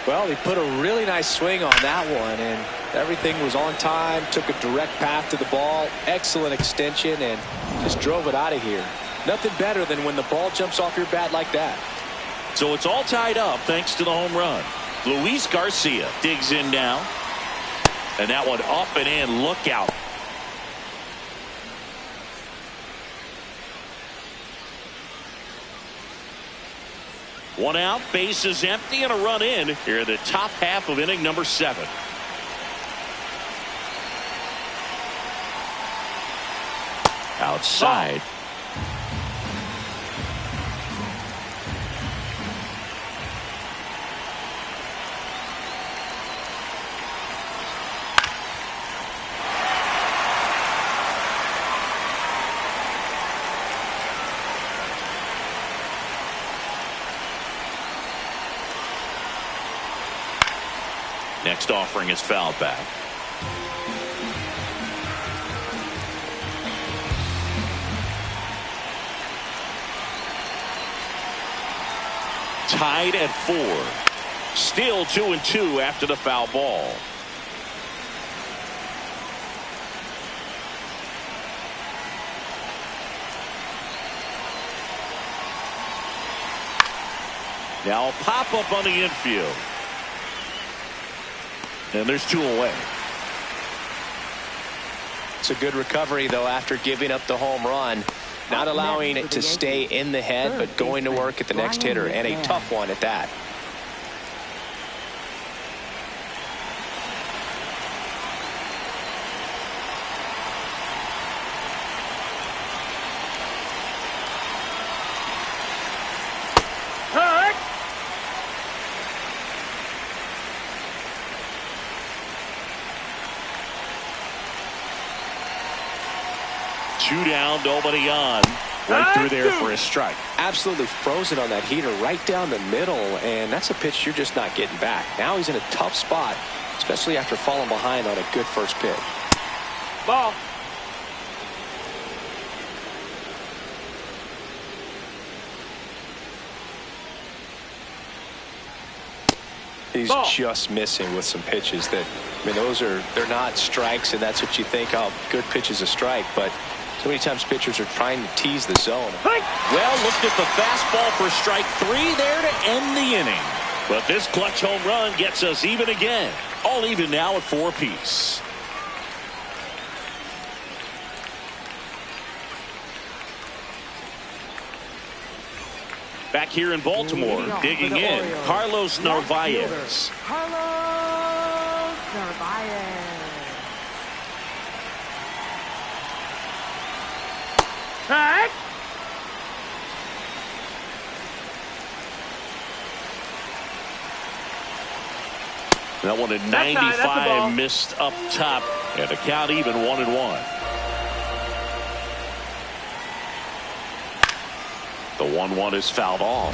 Well, he put a really nice swing on that one, and everything was on time, took a direct path to the ball, excellent extension, and just drove it out of here. Nothing better than when the ball jumps off your bat like that. So it's all tied up thanks to the home run. Luis Garcia digs in now. And that one up and in. Look out. One out, base is empty, and a run in here in the top half of inning number 7. Outside. Next offering is fouled back. Tied at 4. Still 2-2 after the foul ball. Now a pop up on the infield. And there's 2 away. It's a good recovery, though, after giving up the home run. Not allowing it to stay in the head, but going to work at the next hitter, and a tough one at that. 2 down, nobody on. Right through there for a strike. Absolutely frozen on that heater right down the middle, and that's a pitch you're just not getting back. Now he's in a tough spot, especially after falling behind on a good first pitch. Ball. He's just missing with some pitches that, I mean, they're not strikes, and that's what you think, oh, good pitch is a strike, but so many times pitchers are trying to tease the zone. Well, looked at the fastball for strike 3 there to end the inning. But this clutch home run gets us even again. All even now at 4 apiece. Back here in Baltimore, digging in, Carlos Narvaez. Carlos Narvaez. Hey! That one at 95, missed up top, and the count even 1-1. The 1-1 is fouled off.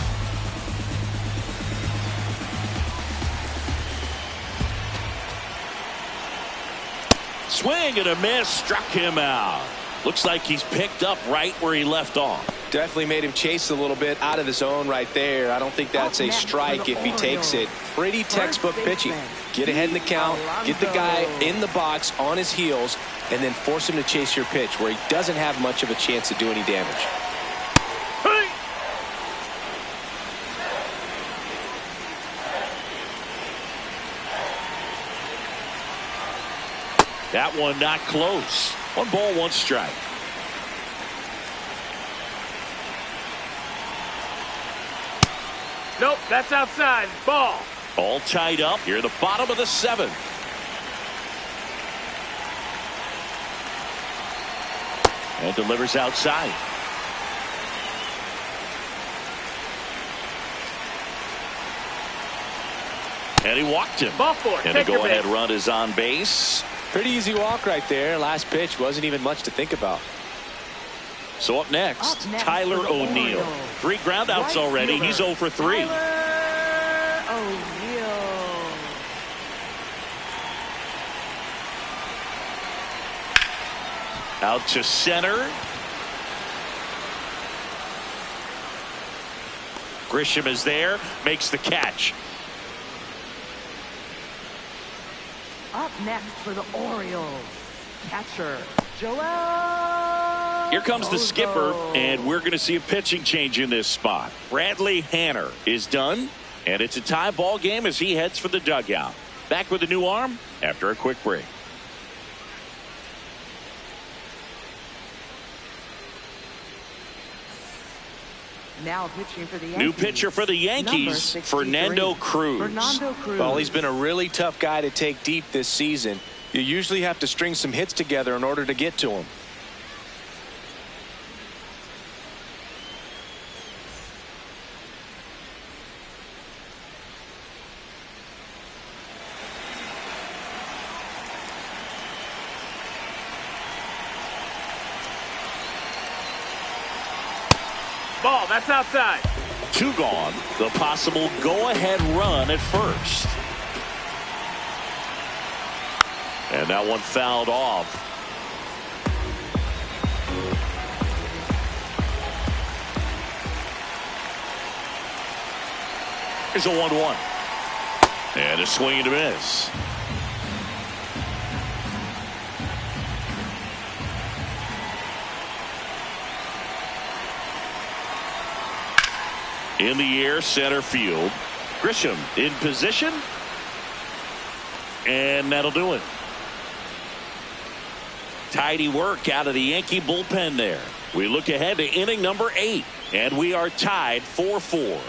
Swing and a miss, struck him out. Looks like he's picked up right where he left off. Definitely made him chase a little bit out of the zone right there. I don't think that's a strike if he takes it. Pretty textbook pitching. Get ahead in the count, get the guy in the box on his heels, and then force him to chase your pitch where he doesn't have much of a chance to do any damage. That one not close. 1 ball, 1 strike. Nope, that's outside. Ball. All tied up here at the bottom of the 7th. And delivers outside. And he walked him. Ball 4. And the go-ahead run is on base. Pretty easy walk right there. Last pitch wasn't even much to think about. So up next Tyler O'Neill. 3 groundouts already. He's 0 for 3. Tyler O'Neill. Out to center. Grisham is there, makes the catch. Up next for the Orioles, catcher Joel. Here comes the Bozo. skipper, and we're going to see a pitching change in this spot. Bradley Hanner is done, and it's a tie ball game as he heads for the dugout. Back with a new arm after a quick break. Now pitching for the Yankees. New pitcher for the Yankees, Fernando Cruz. Well, he's been a really tough guy to take deep this season. You usually have to string some hits together in order to get to him. Ball, that's outside. 2 gone. The possible go-ahead run at first. And that one fouled off. Here's a 1-1. And a swing and a miss. In the air, center field. Grisham in position. And that'll do it. Tidy work out of the Yankee bullpen there. We look ahead to inning number 8. And we are tied 4-4.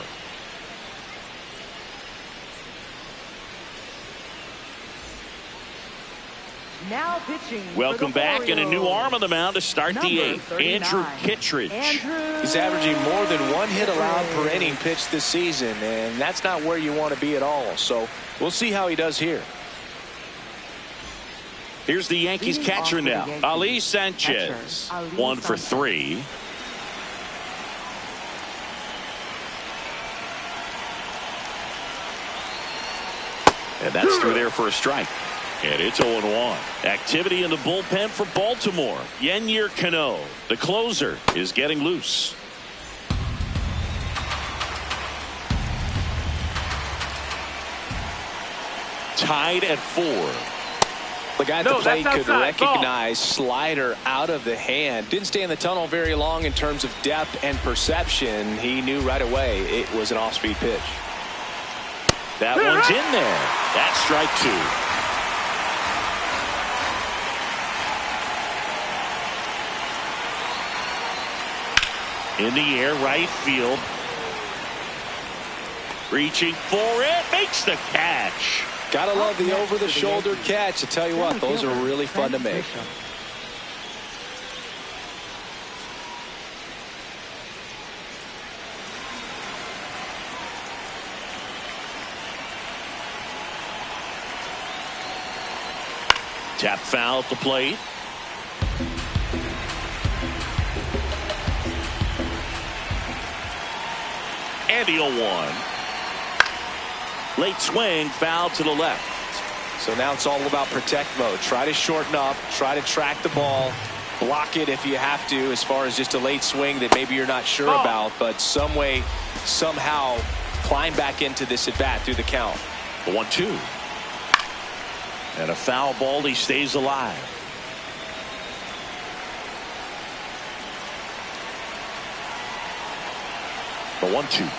Now pitching. Welcome back, and a new arm on the mound to start the 8th. Andrew Kittredge. He's averaging more than 1 hit allowed per inning pitched this season, and that's not where you want to be at all. So we'll see how he does here. Here's the Yankees catcher now, Ali Sanchez. 1 for 3. And that's through there for a strike. And it's 0-1. Activity in the bullpen for Baltimore. Yennier Cano, the closer, is getting loose. Tied at 4. The guy at the plate could recognize slider out of the hand. Didn't stay in the tunnel very long in terms of depth and perception. He knew right away it was an off-speed pitch. That one's in there. That's strike 2. In the air, right field. Reaching for it. Makes the catch. Gotta love the over-the-shoulder catch. I tell you what, those are really fun to make. Tap foul at the plate. And the 0-1. Late swing, foul to the left. So now it's all about protect mode. Try to shorten up, try to track the ball, block it if you have to, as far as just a late swing that maybe you're not sure about, but some way, somehow climb back into this at bat through the count. The 1-2. And a foul ball, he stays alive. The 1-2.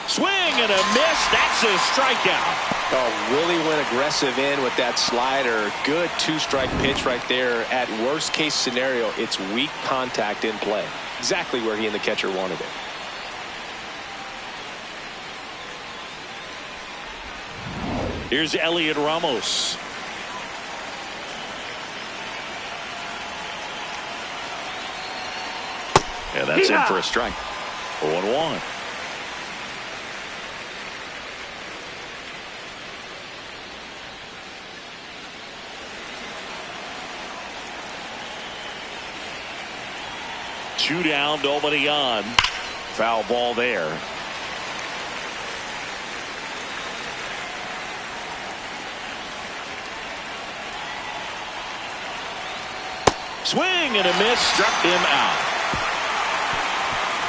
Swing and a miss. That's a strikeout. Oh, really went aggressive in with that slider. Good 2-strike pitch right there. At worst case scenario, it's weak contact in play. Exactly where he and the catcher wanted it. Here's Elliot Ramos. Yeah, that's in for a strike. 0-1. Two down, nobody on. Foul ball there. Swing and a miss, struck him out.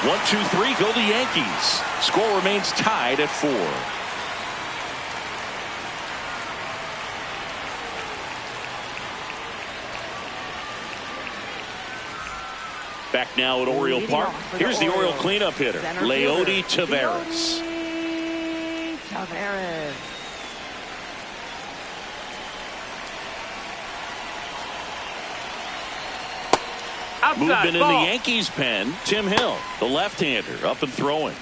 1-2-3, go the Yankees. Score remains tied at 4. Back now at Oriole Park. Here's the Oriole cleanup hitter, Leody Taveras. Movement in the Yankees pen. Tim Hill, the left-hander, up and throwing.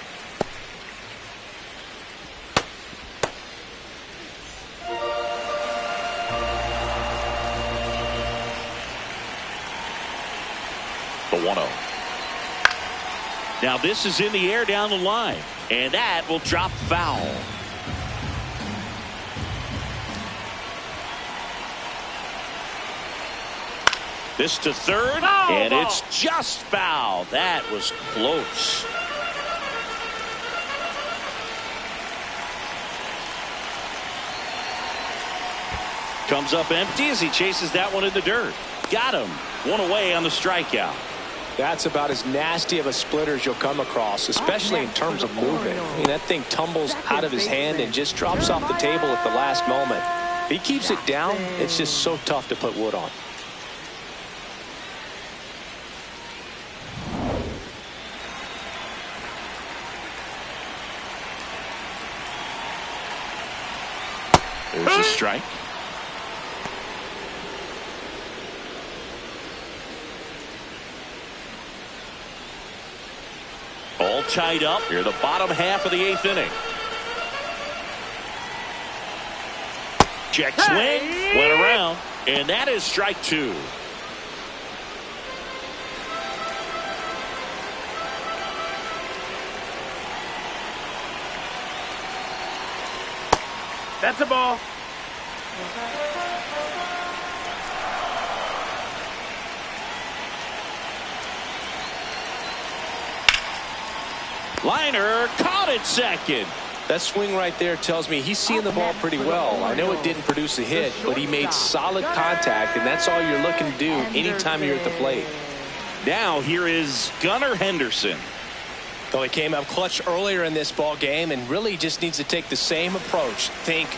The 1-0. Now this is in the air down the line, and that will drop foul. This to third, and it's just foul. That was close. Comes up empty as he chases that one in the dirt. Got him. One away on the strikeout. That's about as nasty of a splitter as you'll come across, especially in terms of movement. I mean, that thing tumbles out of his hand and just drops off the table at the last moment. If he keeps it down, it's just so tough to put wood on. There's a strike. All tied up here, the bottom half of the 8th inning. Check swing, went around, and that is strike 2. That's a ball. Liner caught it second. That swing right there tells me he's seeing the ball pretty well. I know it didn't produce a hit, but he made solid contact, and that's all you're looking to do anytime you're at the plate. Now here is Gunnar Henderson. Well, he came up clutch earlier in this ball game and really just needs to take the same approach. Think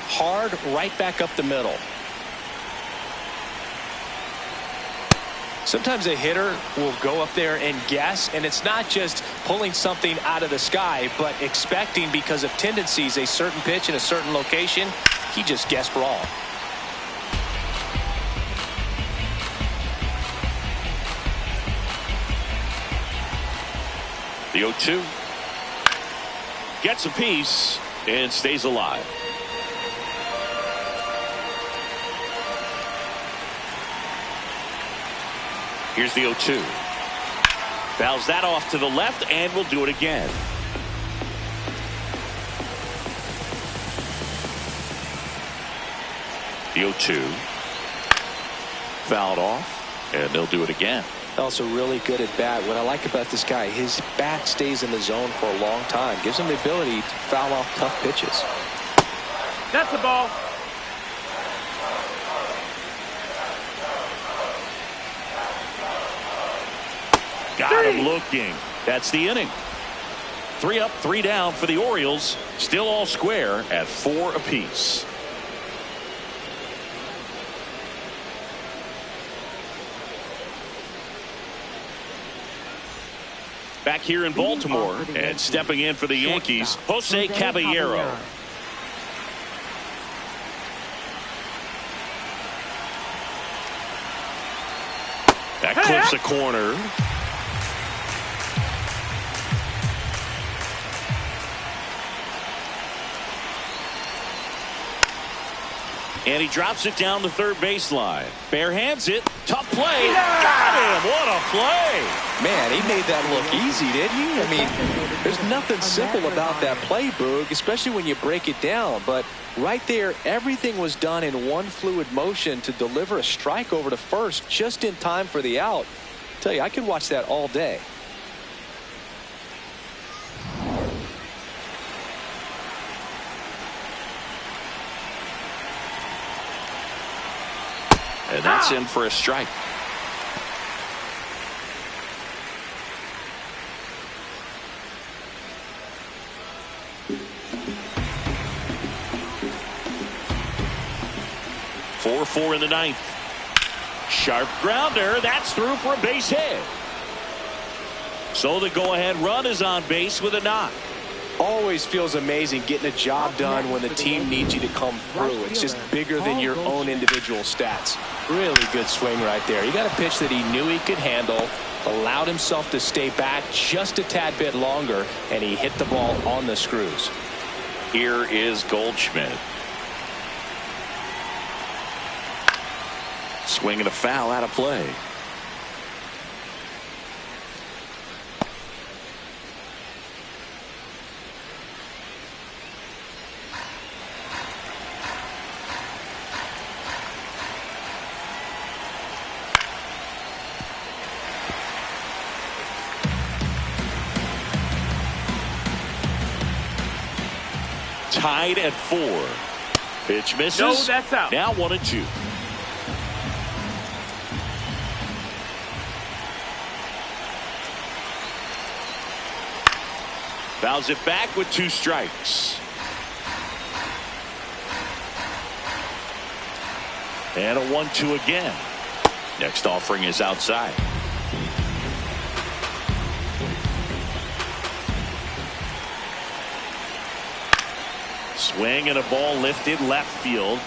hard right back up the middle. Sometimes a hitter will go up there and guess, and it's not just pulling something out of the sky, but expecting because of tendencies a certain pitch in a certain location. He just guessed wrong. The 0-2 gets a piece and stays alive. Here's the 0-2. Fouls that off to the left, and will do it again. The 0-2. Fouled off, and they'll do it again. Also really good at bat. What I like about this guy, his bat stays in the zone for a long time. Gives him the ability to foul off tough pitches. That's the ball. Got him looking. That's the inning. 3 up, 3 down for the Orioles. Still all square at 4 apiece. Back here in Baltimore and stepping in for the Yankees, Jose Caballero. That clips a corner. And he drops it down the third baseline. Bare hands it. Tough play. Got him. What a play. Man, he made that look easy, didn't he? I mean, there's nothing simple about that play, Boog, especially when you break it down. But right there, everything was done in one fluid motion to deliver a strike over to first just in time for the out. I tell you, I could watch that all day. And that's in for a strike. Four in the ninth. Sharp grounder. That's through for a base hit. So the go-ahead run is on base with a knock. Always feels amazing getting a job done when the team needs you to come through. It's just bigger than your own individual stats. Really good swing right there. He got a pitch that he knew he could handle, allowed himself to stay back just a tad bit longer, and he hit the ball on the screws. Here is Goldschmidt. Swing and a foul out of play. Tied at 4. Pitch misses. No, that's out. Now 1-2. Fouls it back with 2 strikes. And a 1-2 again. Next offering is outside. Swing and a ball lifted left field.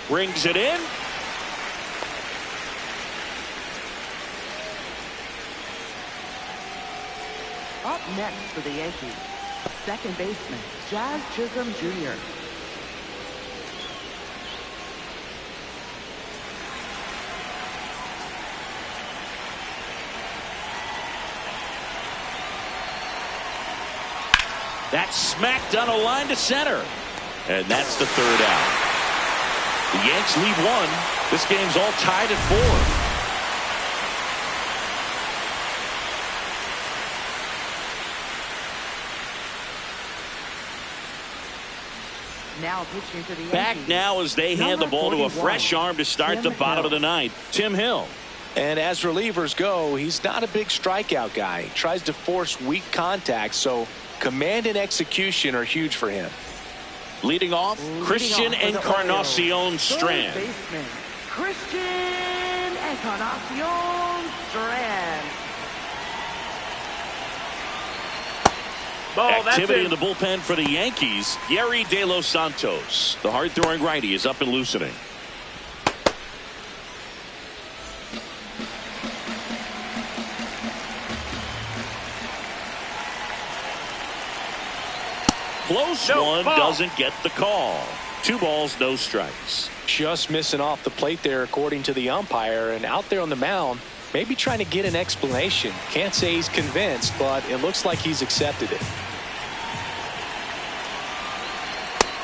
Brings it in. Up next for the Yankees, second baseman Jazz Chisholm Jr. That's smacked on a line to center. And that's the 3rd out. The Yanks lead 1. This game's all tied at 4. Now pitching for the Yankees. Back now as they hand the ball to a fresh arm to start the bottom of the ninth. Tim Hill. And as relievers go, he's not a big strikeout guy. He tries to force weak contact, so command and execution are huge for him. Leading off, Christian Encarnacion Strand. Christian Encarnacion Strand. Ball, Activity in the bullpen for the Yankees. Yerry De Los Santos. The hard-throwing righty is up and loosening. Close one, doesn't get the call. 2 balls, no strikes. Just missing off the plate there according to the umpire, and out there on the mound maybe trying to get an explanation. Can't say he's convinced, but it looks like he's accepted it.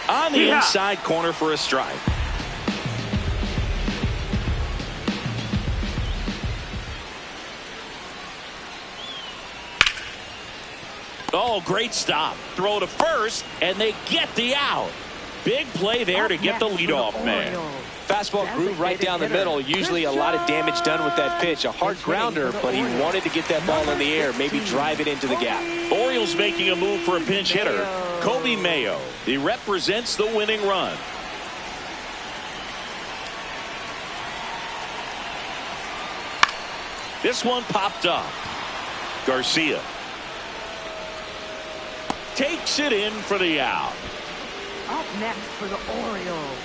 On the inside corner for a strike. Oh, great stop. Throw to first, and they get the out. Big play there to get the leadoff man. Fastball groove right down the middle. Usually a lot of damage done with that pitch. A hard grounder, but he wanted to get that ball in the air, maybe drive it into the gap. Orioles making a move for a pinch hitter, Kobe Mayo. He represents the winning run. This one popped up. Garcia takes it in for the out. Up next for the Orioles,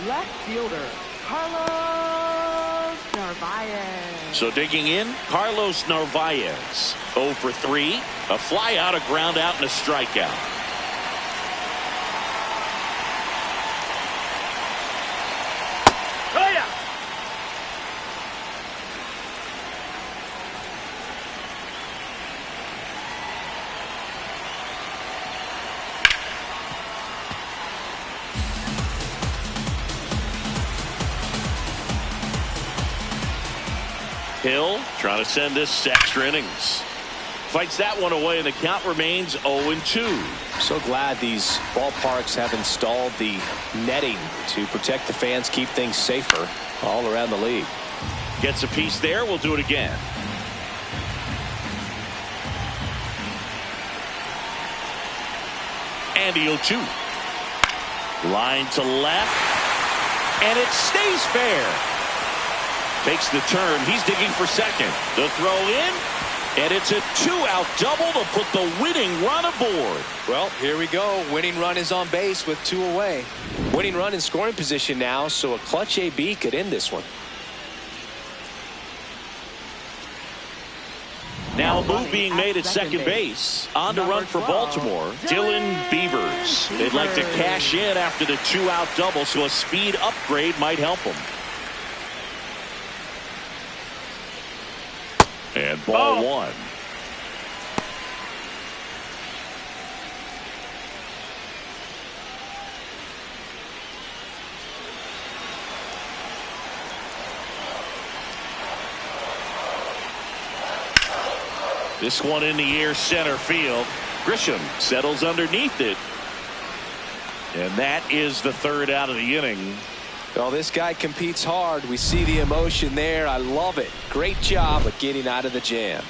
left fielder Carlos Narvaez. So digging in, Carlos Narvaez. 0 for 3. A fly out, a ground out, and a strikeout. Oh, yeah. Hill trying to send this extra innings. Fights that one away, and the count remains 0-2. So glad these ballparks have installed the netting to protect the fans, keep things safer all around the league. Gets a piece there. We'll do it again. And the 0-2. Line to left. And it stays fair. Takes the turn. He's digging for second. The throw in. And it's a 2-out double to put the winning run aboard. Well, here we go. Winning run is on base with 2 away. Winning run in scoring position now, so a clutch AB could end this one. Now a move being made at second base. On to run for Baltimore, Dylan Beavers. They'd like to cash in after the 2-out double, so a speed upgrade might help them. And ball 1. This one in the air, center field. Grisham settles underneath it. And that is the 3rd out of the inning. Well, this guy competes hard. We see the emotion there. I love it. Great job of getting out of the jam.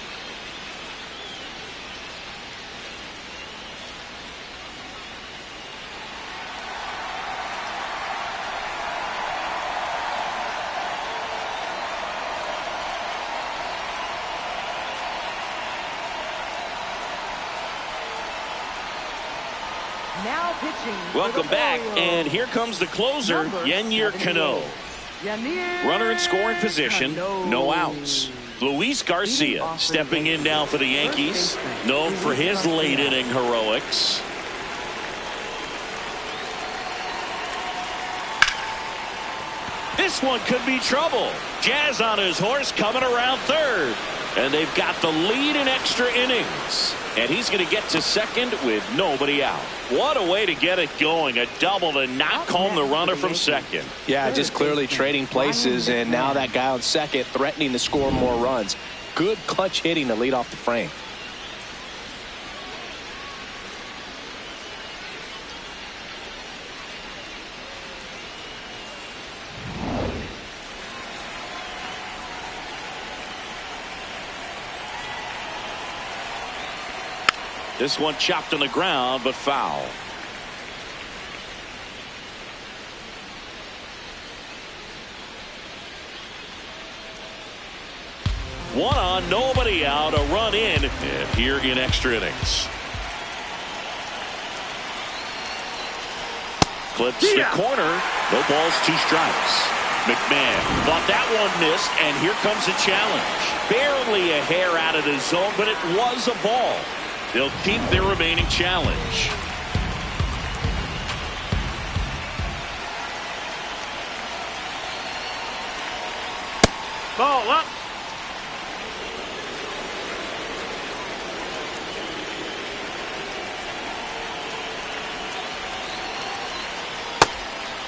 Now pitching. Welcome back, and here comes the closer, Yennier Cano. Runner in scoring position, no outs. Luis Garcia stepping in now for the Yankees, known for his late inning heroics. This one could be trouble. Jazz on his horse coming around third. And they've got the lead in extra innings. And he's going to get to second with nobody out. What a way to get it going. A double to knock home the runner from second. Yeah, just clearly trading places, and now that guy on second threatening to score more runs. Good clutch hitting to lead off the frame. This one chopped on the ground, but foul. One on, nobody out, a run in, and here in extra innings. Clips the corner. No balls, 2 strikes. McMahon thought that one missed, and here comes a challenge. Barely a hair out of the zone, but it was a ball. They'll keep their remaining challenge. Ball up.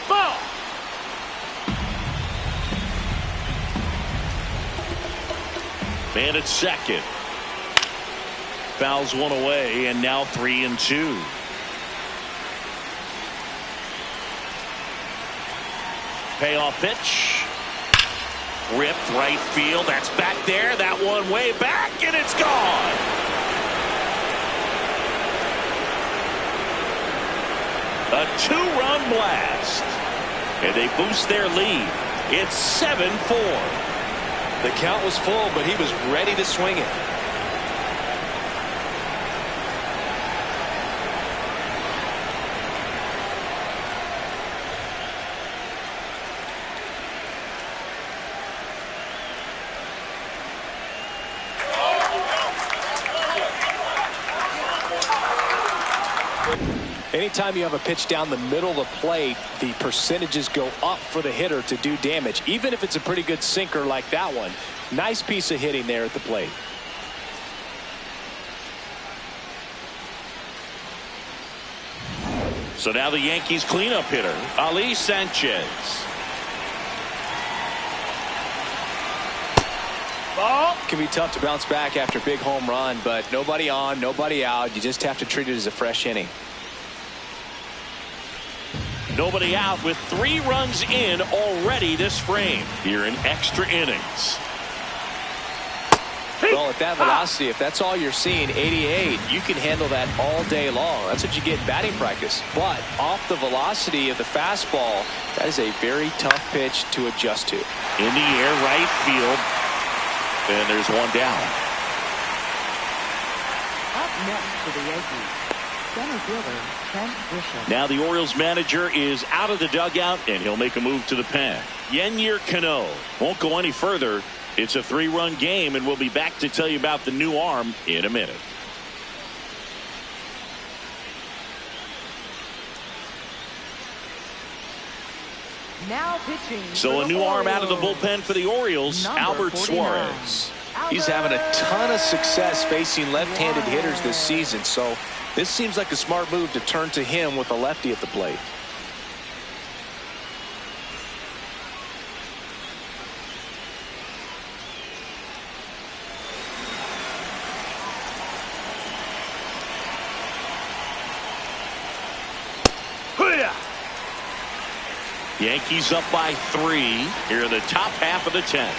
Ball. Man at second. Fouls one away, and now 3-2. Payoff pitch. Ripped right field. That's back there. That one way back, and it's gone. A 2-run blast. And they boost their lead. It's 7-4. The count was full, but he was ready to swing it. Anytime you have a pitch down the middle of the plate, the percentages go up for the hitter to do damage, even if it's a pretty good sinker like that one. Nice piece of hitting there at the plate. So now the Yankees cleanup hitter, Ali Sanchez. Ball. It can be tough to bounce back after a big home run, but nobody on, nobody out. You just have to treat it as a fresh inning. Nobody out with 3 runs in already this frame here in extra innings. Well, at that velocity, if that's all you're seeing, 88, you can handle that all day long. That's what you get in batting practice. But off the velocity of the fastball, that is a very tough pitch to adjust to. In the air, right field, and there's one down. Up next for the Yankees, center fielder Trent Grisham. Now the Orioles manager is out of the dugout, and he'll make a move to the pen. Yennier Cano won't go any further. It's a 3-run game, and we'll be back to tell you about the new arm in a minute. Now pitching. So a new arm out of the bullpen for the Orioles, Albert 49. Suarez. He's having a ton of success facing left-handed hitters this season, so this seems like a smart move to turn to him with a lefty at the plate. Yankees up by 3 here in the top half of the 10th.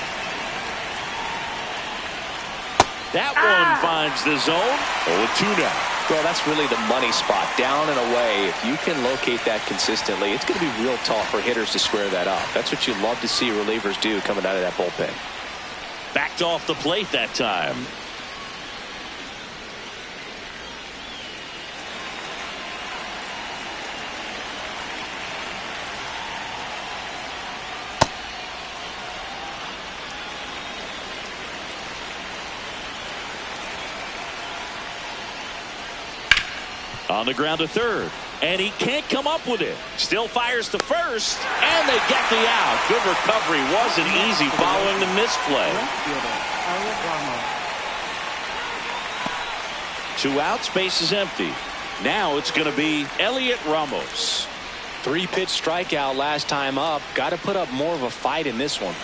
That one finds the zone. 0-2 now. Well, that's really the money spot, down and away. If you can locate that consistently, it's going to be real tough for hitters to square that up. That's what you love to see relievers do coming out of that bullpen. Backed off the plate that time. On the ground to third, and he can't come up with it. Still fires to first, and they get the out. Good recovery. Wasn't easy following the misplay. 2 outs, base is empty. Now it's going to be Elliot Ramos. 3-pitch strikeout last time up. Got to put up more of a fight in this one.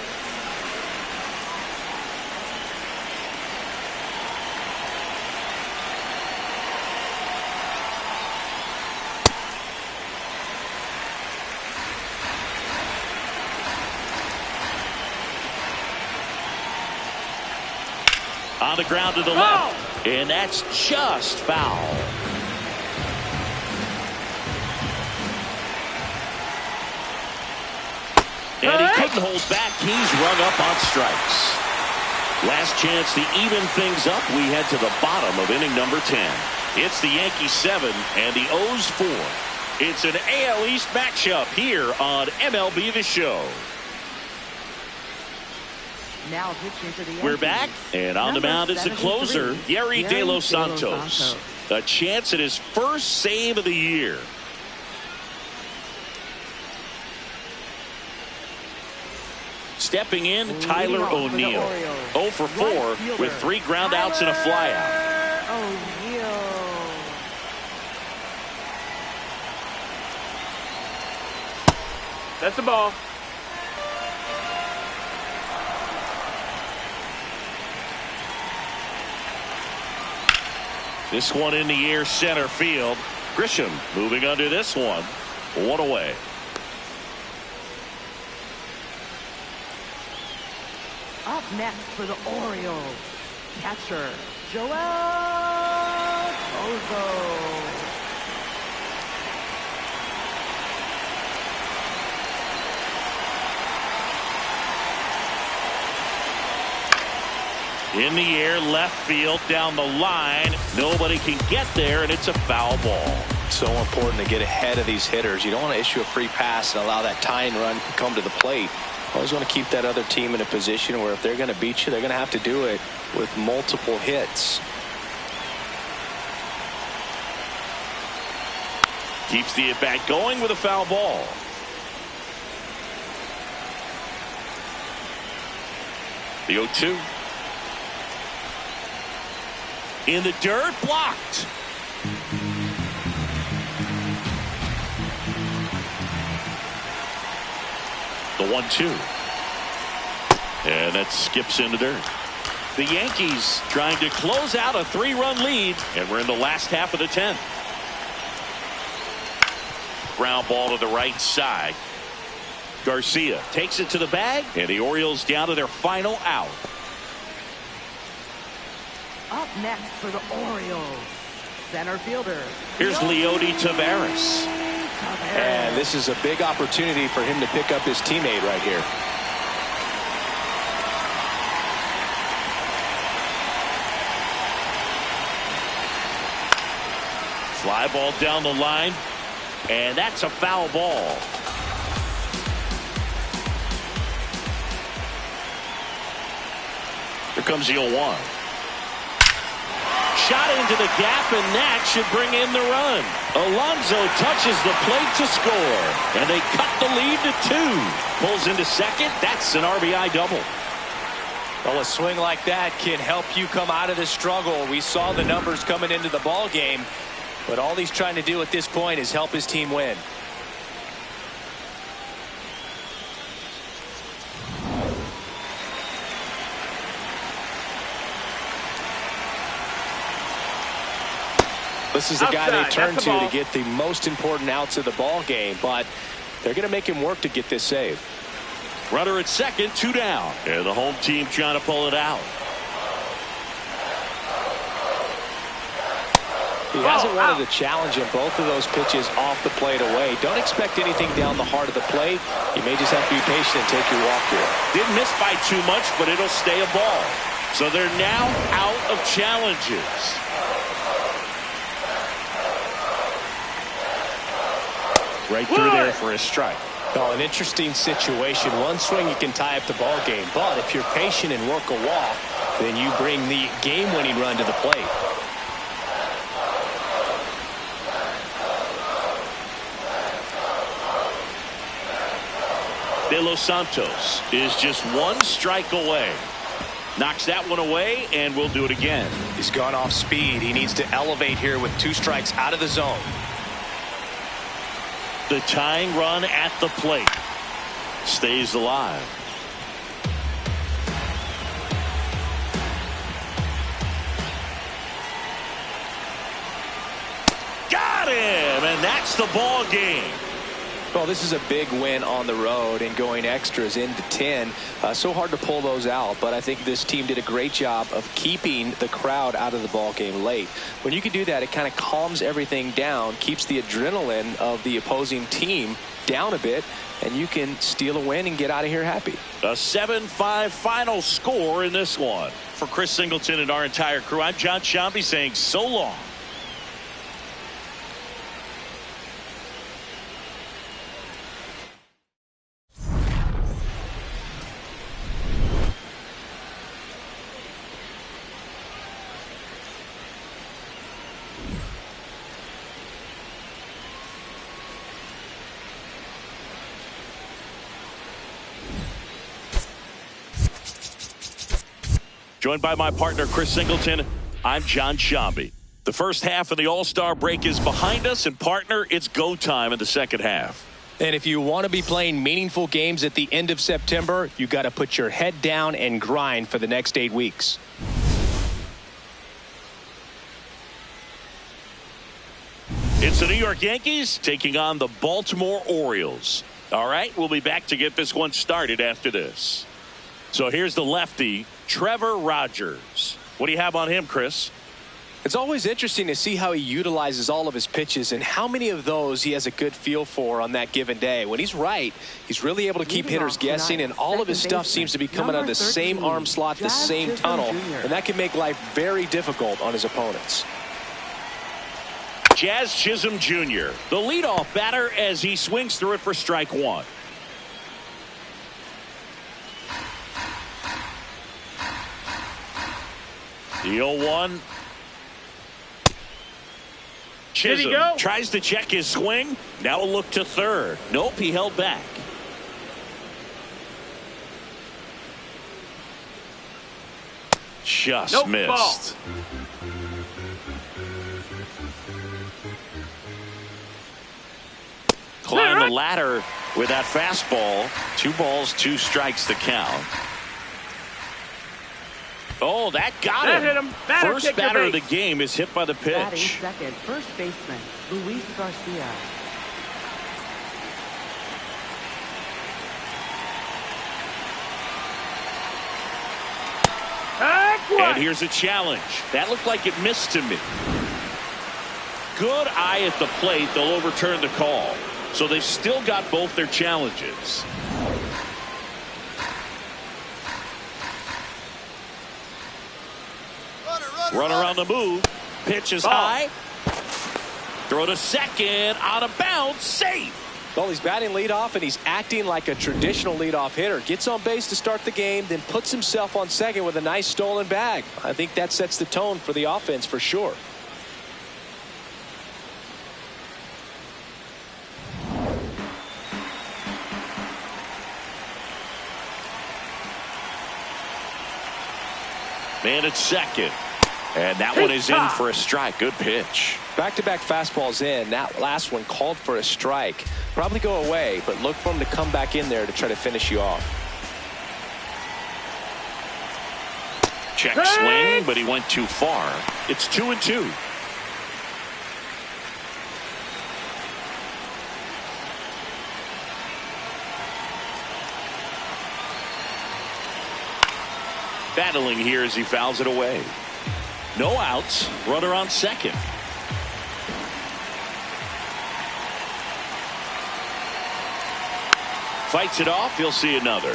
On the ground to the left. And that's just foul. And he couldn't hold back. He's rung up on strikes. Last chance to even things up. We head to the bottom of inning number 10. It's the Yankees 7 and the O's 4. It's an AL East matchup here on MLB The Show. Now pitching to the Yankees. We're back, and on the mound is the closer, Yerry De Los Santos. A chance at his first save of the year. Stepping in, Tyler O'Neill. 0 for 4 with 3 groundouts and a flyout. O'Neill. That's the ball. This one in the air, center field. Grisham moving under this one. 1 away. Up next for the Orioles, catcher Joel Ozo. In the air, left field, down the line. Nobody can get there, and it's a foul ball. So important to get ahead of these hitters. You don't want to issue a free pass and allow that tying run to come to the plate. Always want to keep that other team in a position where if they're going to beat you, they're going to have to do it with multiple hits. Keeps the at-bat going with a foul ball. The 0-2. In the dirt, blocked. The 1-2. And that skips into dirt. The Yankees trying to close out a 3-run lead, and we're in the last half of the 10th. Ground ball to the right side. Garcia takes it to the bag, and the Orioles down to their final out. Up next for the Orioles, center fielder. Here's Leody Taveras. And this is a big opportunity for him to pick up his teammate right here. Fly ball down the line, and that's a foul ball. Here comes the 0-1. Shot into the gap, and that should bring in the run. Alonso touches the plate to score, and they cut the lead to 2. Pulls into second. That's an RBI double. Well, a swing like that can help you come out of the struggle. We saw the numbers coming into the ball game, but all he's trying to do at this point is help his team win. This is the guy they turn to get the most important outs of the ball game, but they're going to make him work to get this save. Runner at second, 2 down, and the home team trying to pull it out. He hasn't wanted to challenge him. Both of those pitches off the plate away. Don't expect anything down the heart of the plate. You may just have to be patient and take your walk here. Didn't miss by too much, but it'll stay a ball. So they're now out of challenges. Right through there for a strike. Oh, an interesting situation. One swing you can tie up the ball game, but if you're patient and work a walk, then you bring the game-winning run to the plate. De Los Santos is just 1 strike away. Knocks that one away, and we'll do it again. He's gone off speed. He needs to elevate here with 2 strikes out of the zone. The tying run at the plate stays alive. Got him, and that's the ball game. Well, this is a big win on the road and going extras into 10. So hard to pull those out, but I think this team did a great job of keeping the crowd out of the ball game late. When you can do that, it kind of calms everything down, keeps the adrenaline of the opposing team down a bit, and you can steal a win and get out of here happy. A 7-5 final score in this one. For Chris Singleton and our entire crew, I'm John Shambi saying so long. Joined by my partner, Chris Singleton, I'm John Shambi. The first half of the All-Star break is behind us, and partner, it's go time in the second half. And if you want to be playing meaningful games at the end of September, you got to put your head down and grind for the next 8 weeks. It's the New York Yankees taking on the Baltimore Orioles. All right, we'll be back to get this one started after this. So here's the lefty, Trevor Rogers. What do you have on him, Chris? It's always interesting to see how he utilizes all of his pitches and how many of those he has a good feel for on that given day. When he's right, he's really able to keep hitters guessing, and all of his stuff seems to be coming out of the same arm slot, the same tunnel, and that can make life very difficult on his opponents. Jazz Chisholm Jr., the leadoff batter as he swings through it for strike one. The 0-1. Chisholm tries to check his swing. Now a look to third. Nope, he held back. Just missed. Climb the ladder with that fastball. 2 balls, 2 strikes to count. Oh, that got him. Hit him. First batter of the game is hit by the pitch. Batting second, first baseman, Luis Garcia. And here's a challenge. That looked like it missed to me. Good eye at the plate. They'll overturn the call. So they've still got both their challenges. Runner on the move. Pitch is high. Throw to second. On a bounce. Safe. Well, he's batting leadoff, and he's acting like a traditional leadoff hitter. Gets on base to start the game, then puts himself on second with a nice stolen bag. I think that sets the tone for the offense for sure. Man at second. And that one is in for a strike. Good pitch. Back-to-back fastballs in. That last one called for a strike. Probably go away, but look for him to come back in there to try to finish you off. Check swing, but he went too far. It's 2-2. Battling here as he fouls it away. No outs. Runner on second. Fights it off. He'll see another.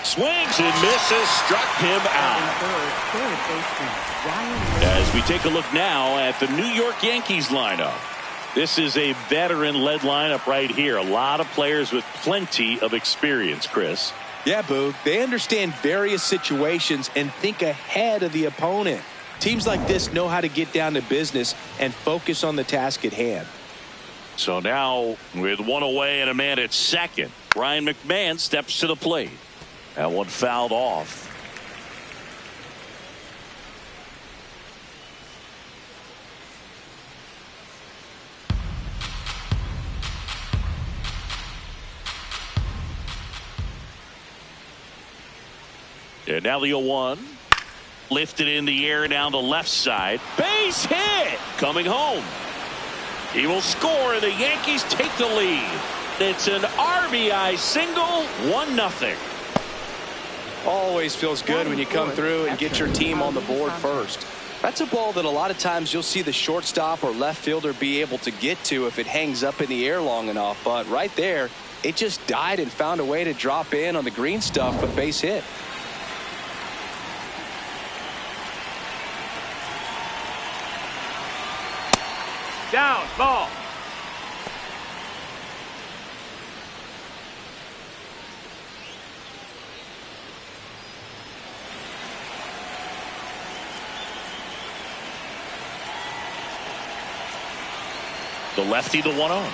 Swings and misses. Struck him out. As we take a look now at the New York Yankees lineup. This is a veteran-led lineup right here. A lot of players with plenty of experience, Chris. Yeah, Boo. They understand various situations and think ahead of the opponent. Teams like this know how to get down to business and focus on the task at hand. So now, with one away and a man at second, Ryan McMahon steps to the plate. That one fouled off. And now the 0-1. Lifted in the air down the left side. Base hit. Coming home. He will score, and the Yankees take the lead. It's an RBI single, 1-0. Always feels good when you come through and get your team on the board first. That's a ball that a lot of times you'll see the shortstop or left fielder be able to get to if it hangs up in the air long enough. But right there, it just died and found a way to drop in on the green stuff with base hit. Down, ball. The lefty, the 1-0.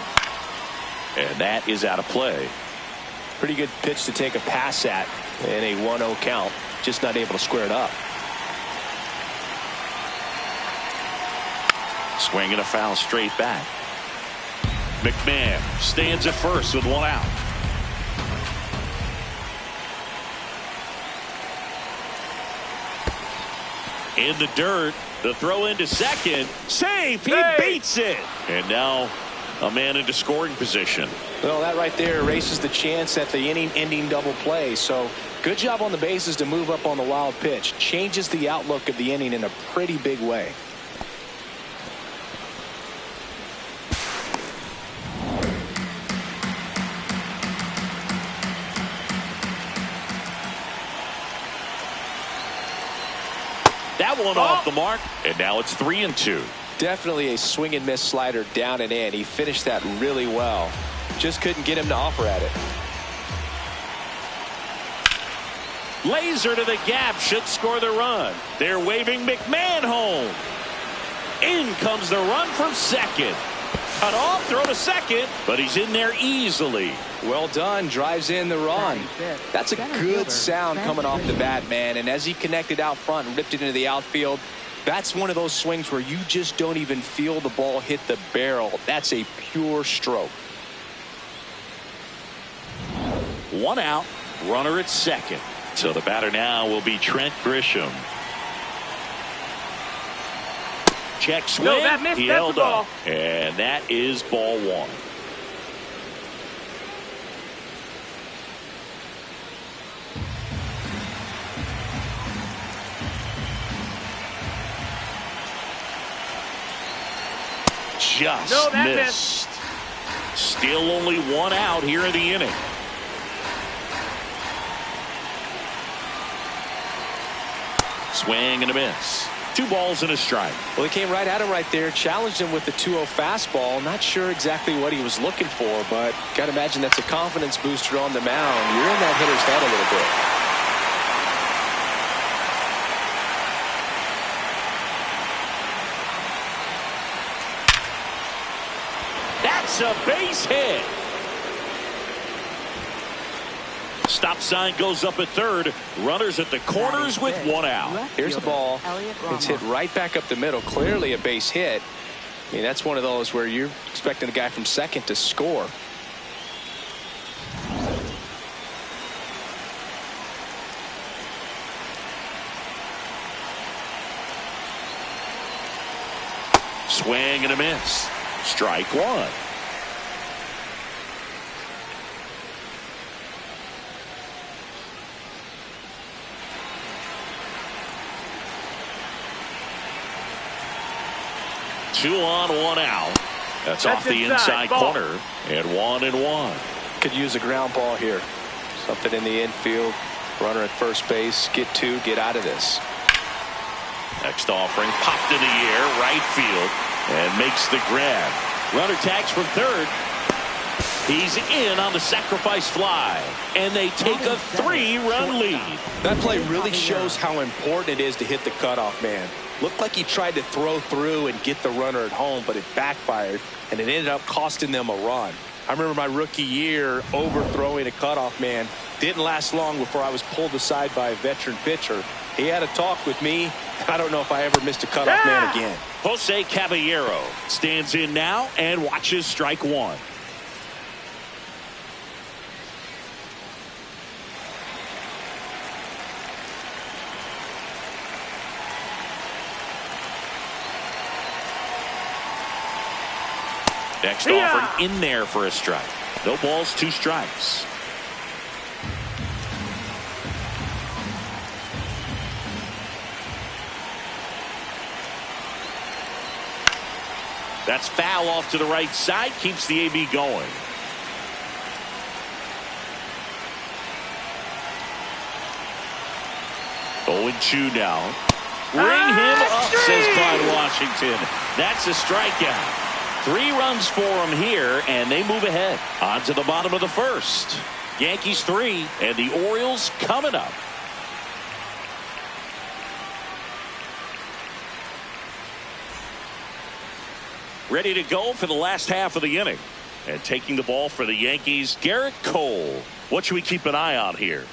And that is out of play. Pretty good pitch to take a pass at in a 1-0 count. Just not able to square it up. Swing and a foul straight back. McMahon stands at first with 1 out. In the dirt, the throw into second. Safe. He beats it. And now a man into scoring position. Well, that right there erases the chance at the inning-ending double play. So good job on the bases to move up on the wild pitch. Changes the outlook of the inning in a pretty big way. That one off the mark, and now it's 3-2. Definitely a swing and miss slider down and in. He finished that really well. Just couldn't get him to offer at it. Laser to the gap, should score the run. They're waving McMahon home. In comes the run from second. Cut off, throw to second, but he's in there easily. Well done, drives in the run. That's a good sound coming off the bat, man. And as he connected out front and ripped it into the outfield, that's one of those swings where you just don't even feel the ball hit the barrel. That's a pure stroke. 1 out, runner at second. So the batter now will be Trent Grisham. Check swing. No, that missed. He That's held the ball. up. And that is ball 1. Just missed. Still only 1 out here in the inning. Swing and a miss. 2 balls and a strike. Well, he came right at him right there, challenged him with the 2-0 fastball. Not sure exactly what he was looking for, but got to imagine that's a confidence booster on the mound. You're in that hitter's head a little bit. That's a base hit. Stop sign goes up at third. Runners at the corners with 1 out. Here's the ball. It's hit right back up the middle. Clearly a base hit. I mean, that's one of those where you're expecting the guy from second to score. Swing and a miss. Strike 1. Two on, 1 out. That's off the inside corner. And 1-1. Could use a ground ball here. Something in the infield. Runner at first base. Get 2. Get out of this. Next offering popped in the air, right field, and makes the grab. Runner tags from third. He's in on the sacrifice fly, and they take a 3-run lead. That play really shows how important it is to hit the cutoff man. Looked like he tried to throw through and get the runner at home, but it backfired, and it ended up costing them a run. I remember my rookie year overthrowing a cutoff man. Didn't last long before I was pulled aside by a veteran pitcher. He had a talk with me. I don't know if I ever missed a cutoff man again. Jose Caballero stands in now and watches strike 1. Next offering in there for a strike. No balls, 2 strikes. That's foul off to the right side. Keeps the AB going. Oh, and 2 now. Ring him up, says Clyde Washington. That's a strikeout. 3 runs for him here, and they move ahead. On to the bottom of the first. Yankees 3, and the Orioles coming up. Ready to go for the last half of the inning. And taking the ball for the Yankees, Garrett Cole. What should we keep an eye on here?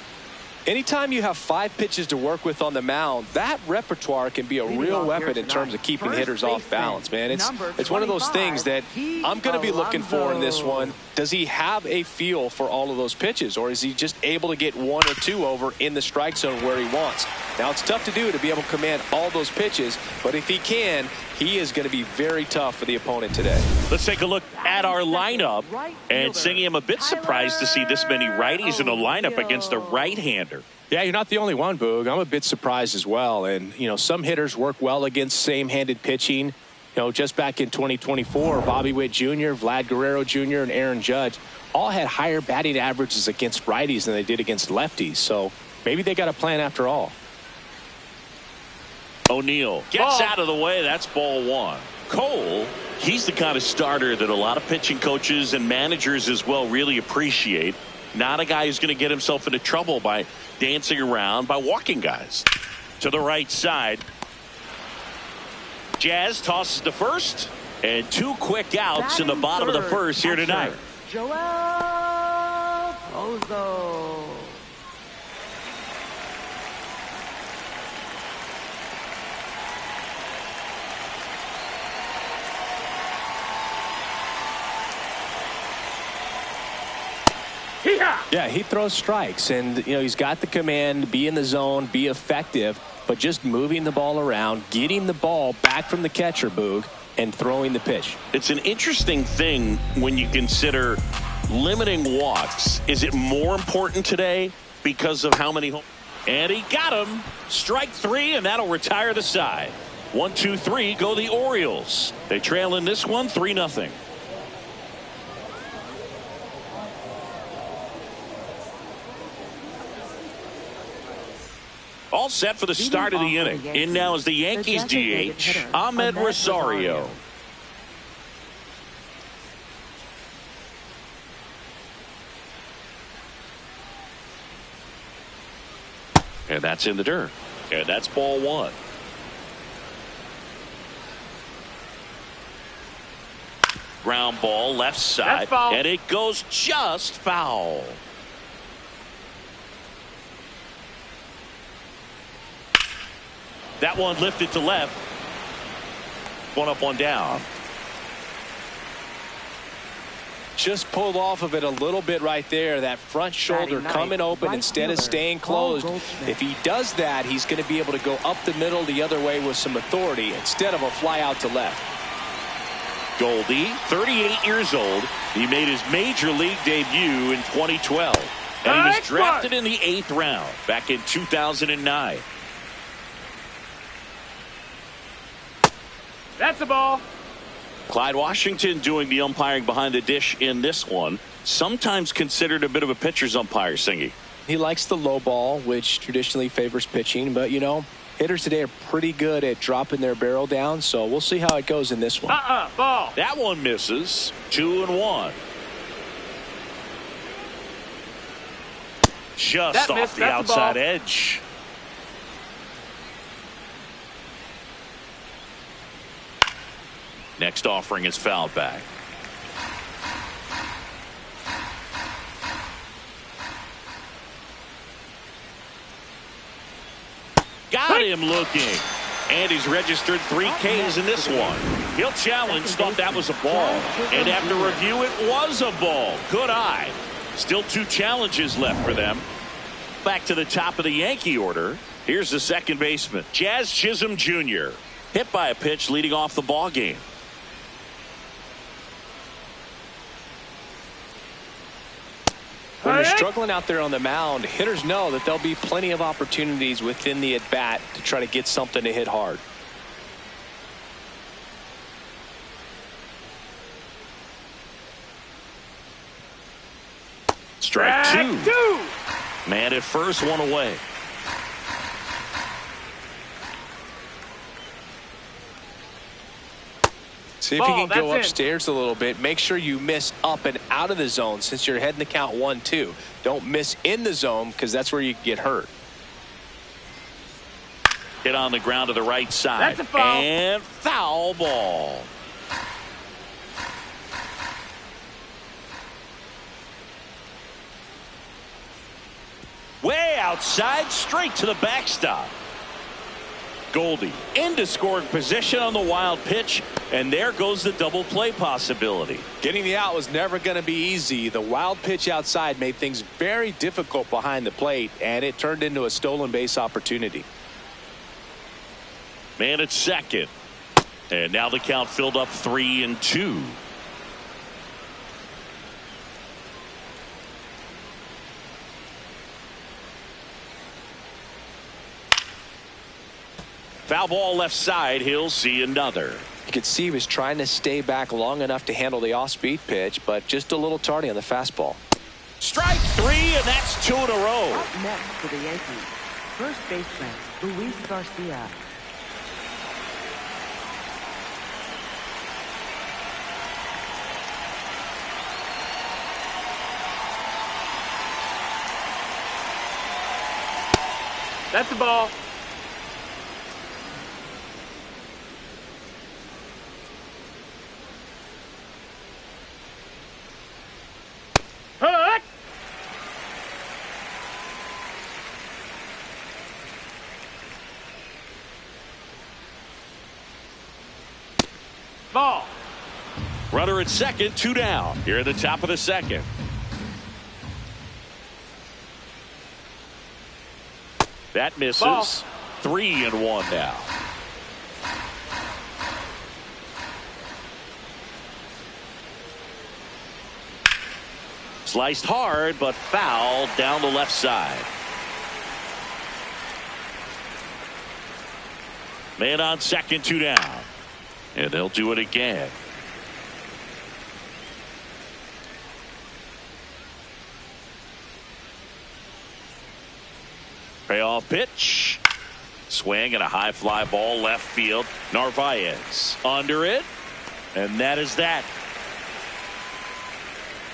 Anytime you have 5 pitches to work with on the mound, that repertoire can be a real weapon in terms of keeping hitters off balance, man. It's one of those things that I'm going to be looking for in this one. Does he have a feel for all of those pitches, or is he just able to get 1 or 2 over in the strike zone where he wants? Now, it's tough to do to be able to command all those pitches, but if he can, he is going to be very tough for the opponent today. Let's take a look at our lineup. And Singy, I'm a bit surprised to see this many righties in a lineup against a right-hander. Yeah, you're not the only one, Boog. I'm a bit surprised as well. And, you know, some hitters work well against same-handed pitching. You know, just back in 2024, Bobby Witt Jr., Vlad Guerrero Jr., and Aaron Judge all had higher batting averages against righties than they did against lefties. So maybe they got a plan after all. O'Neill gets out of the way. That's ball 1. Cole, he's the kind of starter that a lot of pitching coaches and managers as well really appreciate. Not a guy who's going to get himself into trouble by dancing around, by walking guys. To the right side. Jazz tosses to first. And 2 quick outs in the bottom of the first here tonight. Joel Pozo. Yeah, he throws strikes, and you know he's got the command, be in the zone, be effective, but just moving the ball around, getting the ball back from the catcher, Boog, and throwing the pitch. It's an interesting thing when you consider limiting walks. Is it more important today because of how many home? And he got him. Strike 3, and that'll retire the side. 1, 2, 3 go the Orioles. They trail in this one 3-0. All set for the start of the inning. In now is the Yankees DH, Ahmed Rosario. And that's in the dirt. And that's ball 1. Ground ball left side. And it goes just foul. That one lifted to left. 1 up, 1 down. Just pulled off of it a little bit right there. That front shoulder coming open instead of staying closed. If he does that, he's going to be able to go up the middle the other way with some authority instead of a fly out to left. Goldie, 38 years old. He made his major league debut in 2012. And he was drafted in the 8th round back in 2009. That's a ball. Clyde Washington doing the umpiring behind the dish in this one. Sometimes considered a bit of a pitcher's umpire, Singy. He likes the low ball, which traditionally favors pitching. But, you know, hitters today are pretty good at dropping their barrel down. So we'll see how it goes in this one. Ball. That one misses. 2-1. Just off the outside edge. Next offering is fouled back. Got him looking. And he's registered 3 Ks in this one. He'll challenge. Thought that was a ball. And after review, it was a ball. Good eye. Still 2 challenges left for them. Back to the top of the Yankee order. Here's the second baseman, Jazz Chisholm Jr. Hit by a pitch leading off the ball game. you're struggling out there on the mound, hitters know that there'll be plenty of opportunities within the at-bat to try to get something to hit hard. Strike two. Man at first, one away. See if you can go upstairs a little bit. Make sure you miss up and out of the zone since you're heading to count 1-2. Don't miss in the zone because that's where you get hurt. Hit on the ground to the right side. That's a foul. And foul ball. Way outside, straight to the backstop. Goldie into scoring position on the wild pitch, and there goes the double play possibility. Getting the out was never going to be easy. The wild pitch outside made things very difficult behind the plate, and it turned into a stolen base opportunity. Man at second, and now the count filled up 3-2. Foul ball left side. He'll see another. You could see he was trying to stay back long enough to handle the off-speed pitch, but just a little tardy on the fastball. Strike three, and that's 2 in a row. Up next for the Yankees, first baseman Luis Garcia. That's the ball. Hook. Ball. Runner at second, 2 down. Here at the top of the second. That misses. Ball. 3-1 now. Sliced hard, but foul down the left side. Man on second, 2 down. And they'll do it again. Payoff pitch. Swing and a high fly ball left field. Narvaez under it. And that is that.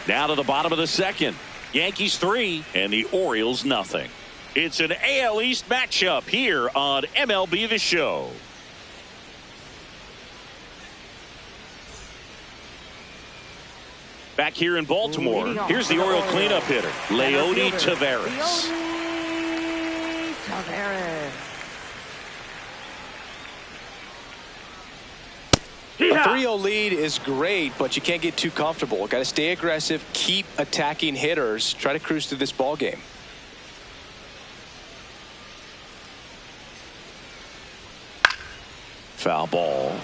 Now to the bottom of the second. Yankees 3 and the Orioles nothing. It's an AL East matchup here on MLB The Show. Back here in Baltimore, here's the Oriole cleanup hitter, Leody Taveras. Leody Taveras. A 3-0 lead is great, but you can't get too comfortable. Got to stay aggressive, keep attacking hitters, try to cruise through this ball game. Foul ball.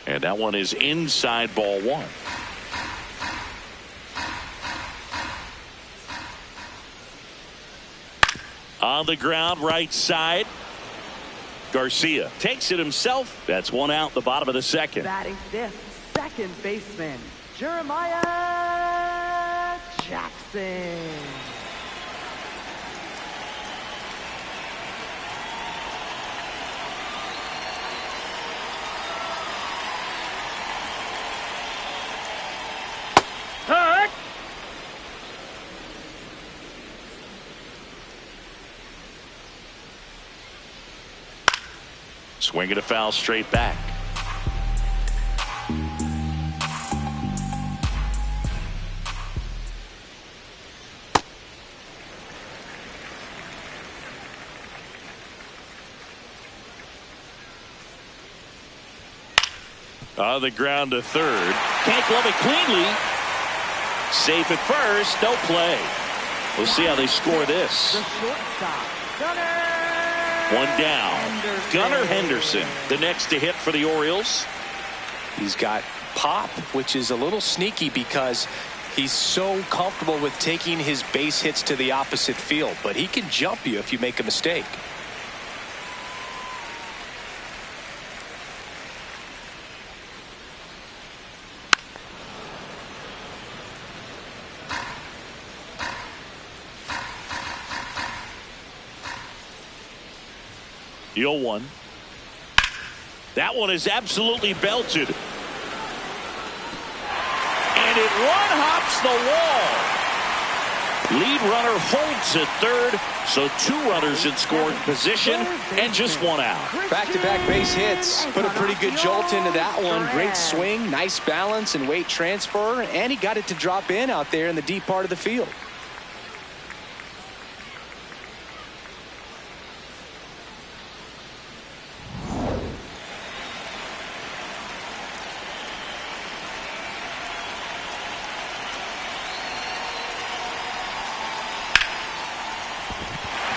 And that one is inside, ball 1. On the ground, right side. Garcia takes it himself. That's 1 out, the bottom of the second. Batting fifth, second baseman Jeremiah Jackson. Hook. Swinging a foul straight back. On the ground to third. Can't glove it cleanly. Safe at first. No play. We'll see how they score this. The shortstop, Gunnar 1 down. Henderson. Gunnar Henderson, the next to hit for the Orioles. He's got pop, which is a little sneaky because he's so comfortable with taking his base hits to the opposite field, but he can jump you if you make a mistake. The 0-1. That one is absolutely belted. And it one-hops the wall. Lead runner holds at third, so 2 runners in scoring position and just 1 out. Back-to-back base hits. Put a pretty good jolt into that one. Great swing, nice balance and weight transfer, and he got it to drop in out there in the deep part of the field.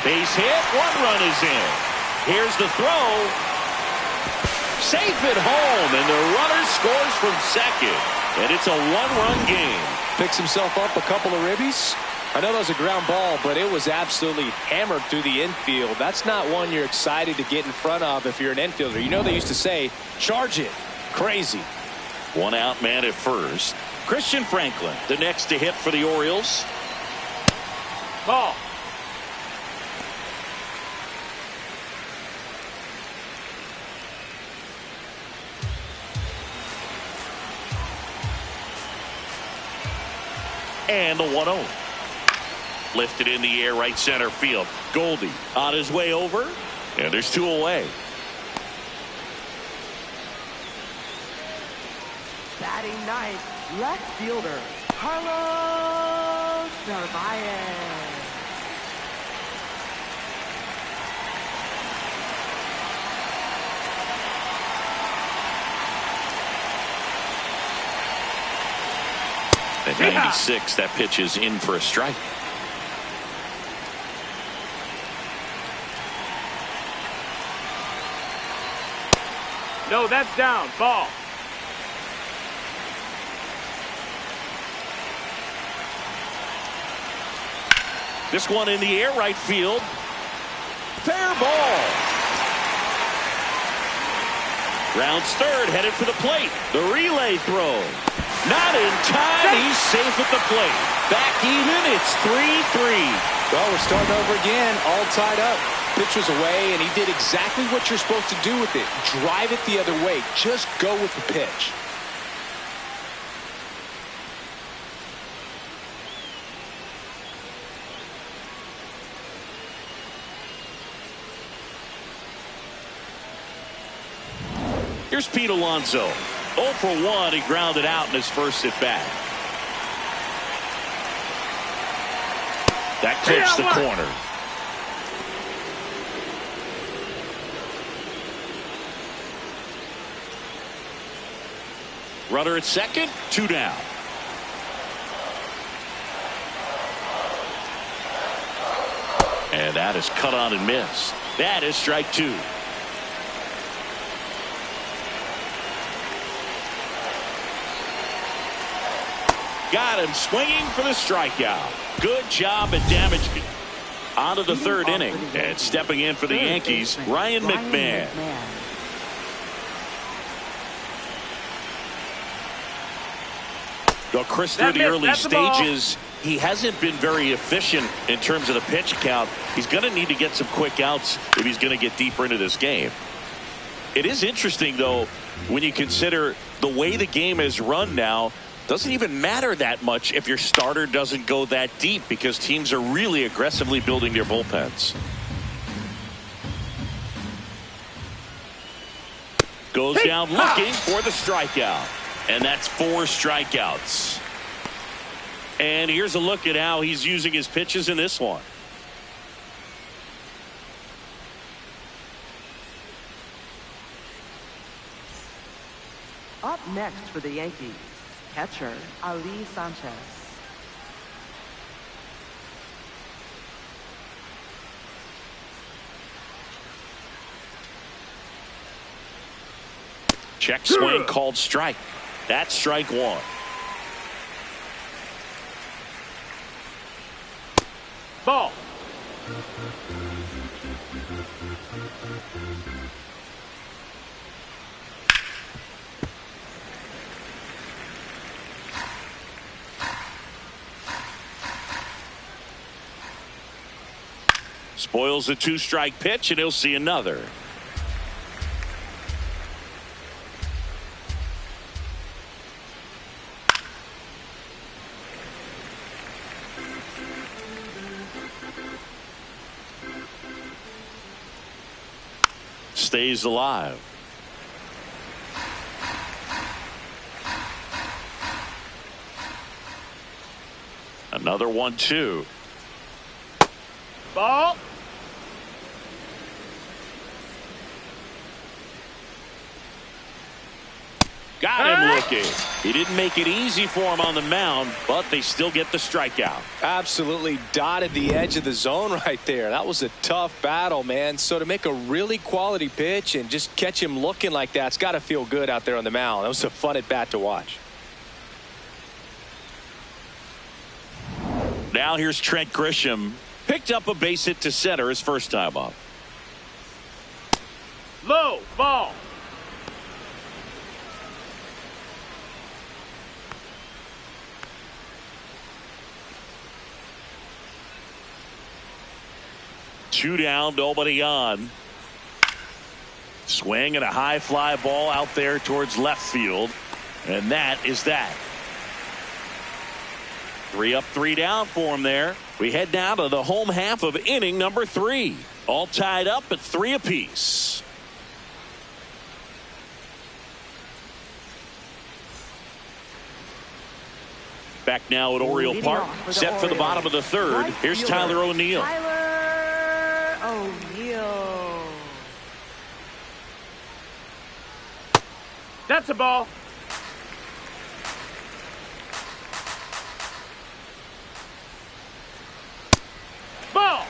Base hit, 1 run is in. Here's the throw. Safe at home, and the runner scores from second. And it's a 1-run game. Picks himself up a couple of ribbies. I know that was a ground ball, but it was absolutely hammered through the infield. That's not one you're excited to get in front of if you're an infielder. You know they used to say, charge it. Crazy. 1 out man at first. Christian Franklin, the next to hit for the Orioles. Ball. And the 1-0. Lifted in the air, right center field. Goldie on his way over, and there's 2 away. Batting ninth, left fielder, Carlos Narvaez. At 96, that pitch is in for a strike. No, that's down. Ball. This one in the air, right field. Fair ball. Rounds third, headed for the plate. The relay throw. Not in time. He's safe at the plate. Back even. It's 3-3. Well, we're starting over again, all tied up. Pitch was away, and he did exactly what you're supposed to do with it. Drive it the other way. Just go with the pitch. Here's Pete Alonso. 0 for 1. He grounded out in his first at bat. That clips the corner. Runner at second, 2 down. And that is cut on and missed. That is strike 2. Got him swinging for the strikeout. Good job at damaging. On to the 3rd inning. And stepping in for the Yankees, Ryan McMahon. Well, Chris, through the early stages, he hasn't been very efficient in terms of the pitch count. He's going to need to get some quick outs if he's going to get deeper into this game. It is interesting, though, when you consider the way the game is run now. Doesn't even matter that much if your starter doesn't go that deep because teams are really aggressively building their bullpens. Goes down looking for the strikeout. And that's 4 strikeouts. And here's a look at how he's using his pitches in this one. Up next for the Yankees, catcher Ali Sanchez. Check swing called strike. That's strike one. Ball. Spoils the 2-strike pitch, and he'll see another. Stays alive. Another 1-2. Ball. Got him looking. He didn't make it easy for him on the mound, but they still get the strikeout. Absolutely dotted the edge of the zone right there. That was a tough battle, man. So to make a really quality pitch and just catch him looking like that, it's got to feel good out there on the mound. That was a fun at bat to watch. Now here's Trent Grisham. Picked up a base hit to center his first time up. Low. Ball. Two down, nobody on. Swing and a high fly ball out there towards left field. And that is that. 3 up, 3 down for him there. We head down to the home half of inning number 3. All tied up at 3 apiece. Back now at Oriole Park. Set for the bottom of the 3rd. Here's Tyler O'Neill. O'Neill. That's a ball. Ball.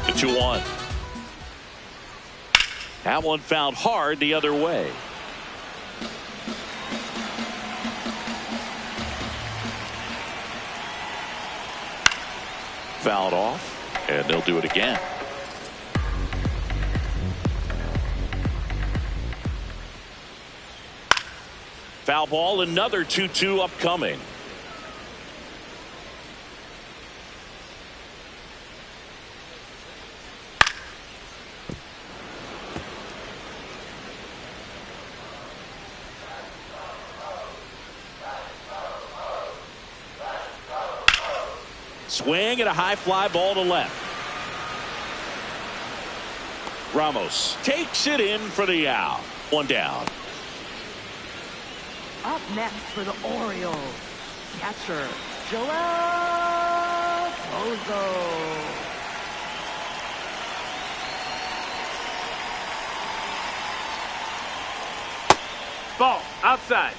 The 2-1. That one fouled hard the other way. Fouled off, and they'll do it again. Foul ball, another 2-2 upcoming. Swing and a high fly ball to left. Ramos takes it in for the out. 1 down. Up next for the Orioles, catcher Joel Tozo. Ball. Outside.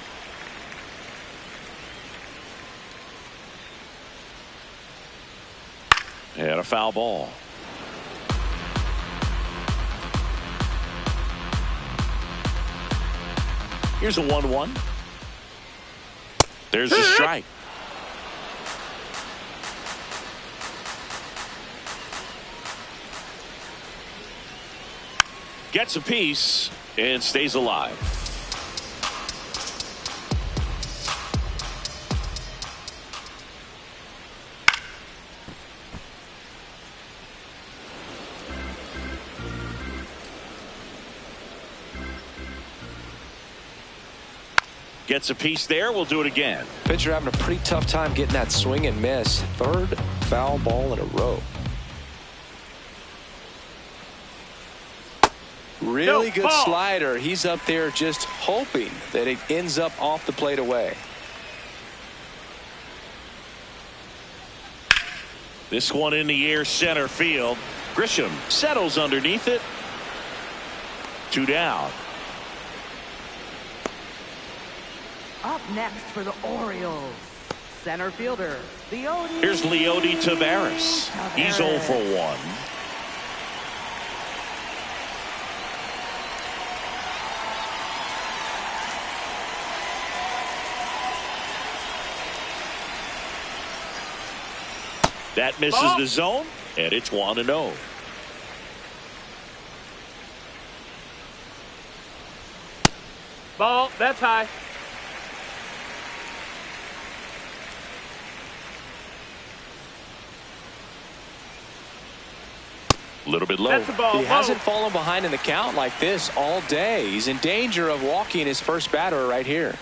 And a foul ball. Here's a 1-1. There's the strike. Gets a piece and stays alive. Gets a piece there. We'll do it again. Pitcher having a pretty tough time getting that swing and miss. 3rd foul ball in a row. Really good slider. He's up there just hoping that it ends up off the plate away. This one in the air center field. Grisham settles underneath it. 2 down. next for the Orioles, center fielder, Leody. Here's Leody Taveras. He's 0 for 1. That misses the zone, and it's 1-0. Ball, that's high. A little bit low. That's the ball. He hasn't fallen behind in the count like this all day. He's in danger of walking his first batter right here.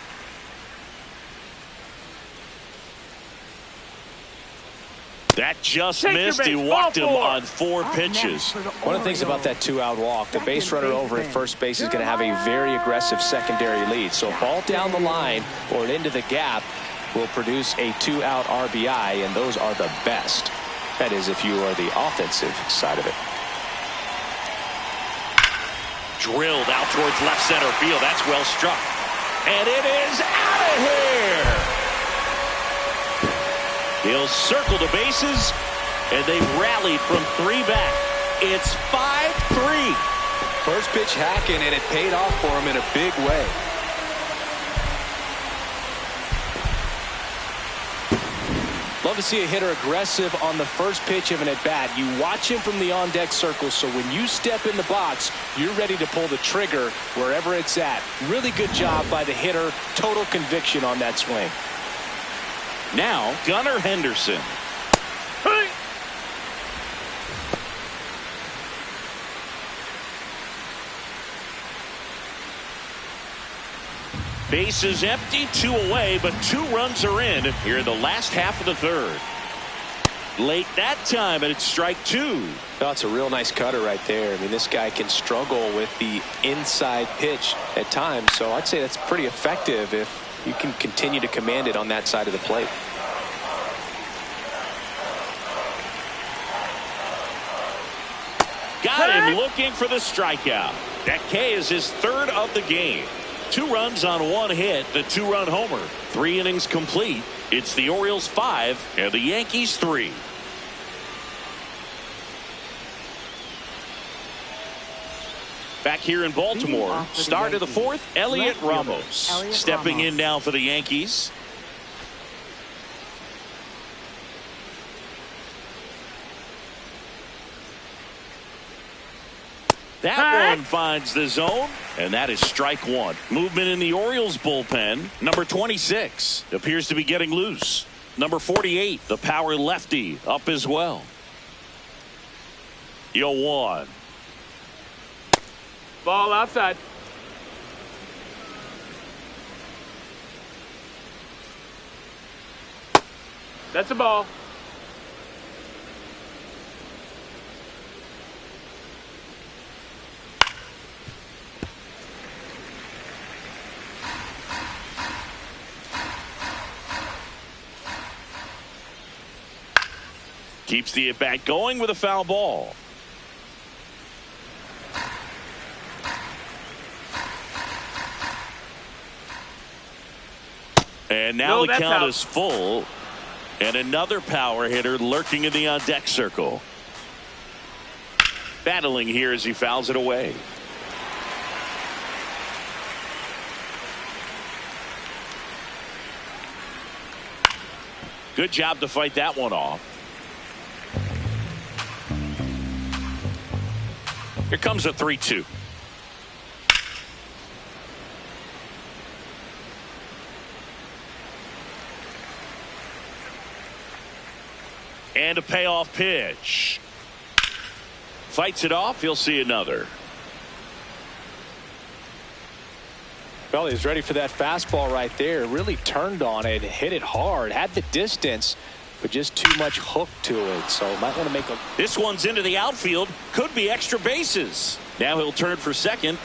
That just missed. He walked him on 4 pitches. One of the things about that 2-out walk, the base runner over at first base is going to have a very aggressive secondary lead. So a ball down the line or into the gap will produce a 2-out RBI, and those are the best. That is, if you are the offensive side of it. Drilled out towards left center field. That's well struck. And it is out of here. He'll circle the bases, and they've rallied from 3 back. It's 5-3. First pitch hacking, and it paid off for him in a big way. Love to see a hitter aggressive on the first pitch of an at-bat. You watch him from the on-deck circle, so when you step in the box, you're ready to pull the trigger wherever it's at. Really good job by the hitter. Total conviction on that swing. Now, Gunnar Henderson. Hey. Base is empty, 2 away, but 2 runs are in here in the last half of the 3rd. Late that time, and it's strike 2. That's a real nice cutter right there. I mean, this guy can struggle with the inside pitch at times, so I'd say that's pretty effective if you can continue to command it on that side of the plate. Got him looking for the strikeout. That K is his 3rd of the game. 2 runs on 1 hit, the 2-run homer. 3 innings complete. It's the Orioles 5 and the Yankees 3. Back here in Baltimore, start of the 4th, Elliot Ramos stepping in now for the Yankees. That one finds the zone, and that is strike 1. Movement in the Orioles bullpen. Number 26 appears to be getting loose. Number 48, the power lefty, up as well. 0-1. Ball outside. That's a ball. Keeps the at-bat going with a foul ball. And now the count out. is full. And another power hitter lurking in the on-deck circle. Battling here as he fouls it away. Good job to fight that one off. Here comes a 3-2. And a payoff pitch. Fights it off. He'll see another. Well, he was ready for that fastball right there. Really turned on it, hit it hard, had the distance, but just too much hook to it. So might want to make a. This one's into the outfield. Could be extra bases. Now he'll turn for second.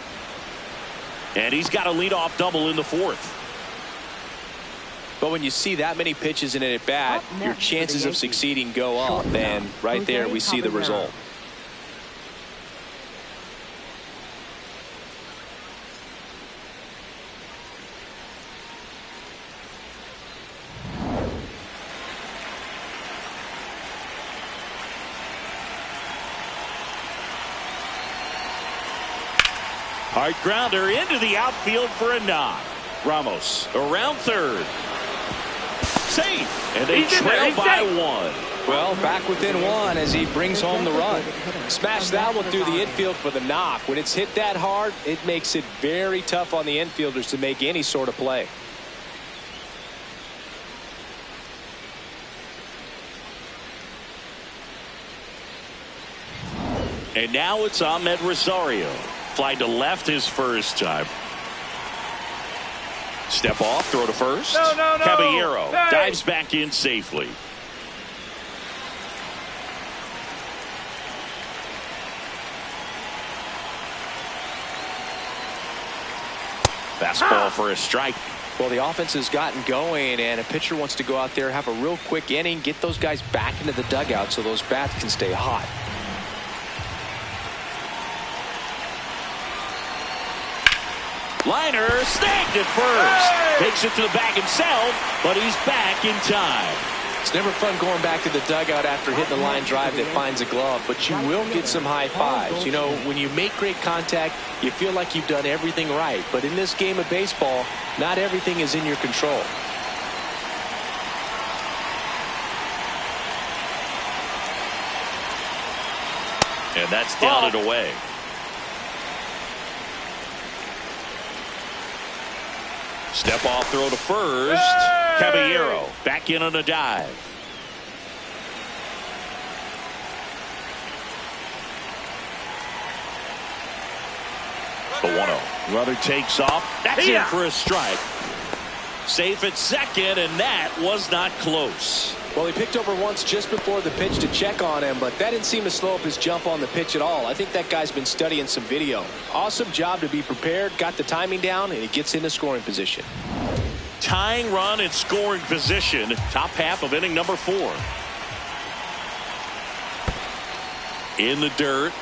And he's got a leadoff double in the 4th. But when you see that many pitches in an at bat, your chances of succeeding go up. And right there we see the result. Hard grounder into the outfield for a knock. Ramos around third. Safe. And they trail by one. Well, back within one as he brings home the run. Smash that one through the infield for the knock. When it's hit that hard, it makes it very tough on the infielders to make any sort of play. And now it's Ahmed Rosario. Fly to left his first time. Step off, throw to first. No. Caballero Hey. dives back in safely. Fastball for a strike. Well, the offense has gotten going, and a pitcher wants to go out there, have a real quick inning, get those guys back into the dugout so those bats can stay hot. Liner snagged at first. Hey! Takes it to the bag himself, but he's back in time. It's never fun going back to the dugout after hitting a line drive that finds a glove, but you will get some high fives. You know, when you make great contact, you feel like you've done everything right. But in this game of baseball, not everything is in your control. And that's down and away. Step off, throw to first. Hey! Caballero back in on a dive. The 1-0. Runner takes off. That's in for a strike. Safe at second, and that was not close. Well, he picked over once just before the pitch to check on him, but that didn't seem to slow up his jump on the pitch at all. I think that guy's been studying some video. Awesome job to be prepared, got the timing down, and he gets into scoring position. Tying run in scoring position. Top half of inning number 4. In the dirt.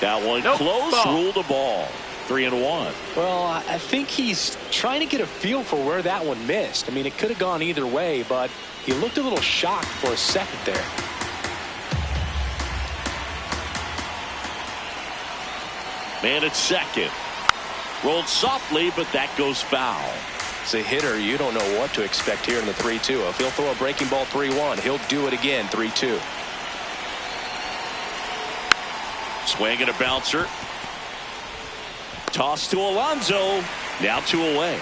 That one close, ruled a ball. 3-1. Well, I think he's trying to get a feel for where that one missed. I mean, it could have gone either way, but he looked a little shocked for a second there. Man at second. Rolled softly, but that goes foul. As a hitter, you don't know what to expect here in the 3-2. If he'll throw a breaking ball 3-1, he'll do it again 3-2. Swing and a bouncer. Toss to Alonso. Now 2 away.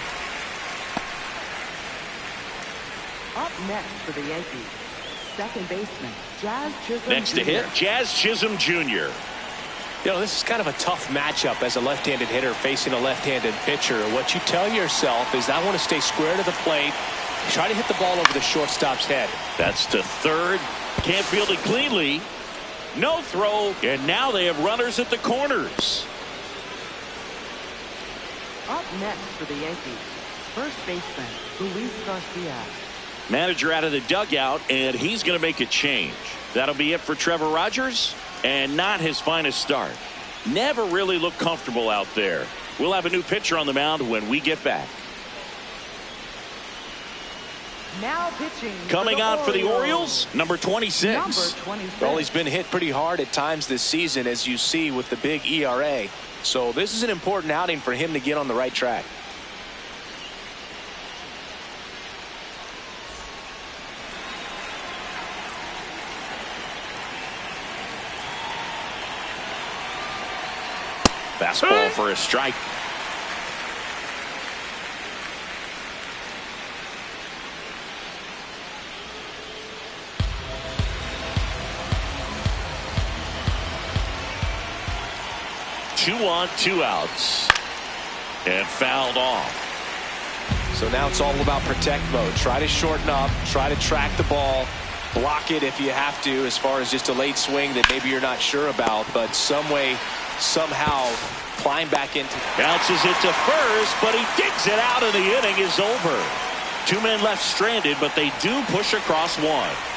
Up next for the Yankees, second baseman Jazz Chisholm. Next to hit, Jazz Chisholm Jr. You know, this is kind of a tough matchup as a left-handed hitter facing a left-handed pitcher. What you tell yourself is, I want to stay square to the plate, try to hit the ball over the shortstop's head. That's to third. Can't field it cleanly. No throw, and now they have runners at the corners. Up next for the Yankees, first baseman Luis Garcia. Manager out of the dugout, and he's going to make a change. That'll be it for Trevor Rogers, and not his finest start. Never really looked comfortable out there. We'll have a new pitcher on the mound when we get back. Now pitching. Coming on for the Orioles, number 26. Number 26. Well, he's been hit pretty hard at times this season, as you see with the big ERA. So this is an important outing for him to get on the right track. Fastball for a strike. Two on, 2 outs. And fouled off. So now it's all about protect mode. Try to shorten up, try to track the ball, block it if you have to, as far as just a late swing that maybe you're not sure about, but some way, somehow climb back into. Bounces it to first, but he digs it out, and the inning is over. 2 men left stranded, but they do push across 1.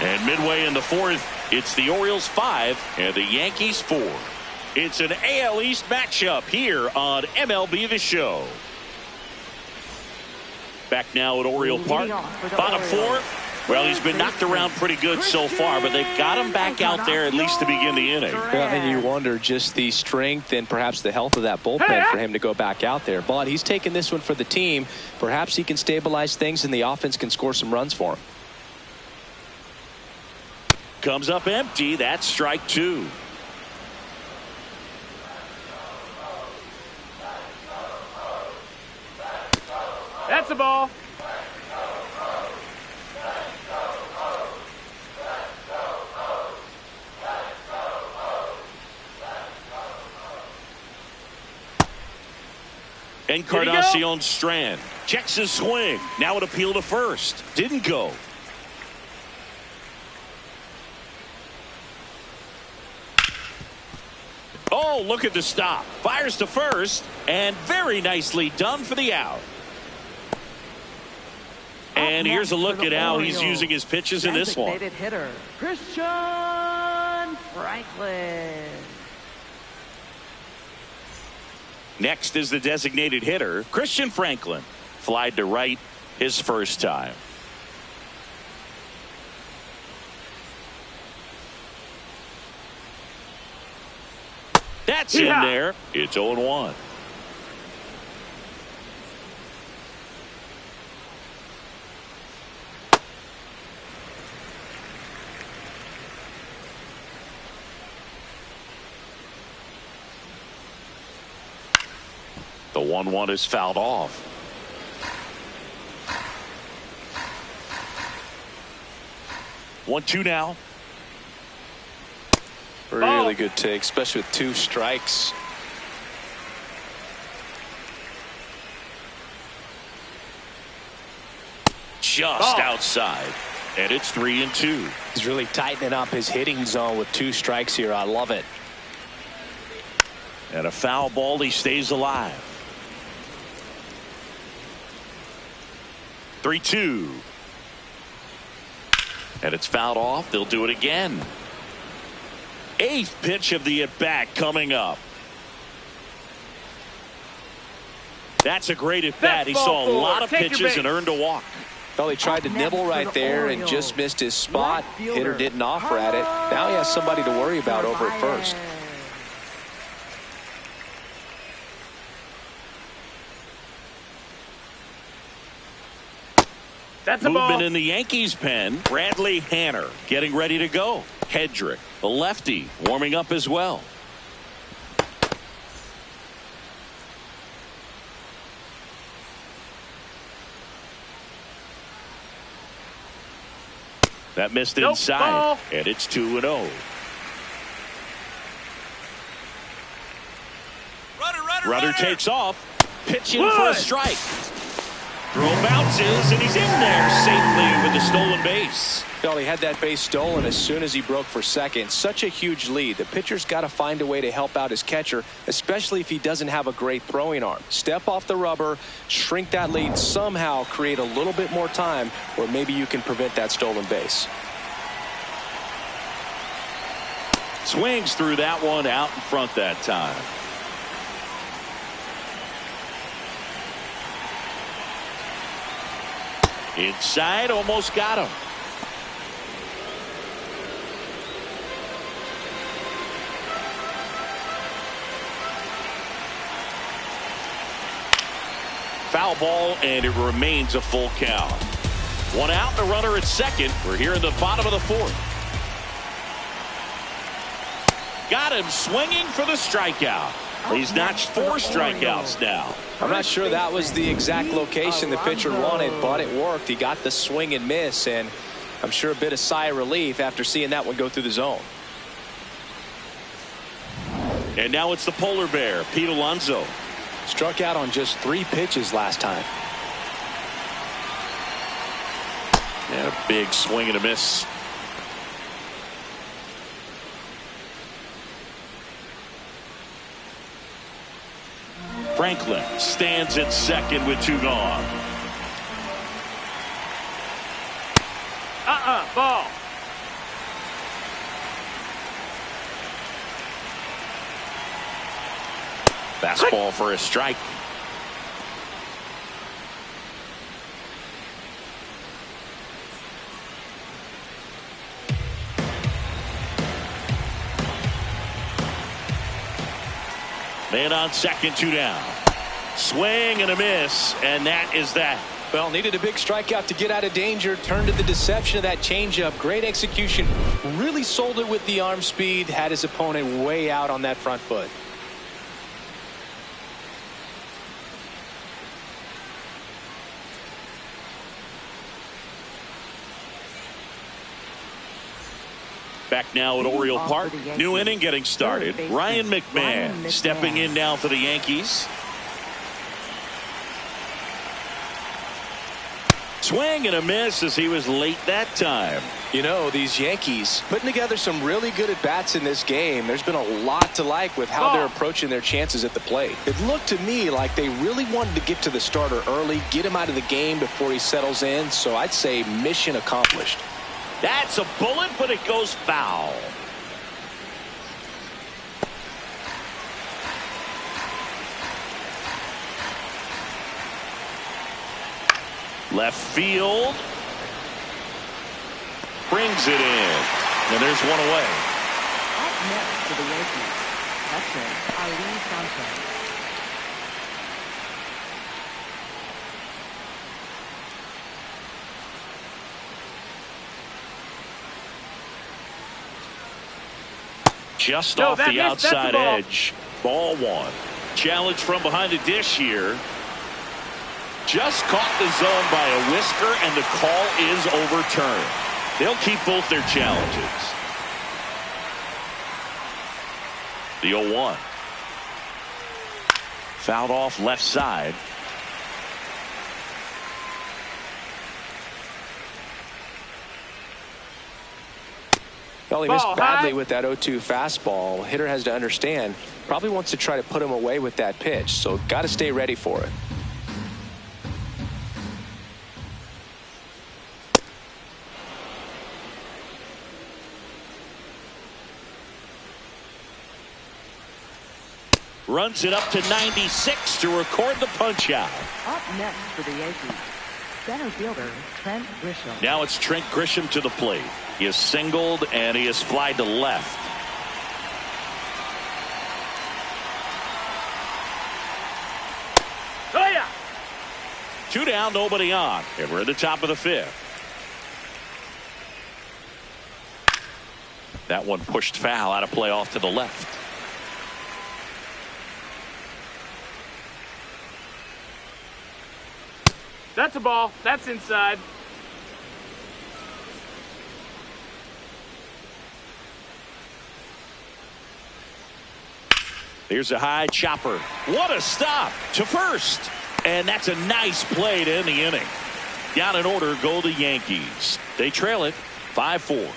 And midway in the 4th, it's the Orioles 5 and the Yankees 4. It's an AL East matchup here on MLB The Show. Back now at Oriole Park. Bottom four. Well, he's been knocked around pretty good so far, but they've got him back out there at least to begin the inning. Well, and you wonder just the strength and perhaps the health of that bullpen for him to go back out there. But he's taking this one for the team. Perhaps he can stabilize things and the offense can score some runs for him. Comes up empty. That's strike two. That's a ball. Encarnacion Strand checks his swing. Now an appeal to first. Didn't go. Oh, look at the stop. Fires to first, and very nicely done for the out. And here's a look at how he's using his pitches in this one. Designated hitter, Christian Franklin. Next is the designated hitter, Christian Franklin. Flied to right his first time. That's in there. It's 0-1. The 1-1 is fouled off. One, two now. Really good take, especially with two strikes. Just outside. And it's 3-2. He's really tightening up his hitting zone with two strikes here. I love it. And a foul ball. He stays alive. 3-2. And it's fouled off. They'll do it again. Eighth pitch of the at-bat coming up. That's a great at-bat. He saw a lot of pitches and earned a walk. Well, he tried to nibble right there and just missed his spot. Hitter didn't offer at it. Now he has somebody to worry about over at first. That's a Movement ball. in the Yankees pen. Bradley Hanner getting ready to go. Hedrick, the lefty, warming up as well. That missed inside, ball. and it's 2-0. Runner takes off, pitching for a strike. Throw bounces, and he's in there safely with the stolen base. Well, he had that base stolen as soon as he broke for second. Such a huge lead. The pitcher's got to find a way to help out his catcher, especially if he doesn't have a great throwing arm. Step off the rubber, shrink that lead, somehow create a little bit more time where maybe you can prevent that stolen base. Swings through that one out in front that time. Inside, almost got him. Foul ball, and it remains a full count. One out, the runner at second. We're here in the bottom of the fourth. Got him swinging for the strikeout. He's notched 4 strikeouts now. I'm not sure that was the exact location the pitcher wanted, but it worked. He got the swing and miss, and I'm sure a bit of sigh of relief after seeing that one go through the zone. And now it's the polar bear, Pete Alonso. Struck out on just 3 pitches last time. And a big swing and a miss. Franklin stands at second with 2 gone. Ball. Fastball for a strike. Man on second, 2 down. Swing and a miss, and that is that. Well, needed a big strikeout to get out of danger. Turned to the deception of that changeup. Great execution. Really sold it with the arm speed. Had his opponent way out on that front foot. Back now at Oriole Park. New inning getting started. Ryan McMahon stepping in now for the Yankees. Swing and a miss as he was late that time. You know, these Yankees putting together some really good at-bats in this game. There's been a lot to like with how they're approaching their chances at the plate. It looked to me like they really wanted to get to the starter early, get him out of the game before he settles in. So I'd say mission accomplished. That's a bullet, but it goes foul. Left field. Brings it in. And there's one away. Up next for the Yankees, catcher Ali Sanchez. Just off the outside edge. Ball 1. Challenge from behind the dish here. Just caught the zone by a whisker, and the call is overturned. They'll keep both their challenges. The 0-1. Fouled off left side. Well, he missed badly with that 0-2 fastball. Hitter has to understand, probably wants to try to put him away with that pitch, so got to stay ready for it. Runs it up to 96 to record the punch out. Up next for the Yankees, center fielder Trent Grisham. Now it's Trent Grisham to the plate. He is singled and he is flied to left. Oh, yeah. 2 down, nobody on. And we're at the top of the 5th. That one pushed foul out of play off to the left. That's a ball. That's inside. Here's a high chopper. What a stop to first. And that's a nice play to end the inning. Down in order go the Yankees. They trail it 5-4.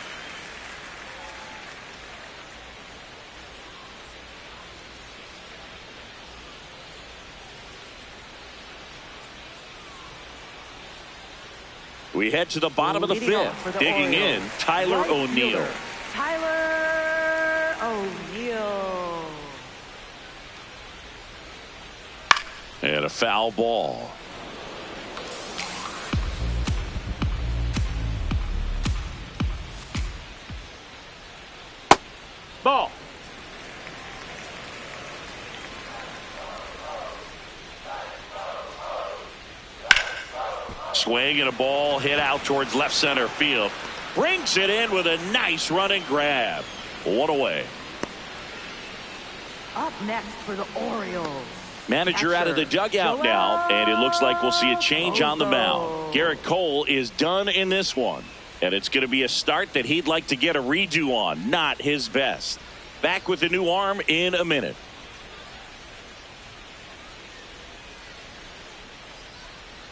We head to the bottom of the 5th. Digging in, Tyler O'Neill. Tyler O'Neill. And a foul ball. Ball. Swing and a ball hit out towards left center field. Brings it in with a nice running grab. 1 away. Up next for the Orioles. Manager out of the dugout now, and it looks like we'll see a change on the mound. Garrett Cole is done in this one, and it's going to be a start that he'd like to get a redo on. Not his best. Back with the new arm in a minute.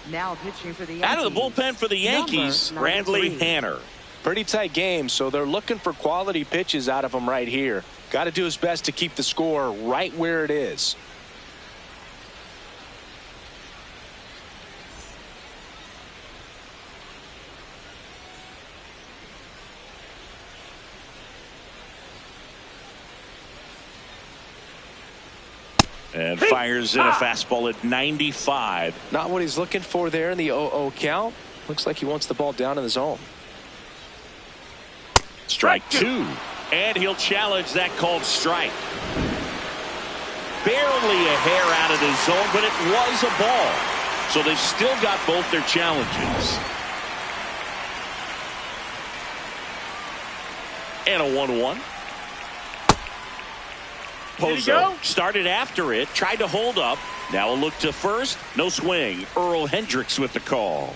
Now pitching for the Yankees. Out of the bullpen for the Yankees, Bradley Hanner. Pretty tight game, so they're looking for quality pitches out of him right here. Got to do his best to keep the score right where it is. And fires in a fastball at 95. Not what he's looking for there in the 0-0 count. Looks like he wants the ball down in the zone. Strike 2. And he'll challenge that called strike. barely a hair out of the zone, but it was a ball. So they've still got both their challenges. And a 1-1. Pozo started after it, tried to hold up. Now a look to first. No swing. Earl Hendricks with the call.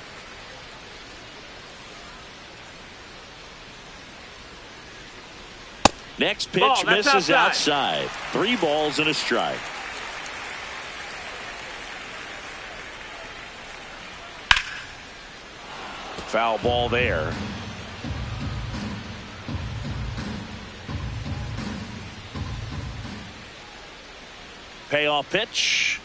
Next pitch misses outside. 3 balls and a strike. Foul ball there. Payoff pitch.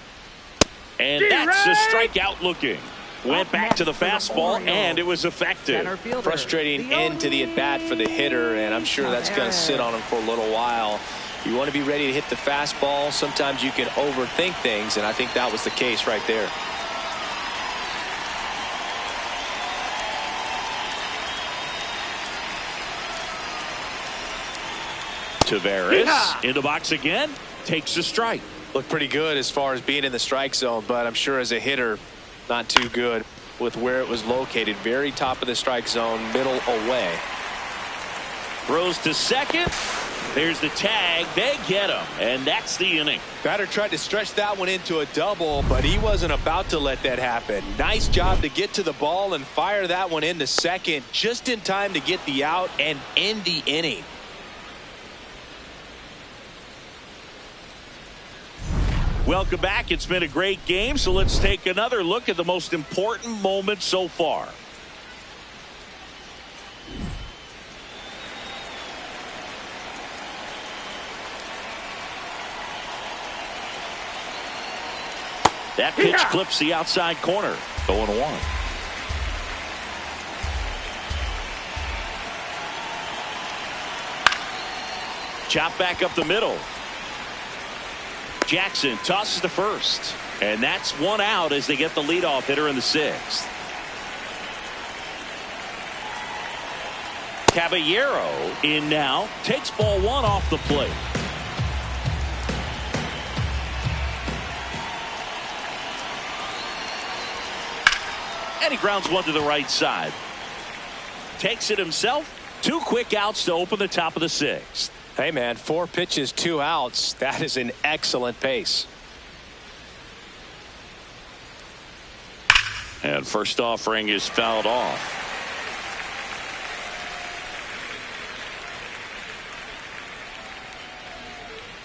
And that's a strikeout looking. Went back to the fastball, and it was effective. Frustrating end to the at-bat for the hitter, and I'm sure that's going to sit on him for a little while. You want to be ready to hit the fastball. Sometimes you can overthink things, and I think that was the case right there. Taveras in the box again. Takes a strike. Looked pretty good as far as being in the strike zone, but I'm sure as a hitter, not too good with where it was located. Very top of the strike zone, middle away. Throws to second. There's the tag. They get him, and that's the inning. Batter tried to stretch that one into a double, but he wasn't about to let that happen. Nice job to get to the ball and fire that one into second just in time to get the out and end the inning. Welcome back. It's been a great game, so let's take another look at the most important moments so far. That pitch clips the outside corner. 0-1. Chop back up the middle. Jackson tosses to first, and that's 1 out as they get the leadoff hitter in the 6th. Caballero in now, takes ball 1 off the plate. And he grounds 1 to the right side. Takes it himself. 2 quick outs to open the top of the 6th. Hey, man, 4 pitches, 2 outs. That is an excellent pace. And first offering is fouled off.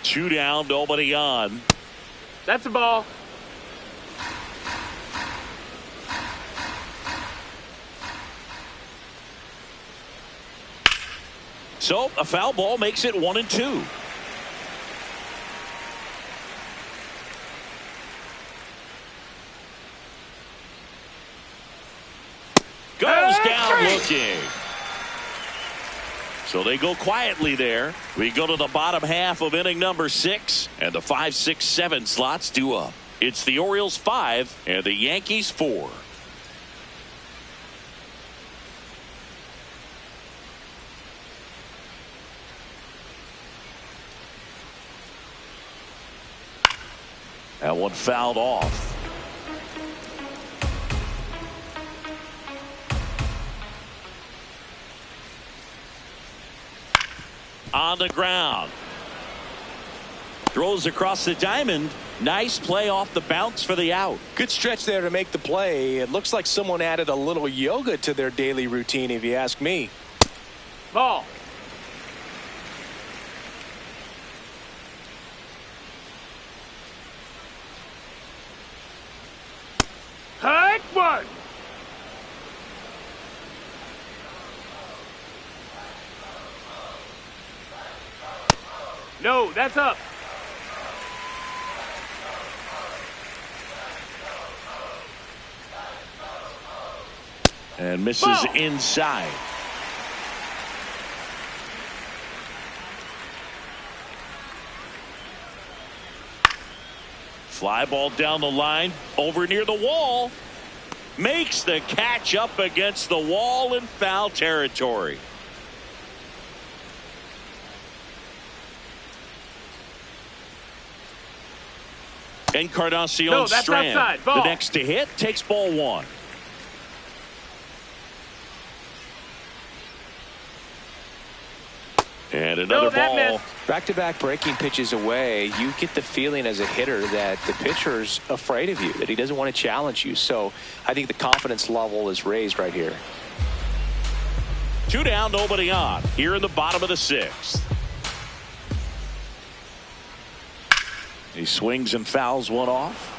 Two down, nobody on. That's a ball. So a foul ball makes it 1-2. Goes down looking. So they go quietly there. We go to the bottom half of inning number 6, and the 5, 6, 7 slots due up. It's the Orioles 5 and the Yankees 4. That one fouled off. On the ground. Throws across the diamond. Nice play off the bounce for the out. Good stretch there to make the play. It looks like someone added a little yoga to their daily routine, if you ask me. Ball. Hike one. No, that's up. And misses inside. Fly ball down the line, over near the wall. Makes the catch up against the wall in foul territory. Encarnacion No, that's Strand, outside. Ball. the next to hit, takes ball one. And another ball. missed. Back-to-back breaking pitches away, you get the feeling as a hitter that the pitcher's afraid of you, that he doesn't want to challenge you. So I think the confidence level is raised right here. 2 down, nobody on. Here in the bottom of the 6th. He swings and fouls one off.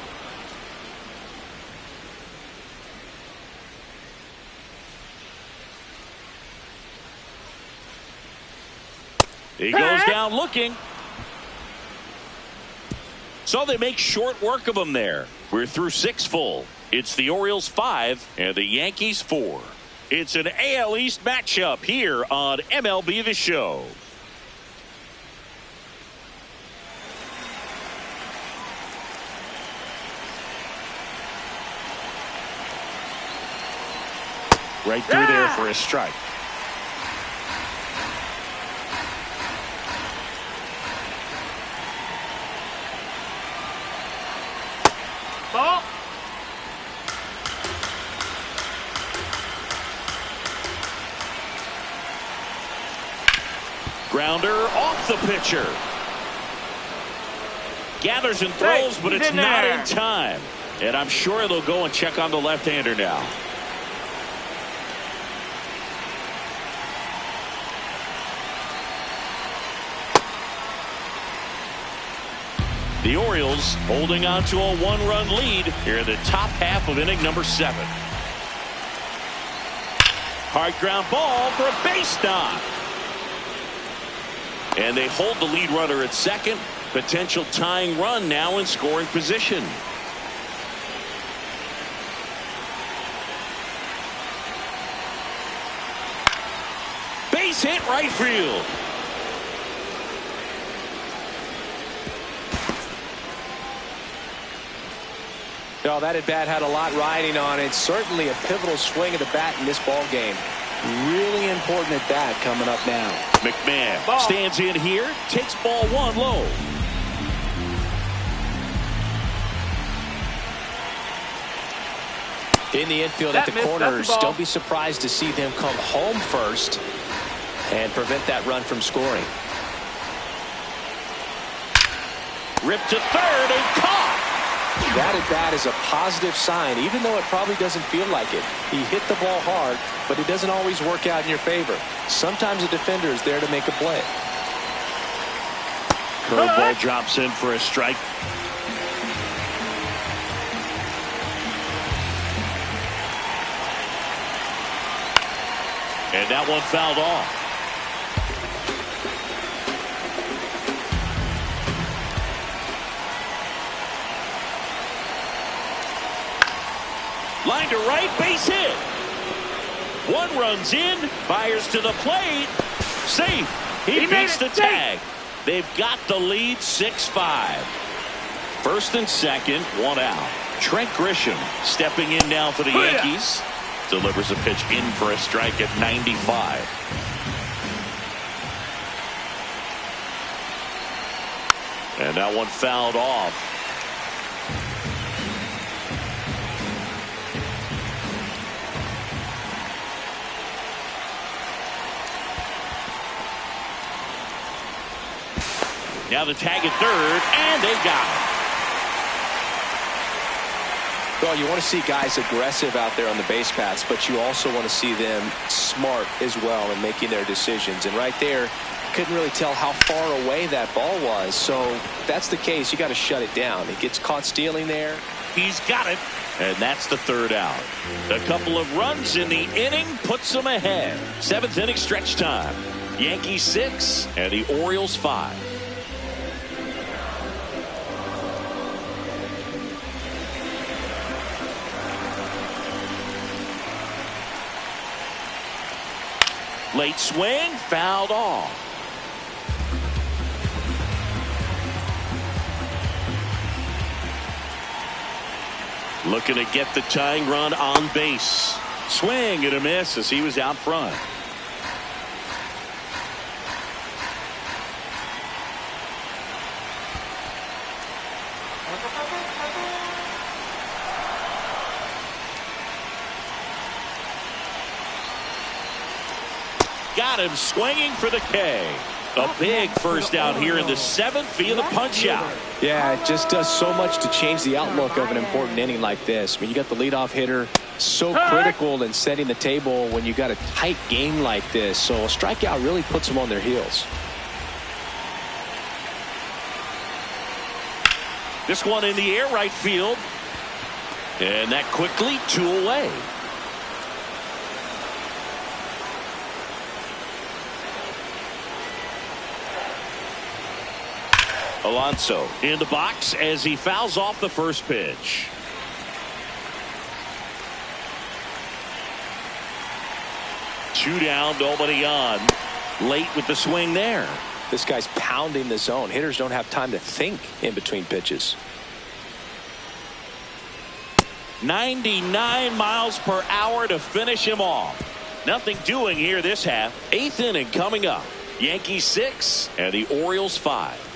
He goes down looking. So they make short work of him there. We're through 6 full. It's the Orioles 5 and the Yankees 4. It's an AL East matchup here on MLB The Show. Right through there for a strike. Ball. Grounder off the pitcher. Gathers and throws, but it's not in time. And I'm sure they'll go and check on the left-hander now. The Orioles holding on to a 1-run lead here in the top half of inning number 7. Hard ground ball for a base knock. And they hold the lead runner at second. Potential tying run now in scoring position. Base hit right field. No, that at bat had a lot riding on it. Certainly a pivotal swing of the bat in this ball game. Really important at bat coming up now. McMahon stands in here, takes ball 1 low. In the infield at the corners, don't be surprised to see them come home first and prevent that run from scoring. Ripped to third and caught. That at bat is a positive sign, even though it probably doesn't feel like it. He hit the ball hard, but it doesn't always work out in your favor. Sometimes a defender is there to make a play. Curveball drops in for a strike. And that one fouled off. Line to right, base hit. 1 runs in, fires to the plate. Safe. He beats the tag. They've got the lead 6-5. First and second, 1 out. Trent Grisham stepping in now for the Yankees. Delivers a pitch in for a strike at 95. And that one fouled off. Now the tag at third, and they got it. Well, you want to see guys aggressive out there on the base paths, but you also want to see them smart as well in making their decisions. And right there, couldn't really tell how far away that ball was. So if that's the case, you got to shut it down. He gets caught stealing there. He's got it. And that's the 3rd out. A couple of runs in the inning puts them ahead. 7th inning stretch time. Yankees 6 and the Orioles 5. Late swing, fouled off. Looking to get the tying run on base. Swing and a miss as he was out front. got him swinging for the K. A big first down here in the 7th via the punch out. Yeah, it just does so much to change the outlook of an important inning like this. I mean, you got the leadoff hitter, so critical in setting the table when you got a tight game like this. So a strikeout really puts them on their heels. This one in the air, right field. And that quickly 2 away. Alonso in the box as he fouls off the first pitch. Two down, nobody on. Late with the swing there. This guy's pounding the zone. Hitters don't have time to think in between pitches. 99 miles per hour to finish him off. Nothing doing here this half. 8th inning coming up. Yankees 6 and the Orioles 5.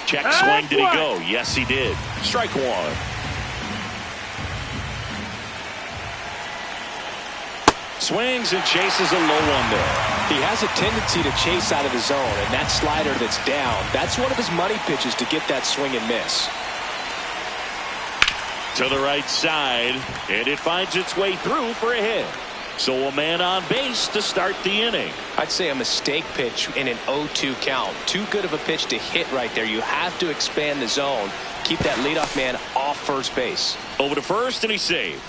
Check swing. Did he go? Yes, he did. Strike 1. Swings and chases a low one there. He has a tendency to chase out of the zone, and that slider that's down, that's one of his money pitches to get that swing and miss. To the right side, and it finds its way through for a hit. So a man on base to start the inning. I'd say a mistake pitch in an 0-2 count. Too good of a pitch to hit right there. You have to expand the zone. Keep that leadoff man off first base. Over to first, and he's saved.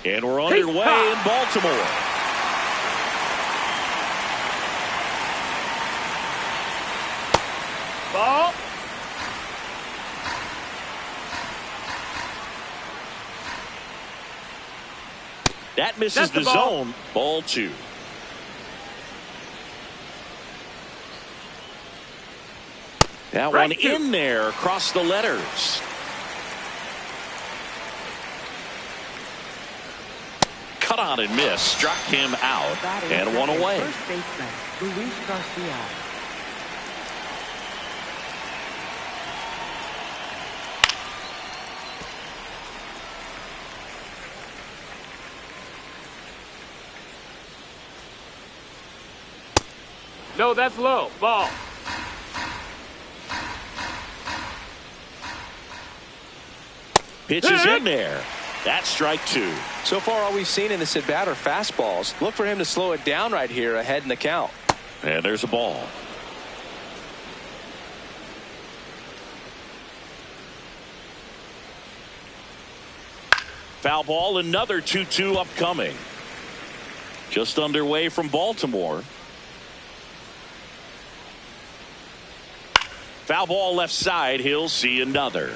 And we're underway in Baltimore. Ball. That misses the zone. Ball 2. That one in there across the letters. Cut on and miss. Struck him out. And 1 away. First baseman, Luis Garcia. No, that's low. Ball. Pitch is in there. That's strike 2. So far, all we've seen in this at bat are fastballs. Look for him to slow it down right here ahead in the count. And there's a ball. Foul ball, another 2-2 upcoming. Just underway from Baltimore. Foul ball left side. He'll see another.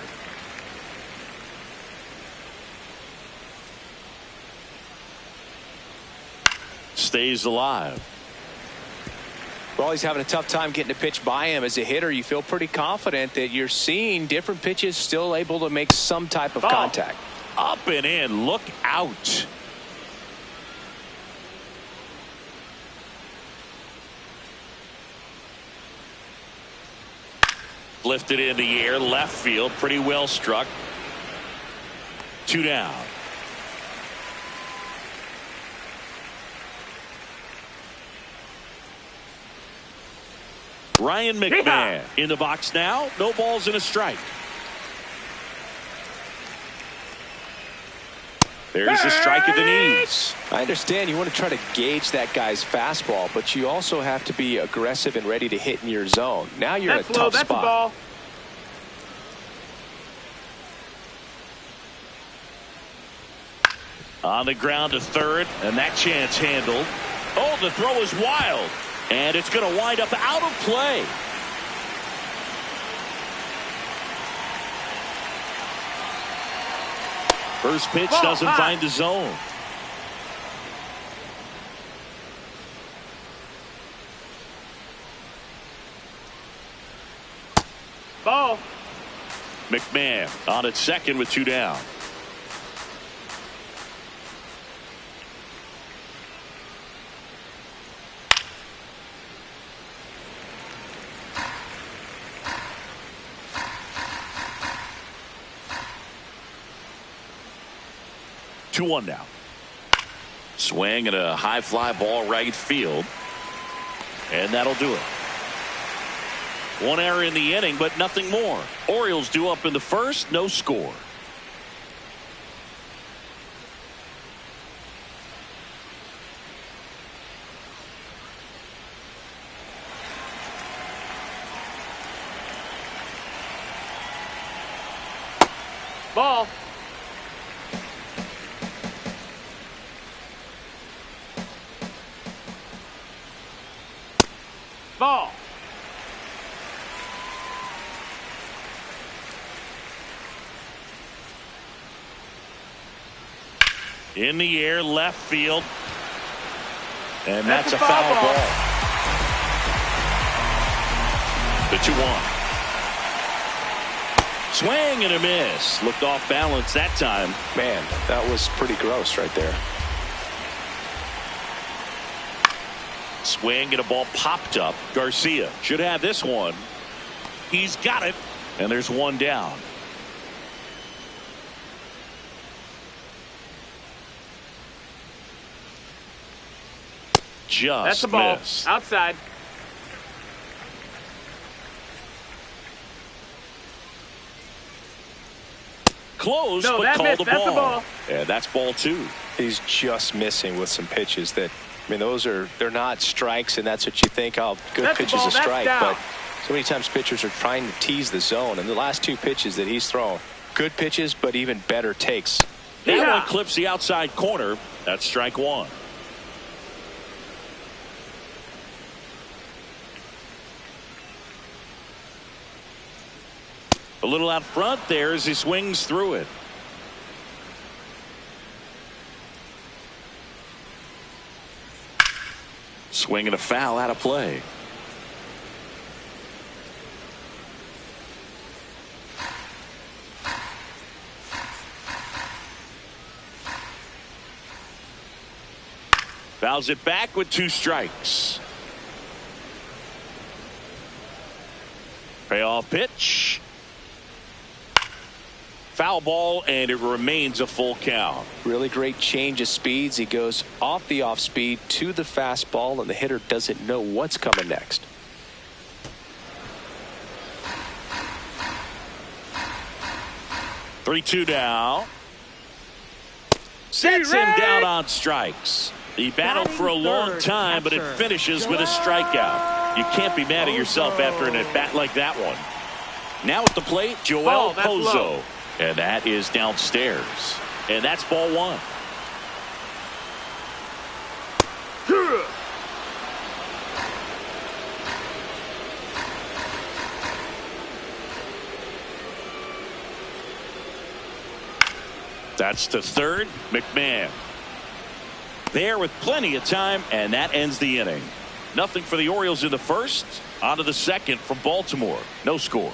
Stays alive. Well, he's having a tough time getting a pitch by him. As a hitter, you feel pretty confident that you're seeing different pitches still able to make some type of contact. Up and in. Look out. Lifted in the air, left field, pretty well struck. 2 down. Ryan McMahon in the box now. No balls and a strike. There's a strike at the knees. I understand you want to try to gauge that guy's fastball, but you also have to be aggressive and ready to hit in your zone. Now you're in a tough That's spot. A ball. On the ground to third, and that chance handled. Oh, the throw is wild, and it's going to wind up out of play. First pitch Ball doesn't high. find the zone. Ball. McMahon on at second with 2 down. Two one now. Swing and a high fly ball right field. And that'll do it. One error in the inning, but nothing more. Orioles due up in the first, no score. Ball. Ball. In the air, left field. And that's a foul foul ball. ball. The 2-1. Swing and a miss. Looked off balance that time. Man, that was pretty gross right there. Swing and a ball popped up. Garcia should have this one. He's got it. And there's one down. Just That's the ball. missed. Outside. Close, No, but that called missed. the That's ball. a ball. Yeah, that's ball 2. He's just missing with some pitches that, I mean, they're not strikes, and that's what you think, oh, good That's the pitch is ball. a That's strike. down. But so many times pitchers are trying to tease the zone, and the last 2 pitches that he's thrown, good pitches, but even better takes. That Yeah. one clips the outside corner. That's strike 1. A little out front there as he swings through it. Swing and a foul out of play. Fouls it back with 2 strikes. Payoff pitch. Foul ball, and it remains a full count. Really great change of speeds. He goes off the off speed to the fastball, and the hitter doesn't know what's coming next. 3-2 now. Sets him down on strikes. He battled for a long time, but it finishes with a strikeout. You can't be mad at yourself after an at-bat like that one. Now at the plate, Joel Ball, that's Pozo. low. And that is downstairs. And that's ball 1. That's to third. McMahon there with plenty of time, and that ends the inning. Nothing for the Orioles in the first. On to the second from Baltimore. No score.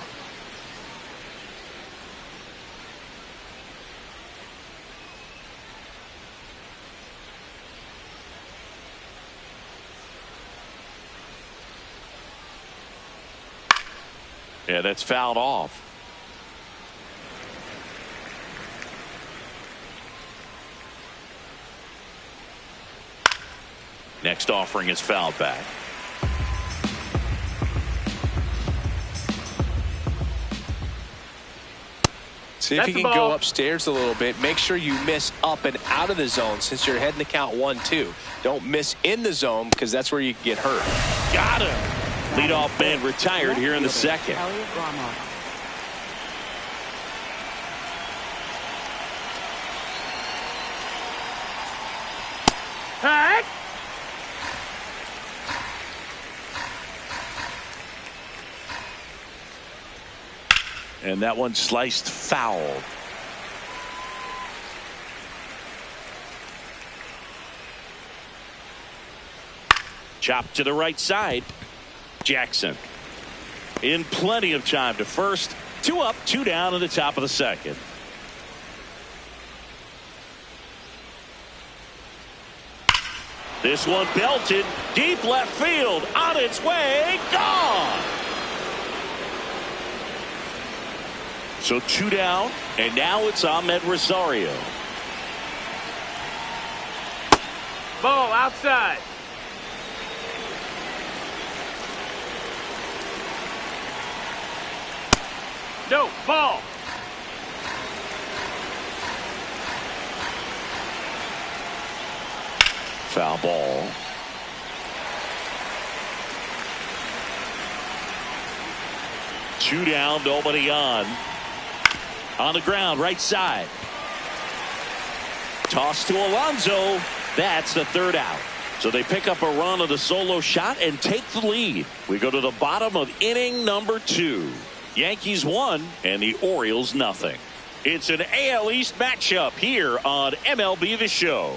Yeah, that's fouled off. Next offering is fouled back. See if That's you the can go ball. upstairs a little bit. Make sure you miss up and out of the zone since you're heading the count 1-2. Don't miss in the zone because that's where you can get hurt. Got him. Leadoff man retired here in the second. Elliot Ramos. Heck. And that one sliced foul. Chop to the right side. Jackson in plenty of time to first. 2 up, 2 down in the top of the second. This one belted deep left field, on its way, gone. So 2 down, and now it's Ahmed Rosario. Ball outside. No, ball. Foul ball. Two down, nobody on. On the ground, right side. Toss to Alonso. That's the 3rd out. So they pick up a run of the solo shot and take the lead. We go to the bottom of inning number 2. Yankees 1 and the Orioles nothing. It's an AL East matchup here on MLB The Show.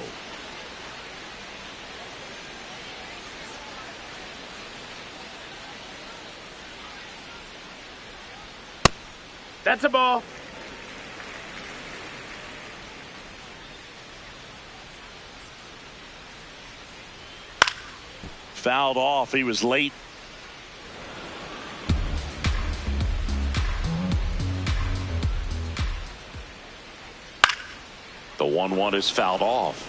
That's a ball. Fouled off. He was late. The 1-1 is fouled off.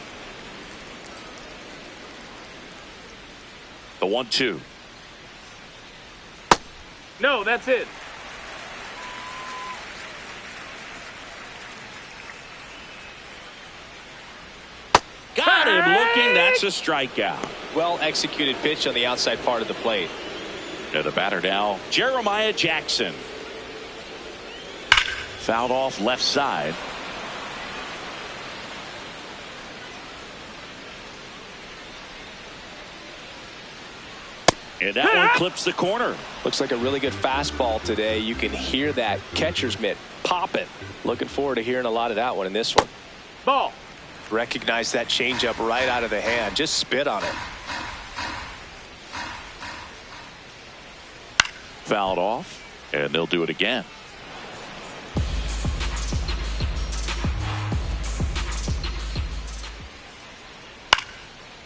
The 1-2. No, that's it. Got him looking. That's a strikeout. Well executed pitch on the outside part of the plate. To the batter now, Jeremiah Jackson. Fouled off left side. And that one clips the corner. Looks like a really good fastball today. You can hear that catcher's mitt popping. Looking forward to hearing a lot of that one in this one. Ball. Recognize that changeup right out of the hand. Just spit on it. Fouled off, and they'll do it again.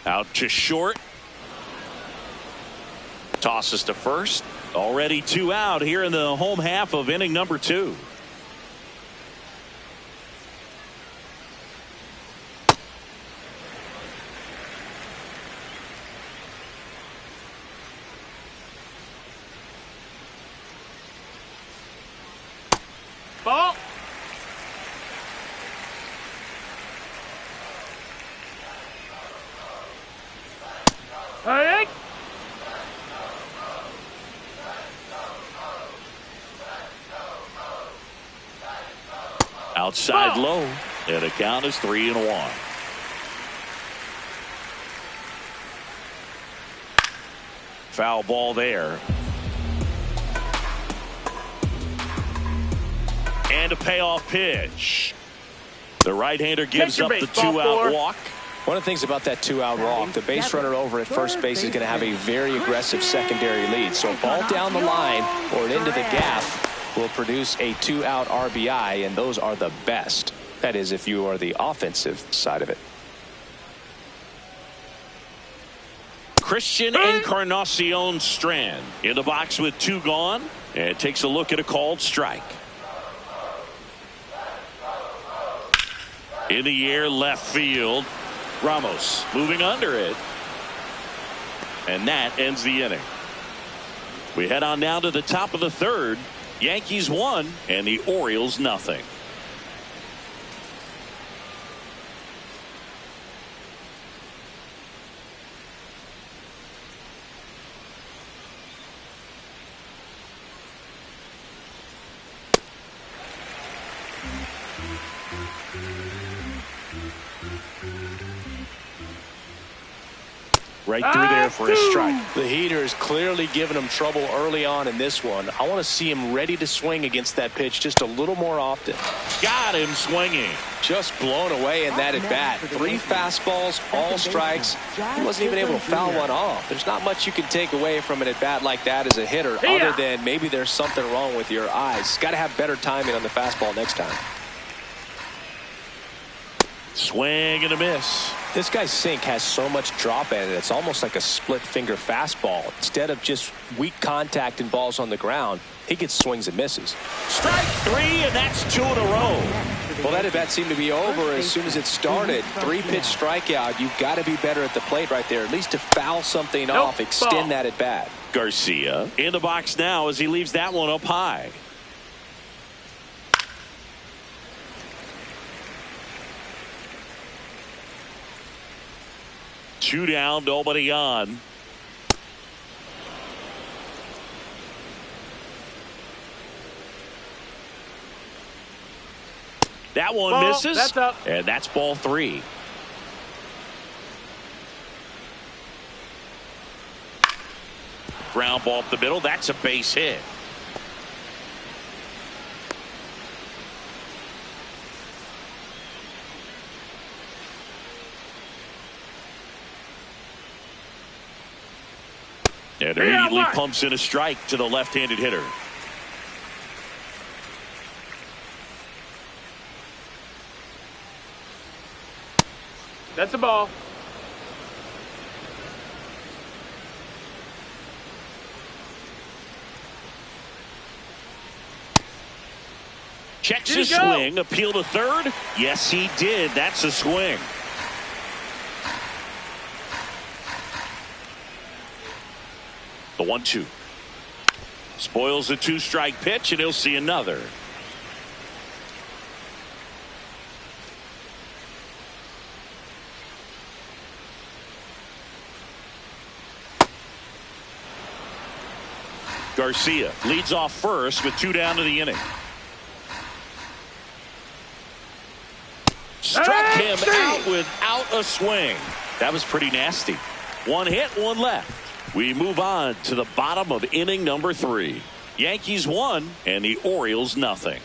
Out to short. Tosses to first. Already 2 out here in the home half of inning number 2. Ball. Hey. Outside low, and the count is 3-1. Foul ball there. And a payoff pitch. The right-hander gives up the 2-out walk. One of the things about that 2-out walk, the base runner over at first base is going to have a very aggressive secondary lead. So a ball down the line or into the gap will produce a 2-out RBI, and those are the best. That is, if you are the offensive side of it. Christian Encarnacion Strand in the box with 2 gone, and takes a look at a called strike. In the air, left field. Ramos moving under it. And that ends the inning. We head on now to the top of the 3rd. Yankees 1 and the Orioles nothing. Right through there for a strike. The heater is clearly giving him trouble early on in this one. I want to see him ready to swing against that pitch just a little more often. Got him swinging. Just blown away in that at bat. 3 fastballs, all strikes. He wasn't even able to foul one off. There's not much you can take away from an at bat like that as a hitter, other than maybe there's something wrong with your eyes. Got to have better timing on the fastball next time. Swing and a miss. This guy's sink has so much drop in it. It's almost like a split finger fastball. Instead of just weak contact and balls on the ground, he gets swings and misses. Strike 3, and that's 2 in a row. Well, that at bat seemed to be over as soon as it started. 3-pitch strikeout. You've got to be better at the plate right there, at least to foul something off, extend that at bat. Garcia in the box now as he leaves that one up high. Two down, nobody on. That one misses. That's up. And that's ball 3. Ground ball up the middle. That's a base hit. And immediately pumps in a strike to the left-handed hitter. That's a ball. Checks his swing. Appeal to third. Yes, he did. That's a swing. The 1-2. Spoils the 2-strike pitch, and he'll see another. Garcia leads off first with 2 down to the inning. Struck him out without a swing. That was pretty nasty. 1 hit, 1 left. We move on to the bottom of inning number 3. Yankees 1 and the Orioles nothing.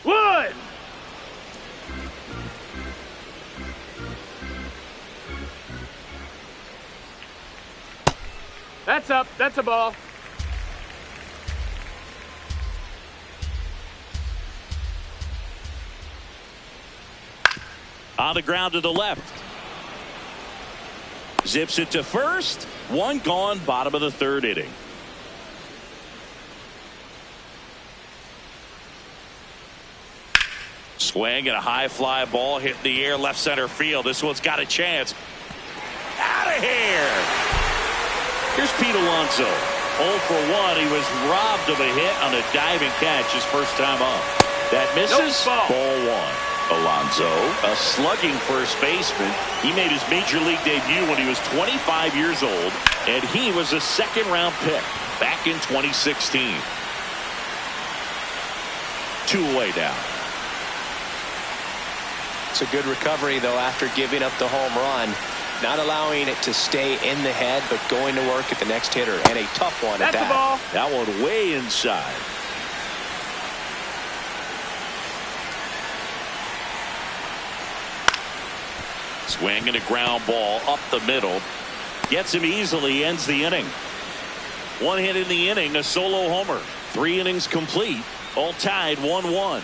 Wood. That's up. That's a ball. On the ground to the left. Zips it to first. 1 gone, bottom of the 3rd inning. Swing and a high fly ball hit in the air left center field. This one's got a chance. Out of here. Here's Pete Alonso. 0 for 1. He was robbed of a hit on a diving catch his first time up. That misses. Ball 1. Alonso, a slugging first baseman. He made his major league debut when he was 25 years old, and he was a 2nd-round pick back in 2016. 2 away now. It's a good recovery, though, after giving up the home run. Not allowing it to stay in the head, but going to work at the next hitter, and a tough one at that. That's a ball. That one way inside. Swing and a ground ball up the middle. Gets him easily, ends the inning. 1 hit in the inning, a solo homer. 3 innings complete, all tied 1-1.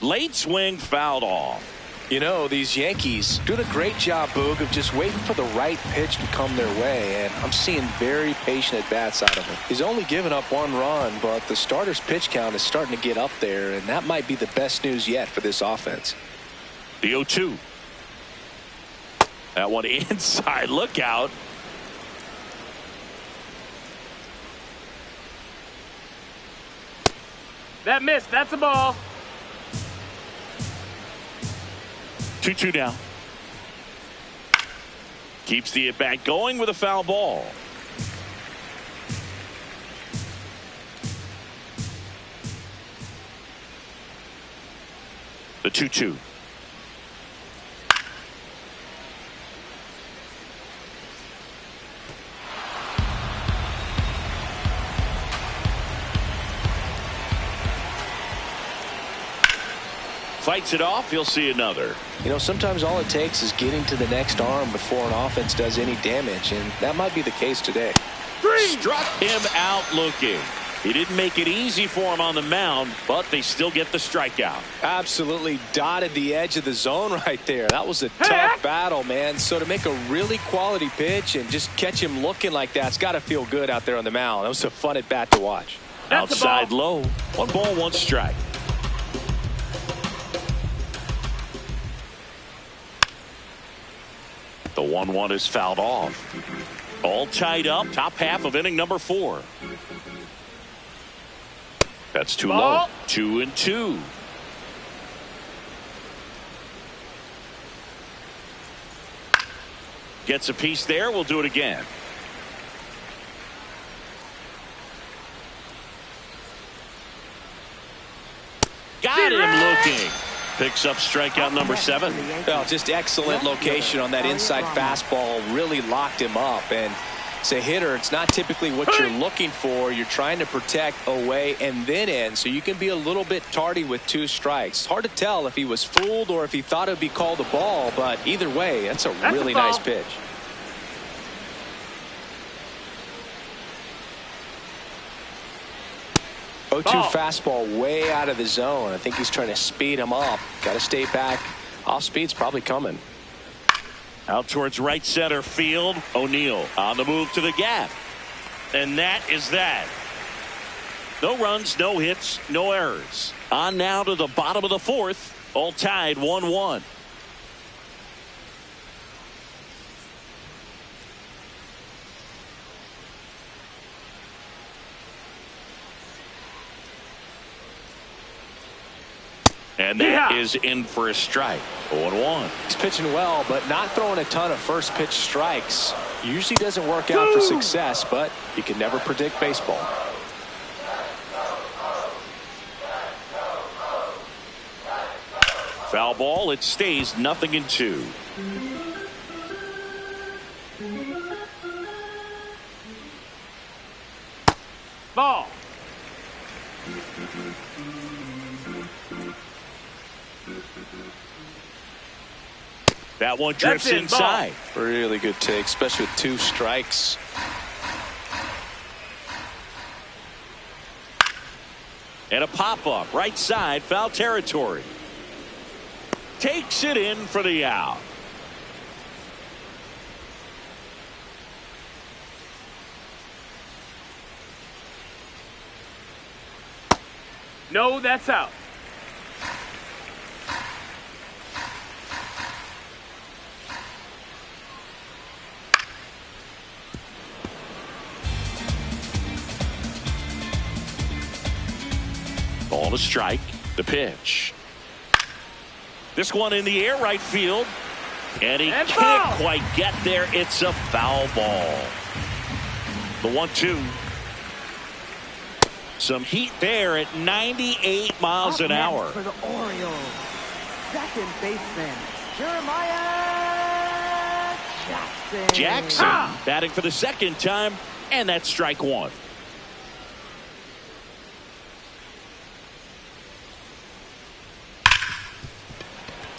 Late swing fouled off. You know, these Yankees doing a great job, Boog, of just waiting for the right pitch to come their way, and I'm seeing very patient at-bats out of him. He's only given up 1 run, but the starter's pitch count is starting to get up there, and that might be the best news yet for this offense. The 0-2. That one inside. Look out. That missed. That's a ball. 2-2 now. Keeps the at-bat going with a foul ball. The 2-2. Fights it off. He'll see another. You know, sometimes all it takes is getting to the next arm before an offense does any damage, and that might be the case today. Struck him out looking. He didn't make it easy for him on the mound, but they still get the strikeout. Absolutely dotted the edge of the zone right there. That was a tough battle, man. So to make a really quality pitch and just catch him looking like that, it's got to feel good out there on the mound. That was a fun at bat to watch. That's outside low. 1 ball, 1 strike. The 1-1 is fouled off. All tied up. Top half of inning number 4. That's too low. 2-2. Gets a piece there. We'll do it again. Got him looking. Picks up strikeout number 7. Well, just excellent location on that inside fastball. Really locked him up. And as a hitter, it's not typically what you're looking for. You're trying to protect away and then in, so you can be a little bit tardy with 2 strikes. It's hard to tell if he was fooled or if he thought it would be called a ball, but either way, that's a really nice pitch. Oh, 2 fastball way out of the zone. I think he's trying to speed him up. Got to stay back. Off speed's probably coming. Out towards right center field. O'Neill on the move to the gap. And that is that. No runs, no hits, no errors. On now to the bottom of the 4th. All tied 1-1. And that is in for a strike. 0-1. He's pitching well, but not throwing a ton of first pitch strikes. Usually doesn't work out for success, but you can never predict baseball. Foul ball. It stays 0-2. Ball. That one drifts inside. Really good take, especially with 2 strikes. And a pop-up right side, foul territory. Takes it in for the out. No, that's out. Ball to strike. The pitch. This one in the air, right field. And he can't quite get there. It's a foul ball. The 1-2. Some heat there at 98 miles an hour. For the Orioles, second baseman, Jeremiah Jackson. Batting for the 2nd time, and that's strike 1.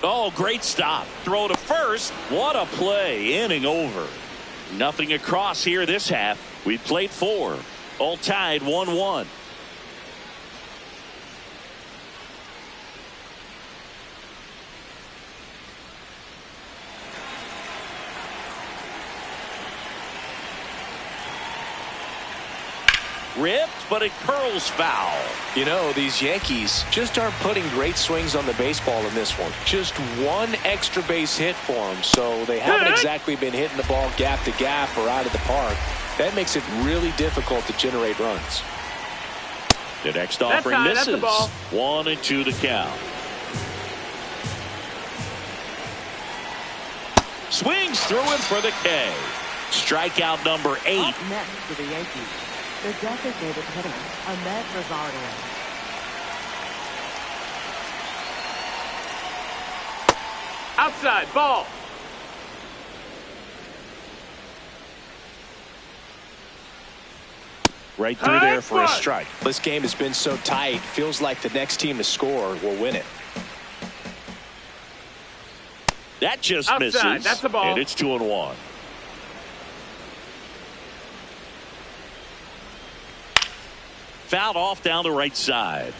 Oh, great stop. Throw to first. What a play. Inning over. Nothing across here this half. We played 4. All tied 1-1. Ripped, but it curls foul. You know, these Yankees just aren't putting great swings on the baseball in this one. Just 1 extra base hit for them, so they haven't exactly been hitting the ball gap to gap or out of the park. That makes it really difficult to generate runs. The next offering That's misses. the ball. 1-2 the count. Swings through him for the K. Strikeout number 8. Up next for the Yankees, the designated hitter, Ahmed Rosario. Outside, ball. Right through there for a strike. This game has been so tight. Feels like the next team to score will win it. That just Outside, misses. that's the ball. And it's 2-1. Fouled off down the right side.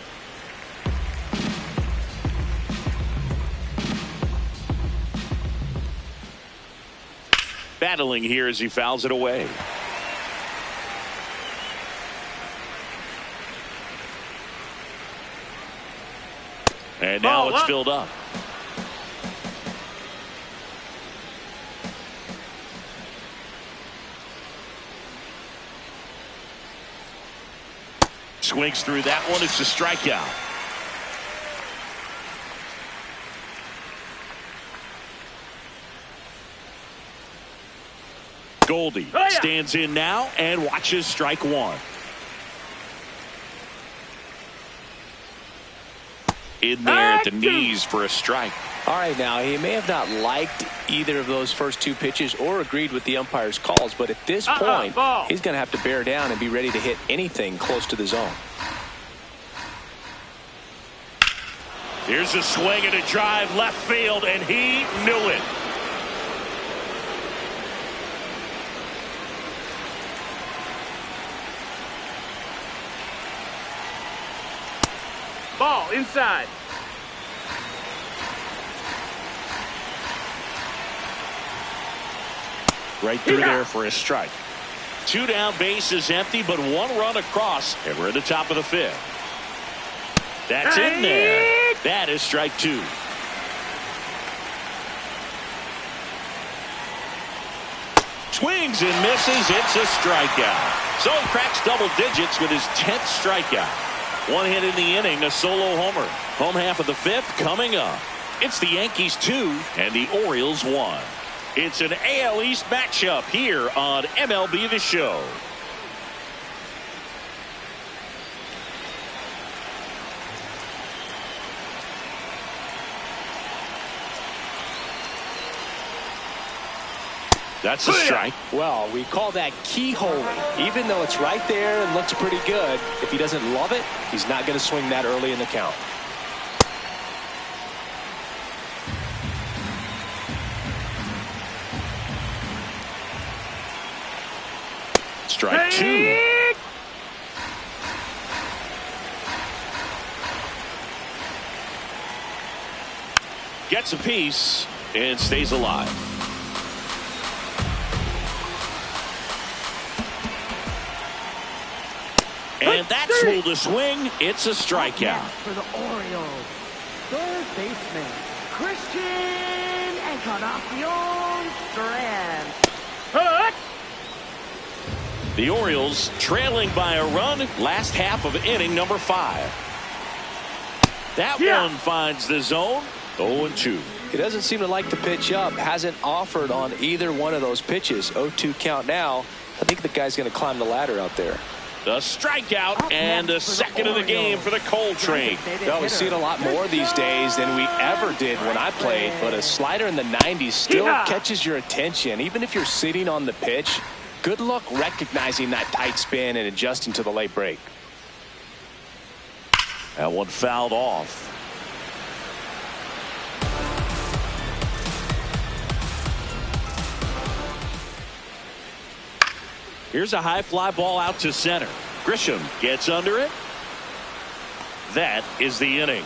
Battling here as he fouls it away. And now Ball it's up. filled up. Swings through that one. It's a strikeout. Goldie stands in now and watches strike one. In there at the knees for a strike. All right, now he may have not liked either of those first two pitches or agreed with the umpire's calls, but at this point, ball. he's going to have to bear down and be ready to hit anything close to the zone. Here's a swing and a drive left field, and he knew it. Ball inside. Right through there for a strike. 2 down, bases empty, but 1 run across, and we're at the top of the 5th. That's in there. That is strike 2. Swings and misses. It's a strikeout. So he cracks double digits with his 10th strikeout. 1 hit in the inning, a solo homer. Home half of the 5th coming up. It's the Yankees 2 and the Orioles 1. It's an AL East matchup here on MLB The Show. That's a strike. Well, we call that keyholing. Even though it's right there and looks pretty good, if he doesn't love it, he's not going to swing that early in the count. Strike 2. Gets a piece and stays alive. And that's full to swing. It's a strikeout. For the Orioles, third baseman, Christian Encarnacion Strand. The Orioles trailing by a run last half of inning number 5. That one finds the zone. 0-2. He doesn't seem to like the pitch up. Hasn't offered on either one of those pitches. 0-2 count now. I think the guy's going to climb the ladder out there. The strikeout and the second of the game for the Coltrane. No, we see it a lot more these days than we ever did when I played, but a slider in the 90s still catches your attention. Even if you're sitting on the pitch, good luck recognizing that tight spin and adjusting to the late break. That one fouled off. Here's a high fly ball out to center. Grisham gets under it. That is the inning.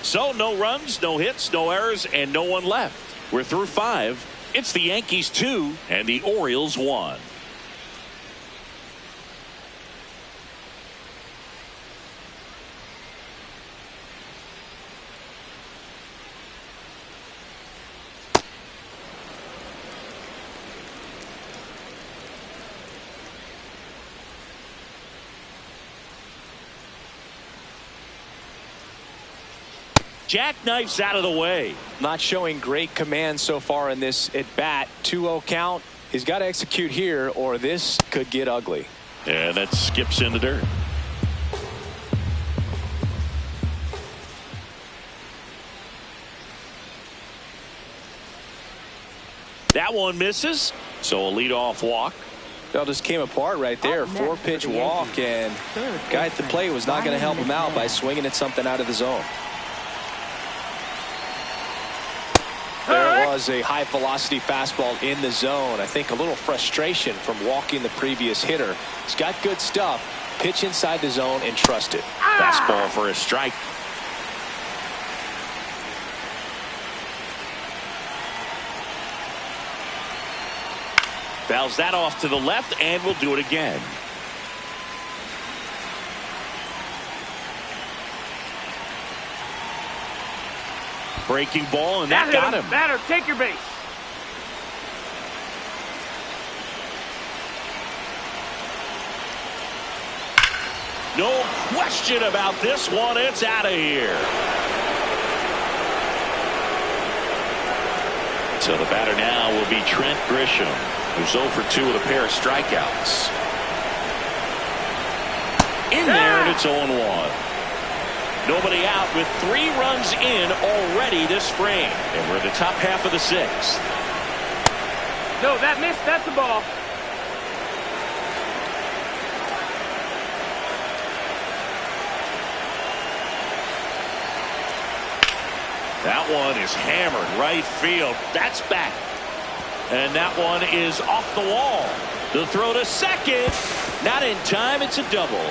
So no runs, no hits, no errors, and no one left. We're through 5. It's the Yankees 2 and the Orioles 1. jackknifes out of the way. Not showing great command so far in this at bat. 2-0 count. He's got to execute here or this could get ugly. And that skips in the dirt. That one misses. So a leadoff walk. That just came apart right there. 4-pitch walk, and guy at the plate was not going to help him out by swinging at something out of the zone. There was a high velocity fastball in the zone. I think a little frustration from walking the previous hitter. He's got good stuff. Pitch inside the zone and trust it. Fastball for a strike. Fouls that off to the left, and we'll do it again. Breaking ball, and that got him. Batter, take your base. No question about this one. It's out of here. So the batter now will be Trent Grisham, who's 0 for 2 with a pair of strikeouts. In there, and it's 0-1. Nobody out with 3 runs in already this frame. And we're in the top half of the 6th. No, that missed. That's a ball. That one is hammered right field. That's back. And that one is off the wall. The throw to second. Not in time. It's a double.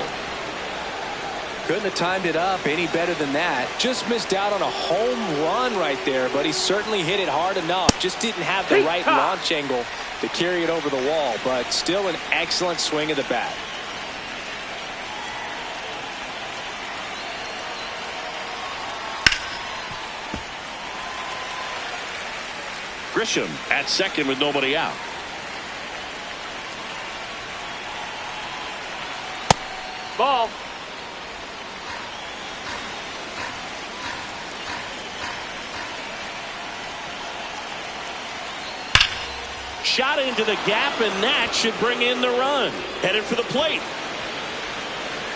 Couldn't have timed it up any better than that. Just missed out on a home run right there, but he certainly hit it hard enough. Just didn't have the right launch angle to carry it over the wall, but still an excellent swing of the bat. Grisham at second with nobody out. Ball. Shot into the gap, and that should bring in the run. Headed for the plate.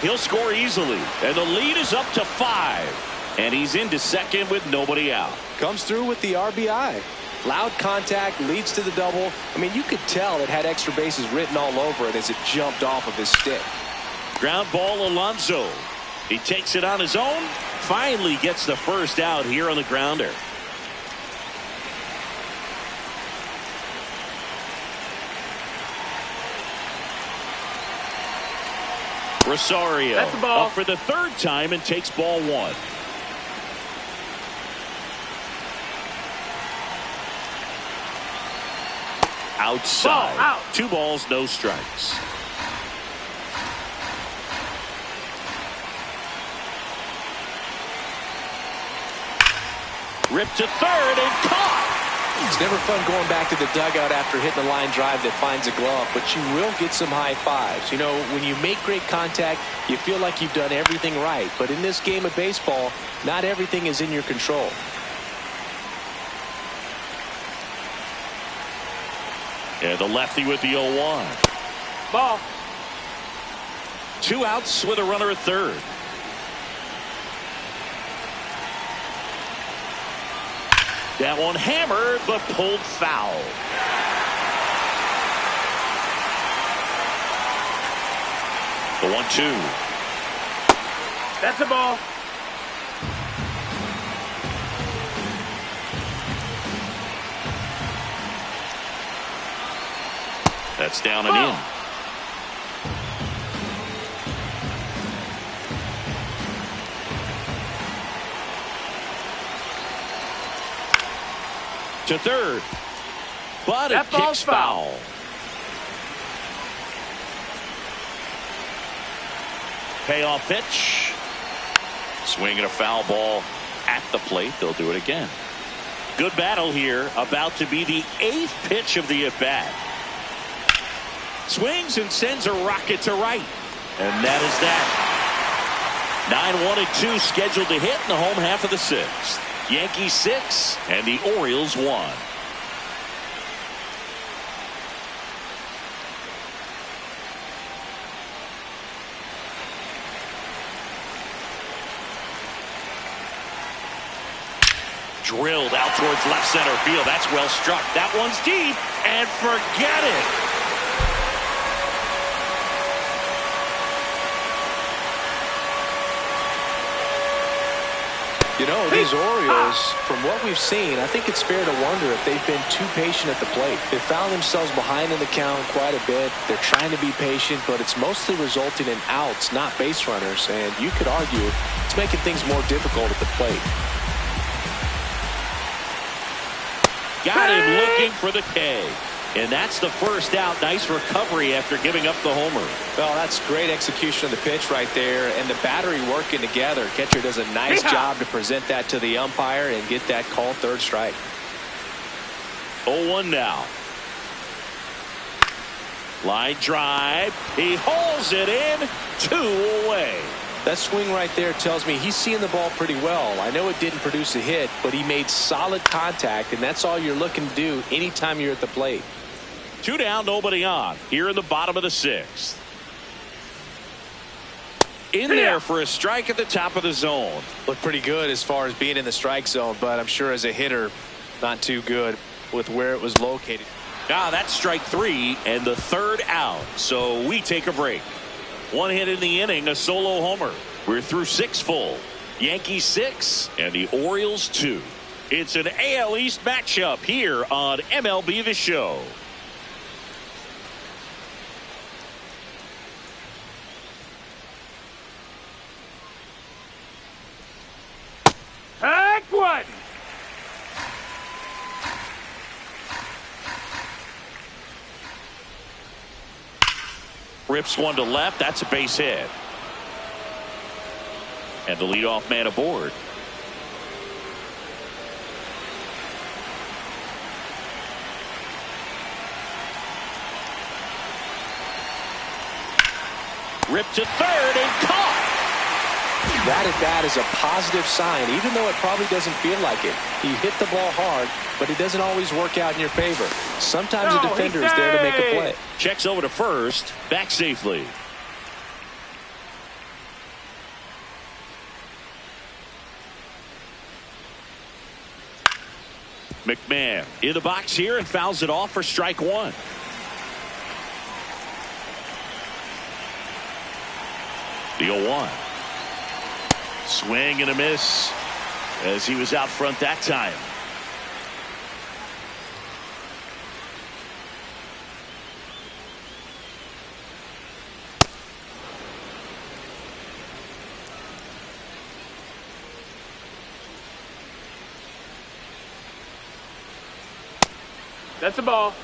He'll score easily, and the lead is up to 5. And he's into second with nobody out. Comes through with the RBI. Loud contact leads to the double. I mean, you could tell it had extra bases written all over it as it jumped off of his stick. Ground ball, Alonso. He takes it on his own. Finally gets the first out here on the grounder. Rosario That's the ball. up for the 3rd time and takes ball 1. Outside. Ball, out. 2 balls, no strikes. Ripped to 3rd and caught. It's never fun going back to the dugout after hitting a line drive that finds a glove, but you will get some high fives. You know, when you make great contact, you feel like you've done everything right. But in this game of baseball, not everything is in your control. And the lefty with the 0-1. Ball. 2 outs with a runner at 3rd. That one hammered, but pulled foul. The 1-2. That's a ball. That's down and in. To 3rd, but it kicks foul. Payoff pitch. Swinging a foul ball at the plate. They'll do it again. Good battle here. About to be the 8th pitch of the at-bat. Swings and sends a rocket to right. And that is that. 9-1 and 2 scheduled to hit in the home half of the sixth. Yankees 6 and the Orioles 1. Drilled out towards left center field. That's well struck. That one's deep, and forget it. You know, these Orioles, from what we've seen, I think it's fair to wonder if they've been too patient at the plate. They found themselves behind in the count quite a bit. They're trying to be patient, but it's mostly resulting in outs, not base runners. And you could argue it's making things more difficult at the plate. Got him looking for the K. And that's the first out. Nice recovery after giving up the homer. Well, that's great execution of the pitch right there. And the battery working together. Catcher does a nice job to present that to the umpire and get that call third strike. 0-1 now. Line drive. He hauls it in. 2 away. That swing right there tells me he's seeing the ball pretty well. I know it didn't produce a hit, but he made solid contact, and that's all you're looking to do anytime you're at the plate. 2 down, nobody on. Here in the bottom of the sixth. In there for a strike at the top of the zone. Looked pretty good as far as being in the strike zone, but I'm sure as a hitter, not too good with where it was located. Now that's strike 3 and the third out. So we take a break. 1 hit in the inning, a solo homer. We're through 6 full. Yankees 6 and the Orioles 2. It's an AL East matchup here on MLB The Show. Heck what? Rips one to left. That's a base hit. And the leadoff man aboard. Ripped to third and caught. That at bat is a positive sign, even though it probably doesn't feel like it. He hit the ball hard, but it doesn't always work out in your favor. Sometimes the defender is there to make a play. Checks over to first, back safely. McMahon in the box here and fouls it off for strike 1. The 0-1. Swing and a miss as he was out front that time. That's a ball.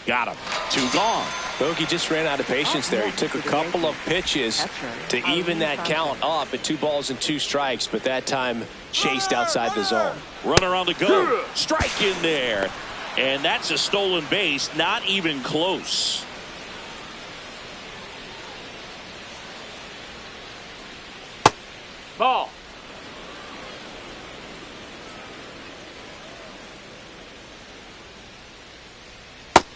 Got him. 2 gone. Bogey just ran out of patience there. He took a couple of pitches to even that count up at 2 balls and 2 strikes, but that time chased outside the zone. Runner on the go. Strike in there. And that's a stolen base. Not even close. Ball.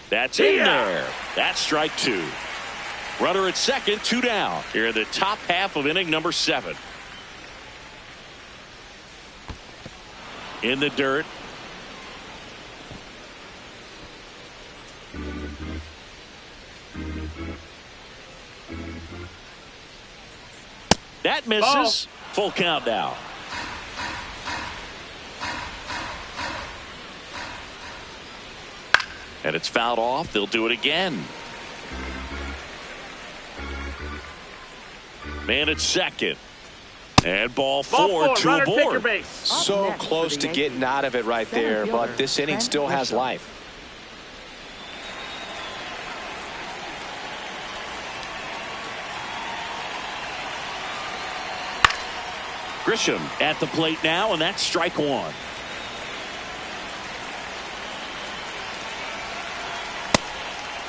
That's in there. That's strike 2. Runner at second, 2 down. Here in the top half of inning number 7. In the dirt. That misses. Full count now. And it's fouled off. They'll do it again. Man at second. And ball 4 to Runner, take your aboard. base. So close to getting out of it right there, but this inning still has life. Grisham at the plate now, and that's strike 1.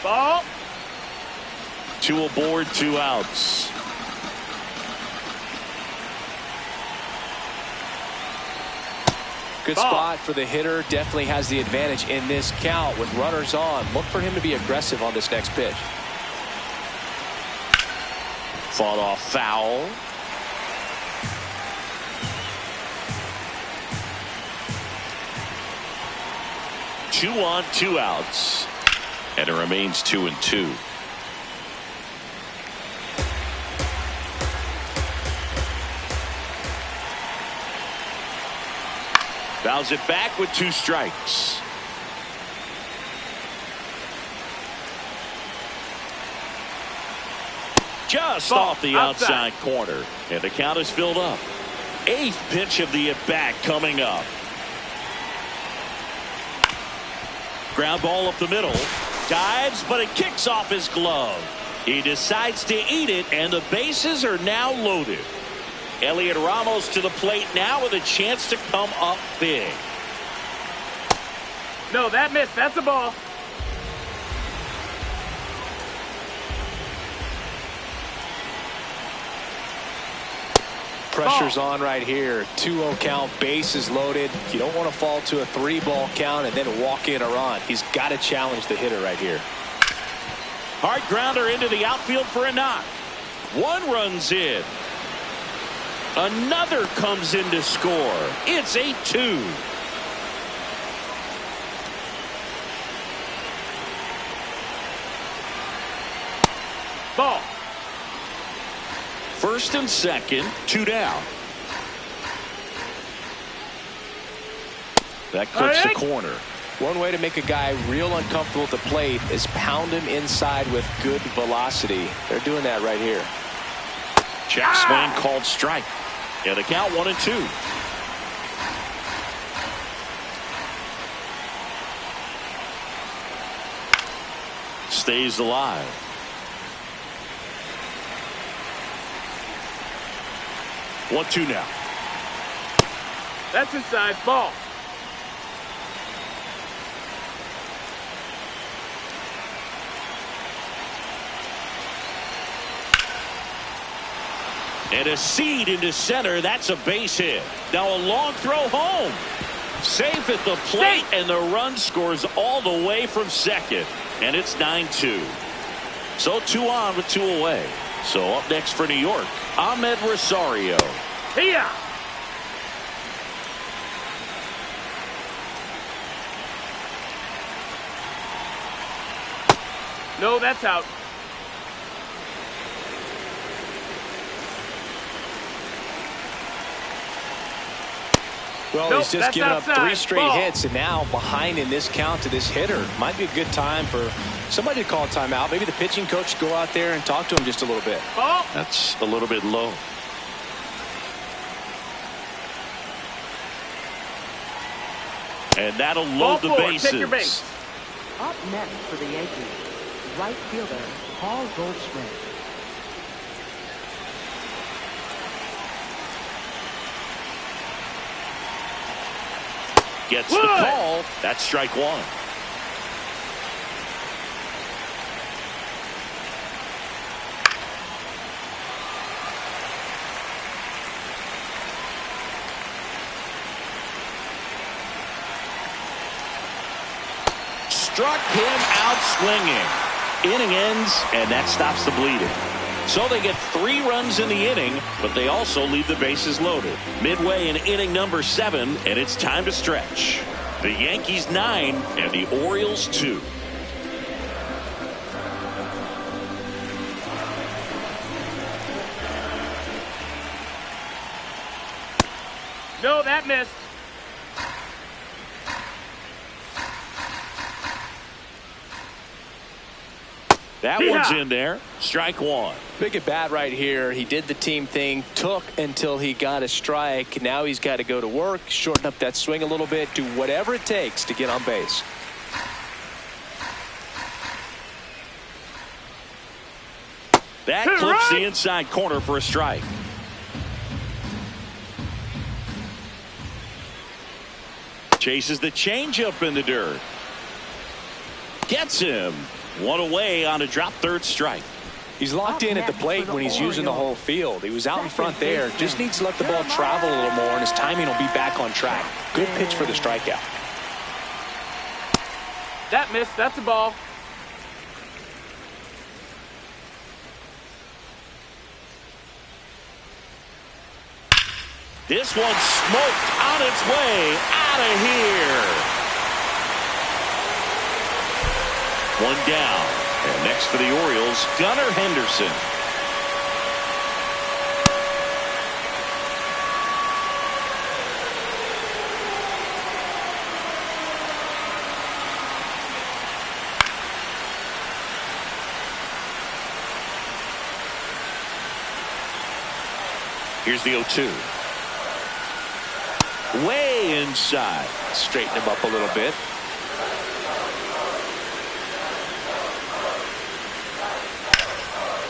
Ball. 2 aboard, 2 outs. Good Ball. spot for the hitter. Definitely has the advantage in this count with runners on. Look for him to be aggressive on this next pitch. Fought off foul. Two on, 2 outs. And it remains 2-2. Fouls it back with 2 strikes. Just Ball. off the outside corner. And the count is filled up. 8th pitch of the at-bat coming up. Ground ball up the middle. Dives, but it kicks off his glove. He decides to eat it, and the bases are now loaded. Elliot Ramos to the plate now with a chance to come up big. No, that missed. That's a ball. Pressure's on right here. 2-0 count, bases loaded. You don't want to fall to a 3-ball count and then walk in a run. He's got to challenge the hitter right here. Hard grounder into the outfield for a knock. 1 runs in. Another comes in to score. It's 8-2. Ball. First and second, 2 down. That clips the corner. One way to make a guy real uncomfortable at the plate is pound him inside with good velocity. They're doing that right here. Check swing called strike. And the count 1-2. Stays alive. 1-2 now. That's inside. Ball. And a seed into center. That's a base hit. Now a long throw home. Safe at the plate, and the run scores all the way from second. And it's 9-2. So 2 on with 2 away. So up next for New York, Ahmed Rosario. Here. No, that's out. Well, Nope, he's just that's given up outside. 3 straight Ball. hits, and now behind in this count to this hitter. Might be a good time for somebody to call a timeout. Maybe the pitching coach go out there and talk to him just a little bit. Ball. That's a little bit low. And that'll load the bases. Take your base. Up next for the Yankees, right fielder Paul Goldschmidt. Gets the call. That's strike 1. Struck him out swinging. Inning ends, and that stops the bleeding. So they get 3 runs in the inning, but they also leave the bases loaded. Midway in inning number 7, and it's time to stretch. The Yankees 9 and the Orioles 2. No, that missed. That one's in there. Strike 1. Big at bat right here. He did the team thing, took until he got a strike. Now he's got to go to work, shorten up that swing a little bit, do whatever it takes to get on base. That clips the inside corner for a strike. Chases the changeup in the dirt. Gets him. One away on a drop third strike. He's locked in at the plate when he's using the whole field. He was out in front there. Just needs to let the ball travel a little more, and his timing will be back on track. Good pitch for the strikeout. That missed. That's a ball. This one smoked on its way out of here. One down. And next for the Orioles, Gunnar Henderson. Here's the 0-2. Way inside. Straighten him up a little bit.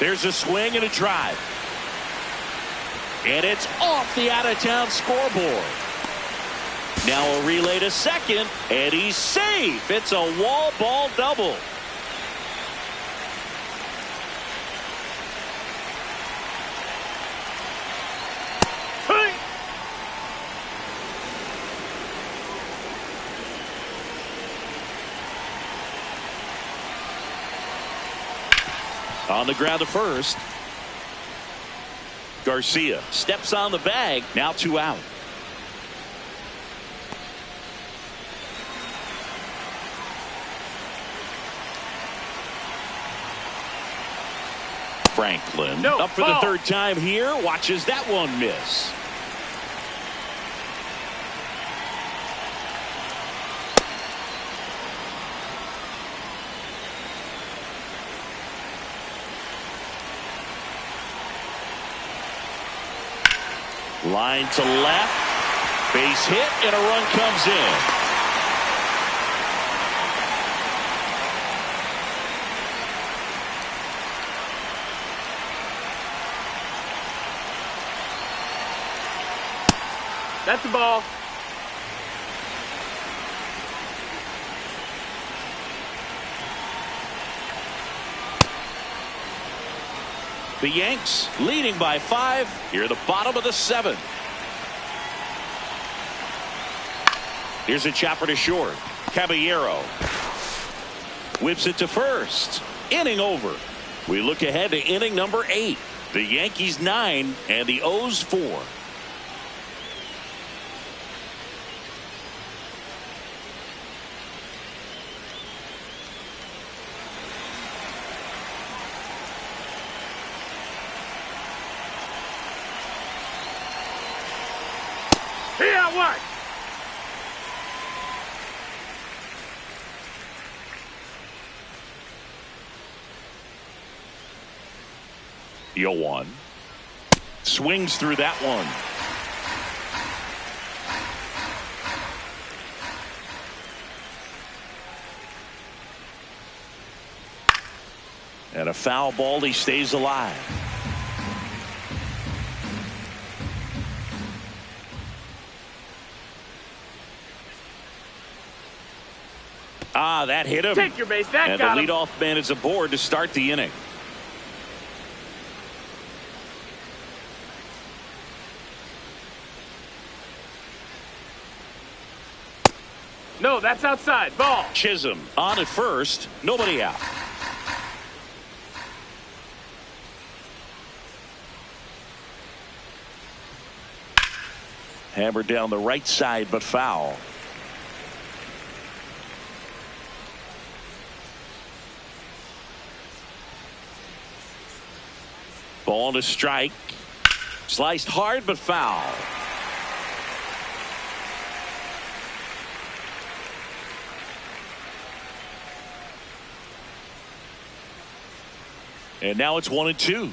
There's a swing and a drive. And it's off the out-of-town scoreboard. Now a relay to second, and he's safe. It's a wall ball double. On the ground to first. Garcia steps on the bag. Now 2 out. Franklin up for the third time here. Watches that one miss. Line to left. Base hit, and a run comes in. That's the ball. The Yanks leading by 5 here at the bottom of the 7th. Here's a chopper to short. Caballero whips it to first. Inning over. We look ahead to inning number 8. The Yankees 9 and the O's 4. Here, what? The 0-1. Swings through that one. And a foul ball. He stays alive. Ah, that hit him. Take your base. That and got the him. leadoff man is aboard to start the inning. No, that's outside. Ball. Chisholm on at first. Nobody out. Hammered down the right side, but foul. Ball to strike. Sliced hard, but foul. And now it's 1-2.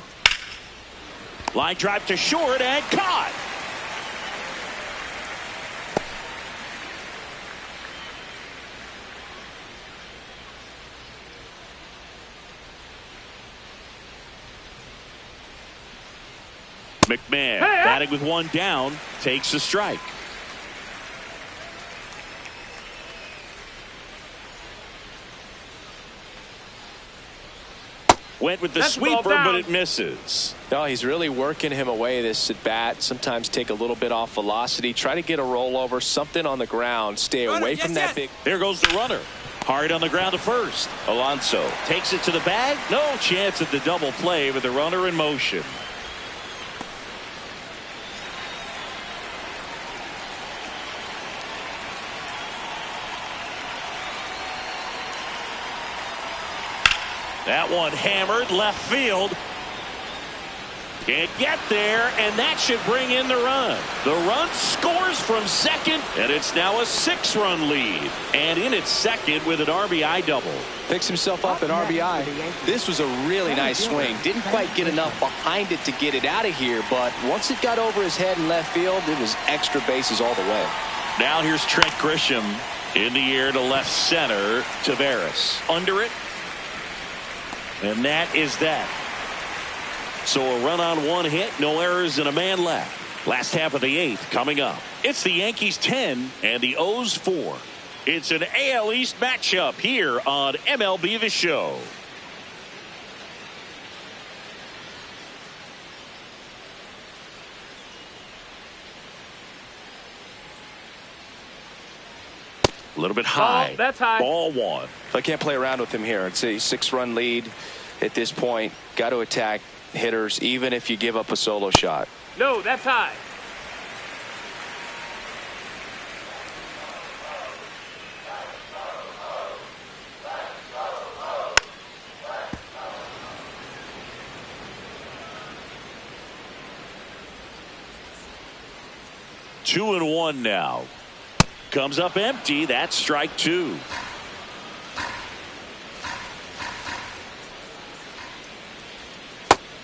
Line drive to short and caught. McMahon batting with one down, takes a strike. Went with the That's the ball sweeper, but down. it misses. No, he's really working him away this at bat. Sometimes take a little bit off velocity. Try to get a rollover, something on the ground. Stay away from that big. There goes the runner. Hard on the ground to first. Alonso takes it to the bag. No chance at the double play with the runner in motion. That one hammered left field. Can't get there, and that should bring in the run. The run scores from second, and it's now a 6-run lead. And in its second with an RBI double. Picks himself up an RBI. This was a really nice swing. Didn't quite get enough behind it to get it out of here, but once it got over his head in left field, it was extra bases all the way. Now here's Trent Grisham in the air to left center. Taveras under it. And that is that. So a run on one hit, no errors, and a man left. Last half of the 8th coming up. It's the Yankees 10 and the O's 4. It's an AL East matchup here on MLB The Show. A little bit high. That's high. Ball 1. I can't play around with him here. It's a 6-run lead at this point. Got to attack hitters, even if you give up a solo shot. No, that's high. Two and one now. Comes up empty. That's strike 2.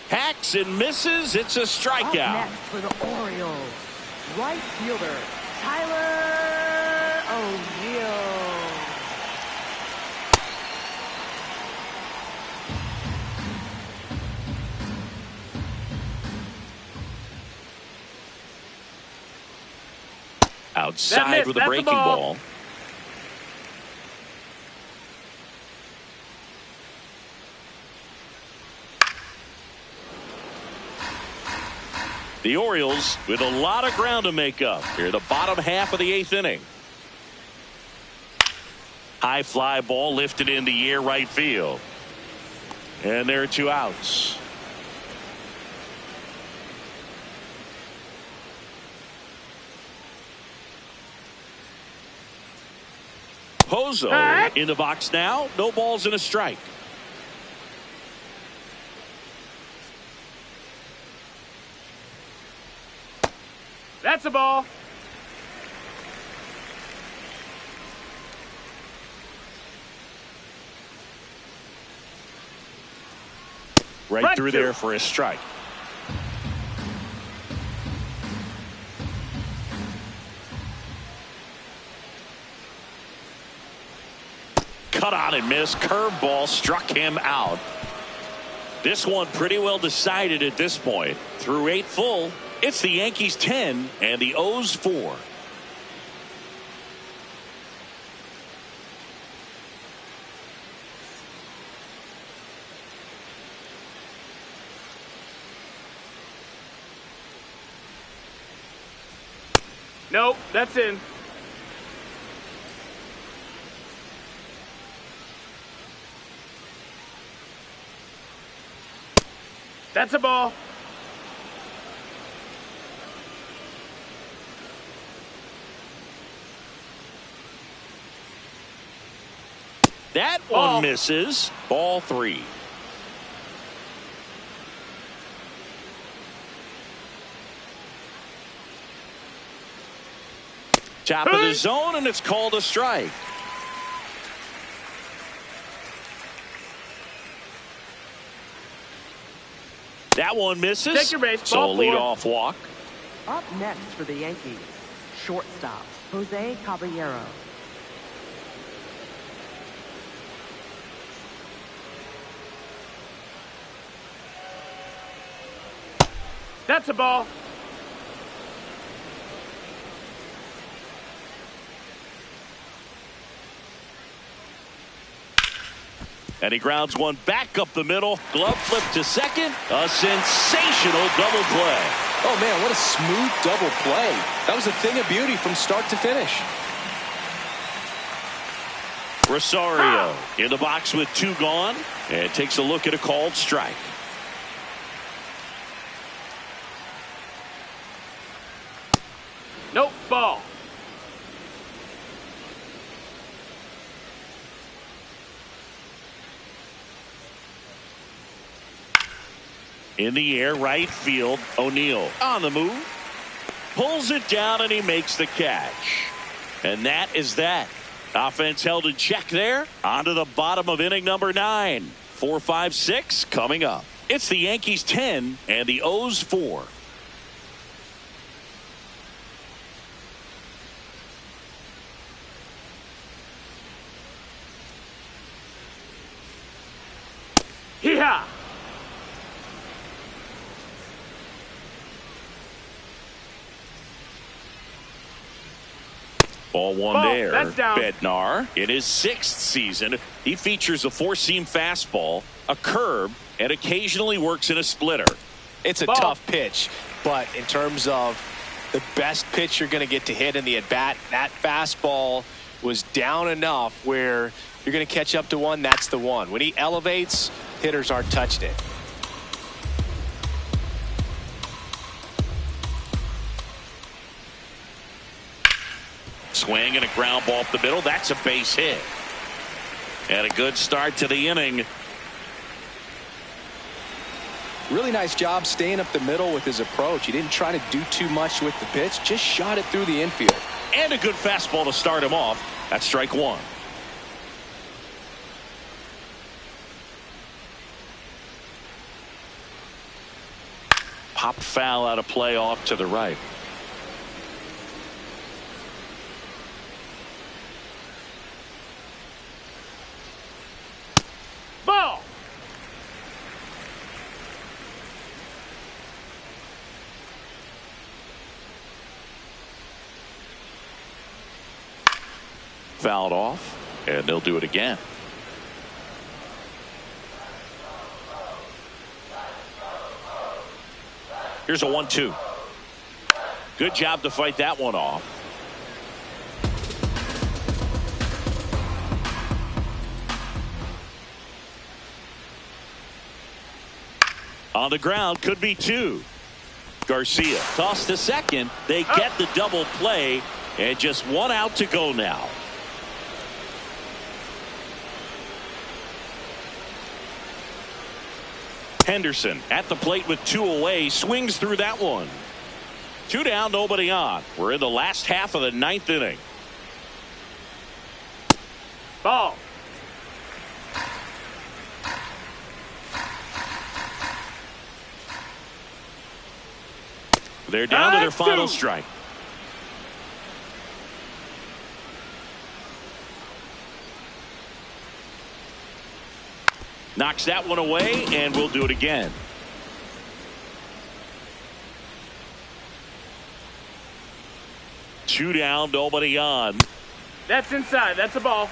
Hacks and misses. It's a Up strikeout. next for the Orioles, right fielder Tyler O'Neill. Outside with a That's the breaking ball. ball. The Orioles with a lot of ground to make up here, the bottom half of the 8th inning. High fly ball lifted in the air right field. And there are 2 outs. Pozo Back. in the box now. No balls and a strike. That's a ball. Right Strike through 2. there for a strike. Cut on and missed. Curveball struck him out. This one pretty well decided at this point. Through 8 full, it's the Yankees 10 and the O's 4. Nope, that's in. That's a ball. That Ball. one misses. Ball 3. Top of the zone, and it's called a strike. That one misses. Take your base. So a Ball 4. leadoff walk. Up next for the Yankees, shortstop Jose Caballero. That's a ball. And he grounds one back up the middle. Glove flip to second. A sensational double play. Oh, man, what a smooth double play. That was a thing of beauty from start to finish. Rosario in the box with 2 gone. And takes a look at a called strike. Nope, ball. In the air, right field. O'Neill on the move. Pulls it down and he makes the catch. And that is that. Offense held in check there. On to the bottom of inning number 9. 4, 5, 6 coming up. It's the Yankees 10 and the O's 4. Hee-haw! Ball one Ball, there. that's down. Bednar in his 6th season. He features a 4-seam fastball, a curve, and occasionally works in a splitter. It's a Ball. tough pitch, but in terms of the best pitch you're going to get to hit in the at-bat, that fastball was down enough where you're going to catch up to one. That's the one. When he elevates, hitters aren't touching it. Swing and a ground ball up the middle. That's a base hit. And a good start to the inning. Really nice job staying up the middle with his approach. He didn't try to do too much with the pitch, just shot it through the infield. And a good fastball to start him off. That's strike 1. Popped foul out of play off to the right. Ball! Fouled off, and they'll do it again. Here's a 1-2. Good job to fight that one off. On the ground, could be 2. Garcia tossed to second. They get the double play, and just 1 out to go now. Henderson at the plate with 2 away, swings through that one. 2 down, nobody on. We're in the last half of the 9th inning. Ball! They're down to their That's final 2. strike. Knocks that one away, and we'll do it again. Two down, nobody on. That's inside. That's a ball.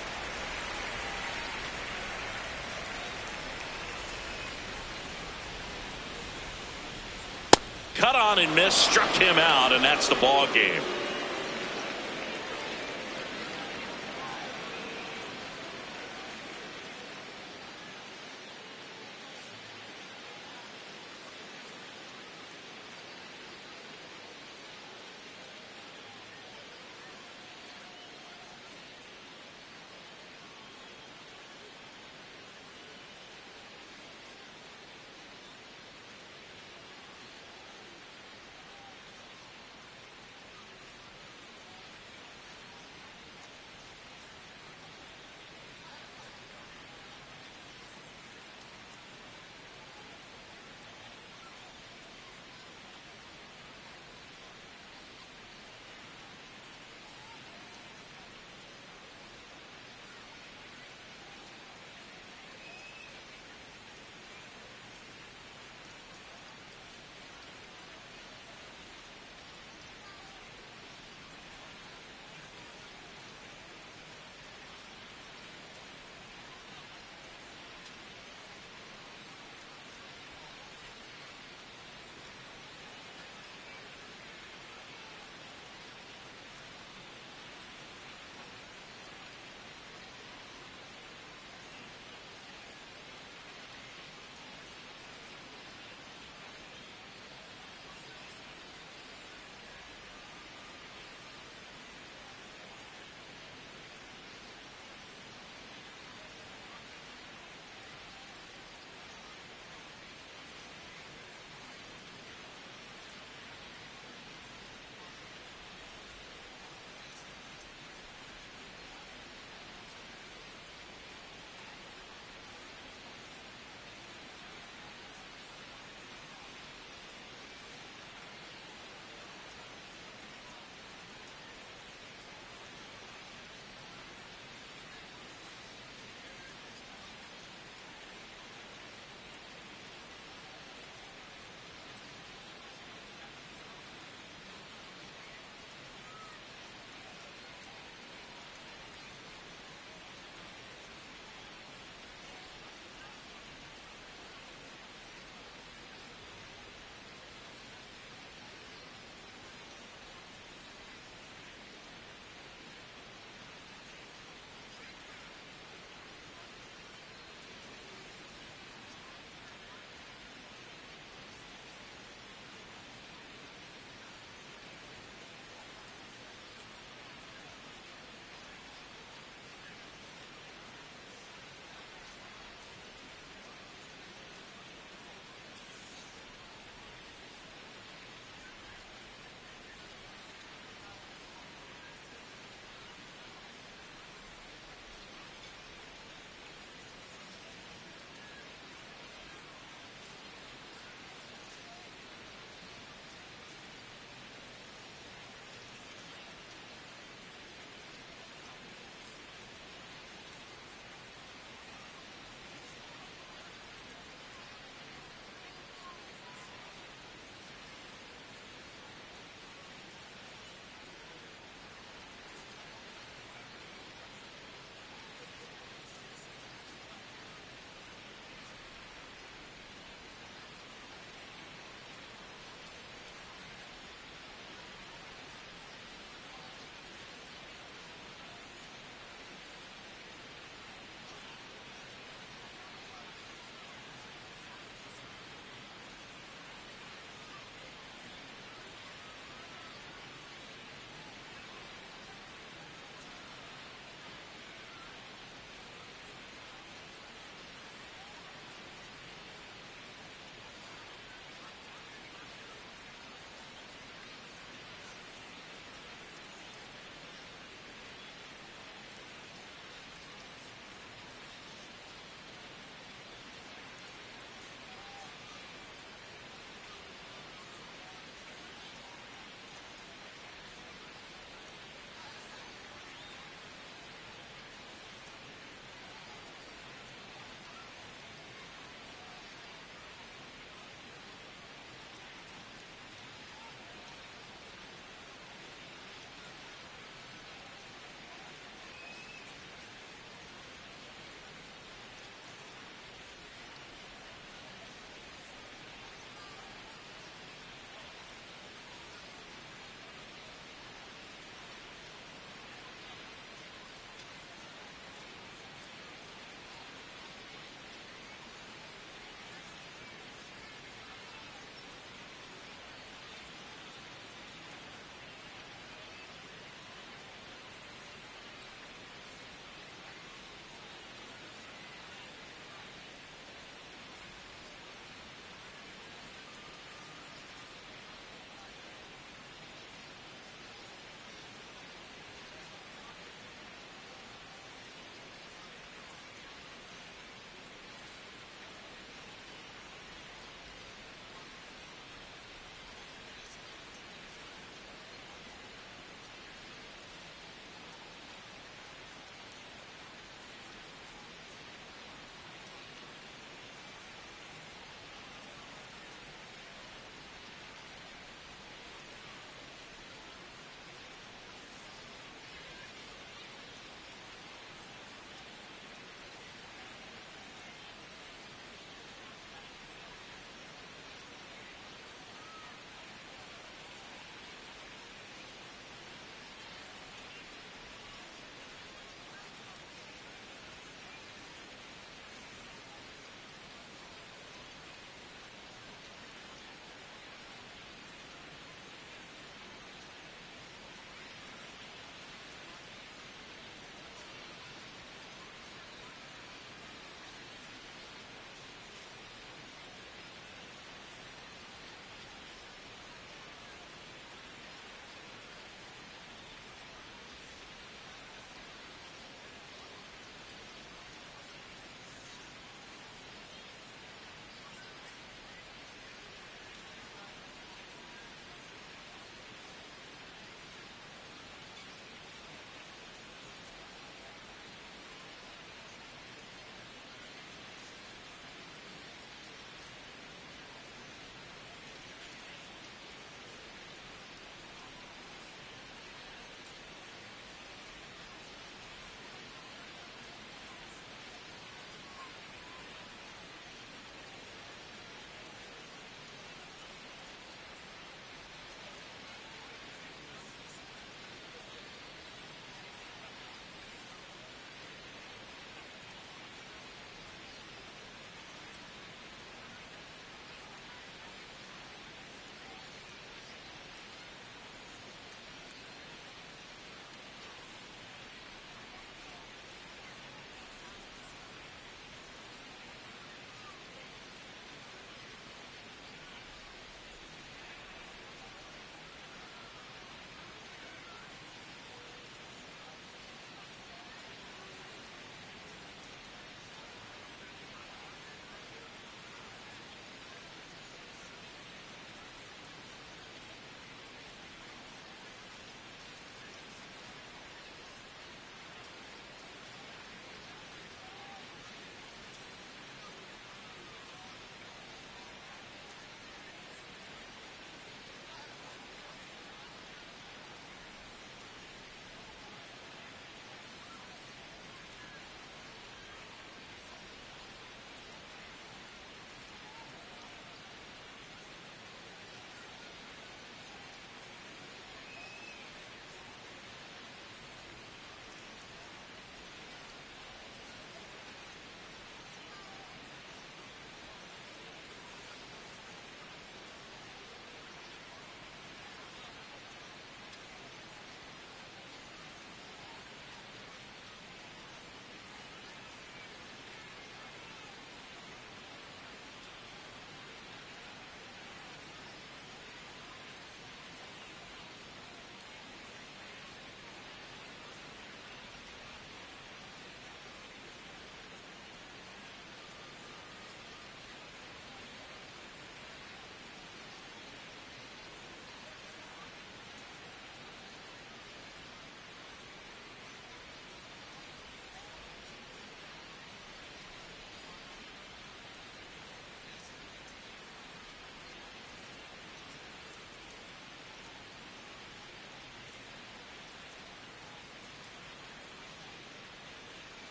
Cut on and miss, struck him out, and that's the ball game.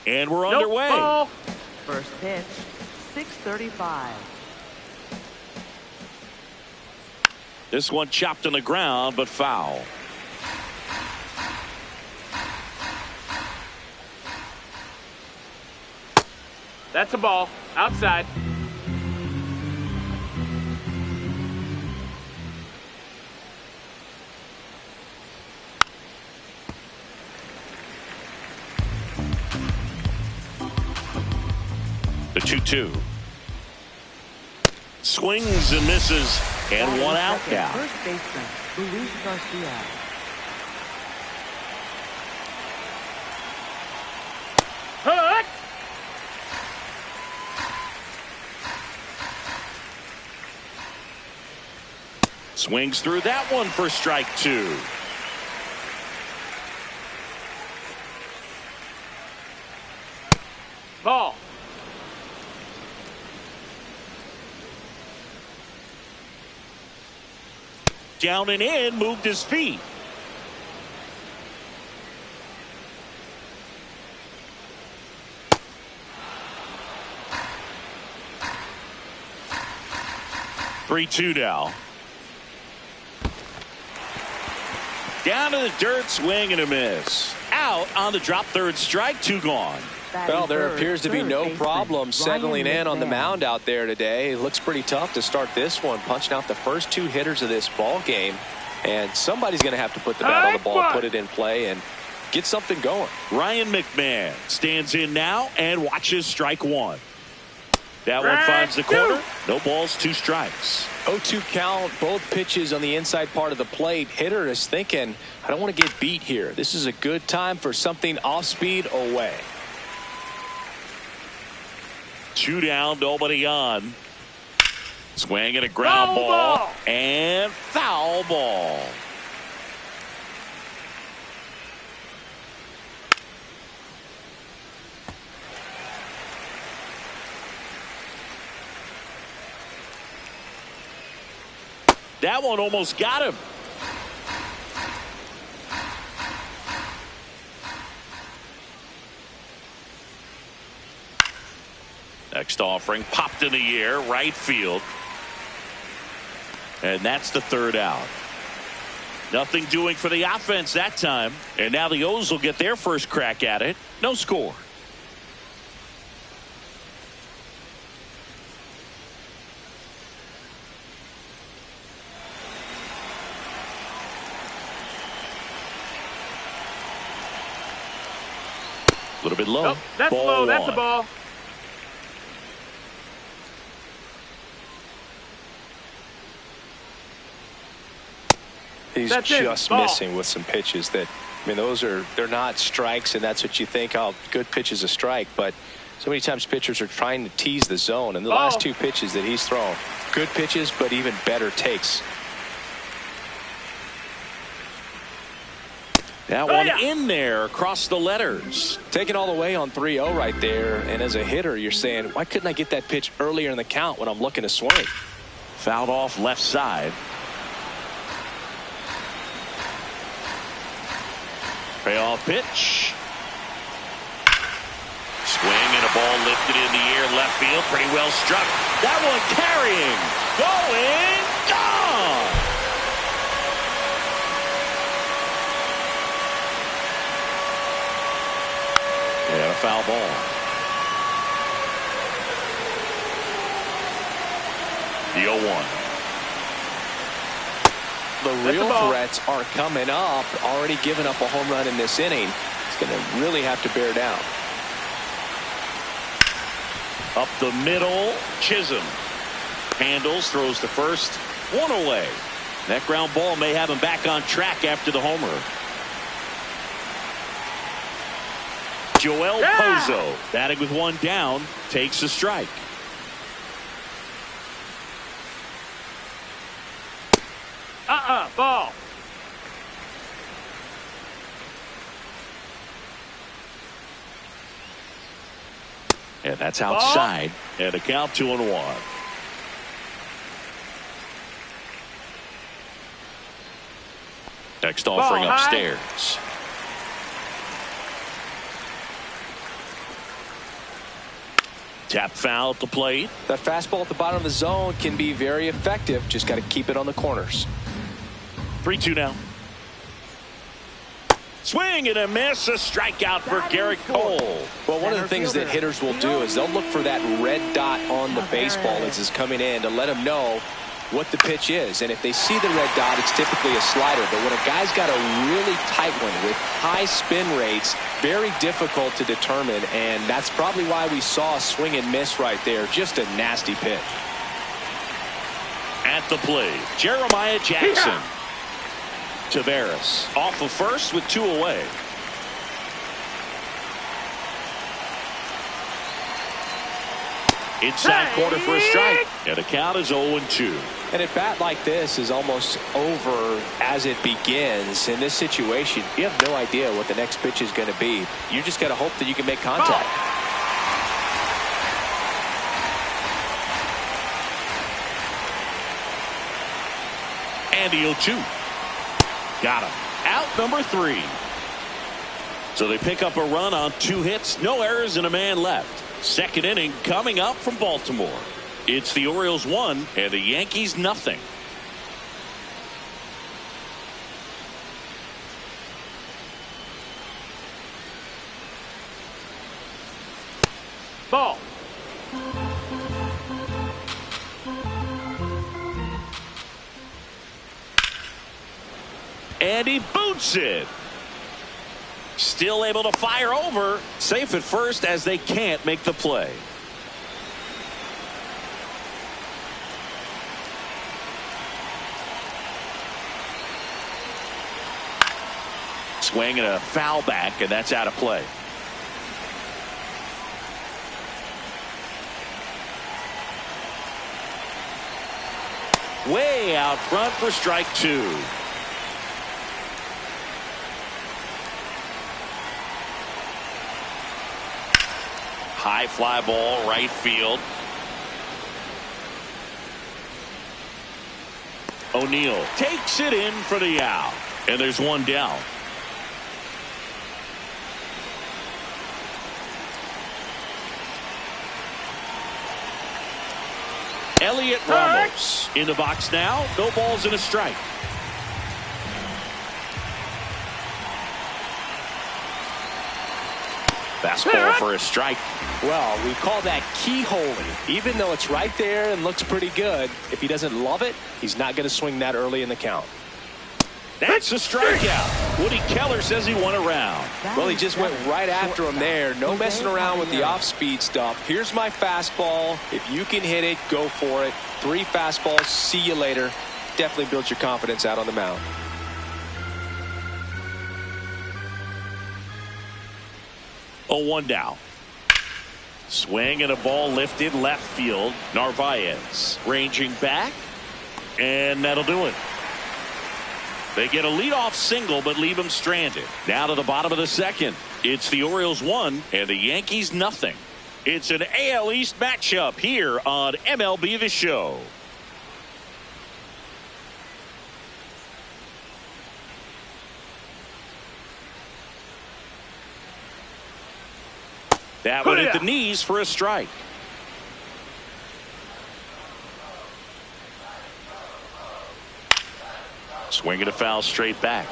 And we're Nope, underway. ball. First pitch, 6:35. This one chopped on the ground, but foul. That's a ball. Outside. The 2-2. Swings and misses, and one out Second, now. First baseman, Luis Garcia. Hook. Swings through that one for strike 2. Ball. Down and in, moved his feet. Three-two now. Down to the dirt, swing and a miss. Out on the drop, third strike, 2 gone. Well, there Third, appears to be third no baseman, problem settling Ryan in on the McMahon. mound out there today. It looks pretty tough to start this one, punching out the first 2 hitters of this ball game. And somebody's going to have to put the bat on the ball, put it in play, and get something going. Ryan McMahon stands in now and watches strike 1. That one finds the corner. No balls, 2 strikes. 0-2 count, both pitches on the inside part of the plate. Hitter is thinking, I don't want to get beat here. This is a good time for something off speed away. 2 down, nobody on. Swing and a ground Foul ball. ball. And foul ball. That one almost got him. Next offering popped in the air, right field. And that's the 3rd out. Nothing doing for the offense that time. And now the O's will get their first crack at it. No score. A little bit low. Nope, that's Ball low. That's a 1. ball. He's That's just it. Ball. missing with some pitches that, I mean, they're not strikes, and that's what you think, oh, good pitch is a strike. But so many times pitchers are trying to tease the zone, and the last 2 pitches that he's thrown, good pitches, but even better takes. That one in there across the letters. Taking all the way on 3-0 right there, and as a hitter, you're saying, why couldn't I get that pitch earlier in the count when I'm looking to swing? Fouled off left side. Payoff pitch. Swing and a ball lifted in the air, left field, pretty well struck. That one carrying, going, gone. And a foul ball. The 0-1. The real threats are coming up. Already giving up a home run in this inning. It's going to really have to bear down. Up the middle, Chisholm handles, throws to first, 1 away. That ground ball may have him back on track after the homer. Joel Pozo batting with 1 down, takes a strike. Ball. And that's outside. And a count 2-1. Next offering upstairs. Tap foul at the plate. That fastball at the bottom of the zone can be very effective. Just got to keep it on the corners. 3-2 now. Swing and a miss. A strikeout for Garrett Cole. Well, one of the things that hitters will do is they'll look for that red dot on the baseball as it's coming in to let them know what the pitch is. And if they see the red dot, it's typically a slider. But when a guy's got a really tight one with high spin rates, very difficult to determine. And that's probably why we saw a swing and miss right there. Just a nasty pitch. At the plate, Jeremiah Jackson. Taveras off of first with 2 away. Inside corner for a strike. And the count is 0-2. And a bat like this is almost over as it begins. In this situation, you have no idea what the next pitch is going to be. You just got to hope that you can make contact. And the 0-2. Got him. Out number 3. So they pick up a run on 2 hits, no errors, and a man left. Second inning coming up from Baltimore. It's the Orioles 1 and the Yankees nothing. Ball. And he boots it. Still able to fire over. Safe at first as they can't make the play. Swing and a foul back, and that's out of play. Way out front for strike 2. High fly ball, right field. O'Neill takes it in for the out. And there's one down. Elliot Ramos in the box now. No balls and a strike. Fastball for a strike. Well, we call that keyholing. Even though it's right there and looks pretty good, if he doesn't love it, he's not going to swing that early in the count. That's a strikeout. Woody Keller says he won a round. Well, he just went right after him there. No messing around with the off-speed stuff. Here's my fastball. If you can hit it, go for it. 3 fastballs. See you later. Definitely builds your confidence out on the mound. 0-1 now. Swing and a ball lifted left field. Narvaez ranging back, and that'll do it. They get a leadoff single but leave him stranded. Now to the bottom of the second. It's the Orioles 1 and the Yankees nothing. It's an AL East matchup here on MLB The Show. That one hit the knees for a strike. Swing and a foul straight back.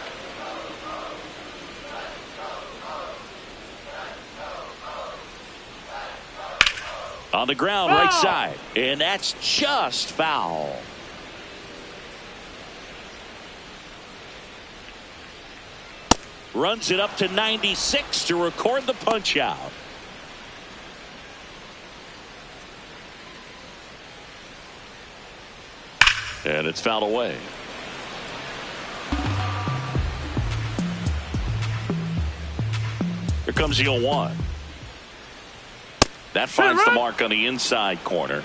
On the ground, right side. And that's just foul. Runs it up to 96 to record the punch out. And it's fouled away. Here comes the 0-1. That finds the mark on the inside corner.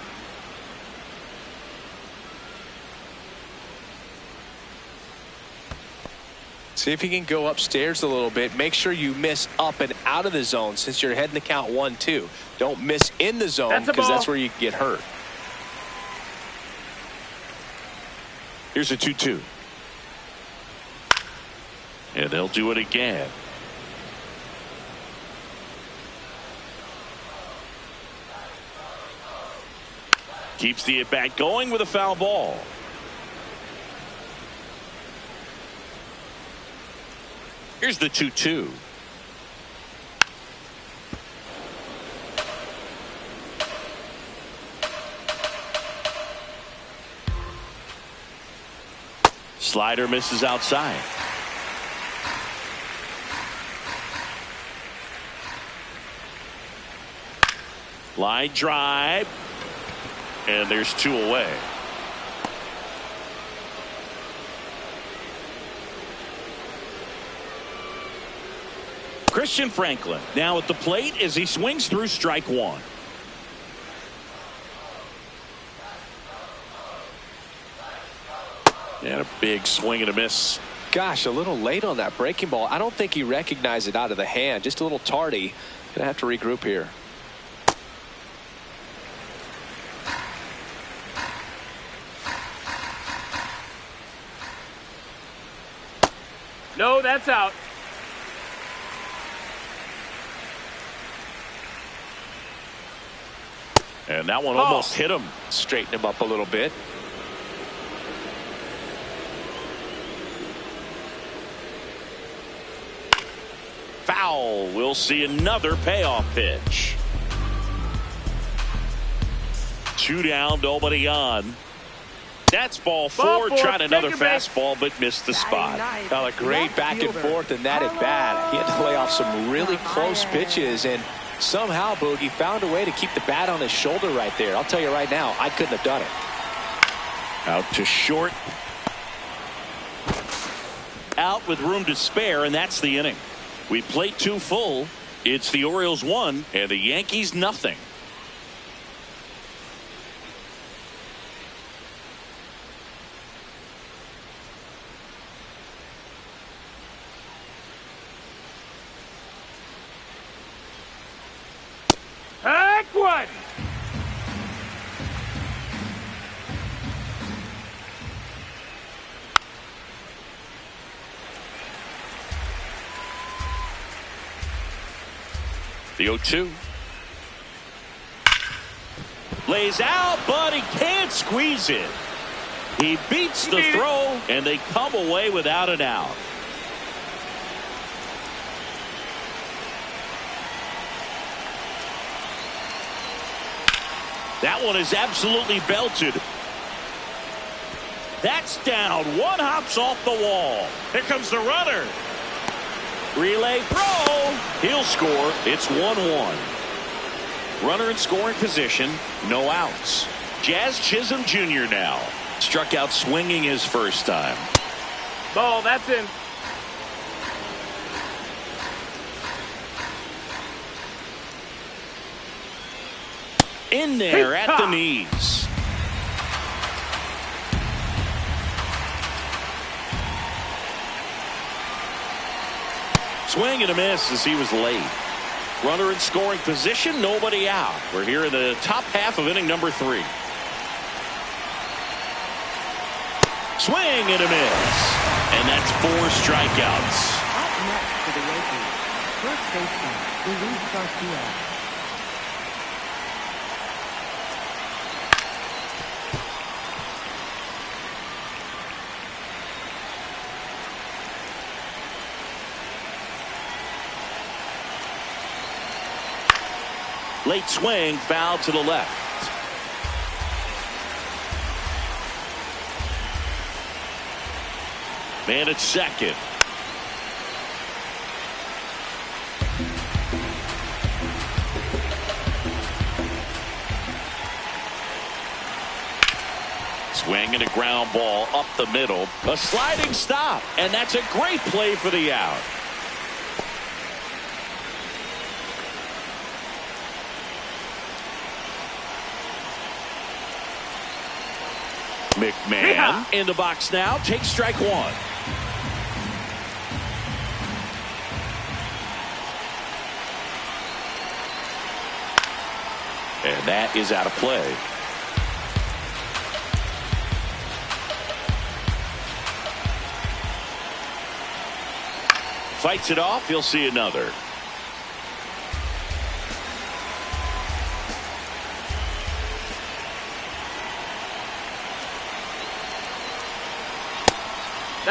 See if you can go upstairs a little bit. Make sure you miss up and out of the zone since you're heading to count 1-2. Don't miss in the zone because that's where you get hurt. Here's a 2-2. And they'll do it again. Keeps the at-bat going with a foul ball. Here's the 2-2. Slider misses outside. Line drive. And there's 2 away. Christian Franklin now at the plate as he swings through strike 1. And a big swing and a miss. Gosh, a little late on that breaking ball. I don't think he recognized it out of the hand. Just a little tardy. Gonna have to regroup here. No, that's out. And that one almost hit him. Straighten him up a little bit. Foul. We'll see another payoff pitch. 2 down, nobody on. That's ball 4. Tried another fastball, but missed the spot. Well, a great back and forth in that at bat. He had to lay off some really close pitches, and somehow Boogie found a way to keep the bat on his shoulder right there. I'll tell you right now, I couldn't have done it. Out to short. Out with room to spare, and that's the inning. We played 2 full. It's the Orioles 1 and the Yankees nothing. Heck one. The 0-2. Lays out, but he can't squeeze it. He beats the throw, and they come away without an out. That one is absolutely belted. That's down. One hops off the wall. Here comes the runner. Relay throw. He'll score. It's 1-1. Runner in scoring position. No outs. Jazz Chisholm Jr. now. Struck out swinging his first time. Ball, that's in. In there at the knees. Swing and a miss as he was late. Runner in scoring position, nobody out. We're here in the top half of inning number 3. Swing and a miss. And that's 4 strikeouts. Up next for the Yankees, first baseman Luis Garcia. Late swing, foul to the left. Man at second. Swing and a ground ball up the middle. A sliding stop, and that's a great play for the out. McMahon in the box now. Takes strike 1. And that is out of play. Fights it off. He'll see another.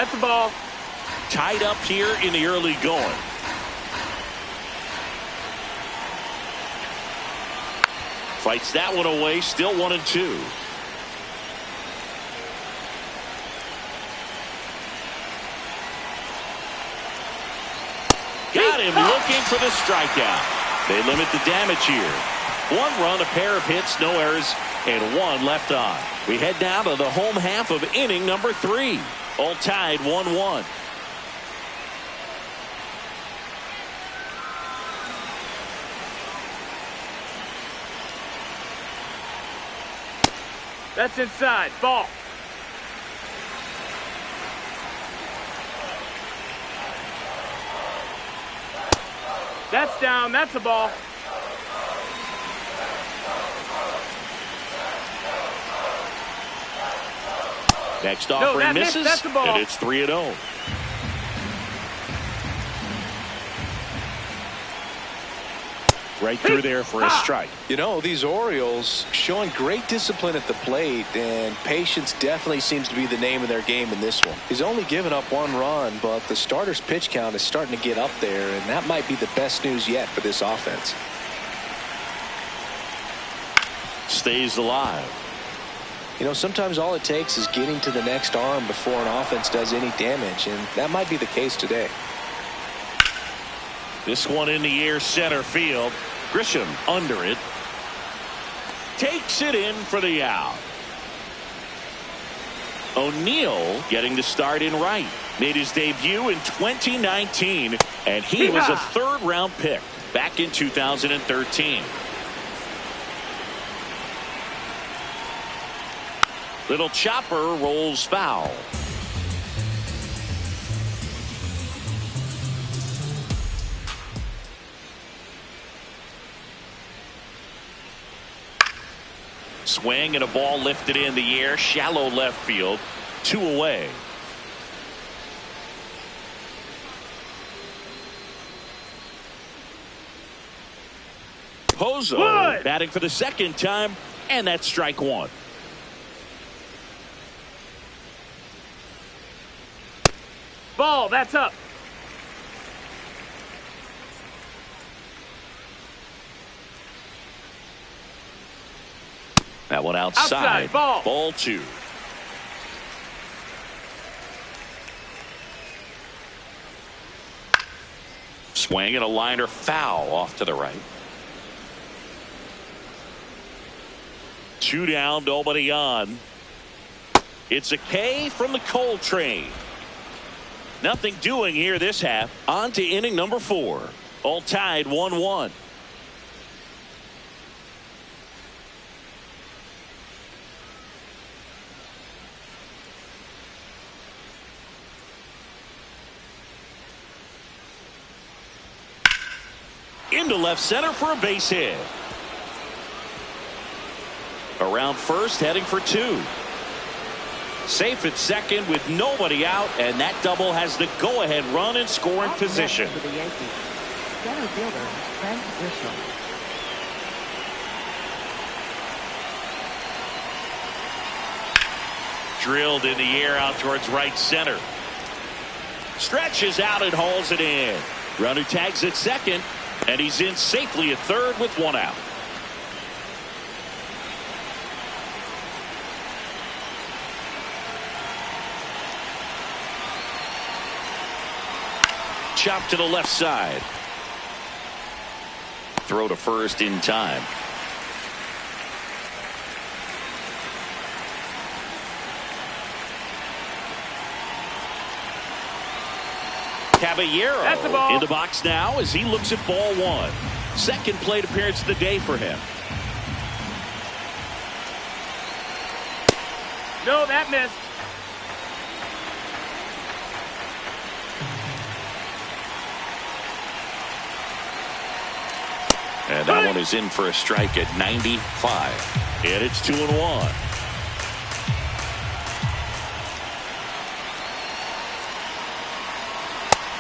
That's a ball. Tied up here in the early going. Fights that one away. Still 1-2. Got him looking for the strikeout. They limit the damage here. 1 run, a pair of hits, no errors, and 1 left on. We head down to the home half of inning number 3. All tied 1-1. That's inside. Ball. That's down. That's a ball. Next offering misses, that's the ball. and it's 3-0. Right through there for a strike. You know, these Orioles showing great discipline at the plate, and patience definitely seems to be the name of their game in this one. He's only given up 1 run, but the starter's pitch count is starting to get up there, and that might be the best news yet for this offense. Stays alive. You know, sometimes all it takes is getting to the next arm before an offense does any damage, and that might be the case today. This one in the air, center field. Grisham under it. Takes it in for the out. O'Neill getting the start in right. Made his debut in 2019, and he was a 3rd-round pick back in 2013. Little chopper rolls foul. Swing and a ball lifted in the air, shallow left field, 2 away. Pozo batting for the 2nd time, and that's strike 1. Ball. That's up. That one outside. Ball 2. Swing and a liner foul off to the right. 2 down, nobody on. It's a K from the Coltrane. Nothing doing here this half. On to inning number 4. All tied 1-1. Into left center for a base hit. Around first, heading for 2. Safe at second with nobody out, and that double has the go-ahead run in scoring position. For the Yankees, center fielder Trent Grisham. Drilled in the air out towards right center. Stretches out and hauls it in. Runner tags at second, and he's in safely at third with 1 out. Chop to the left side. Throw to first in time. Caballero in the box now as he looks at ball 1. 2nd plate appearance of the day for him. No, that missed. And that one is in for a strike at 95. And it's 2-1.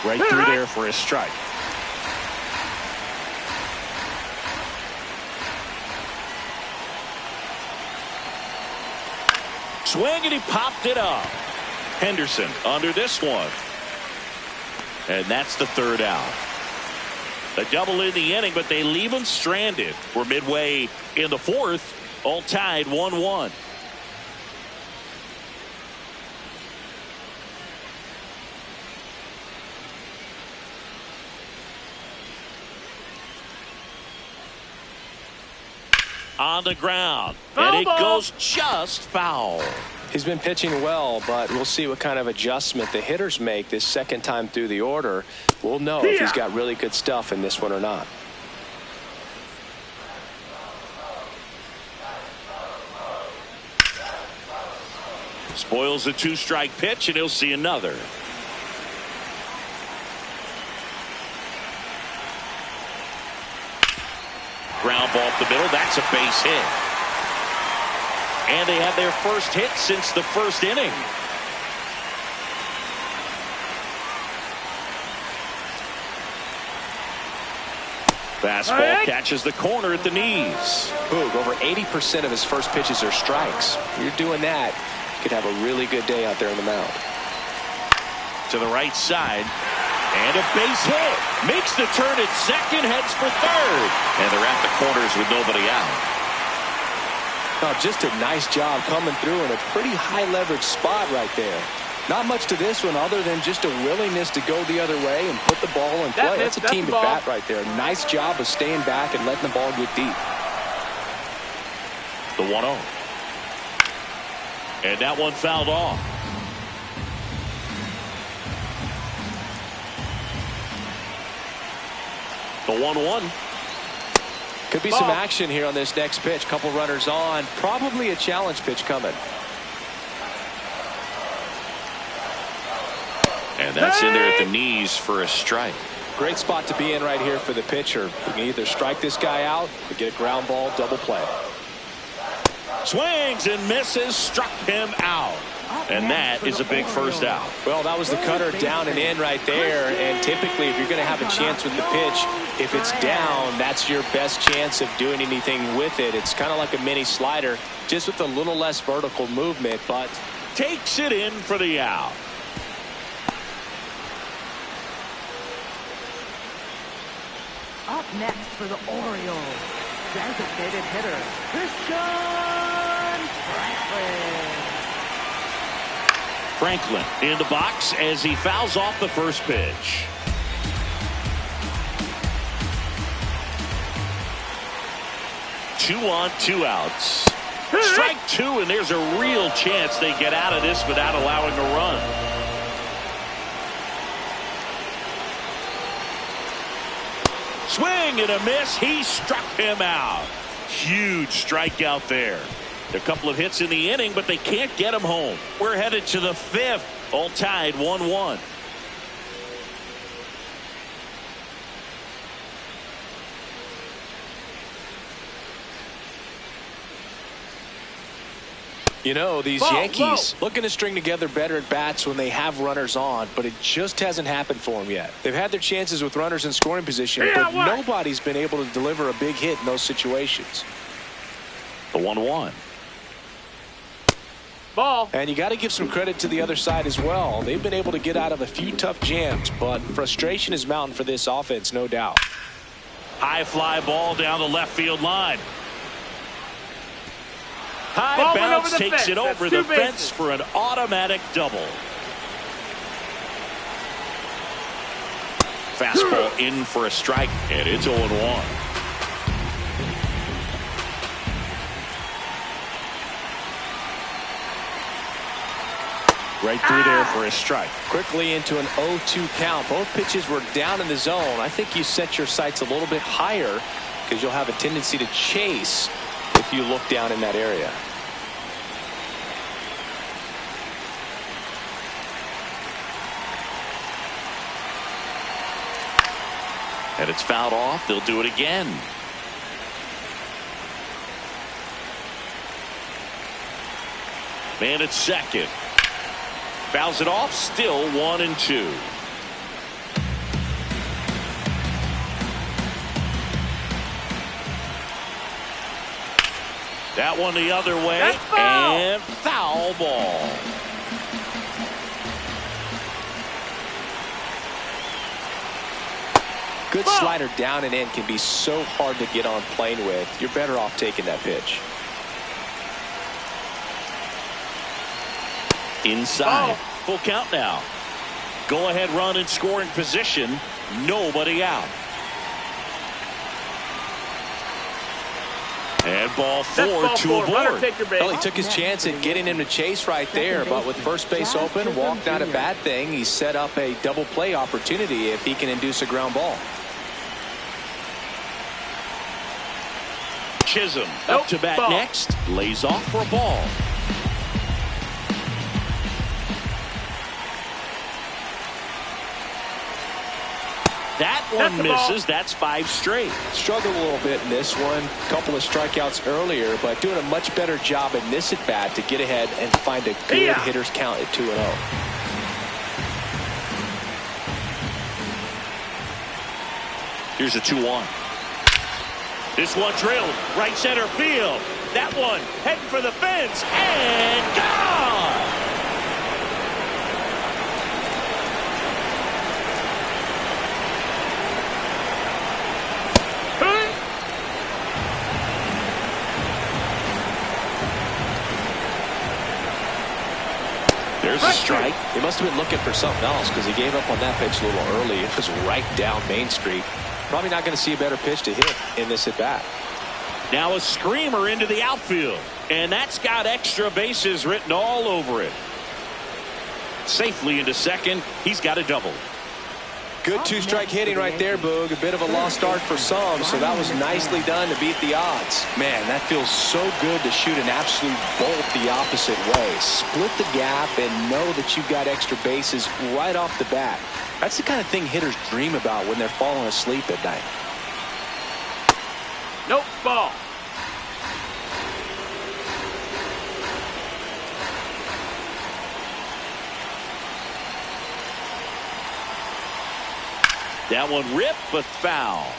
Right through there for a strike. Swing and he popped it up. Henderson under this one. And that's the third out. A double in the inning, but they leave him stranded. We're midway in the fourth, all tied 1-1. On the ground, and it goes just foul. He's been pitching well, but we'll see what kind of adjustment the hitters make this second time through the order. We'll know if he's got really good stuff in this one or not. Spoils a two-strike pitch, and he'll see another. Ground ball up the middle. That's a base hit. And they have their first hit since the first inning. Fastball catches the corner at the knees. Boog, over 80% of his first pitches are strikes. If you're doing that, you could have a really good day out there on the mound. To the right side. And a base hit. Makes the turn at second, heads for third. And they're at the corners with nobody out. Oh, just a nice job coming through in a pretty high leverage spot right there. Not much to this one other than just a willingness to go the other way and put the ball in play. That's a team at bat right there. Nice job of staying back and letting the ball get deep. The 1-0. And that one fouled off. The 1-1. Could be some action here on this next pitch. Couple runners on. Probably a challenge pitch coming. And that's in there at the knees for a strike. Great spot to be in right here for the pitcher. You can either strike this guy out or get a ground ball double play. Swings and misses. Struck him out. And that is a big first out. Well, that was the cutter down and in right there. And typically, if you're going to have a chance with the pitch, if it's down, that's your best chance of doing anything with it. It's kind of like a mini slider, just with a little less vertical movement, but takes it in for the out. Up next for the Orioles, designated hitter, Franklin in the box as he fouls off the first pitch. Two on, two outs. Strike two, and there's a real chance they get out of this without allowing a run. Swing and a miss. He struck him out. Huge strikeout there. A couple of hits in the inning, but they can't get him home. We're headed to the fifth, all tied 1-1. You know, these Yankees looking to string together better at bats when they have runners on, but it just hasn't happened for them yet. They've had their chances with runners in scoring position, but nobody's been able to deliver a big hit in those situations. The 1-1. Ball. And you got to give some credit to the other side as well. They've been able to get out of a few tough jams, but frustration is mounting for this offense, no doubt. High fly ball down the left field line. High ball bounce over takes it over the fence for an automatic double. Fastball in for a strike, and it's 0-1. Right through there for a strike. Quickly into an 0-2 count. Both pitches were down in the zone. I think you set your sights a little bit higher because you'll have a tendency to chase if you look down in that area. And it's fouled off. They'll do it again. Man at second. Fouls it off. Still 1-2. That one the other way. And foul ball. good slider down and in can be so hard to get on plane with. You're better off taking that pitch. Inside. Full count now. Go ahead run in scoring position. Nobody out. And ball four to a board. Well, he took his chance at getting him to chase right there, but with first base open, walk not a bad thing. He set up a double play opportunity if he can induce a ground ball. Chisholm up to bat next. Lays off for a ball. That one misses. That's 5 straight. Struggled a little bit in this one. Couple of strikeouts earlier, but doing a much better job in this at bat to get ahead and find a good hitter's count at 2-0. Here's a 2-1. This one drilled right center field. That one heading for the fence and gone. There's a strike. He must have been looking for something else because he gave up on that pitch a little early. It was right down Main Street. Probably not going to see a better pitch to hit in this at bat. Now a screamer into the outfield, and that's got extra bases written all over it. Safely into second. He's got a double. Good two-strike hitting right there, Boog. A bit of a lost start for some, so that was nicely done to beat the odds. Man, that feels so good to shoot an absolute bolt the opposite way. Split the gap and know that you've got extra bases right off the bat. That's the kind of thing hitters dream about when they're falling asleep at night. Nope, ball. That one ripped, but foul.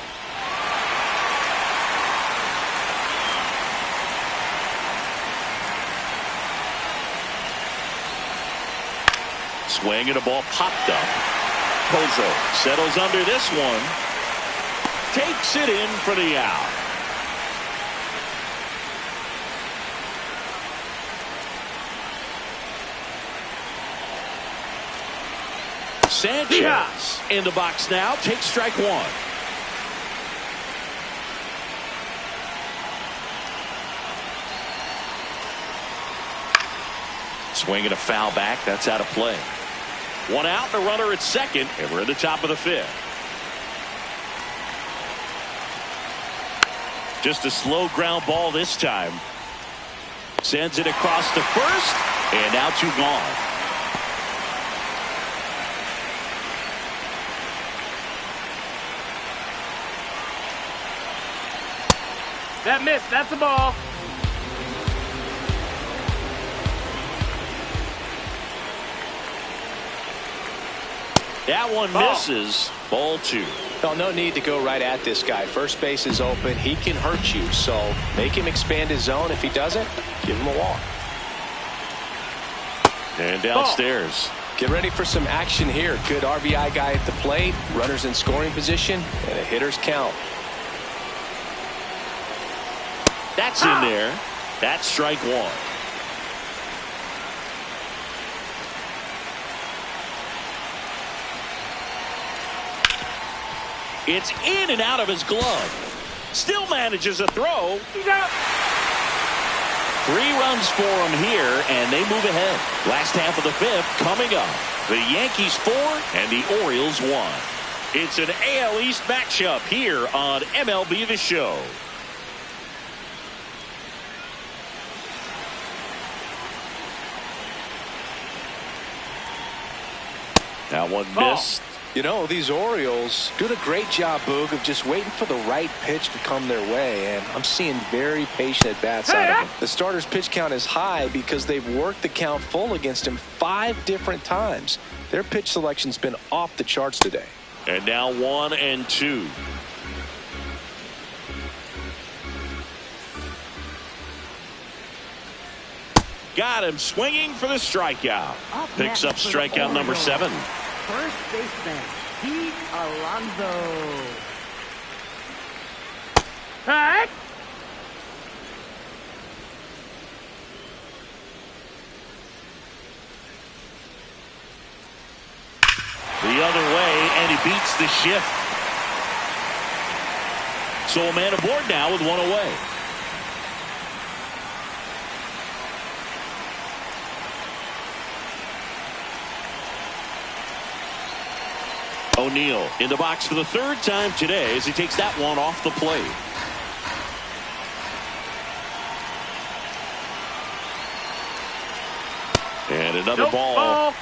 Swing and a ball popped up. Pozo settles under this one. Takes it in for the out. Sanchez in the box now. Takes strike one. Swing and a foul back. That's out of play. One out, and a runner at second, and we're at the top of the 5th. Just a slow ground ball this time. Sends it across to first, and now 2 gone. That missed. That's a ball. That one misses. Ball 2. Well, no need to go right at this guy. First base is open. He can hurt you, so make him expand his zone. If he doesn't, give him a walk. And downstairs. Get ready for some action here. Good RBI guy at the plate. Runners in scoring position, and a hitter's count. That's in there. That's strike 1. It's in and out of his glove. Still manages a throw. 3 runs for him here, and they move ahead. Last half of the 5th coming up. The Yankees 4 and the Orioles 1. It's an AL East matchup here on MLB The Show. That one missed. You know, these Orioles doing a great job, Boog, of just waiting for the right pitch to come their way, and I'm seeing very patient at-bats out of them. The starter's pitch count is high because they've worked the count full against him 5 different times. Their pitch selection's been off the charts today. And now 1 and 2. Got him swinging for the strikeout. Picks up strikeout number 7. First baseman, Pete Alonso. Hey! The other way, and he beats the shift. So a man aboard now with one away. O'Neill in the box for the third time today as he takes that one off the plate. And another ball.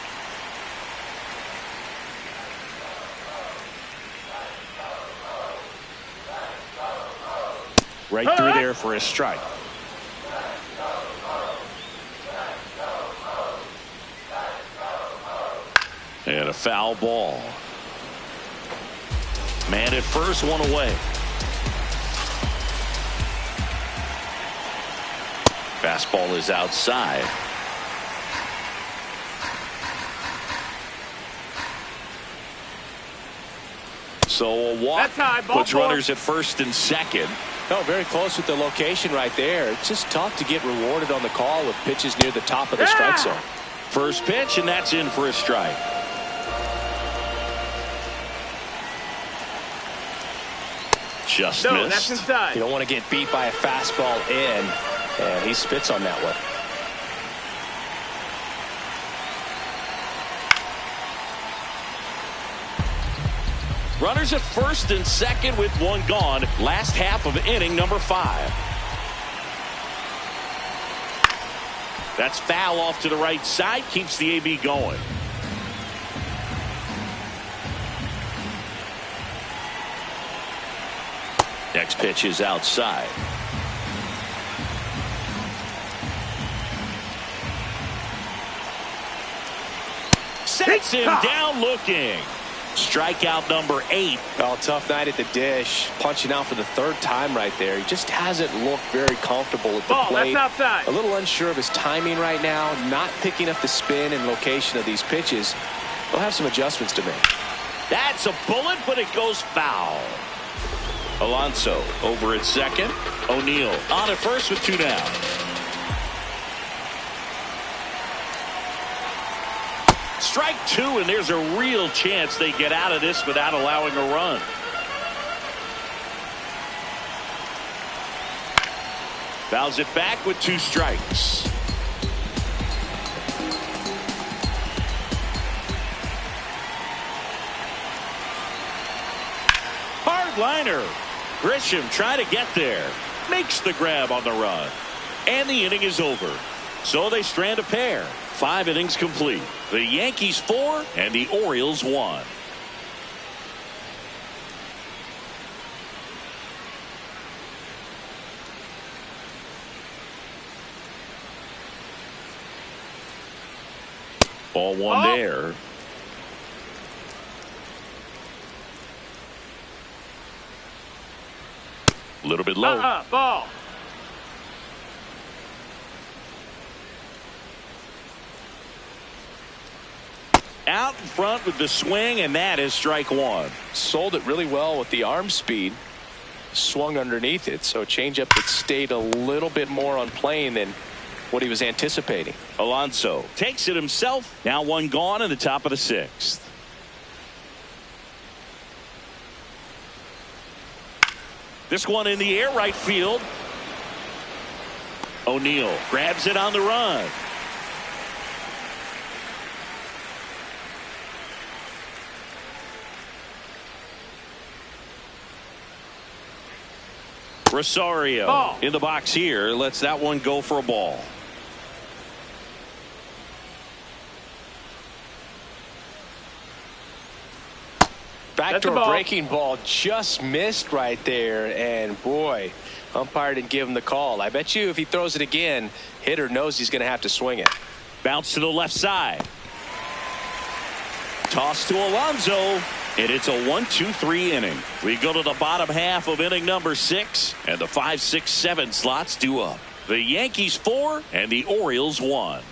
Right through there for a strike. And a foul ball. Man at first, one away. Fastball is outside. So a walk puts runners at first and second. No, very close with the location right there. It's just tough to get rewarded on the call with pitches near the top of the strike zone. First pitch, and that's in for a strike. Just missed. That's inside. You don't want to get beat by a fastball in, and he spits on that one. Runners at first and second with one gone. Last half of inning number 5. That's foul off to the right side. Keeps the AB going. Next pitch is outside. Sets him down looking. Strikeout number 8. Well, tough night at the dish. Punching out for the third time right there. He just hasn't looked very comfortable at the plate. That's outside. A little unsure of his timing right now. Not picking up the spin and location of these pitches. He'll have some adjustments to make. That's a bullet, but it goes foul. Alonso over at second. O'Neill on at first with 2 down. Strike 2, and there's a real chance they get out of this without allowing a run. Fouls it back with 2 strikes. Hard liner. Grisham trying to get there. Makes the grab on the run. And the inning is over. So they strand a pair. 5 innings complete. The Yankees 4 and the Orioles 1. Ball 1 there. A little bit low. Ball. Out in front with the swing, and that is strike 1. Sold it really well with the arm speed. Swung underneath it, so changeup that stayed a little bit more on plane than what he was anticipating. Alonso takes it himself. Now 1 gone in the top of the 6th. This one in the air, right field. O'Neill grabs it on the run. Rosario in the box here. Lets that one go for a ball. Backdoor breaking ball just missed right there, and boy, umpire didn't give him the call. I bet you if he throws it again, hitter knows he's going to have to swing it. Bounce to the left side. Toss to Alonso. And it's a 1-2-3 inning. We go to the bottom half of inning number 6, and the 5, 6, 7 slots due up. The Yankees 4 and the Orioles 1.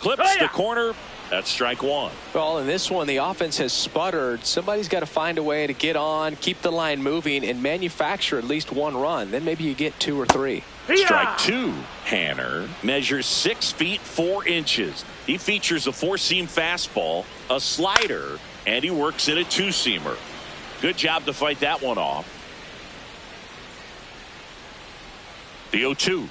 Clips the corner. That's strike one. Well, in this one, the offense has sputtered. Somebody's got to find a way to get on, keep the line moving, and manufacture at least one run. Then maybe you get 2 or 3. Strike two. Hanner measures 6 feet 4 inches. He features a 4-seam fastball, a slider, and he works in a 2-seamer. Good job to fight that one off. The 0-2.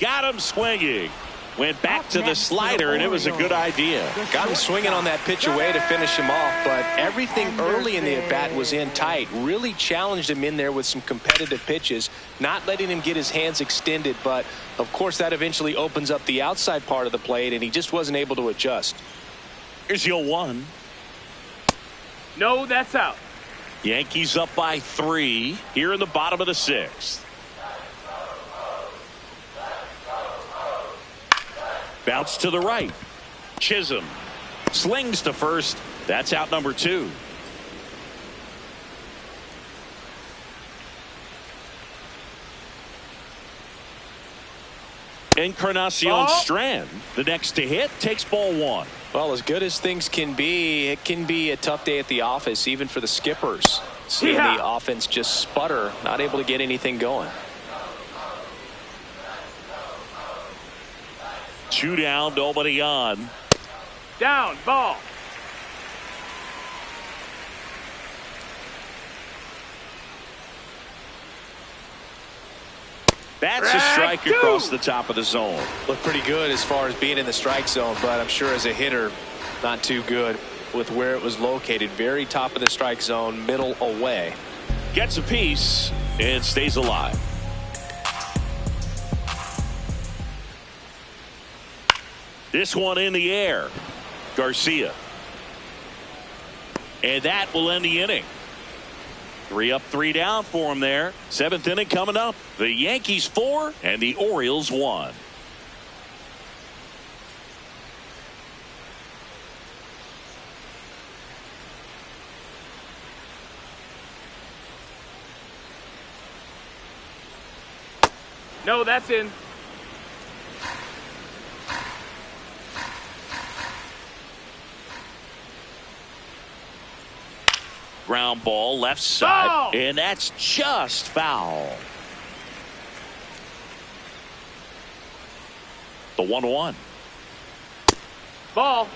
Got him swinging. Went back to the slider, and it was a good idea. Got him swinging on that pitch away to finish him off, but everything early in the at-bat was in tight. Really challenged him in there with some competitive pitches, not letting him get his hands extended, but of course that eventually opens up the outside part of the plate, and he just wasn't able to adjust. Here's the 0-1. No, that's out. Yankees up by 3 here in the bottom of the 6th. Bounce to the right. Chisholm slings to first. That's out number 2. Encarnacion Strand, the next to hit, takes ball 1. Well, as good as things can be, it can be a tough day at the office, even for the skippers. Seeing the offense just sputter, not able to get anything going. 2 down, nobody on. Down, ball. That's a strike across the top of the zone. Looked pretty good as far as being in the strike zone, but I'm sure as a hitter, not too good with where it was located. Very top of the strike zone, middle away. Gets a piece and stays alive. This one in the air. Garcia. And that will end the inning. 3 up, 3 down for him there. 7th inning coming up. The Yankees 4 and the Orioles 1. No, that's in. Ground ball left side, and that's just foul. The 1-1. Ball.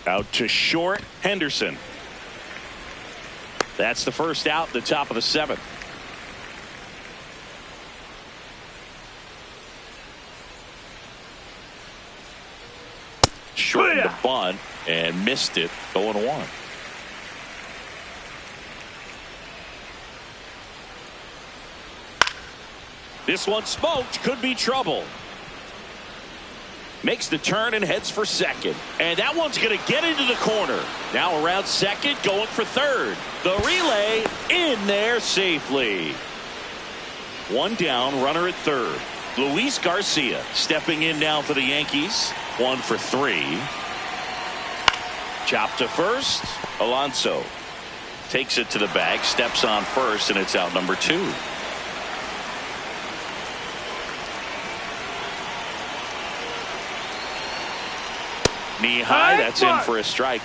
Out to short, Henderson. That's the first out, the top of the 7th. Shortened the bunt and missed it. 0-1. This one smoked. Could be trouble. Makes the turn and heads for second. And that one's going to get into the corner. Now around second, going for third. The relay in there safely. 1 down, runner at third. Luis Garcia stepping in now for the Yankees. 1 for 3. Chop to first. Alonso takes it to the bag, steps on first, and it's out number 2. Knee high, that's in for a strike.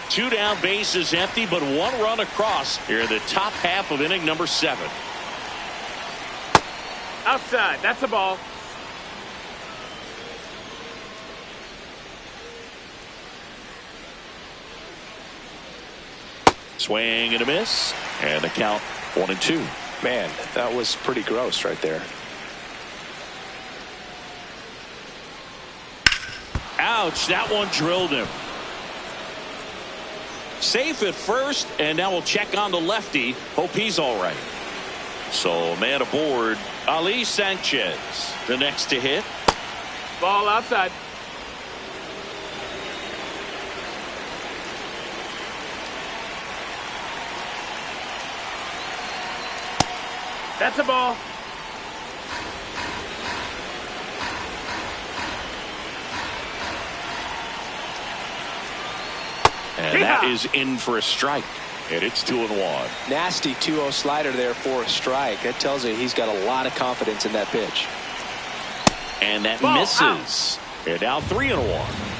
2 down, base is empty, but 1 run across here in the top half of inning number 7. Outside, that's a ball. Swing and a miss, and the count 1-2. Man, that was pretty gross right there. Ouch, that one drilled him. Safe at first, and now we'll check on the lefty. Hope he's all right. So, man aboard, Ali Sanchez, the next to hit. Ball outside. That's a ball. And that is in for a strike. And it's 2-1. Nasty 2-0 slider there for a strike. That tells you he's got a lot of confidence in that pitch. And that misses. And now 3-1.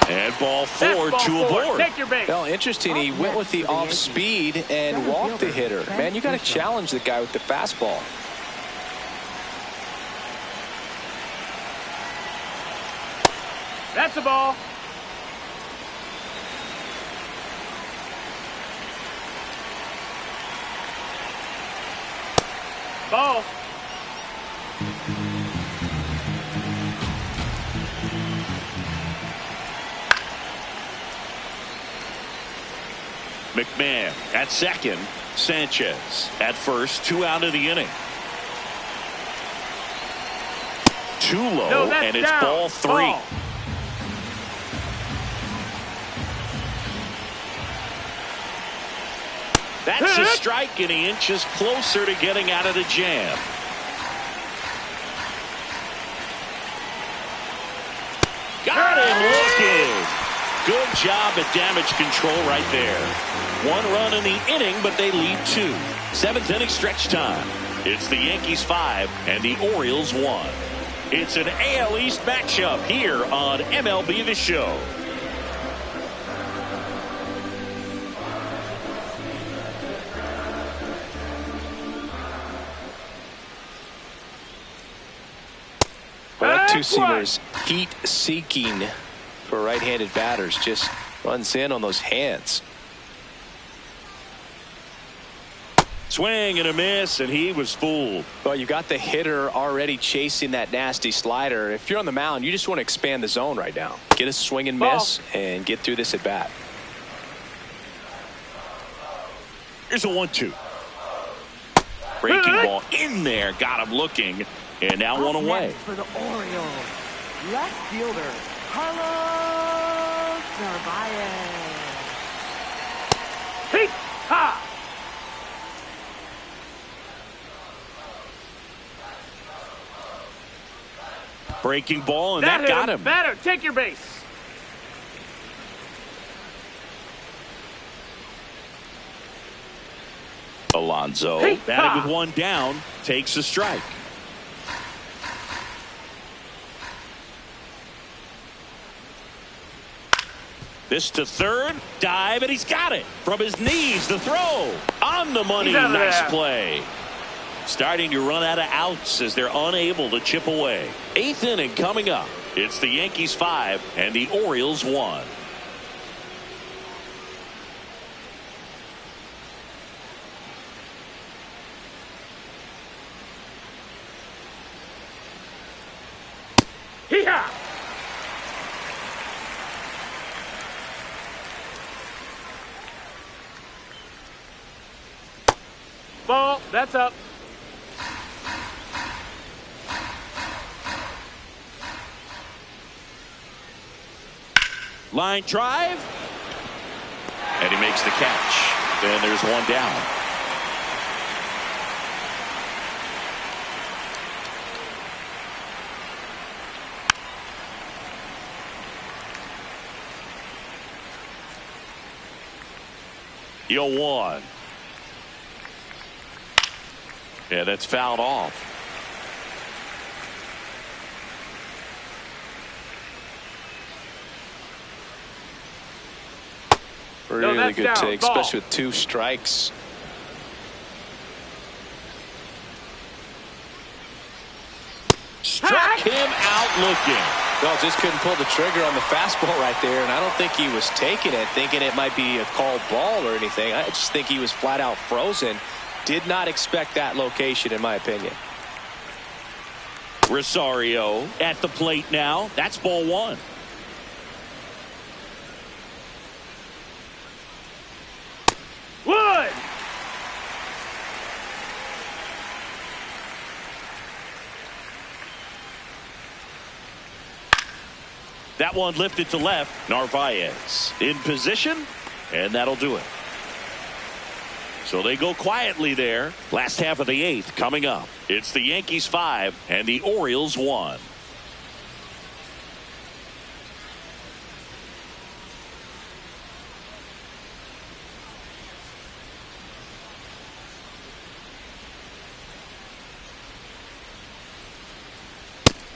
And ball 4, 2 aboard. Take your base. Well, interesting. He went with the off speed and walked the hitter. Man, you got to challenge the guy with the fastball. That's a ball. Ball. McMahon at second. Sanchez at first. 2 out of the inning. Too low, No, that's and it's down. ball 3. Ball. That's a strike, and he inches closer to getting out of the jam. Got him looking. Good job at damage control right there. 1 run in the inning, but they lead 2. 7th inning stretch time. It's the Yankees 5 and the Orioles 1. It's an AL East matchup here on MLB The Show. Well, that two-seamer's heat-seeking for right-handed batters. Just runs in on those hands. Swing and a miss, and he was fooled. Well, you got the hitter already chasing that nasty slider. If you're on the mound, you just want to expand the zone right now. Get a swing and miss and get through this at bat. Here's a 1-2. Breaking ball in there, got him looking, and now 1 away. For the Orioles, left fielder Carlos Narvaez. Hey, ha! Breaking ball, and that got him. Better. Take your base. Alonso, batting with 1 down, takes a strike. This to third, dive, and he's got it. From his knees, the throw. On the money, nice play. Starting to run out of outs as they're unable to chip away. 8th inning coming up. It's the Yankees 5 and the Orioles 1. Hee-haw! Ball. That's up. Line drive. And he makes the catch. Then there's 1 down. The 0-1. Yeah, that's fouled off. Really good down. take, Ball. especially with 2 strikes. Struck him out looking. Well, just couldn't pull the trigger on the fastball right there, and I don't think he was taking it, thinking it might be a called ball or anything. I just think he was flat out frozen. Did not expect that location, in my opinion. Rosario at the plate now. That's ball 1. Wood. That one lifted to left. Narvaez in position, and that'll do it. So they go quietly there. Last half of the 8th coming up. It's the Yankees 5 and the Orioles 1.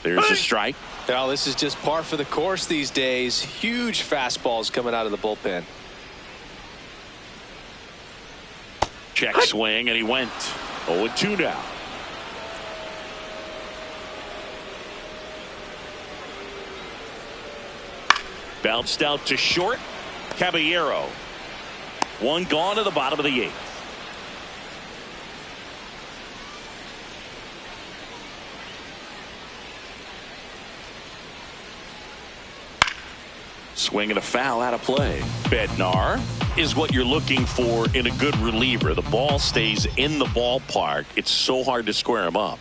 There's a strike. Well, this is just par for the course these days. Huge fastballs coming out of the bullpen. Check swing, and he went 0-2 now. Bounced out to short. Caballero. One gone to the bottom of the 8th. Swing and a foul out of play. Bednar is what you're looking for in a good reliever. The ball stays in the ballpark. It's so hard to square him up.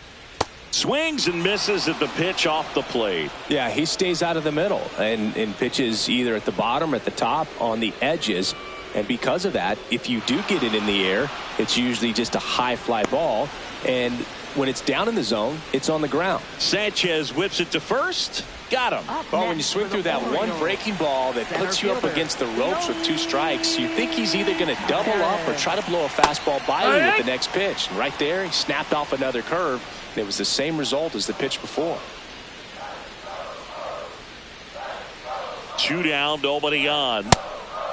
Swings and misses at the pitch off the plate. Yeah, he stays out of the middle and pitches either at the bottom or at the top on the edges. And because of that, if you do get it in the air, it's usually just a high fly ball. And when it's down in the zone, it's on the ground. Sanchez whips it to first. Got him. Well, when you swing through that one breaking ball that puts you up against the ropes with 2 strikes, you think he's either going to double up or try to blow a fastball by you with the next pitch. And right there, he snapped off another curve. And it was the same result as the pitch before. 2 down, nobody on.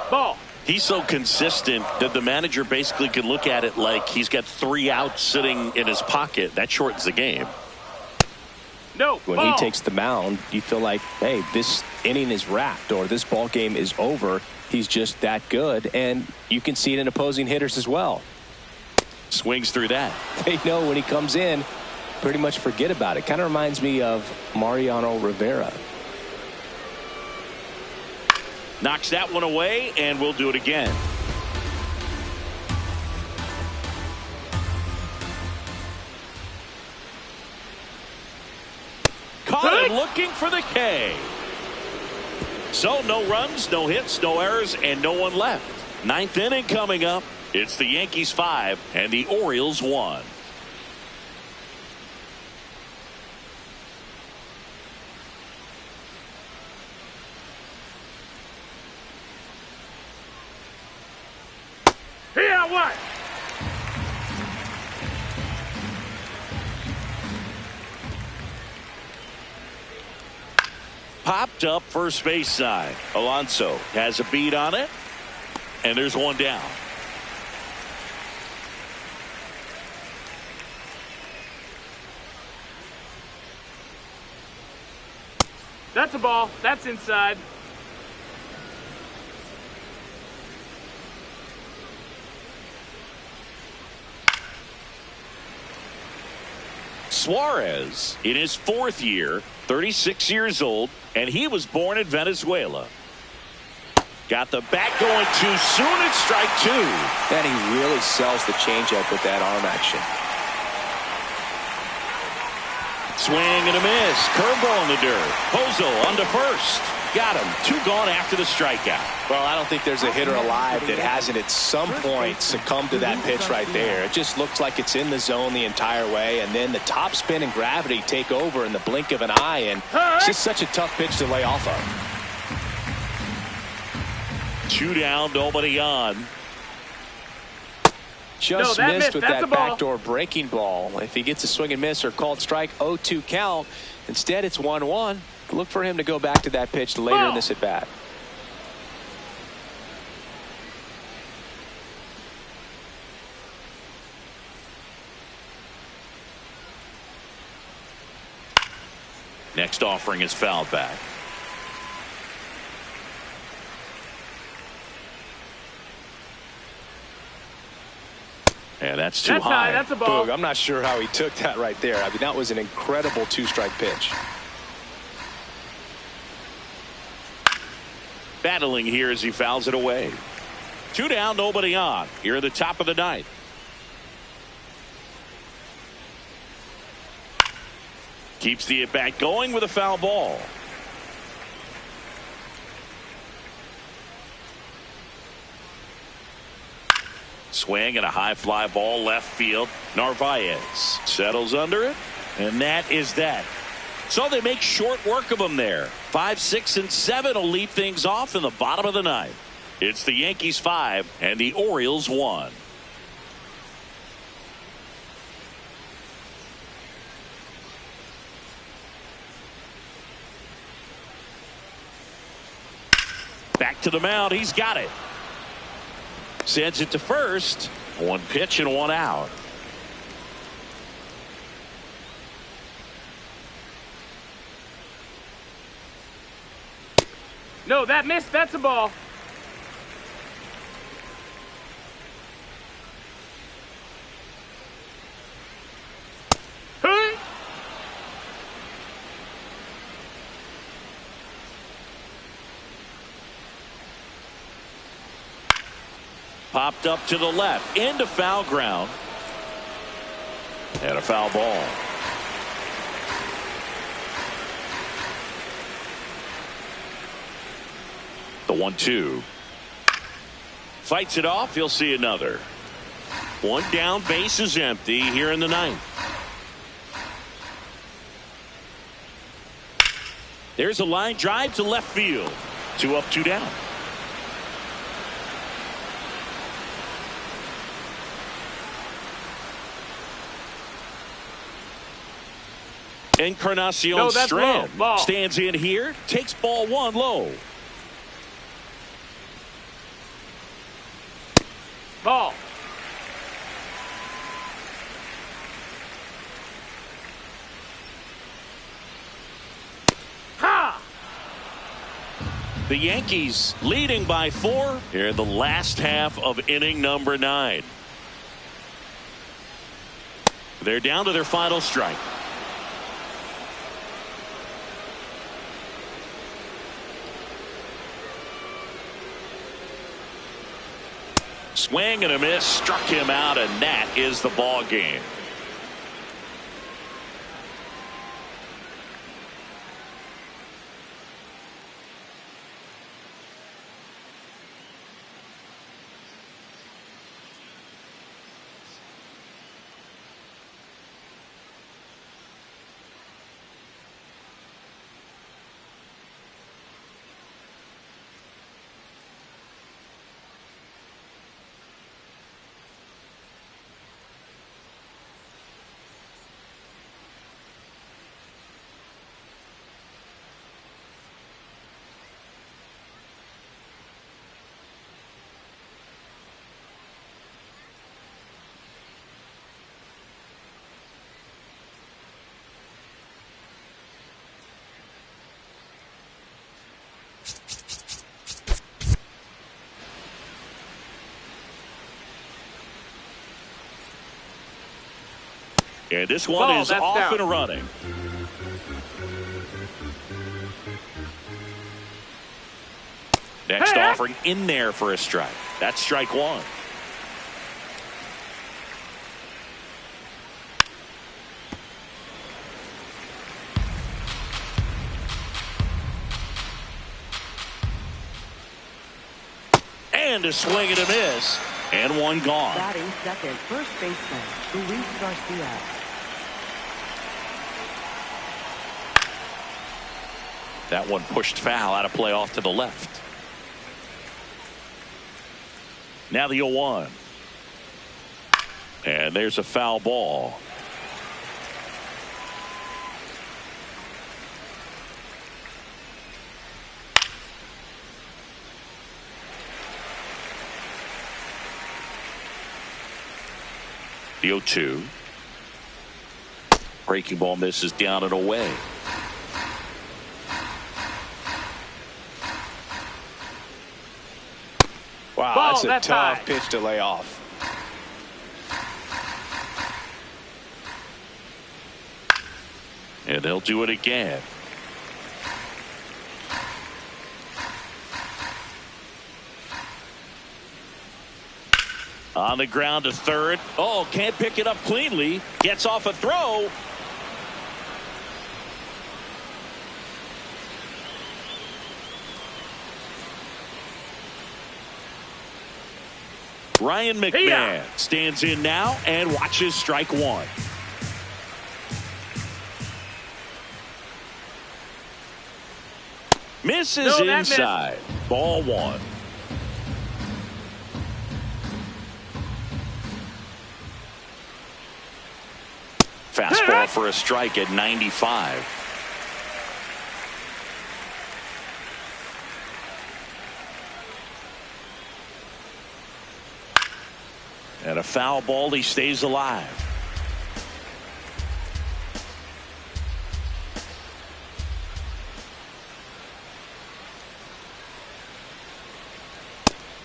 Ball. He's so consistent that the manager basically can look at it like he's got 3 outs sitting in his pocket. That shortens the game. No. When ball. he takes the mound, you feel like, hey, this inning is wrapped or this ball game is over. He's just that good. And you can see it in opposing hitters as well. Swings through that. They know when he comes in, pretty much forget about it. Kind of reminds me of Mariano Rivera. Knocks that one away, and we'll do it again. Caught him looking for the K. So no runs, no hits, no errors, and no one left. 9th inning coming up. It's the Yankees 5 and the Orioles 1. Here, what? Popped up first base side. Alonso has a beat on it, and there's one down. That's a ball. That's inside. Suarez in his 4th year, 36 years old, and he was born in Venezuela. Got the bat going too soon at strike 2. And he really sells the changeup with that arm action. Swing and a miss. Curveball in the dirt. Pozo on to first. Got him. 2 gone after the strikeout. Well, I don't think there's a hitter alive that hasn't at some point succumbed to that pitch right there. It just looks like it's in the zone the entire way, and then the top spin and gravity take over in the blink of an eye, and it's just such a tough pitch to lay off of. 2 down, nobody on. Just that missed missed. with That's that a ball. backdoor breaking ball. If he gets a swing and miss or called strike, 0-2 count. Instead, it's 1-1. Look for him to go back to that pitch later in this at bat. Next offering is fouled back. And that's too That's high. That's a ball. Boog, I'm not sure how he took that right there. I mean, that was an incredible 2-strike pitch. Battling here as he fouls it away. 2 down, nobody on. Here at the top of the 9th. Keeps the at bat going with a foul ball. Swing and a high fly ball left field. Narvaez settles under it, and that is that. So they make short work of him there. 5, 6, and 7 will lead things off in the bottom of the 9th. It's the Yankees 5 and the Orioles 1. Back to the mound. He's got it. Sends it to first. One pitch and one out. No, that missed. That's a ball. Hey! Popped up to the left. Into foul ground. And a foul ball. The 1-2. Fights it off. He'll see another. One down, base is empty here in the ninth. There's a line drive to left field. 2 up, 2 down. Encarnacion Strand stands in here, takes ball 1 low. Ball. Ha! The Yankees leading by 4 here in the last half of inning number 9. They're down to their final strike. Swing and a miss, struck him out, and that is the ball game. And this one is off down. and running. Next offering in there for a strike. That's strike 1. And a swing and a miss. And one gone. Batting second, first baseman, Luis Garcia. That one pushed foul out of play off to the left. Now the 0-1. And there's a foul ball. The 0-2. Breaking ball misses down and away. Wow, that's a tough pitch to lay off. And they'll do it again. On the ground to third. Oh, can't pick it up cleanly. Gets off a throw. Ryan McMahon stands in now and watches strike 1. Misses inside. Ball 1. Fastball for a strike at 95. And a foul ball. He stays alive.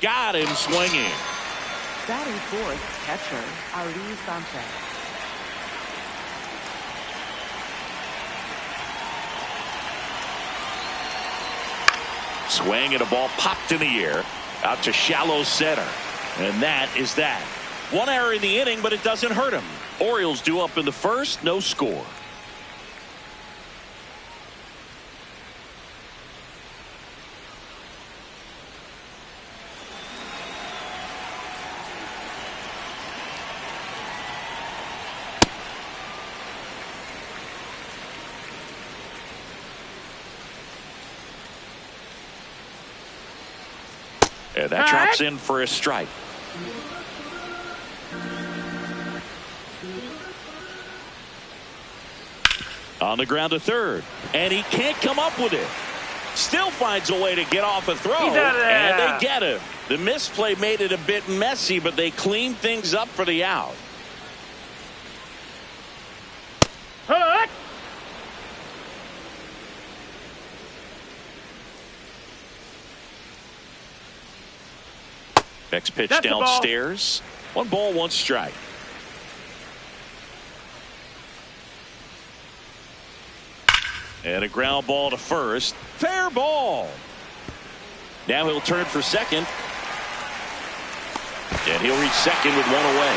Got him swinging. Batting fourth, catcher, Ali Sanchez. Swing and a ball popped in the air out to shallow center. And that is that. One error in the inning, but it doesn't hurt him. Orioles due up in the first, no score. And that drops in for a strike. On the ground to third. And he can't come up with it. Still finds a way to get off a throw. He's out of there. And they get him. The misplay made it a bit messy, but they cleaned things up for the out. Hut! Next pitch That's the ball. downstairs. 1 ball, 1 strike. And a ground ball to first. Fair ball. Now he'll turn for second. And he'll reach second with 1 away.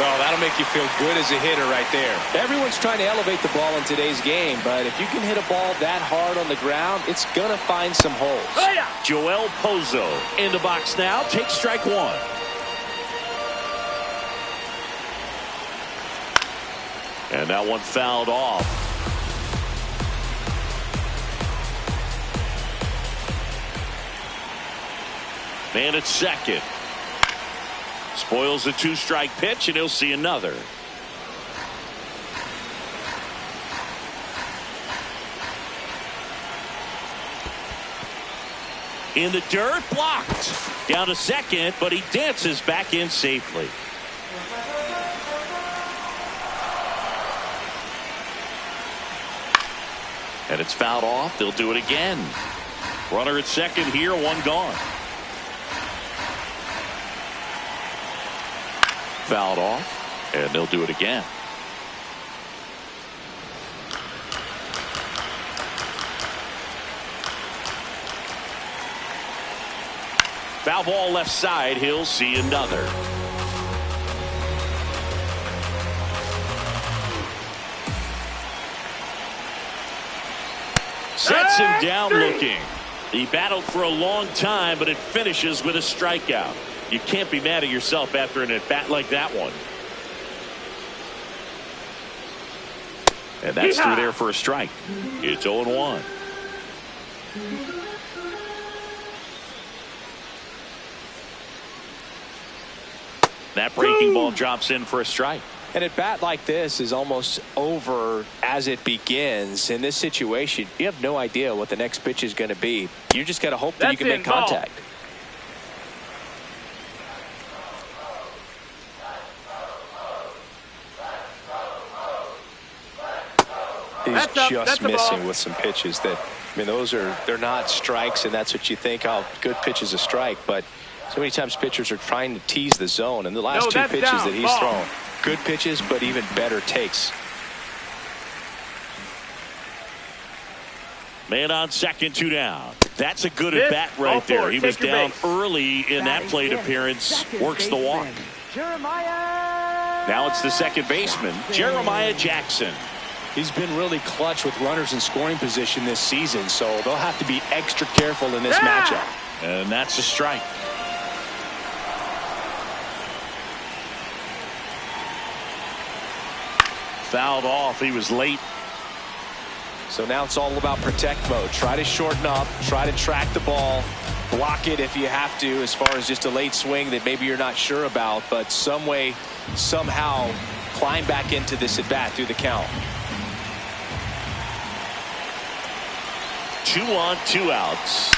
Well, that'll make you feel good as a hitter right there. Everyone's trying to elevate the ball in today's game, but if you can hit a ball that hard on the ground, it's going to find some holes. Oh, yeah. Joel Pozo in the box now. Takes strike 1. And that one fouled off. Man at second. Spoils the 2-strike pitch, and he'll see another. In the dirt, blocked. Down to second, but he dances back in safely. And it's fouled off. They'll do it again. Runner at second here, 1 gone. Fouled off, and they'll do it again. Foul ball left side. He'll see another. Sets him down looking. He battled for a long time, but it finishes with a strikeout. You can't be mad at yourself after an at-bat like that one. And that's through there for a strike. It's 0-1. That breaking ball drops in for a strike. And at bat like this is almost over as it begins. In this situation, you have no idea what the next pitch is going to be. You just got to hope that you can make contact. He's just missing with some pitches that, I mean, they're not strikes, and that's what you think, oh, good pitch is a strike. But so many times pitchers are trying to tease the zone, and the last 2 pitches that he's thrown, good pitches, but even better takes. Man on second, 2 down. That's a good at bat right there. He was down early in that plate appearance. Works the walk. Now it's the second baseman, Jeremiah Jackson. He's been really clutch with runners in scoring position this season, so they'll have to be extra careful in this matchup. And that's a strike. Fouled off. He was late. So now it's all about protect mode. Try to shorten up, try to track the ball, block it if you have to, as far as just a late swing that maybe you're not sure about, but some way, somehow climb back into this at bat through the count. 2 on, 2 outs.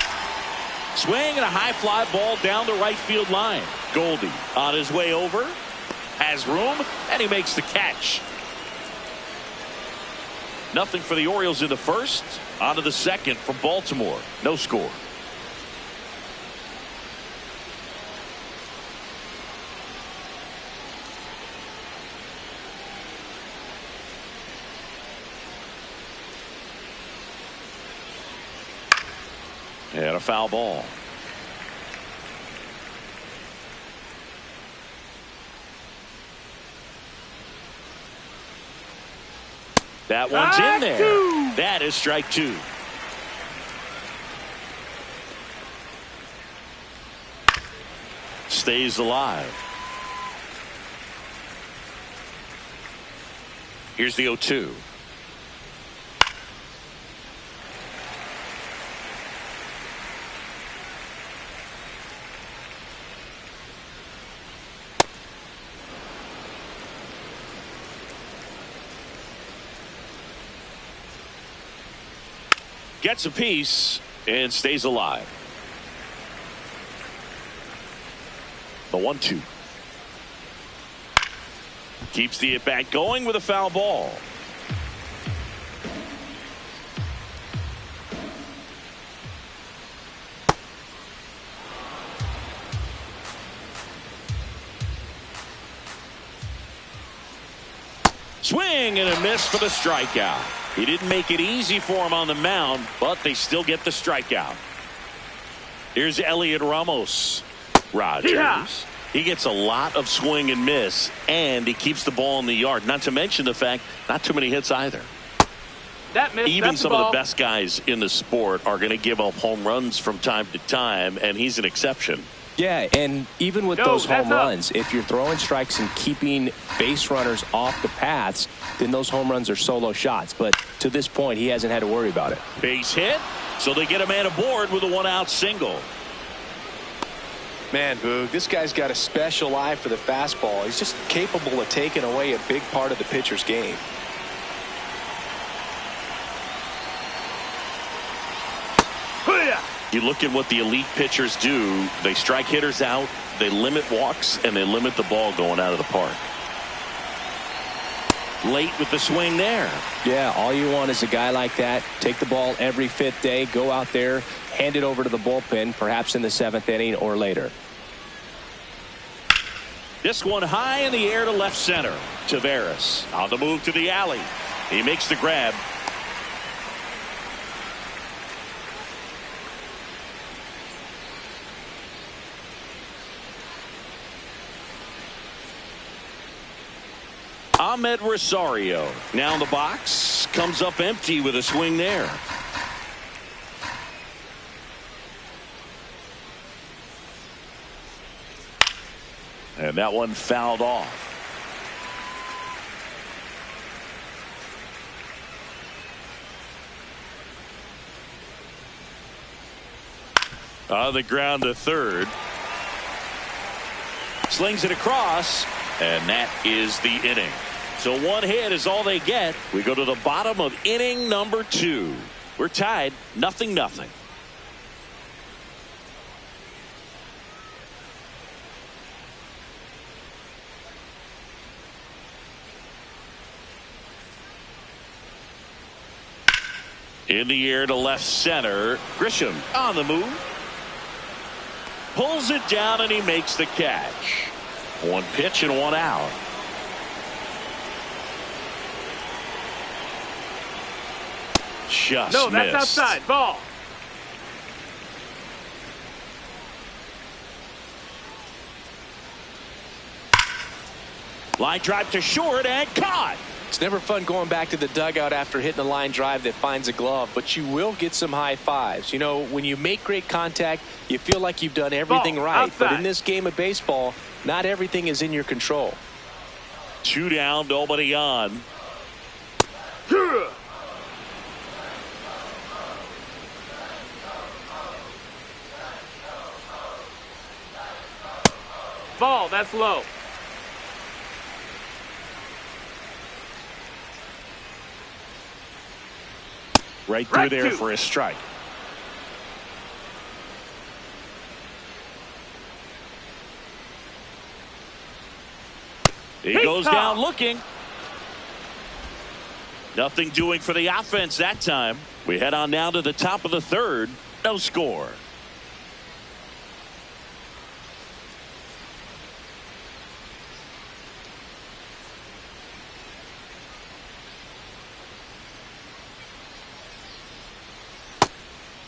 Swing and a high fly ball down the right field line. Goldie on his way over. Has room, and he makes the catch. Nothing for the Orioles in the first. On to the second for Baltimore. No score. And a foul ball. That one's in there. That is strike two. Stays alive. Here's the 0-2. Gets a piece and stays alive. The 1-2. Keeps the at-bat going with a foul ball. Swing and a miss for the strikeout. He didn't make it easy for him on the mound, but they still get the strikeout. Here's Elliot Ramos. Rogers. Yeah. He gets a lot of swing and miss, and he keeps the ball in the yard. Not to mention the fact, not too many hits either. That missed. Even some of the best guys in the sport are going to give up home runs from time to time, and he's an exception. Yeah, and even with those home runs, if you're throwing strikes and keeping base runners off the paths, then those home runs are solo shots. But to this point, he hasn't had to worry about it. Base hit, so they get a man aboard with a one-out single. Man, Boog, this guy's got a special eye for the fastball. He's just capable of taking away a big part of the pitcher's game. You look at what the elite pitchers do. They strike hitters out, they limit walks, and they limit the ball going out of the park. Late with the swing there. Yeah, all you want is a guy like that. Take the ball every fifth day, go out there, hand it over to the bullpen, perhaps in the seventh inning or later. This one high in the air to left center. Taveras on the move to the alley. He makes the grab. Ahmed Rosario now in the box, comes up empty with a swing there. And that one fouled off. On the ground to third. Slings it across, and that is the inning. So one hit is all they get. We go to the bottom of inning number 2. We're tied 0-0. In the air to left center. Grisham on the move. Pulls it down and he makes the catch. One pitch and one out. Just no, that's missed. outside. Ball. Line drive to short and caught. It's never fun going back to the dugout after hitting a line drive that finds a glove, but you will get some high fives. You know, when you make great contact, you feel like you've done everything right. Outside. But in this game of baseball, not everything is in your control. 2 down, nobody on. Ball, that's low. Right through there for a strike. He goes down looking. Nothing doing for the offense that time. We head on now to the top of the third. No score.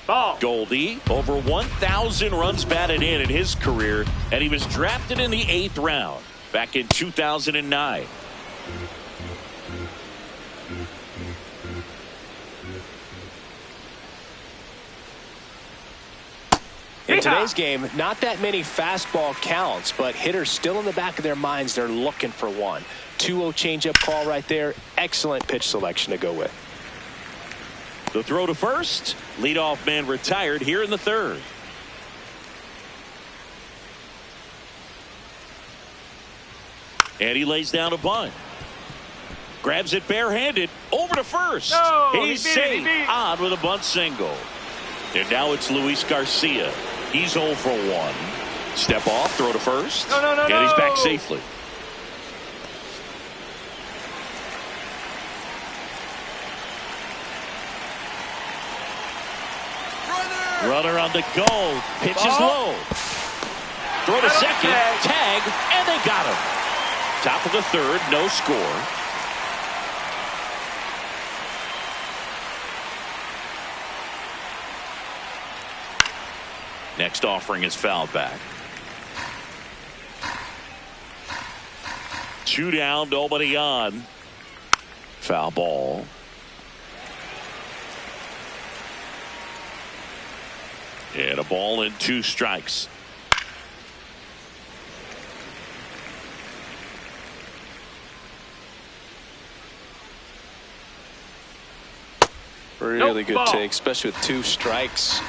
Ball. Goldie, over 1,000 runs batted in his career, and he was drafted in the 8th round back in 2009. In today's game, not that many fastball counts, but hitters still in the back of their minds, they're looking for one. 2-0 changeup call right there. Excellent pitch selection to go with. The throw to first. Leadoff man retired here in the third. And he lays down a bunt. Grabs it barehanded. Over to first. No, He's safe. On with a bunt single. And now it's Luis Garcia. He's 0 for 1. Step off, throw to first. No. And he's back safely. Runner on the go. Pitch is low. Throw to second. Tag. And they got him. Top of the third. No score. Next offering is fouled back. 2 down, nobody on. Foul ball. And a ball and 2 strikes. Really good take, especially with 2 strikes.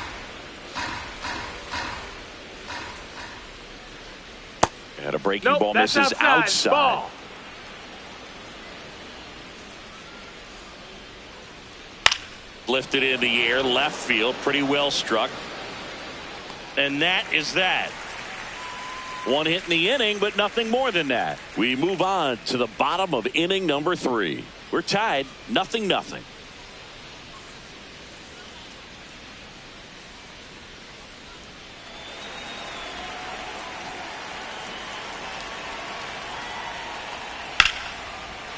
And a breaking ball misses outside. Ball. Lifted in the air, left field, pretty well struck. And that is that. 1 hit in the inning, but nothing more than that. We move on to the bottom of inning number 3. We're tied, 0-0.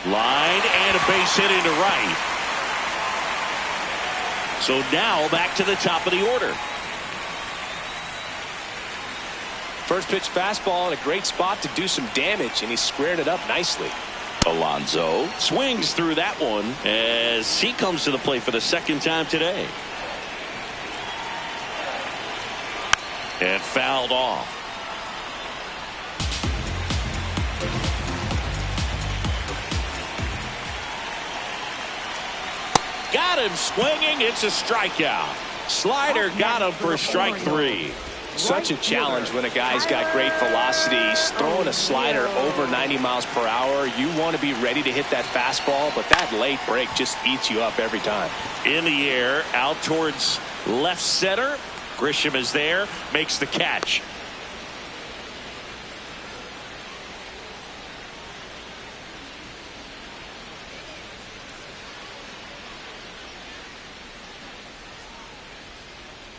Line and a base hit into right. So now back to the top of the order. First pitch fastball in a great spot to do some damage, and he squared it up nicely. Alonso swings through that one as he comes to the plate for the 2nd time today. And fouled off. Got him swinging. It's a strikeout. Slider got him for strike 3. Such a challenge when a guy's got great velocity. He's throwing a slider over 90 miles per hour. You want to be ready to hit that fastball, but that late break just eats you up every time. In the air, out towards left center. Grisham is there, makes the catch.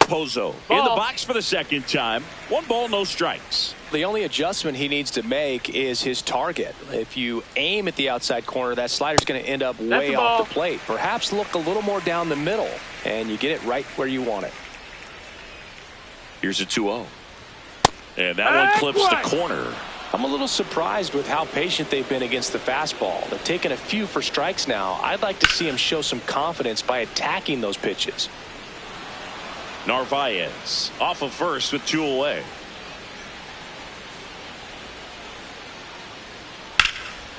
Pozo in the box for the 2nd time. 1 ball, no strikes. The only adjustment he needs to make is his target. If you aim at the outside corner, that slider's going to end up way off the plate. Perhaps look a little more down the middle, and you get it right where you want it. Here's a 2-0. And that one clips the corner. I'm a little surprised with how patient they've been against the fastball. They've taken a few for strikes now. I'd like to see him show some confidence by attacking those pitches. Narvaez off of first with 2 away.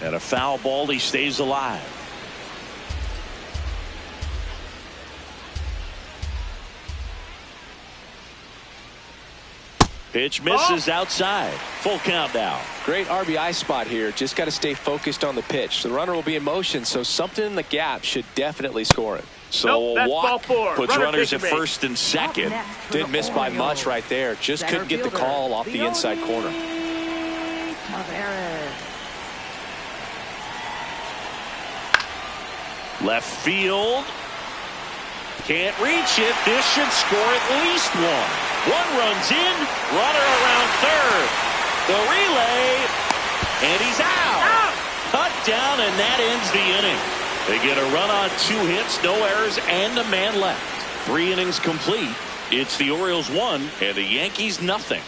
And a foul ball. He stays alive. Pitch misses outside. Full count now. Great RBI spot here. Just got to stay focused on the pitch. The runner will be in motion, so something in the gap should definitely score it. So a walk puts runners at first and second. Didn't miss by much right there. Just couldn't get the call off the inside corner. Left field. Can't reach it. This should score at least one. One runs in. Runner around third. The relay. And he's out. Cut down, and that ends the inning. They get a run on 2 hits, no errors, and a man left. 3 innings complete. It's the Orioles 1 and the Yankees nothing.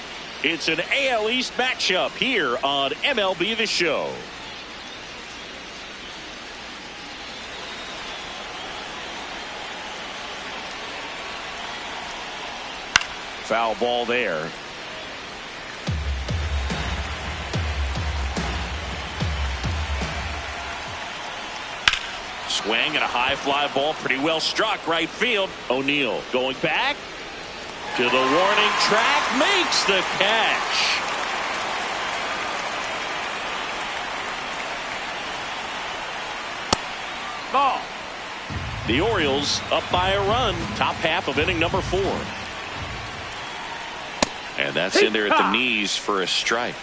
It's an AL East matchup here on MLB The Show. Foul ball there. Swing and a high fly ball, pretty well struck right field. O'Neill going back to the warning track, makes the catch. Ball. The Orioles up by a run, top half of inning number 4. And that's in there at the knees for a strike.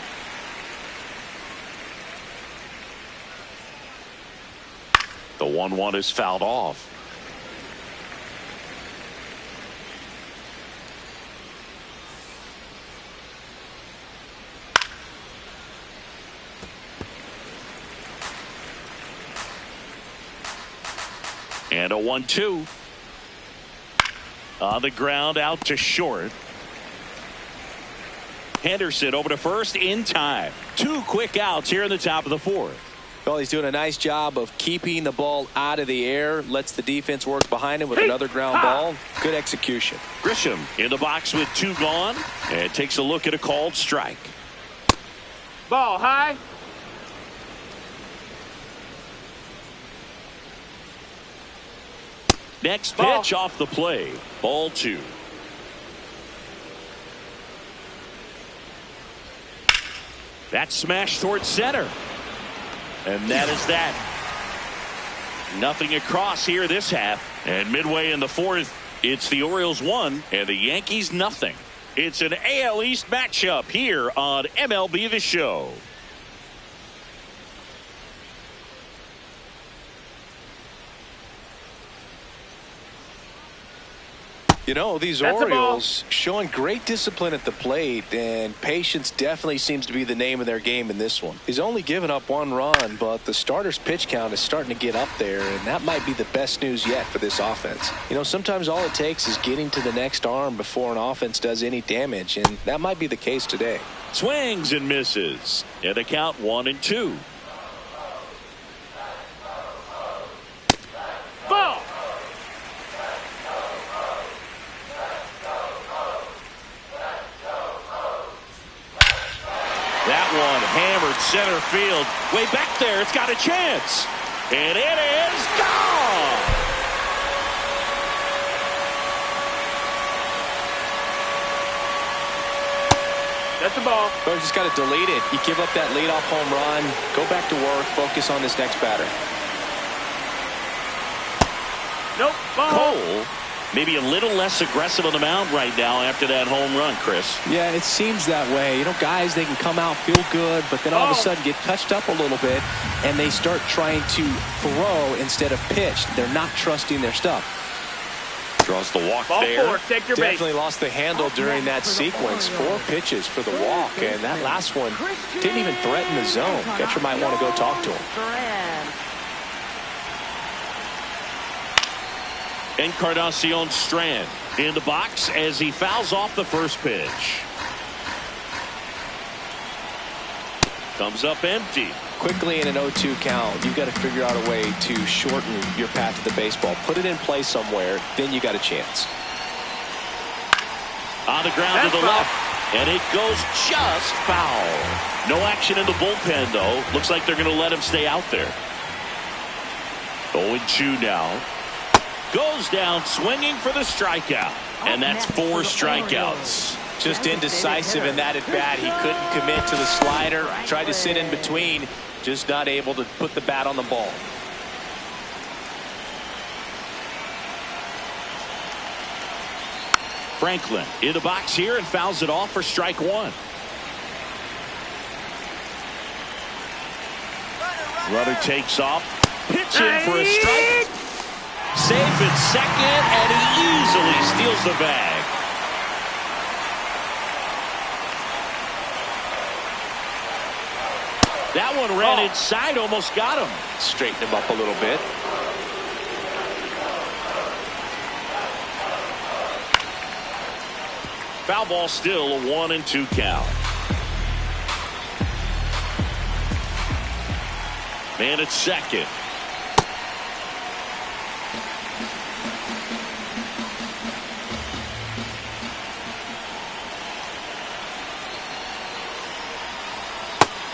The 1-1 is fouled off. And a 1-2. On the ground, out to short. Henderson over to first in time. 2 quick outs here in the top of the 4th. Well, he's doing a nice job of keeping the ball out of the air. Lets the defense work behind him with another ground ball. Good execution. Grisham in the box with 2 gone. And takes a look at a called strike. Ball high. Next pitch off the play. Ball 2. That smash towards center. And that is that. Nothing across here this half. And midway in the 4th, it's the Orioles 1 and the Yankees nothing. It's an AL East matchup here on MLB The Show. You know, these Orioles showing great discipline at the plate, and patience definitely seems to be the name of their game in this one. He's only given up 1 run, but the starter's pitch count is starting to get up there, and that might be the best news yet for this offense. You know, sometimes all it takes is getting to the next arm before an offense does any damage, and that might be the case today. Swings and misses. And the count 1-2. Ball. That one hammered center field. Way back there. It's got a chance. And it is gone. That's the ball. But you just got to delete it. You give up that leadoff home run. Go back to work. Focus on this next batter. Nope. Ball. Cole, maybe a little less aggressive on the mound right now after that home run, Chris. Yeah, it seems that way. You know, guys, they can come out, feel good, but then all of a sudden get touched up a little bit, and they start trying to throw instead of pitch. They're not trusting their stuff. Draws the walk Ball there. 4. Take your base. Definitely lost the handle during that sequence. 4 pitches for the walk, and that last one didn't even threaten the zone. Catcher might want to go talk to him. Encarnacion Strand in the box as he fouls off the first pitch. Comes up empty. Quickly in an 0-2 count, you've got to figure out a way to shorten your path to the baseball. Put it in play somewhere, then you got a chance. On the ground to the left, and it goes just foul. No action in the bullpen, though. Looks like they're going to let him stay out there. 0-2 now. Goes down swinging for the strikeout. And that's 4 strikeouts. Just indecisive in that at bat. He couldn't commit to the slider. Tried to sit in between. Just not able to put the bat on the ball. Franklin in the box here and fouls it off for strike 1. Runner takes off. Pitch in for a strike. at second, and he easily steals the bag. That one ran inside, almost got him. Straighten him up a little bit. Foul ball, still a 1-2 count. Man at second.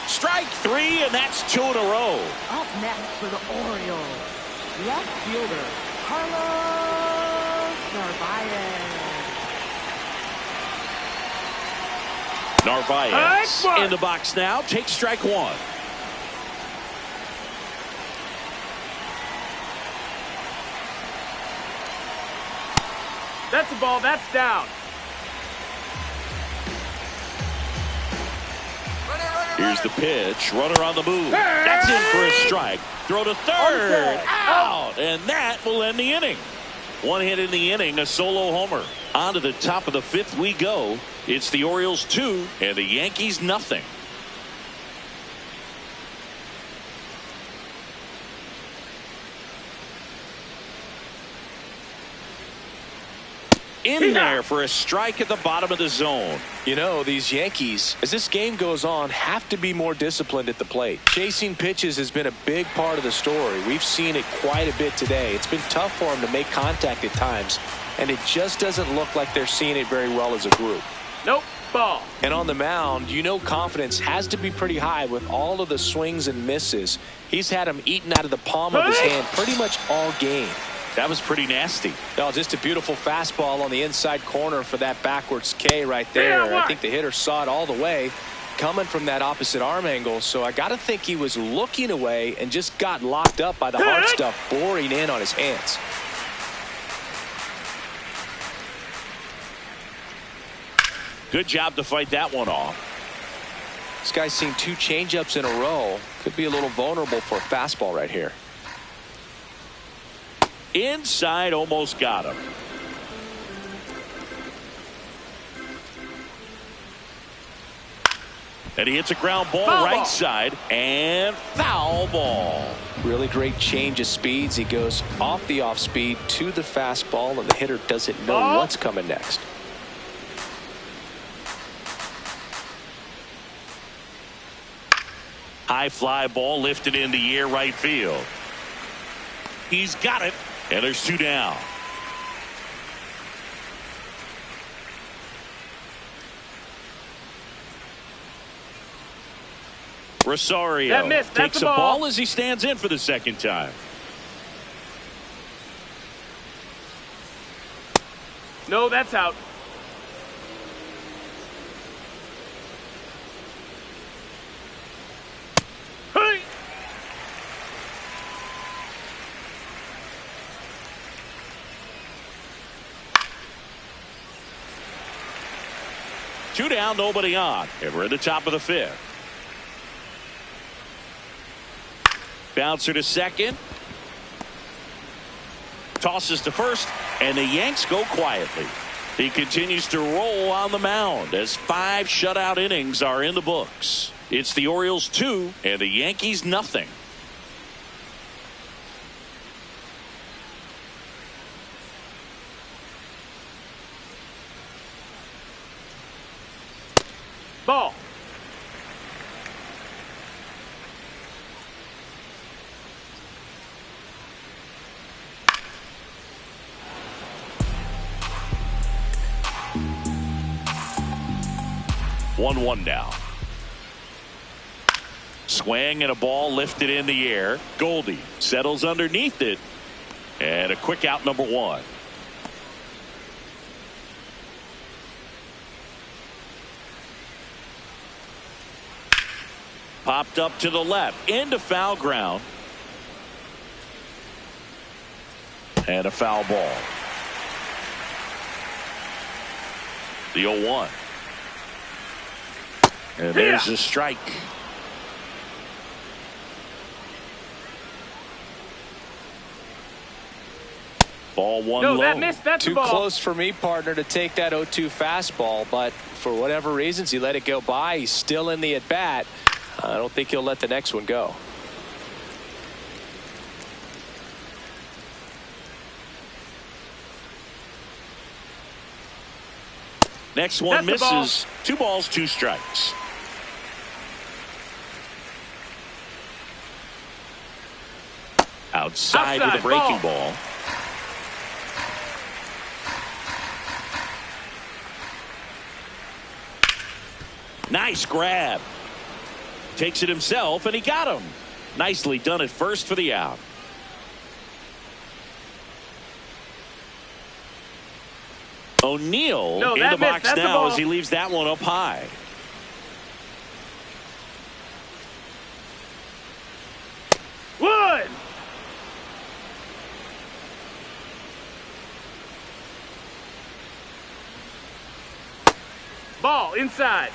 Strike three, and that's 2 in a row. Up next for the Orioles, left fielder Carlos Narvaez in the box now. Takes strike one. That's a ball. That's down. Here's the pitch. Runner on the move. That's in for a strike. Throw to third. Out. And that will end the inning. One hit in the inning, a solo homer. On to the top of the fifth we go. It's the Orioles 2 and the Yankees nothing. In there for a strike at the bottom of the zone. You know, these Yankees, as this game goes on, have to be more disciplined at the plate. Chasing pitches has been a big part of the story. We've seen it quite a bit today. It's been tough for them to make contact at times, and it just doesn't look like they're seeing it very well as a group. Nope. Ball. And on the mound, you know, confidence has to be pretty high with all of the swings and misses. He's had them eaten out of the palm of his hand pretty much all game. That was pretty nasty. Oh, just a beautiful fastball on the inside corner for that backwards K right there. I think the hitter saw it all the way coming from that opposite arm angle. So I got to think he was looking away and just got locked up by the hard stuff boring in on his hands. Good job to fight that one off. This guy's seen 2 changeups in a row. Could be a little vulnerable for a fastball right here. Inside, almost got him. And he hits a ground ball right side, and foul ball. Really great change of speeds. He goes off the off speed to the fastball, and the hitter doesn't know what's coming next. High fly ball lifted in the air right field. He's got it. And there's 2 down. Rosario takes a ball as he stands in for the second time. No, that's out. Hey! Two down, nobody on, and we're at the top of the fifth. Bouncer to second. Tosses to first, and the Yanks go quietly. He continues to roll on the mound as 5 shutout innings are in the books. It's the Orioles 2 and the Yankees nothing. Ball. One now. Swing and a ball lifted in the air. Goldie settles underneath it. And a quick out, number 1. Popped up to the left into foul ground. And a foul ball. The 0-1. And there's a strike. Ball one No, low. that missed. That's Too the ball. close for me, partner, to take that 0-2 fastball, but for whatever reasons, he let it go by. He's still in the at-bat. I don't think he'll let the next one go. Next one That's the ball. misses. 2 balls, 2 strikes. Outside with a breaking ball. Nice grab. Takes it himself, and he got him. Nicely done at first for the out. O'Neill in the box now as he leaves that one up high. Wood. Ball inside.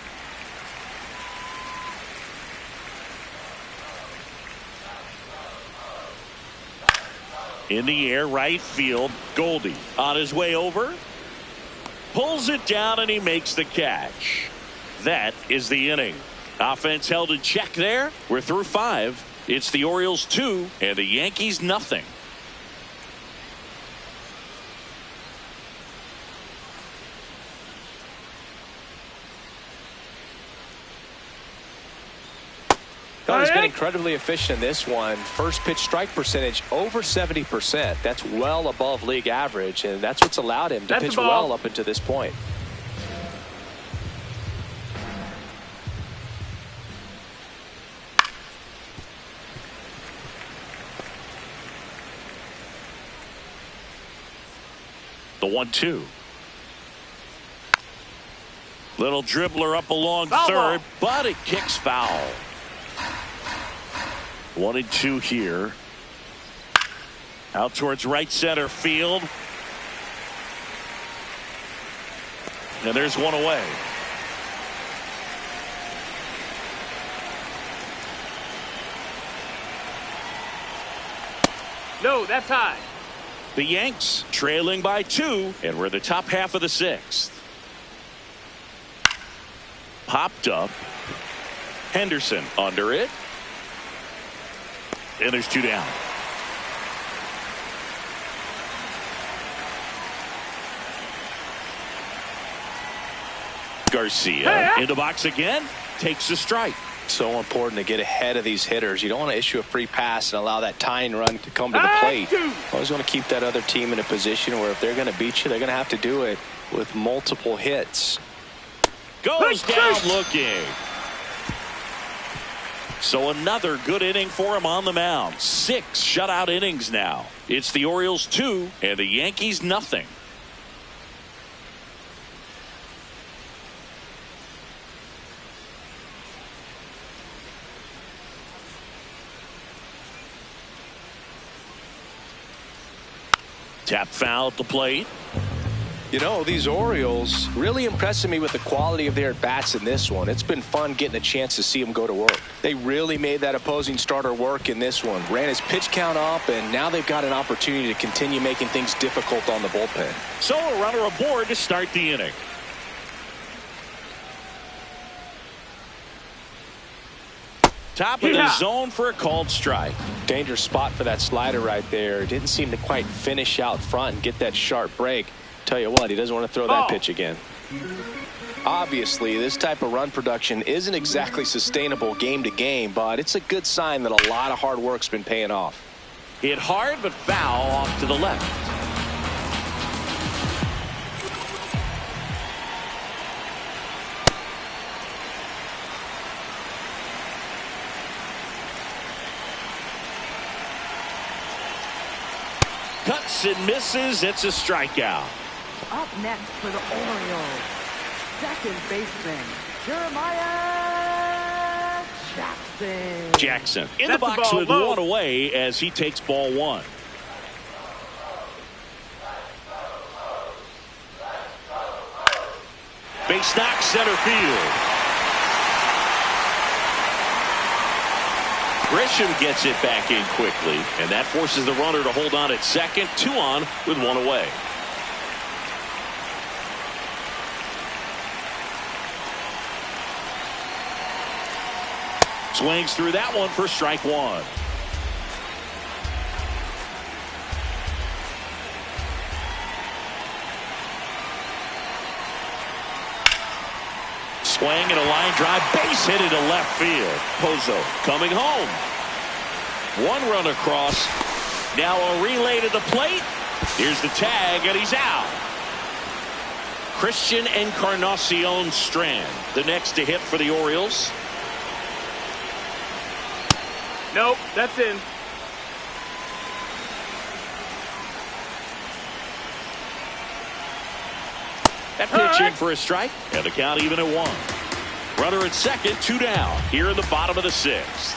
In the air, right field. Goldie on his way over. Pulls it down, and he makes the catch. That is the inning. Offense held in check there. We're through 5. It's the Orioles 2 and the Yankees nothing. He's been incredibly efficient in this one. First pitch strike percentage over 70%. That's well above league average, and that's what's allowed him to pitch well up until this point. The 1-2. Little dribbler up along third, but it kicks foul. 1-2 here. Out towards right center field. And there's one away. No, that's high. The Yanks trailing by 2, and we're the top half of the 6th. Popped up. Henderson under it. And there's 2 down. Garcia in the box again. Takes a strike. So important to get ahead of these hitters. You don't want to issue a free pass and allow that tying run to come to the plate. Always want to keep that other team in a position where if they're going to beat you, they're going to have to do it with multiple hits. Goes down looking. So another good inning for him on the mound. 6 shutout innings now. It's the Orioles 2 and the Yankees nothing. Tap foul at the plate. You know, these Orioles really impressing me with the quality of their at-bats in this one. It's been fun getting a chance to see them go to work. They really made that opposing starter work in this one. Ran his pitch count up, and now they've got an opportunity to continue making things difficult on the bullpen. So a runner aboard to start the inning. Top of the zone for a called strike. Dangerous spot for that slider right there. Didn't seem to quite finish out front and get that sharp break. Tell you what, he doesn't want to throw that pitch again. Obviously, this type of run production isn't exactly sustainable game to game, but it's a good sign that a lot of hard work's been paying off. Hit hard but foul off to the left. Cuts and misses. It's a strikeout. Up next for the Orioles, second baseman, Jeremiah Jackson. Jackson in the box with one away as he takes ball 1. Base knock center field. Grisham gets it back in quickly, and that forces the runner to hold on at second. 2 on with 1 away. Swings through that one for strike 1. Swing and a line drive, base hit into left field. Pozo coming home. 1 run across. Now a relay to the plate. Here's the tag, and he's out. Christian Encarnacion Strand, the next to hit for the Orioles. Nope, that's in. That pitch in for a strike, and the count even at 1. Runner at second, 2 down here in the bottom of the 6th.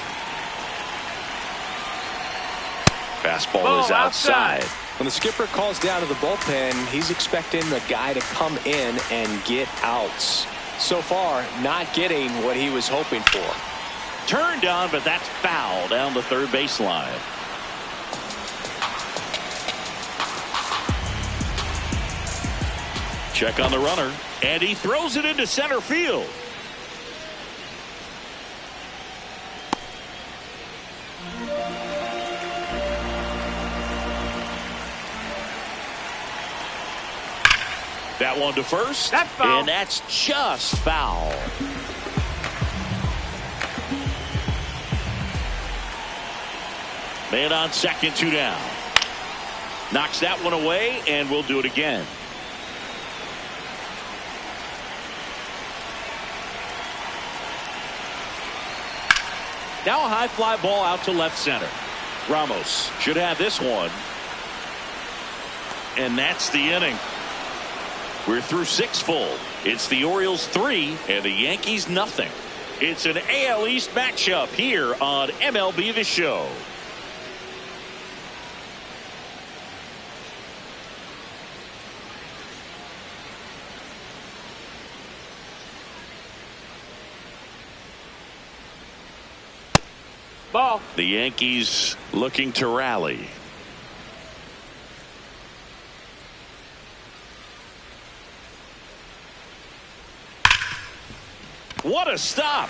Fastball is outside. When the skipper calls down to the bullpen, he's expecting the guy to come in and get outs. So far, not getting what he was hoping for. Turned on, but that's foul down the third baseline. Check on the runner, and he throws it into center field. That one to first, that's foul. And that's just foul. Man on second, 2 down. Knocks that one away, and we'll do it again. Now a high fly ball out to left center. Ramos should have this one. And that's the inning. We're through 6 full. It's the Orioles 3 and the Yankees nothing. It's an AL East matchup here on MLB The Show. Ball. The Yankees looking to rally. What a stop.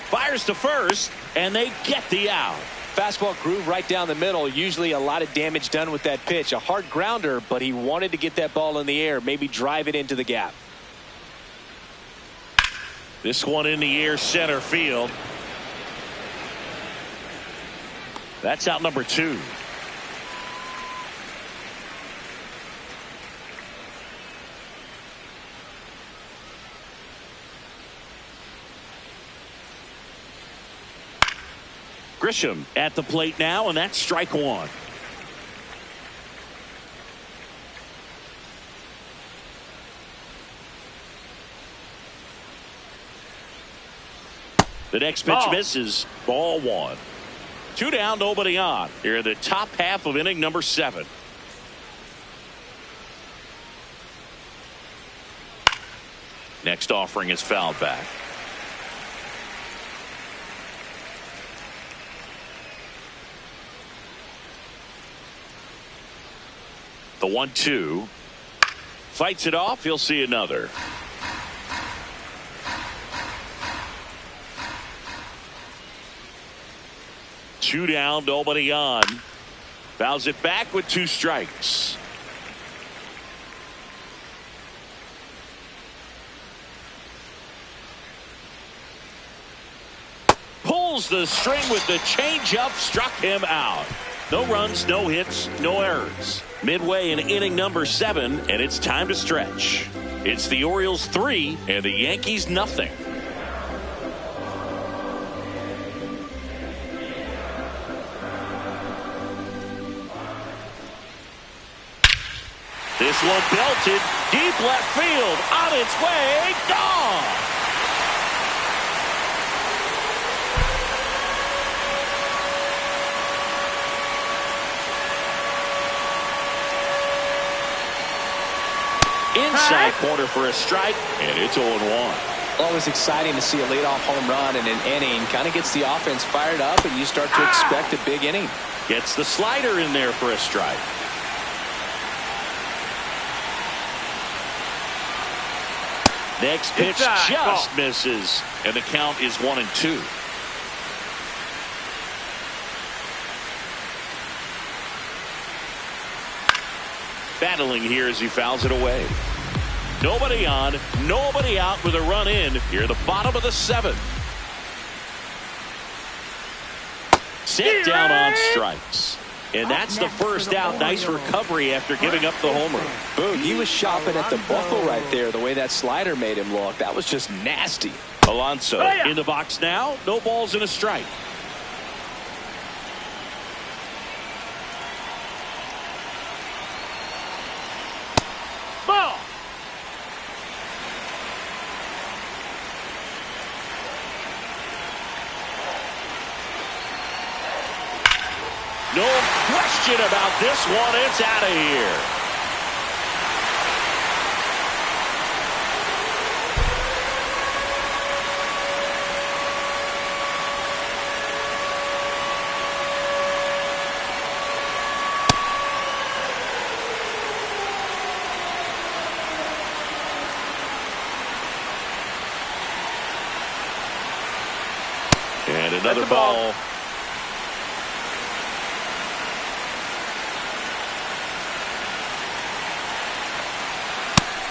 Fires to first, and they get the out. Fastball groove right down the middle. Usually a lot of damage done with that pitch. A hard grounder, but he wanted to get that ball in the air, maybe drive it into the gap. This one in the air, center field. That's out number 2. Grisham at the plate now, and that's strike 1. The next pitch misses. Ball 1. 2 down, nobody on. Here in the top half of inning number 7. Next offering is fouled back. The 1-2. Fights it off. He'll see another. Two down, nobody on. Fouls it back with 2 strikes. Pulls the string with the changeup, struck him out. No runs, no hits, no errors. Midway in inning number 7, and it's time to stretch. It's the Orioles 3 and the Yankees nothing. This one belted deep left field, on its way, gone. Inside corner for a strike, and it's 0-1. Always exciting to see a leadoff home run in an inning. Kind of gets the offense fired up, and you start to expect a big inning. Gets the slider in there for a strike. Next pitch just misses, and the count is 1-2. Battling here as he fouls it away. Nobody on, nobody out with a run in here at the bottom of the 7th. Sit down on strikes. And that's the first out. Nice recovery after giving up the homer. Boog, he was shopping at the buckle right there, the way that slider made him look. That was just nasty. Alonso in the box now. No balls and a strike. Ball. No question about this one. It's out of here. And another ball.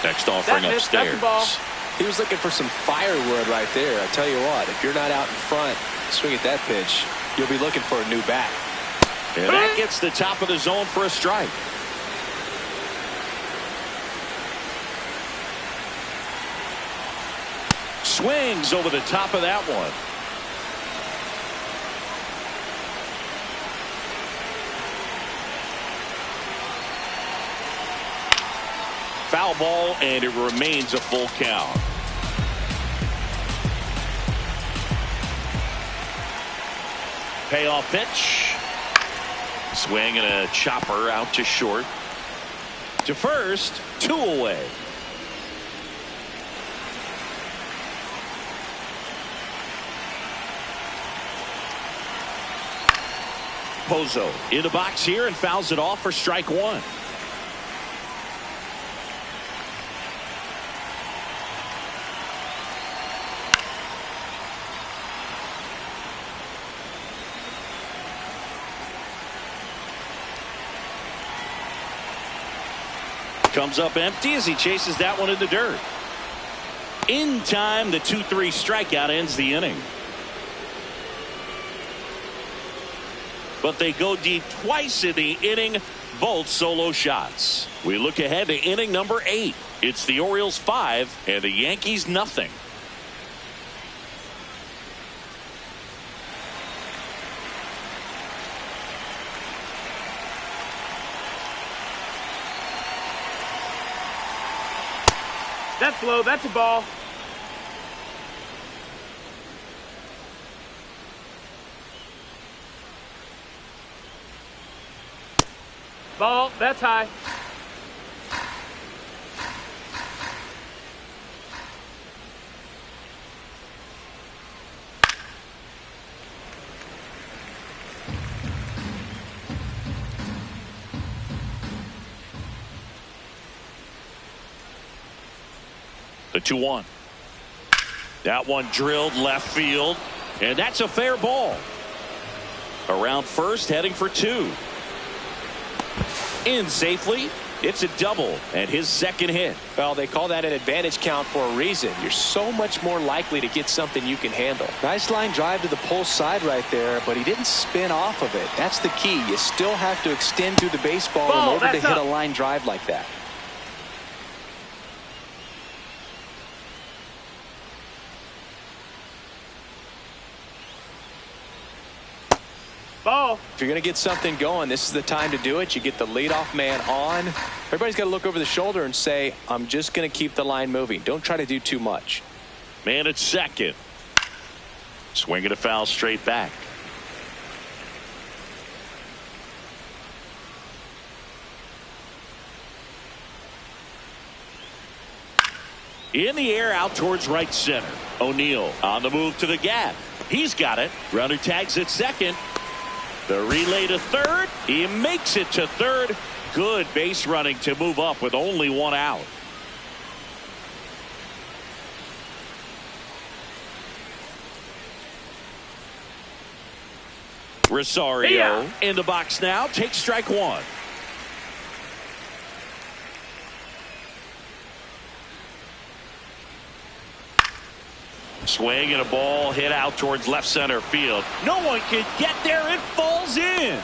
Next offering upstairs. He was looking for some firewood right there. I tell you what, if you're not out in front, swing at that pitch, you'll be looking for a new bat. And that gets the top of the zone for a strike. Swings over the top of that one. Foul ball, and it remains a full count. Payoff pitch. Swing and a chopper out to short. To first, 2 away. Pozo in the box here and fouls it off for strike 1. Comes up empty as he chases that one in the dirt. In time, the 2-3 strikeout ends the inning. But they go deep twice in the inning, both solo shots. We look ahead to inning number 8. It's the Orioles 5 and the Yankees nothing. That's low. That's a ball. Ball. That's high. The 2-1. That one drilled left field, and that's a fair ball. Around first, heading for 2. In safely. It's a double and his second hit. Well, they call that an advantage count for a reason. You're so much more likely to get something you can handle. Nice line drive to the pull side right there, but he didn't spin off of it. That's the key. You still have to extend through the baseball in order to hit a line drive like that. Ball. If you're going to get something going, this is the time to do it. You get the leadoff man on. Everybody's got to look over the shoulder and say, I'm just going to keep the line moving. Don't try to do too much. Man at second. Swinging a foul straight back. In the air out towards right center. O'Neill on the move to the gap. He's got it. Runner tags at second. The relay to third. He makes it to third. Good base running to move up with only one out. Rosario in the box now. Takes strike one. Swing and a ball hit out towards left center field. No one can get there. It falls in.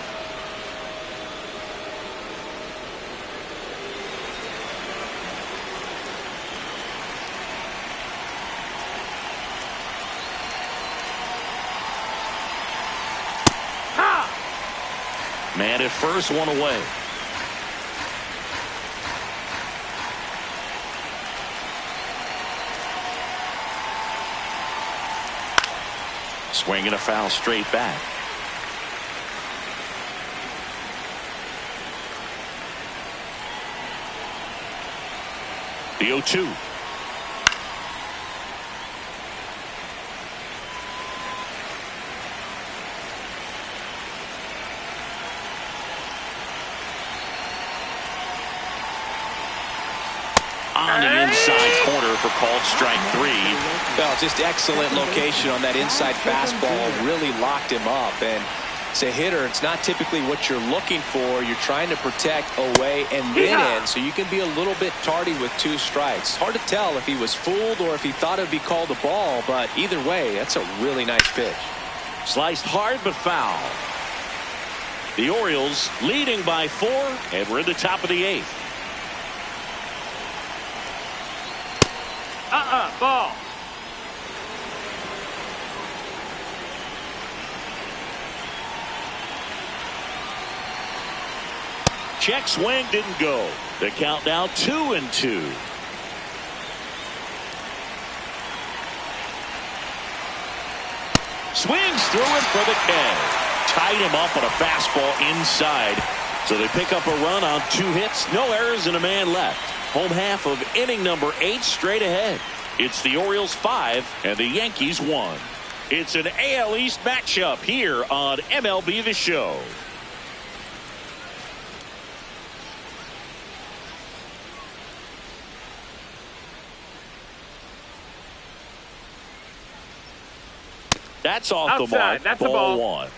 Man at first, one away. Swinging a foul straight back. The 0-2. On the inside corner for called strike three. Well, just excellent location on that inside fastball. Really locked him up. And as a hitter, it's not typically what you're looking for. You're trying to protect away and then in, so you can be a little bit tardy with 2 strikes. Hard to tell if he was fooled or if he thought it would be called a ball, but either way, that's a really nice pitch. Sliced hard but foul. The Orioles leading by 4, and we're in the top of the 8th. Ball. Check swing didn't go. The count now 2-2. Swings through him for the K. Tied him up on a fastball inside. So they pick up a run on 2 hits. No errors and a man left. Home half of inning number 8 straight ahead. It's the Orioles 5 and the Yankees 1. It's an AL East matchup here on MLB The Show. That's off Outside. the mark. That's a ball ball. 1.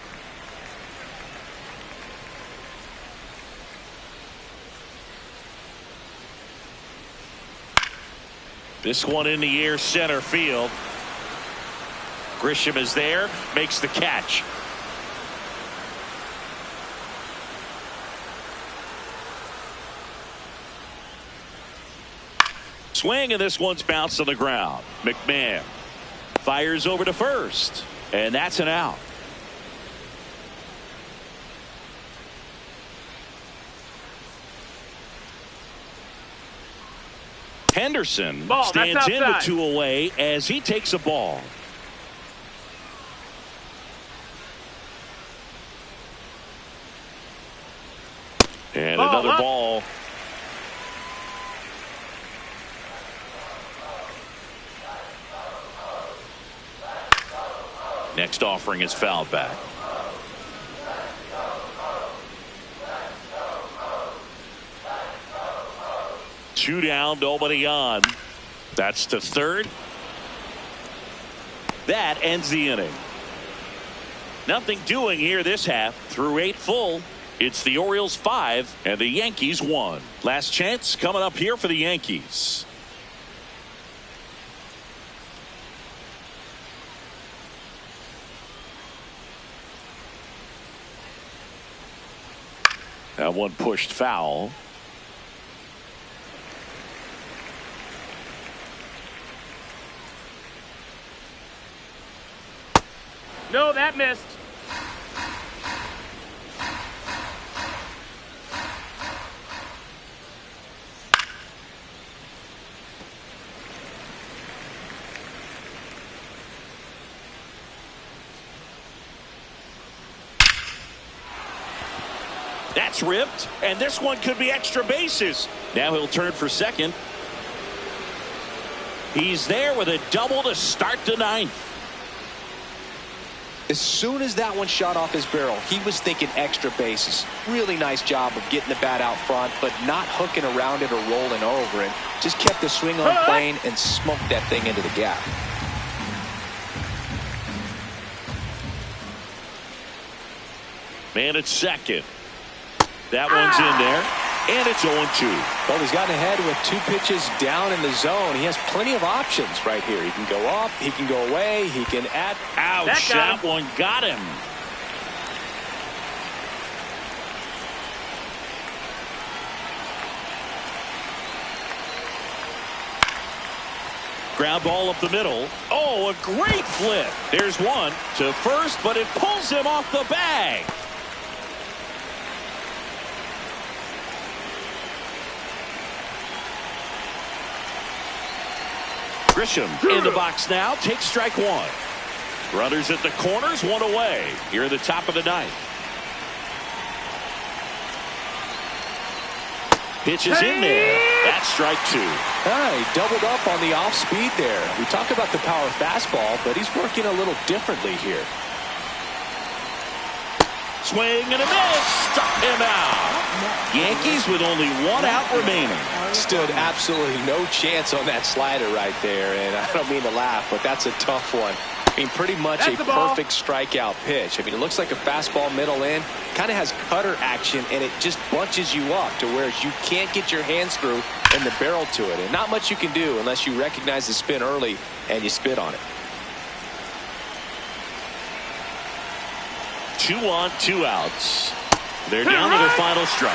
This one in the air center field. Grisham is there, makes the catch. Swing, and this one's bounced on the ground. McMahon fires over to first, and that's an out. Henderson stands in with 2 away as he takes a ball. And another ball. Next offering is fouled back. Two down, nobody on. That's to third. That ends the inning. Nothing doing here this half. Through 8 full. It's the Orioles 5 and the Yankees 1. Last chance coming up here for the Yankees. That one pushed foul. No, that missed. That's ripped, and this one could be extra bases. Now he'll turn for second. He's there with a double to start the ninth. As soon as that one shot off his barrel, he was thinking extra bases. Really nice job of getting the bat out front, but not hooking around it or rolling over it. Just kept the swing on plane and smoked that thing into the gap. Man at second. That one's in there, and it's 0-2. Well, he's gotten ahead with 2 pitches down in the zone. He has plenty of options right here. He can go up, he can go away, he can add. Ouch, that one got him. Ground ball up the middle. Oh, a great flip. There's one to first, but it pulls him off the bag. Grisham in the box now. Takes strike one. Runners at the corners, one away. Here at the top of the ninth. Pitches in there. That's strike two. He doubled up on the off speed there. We talk about the power fastball, but he's working a little differently here. Swing and a miss. Struck him out. Yankees with only 1 out remaining. Stood absolutely no chance on that slider right there, and I don't mean to laugh, but that's a tough one. I mean, pretty much a perfect strikeout pitch. I mean, it looks like a fastball middle in. Kind of has cutter action, and it just bunches you up to where you can't get your hands through and the barrel to it. And not much you can do unless you recognize the spin early and you spit on it. 2 on, 2 outs. They're down to their final strike.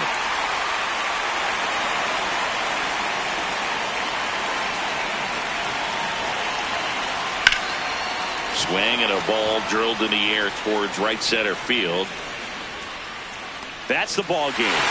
Swing and a ball drilled in the air towards right center field. That's the ball game.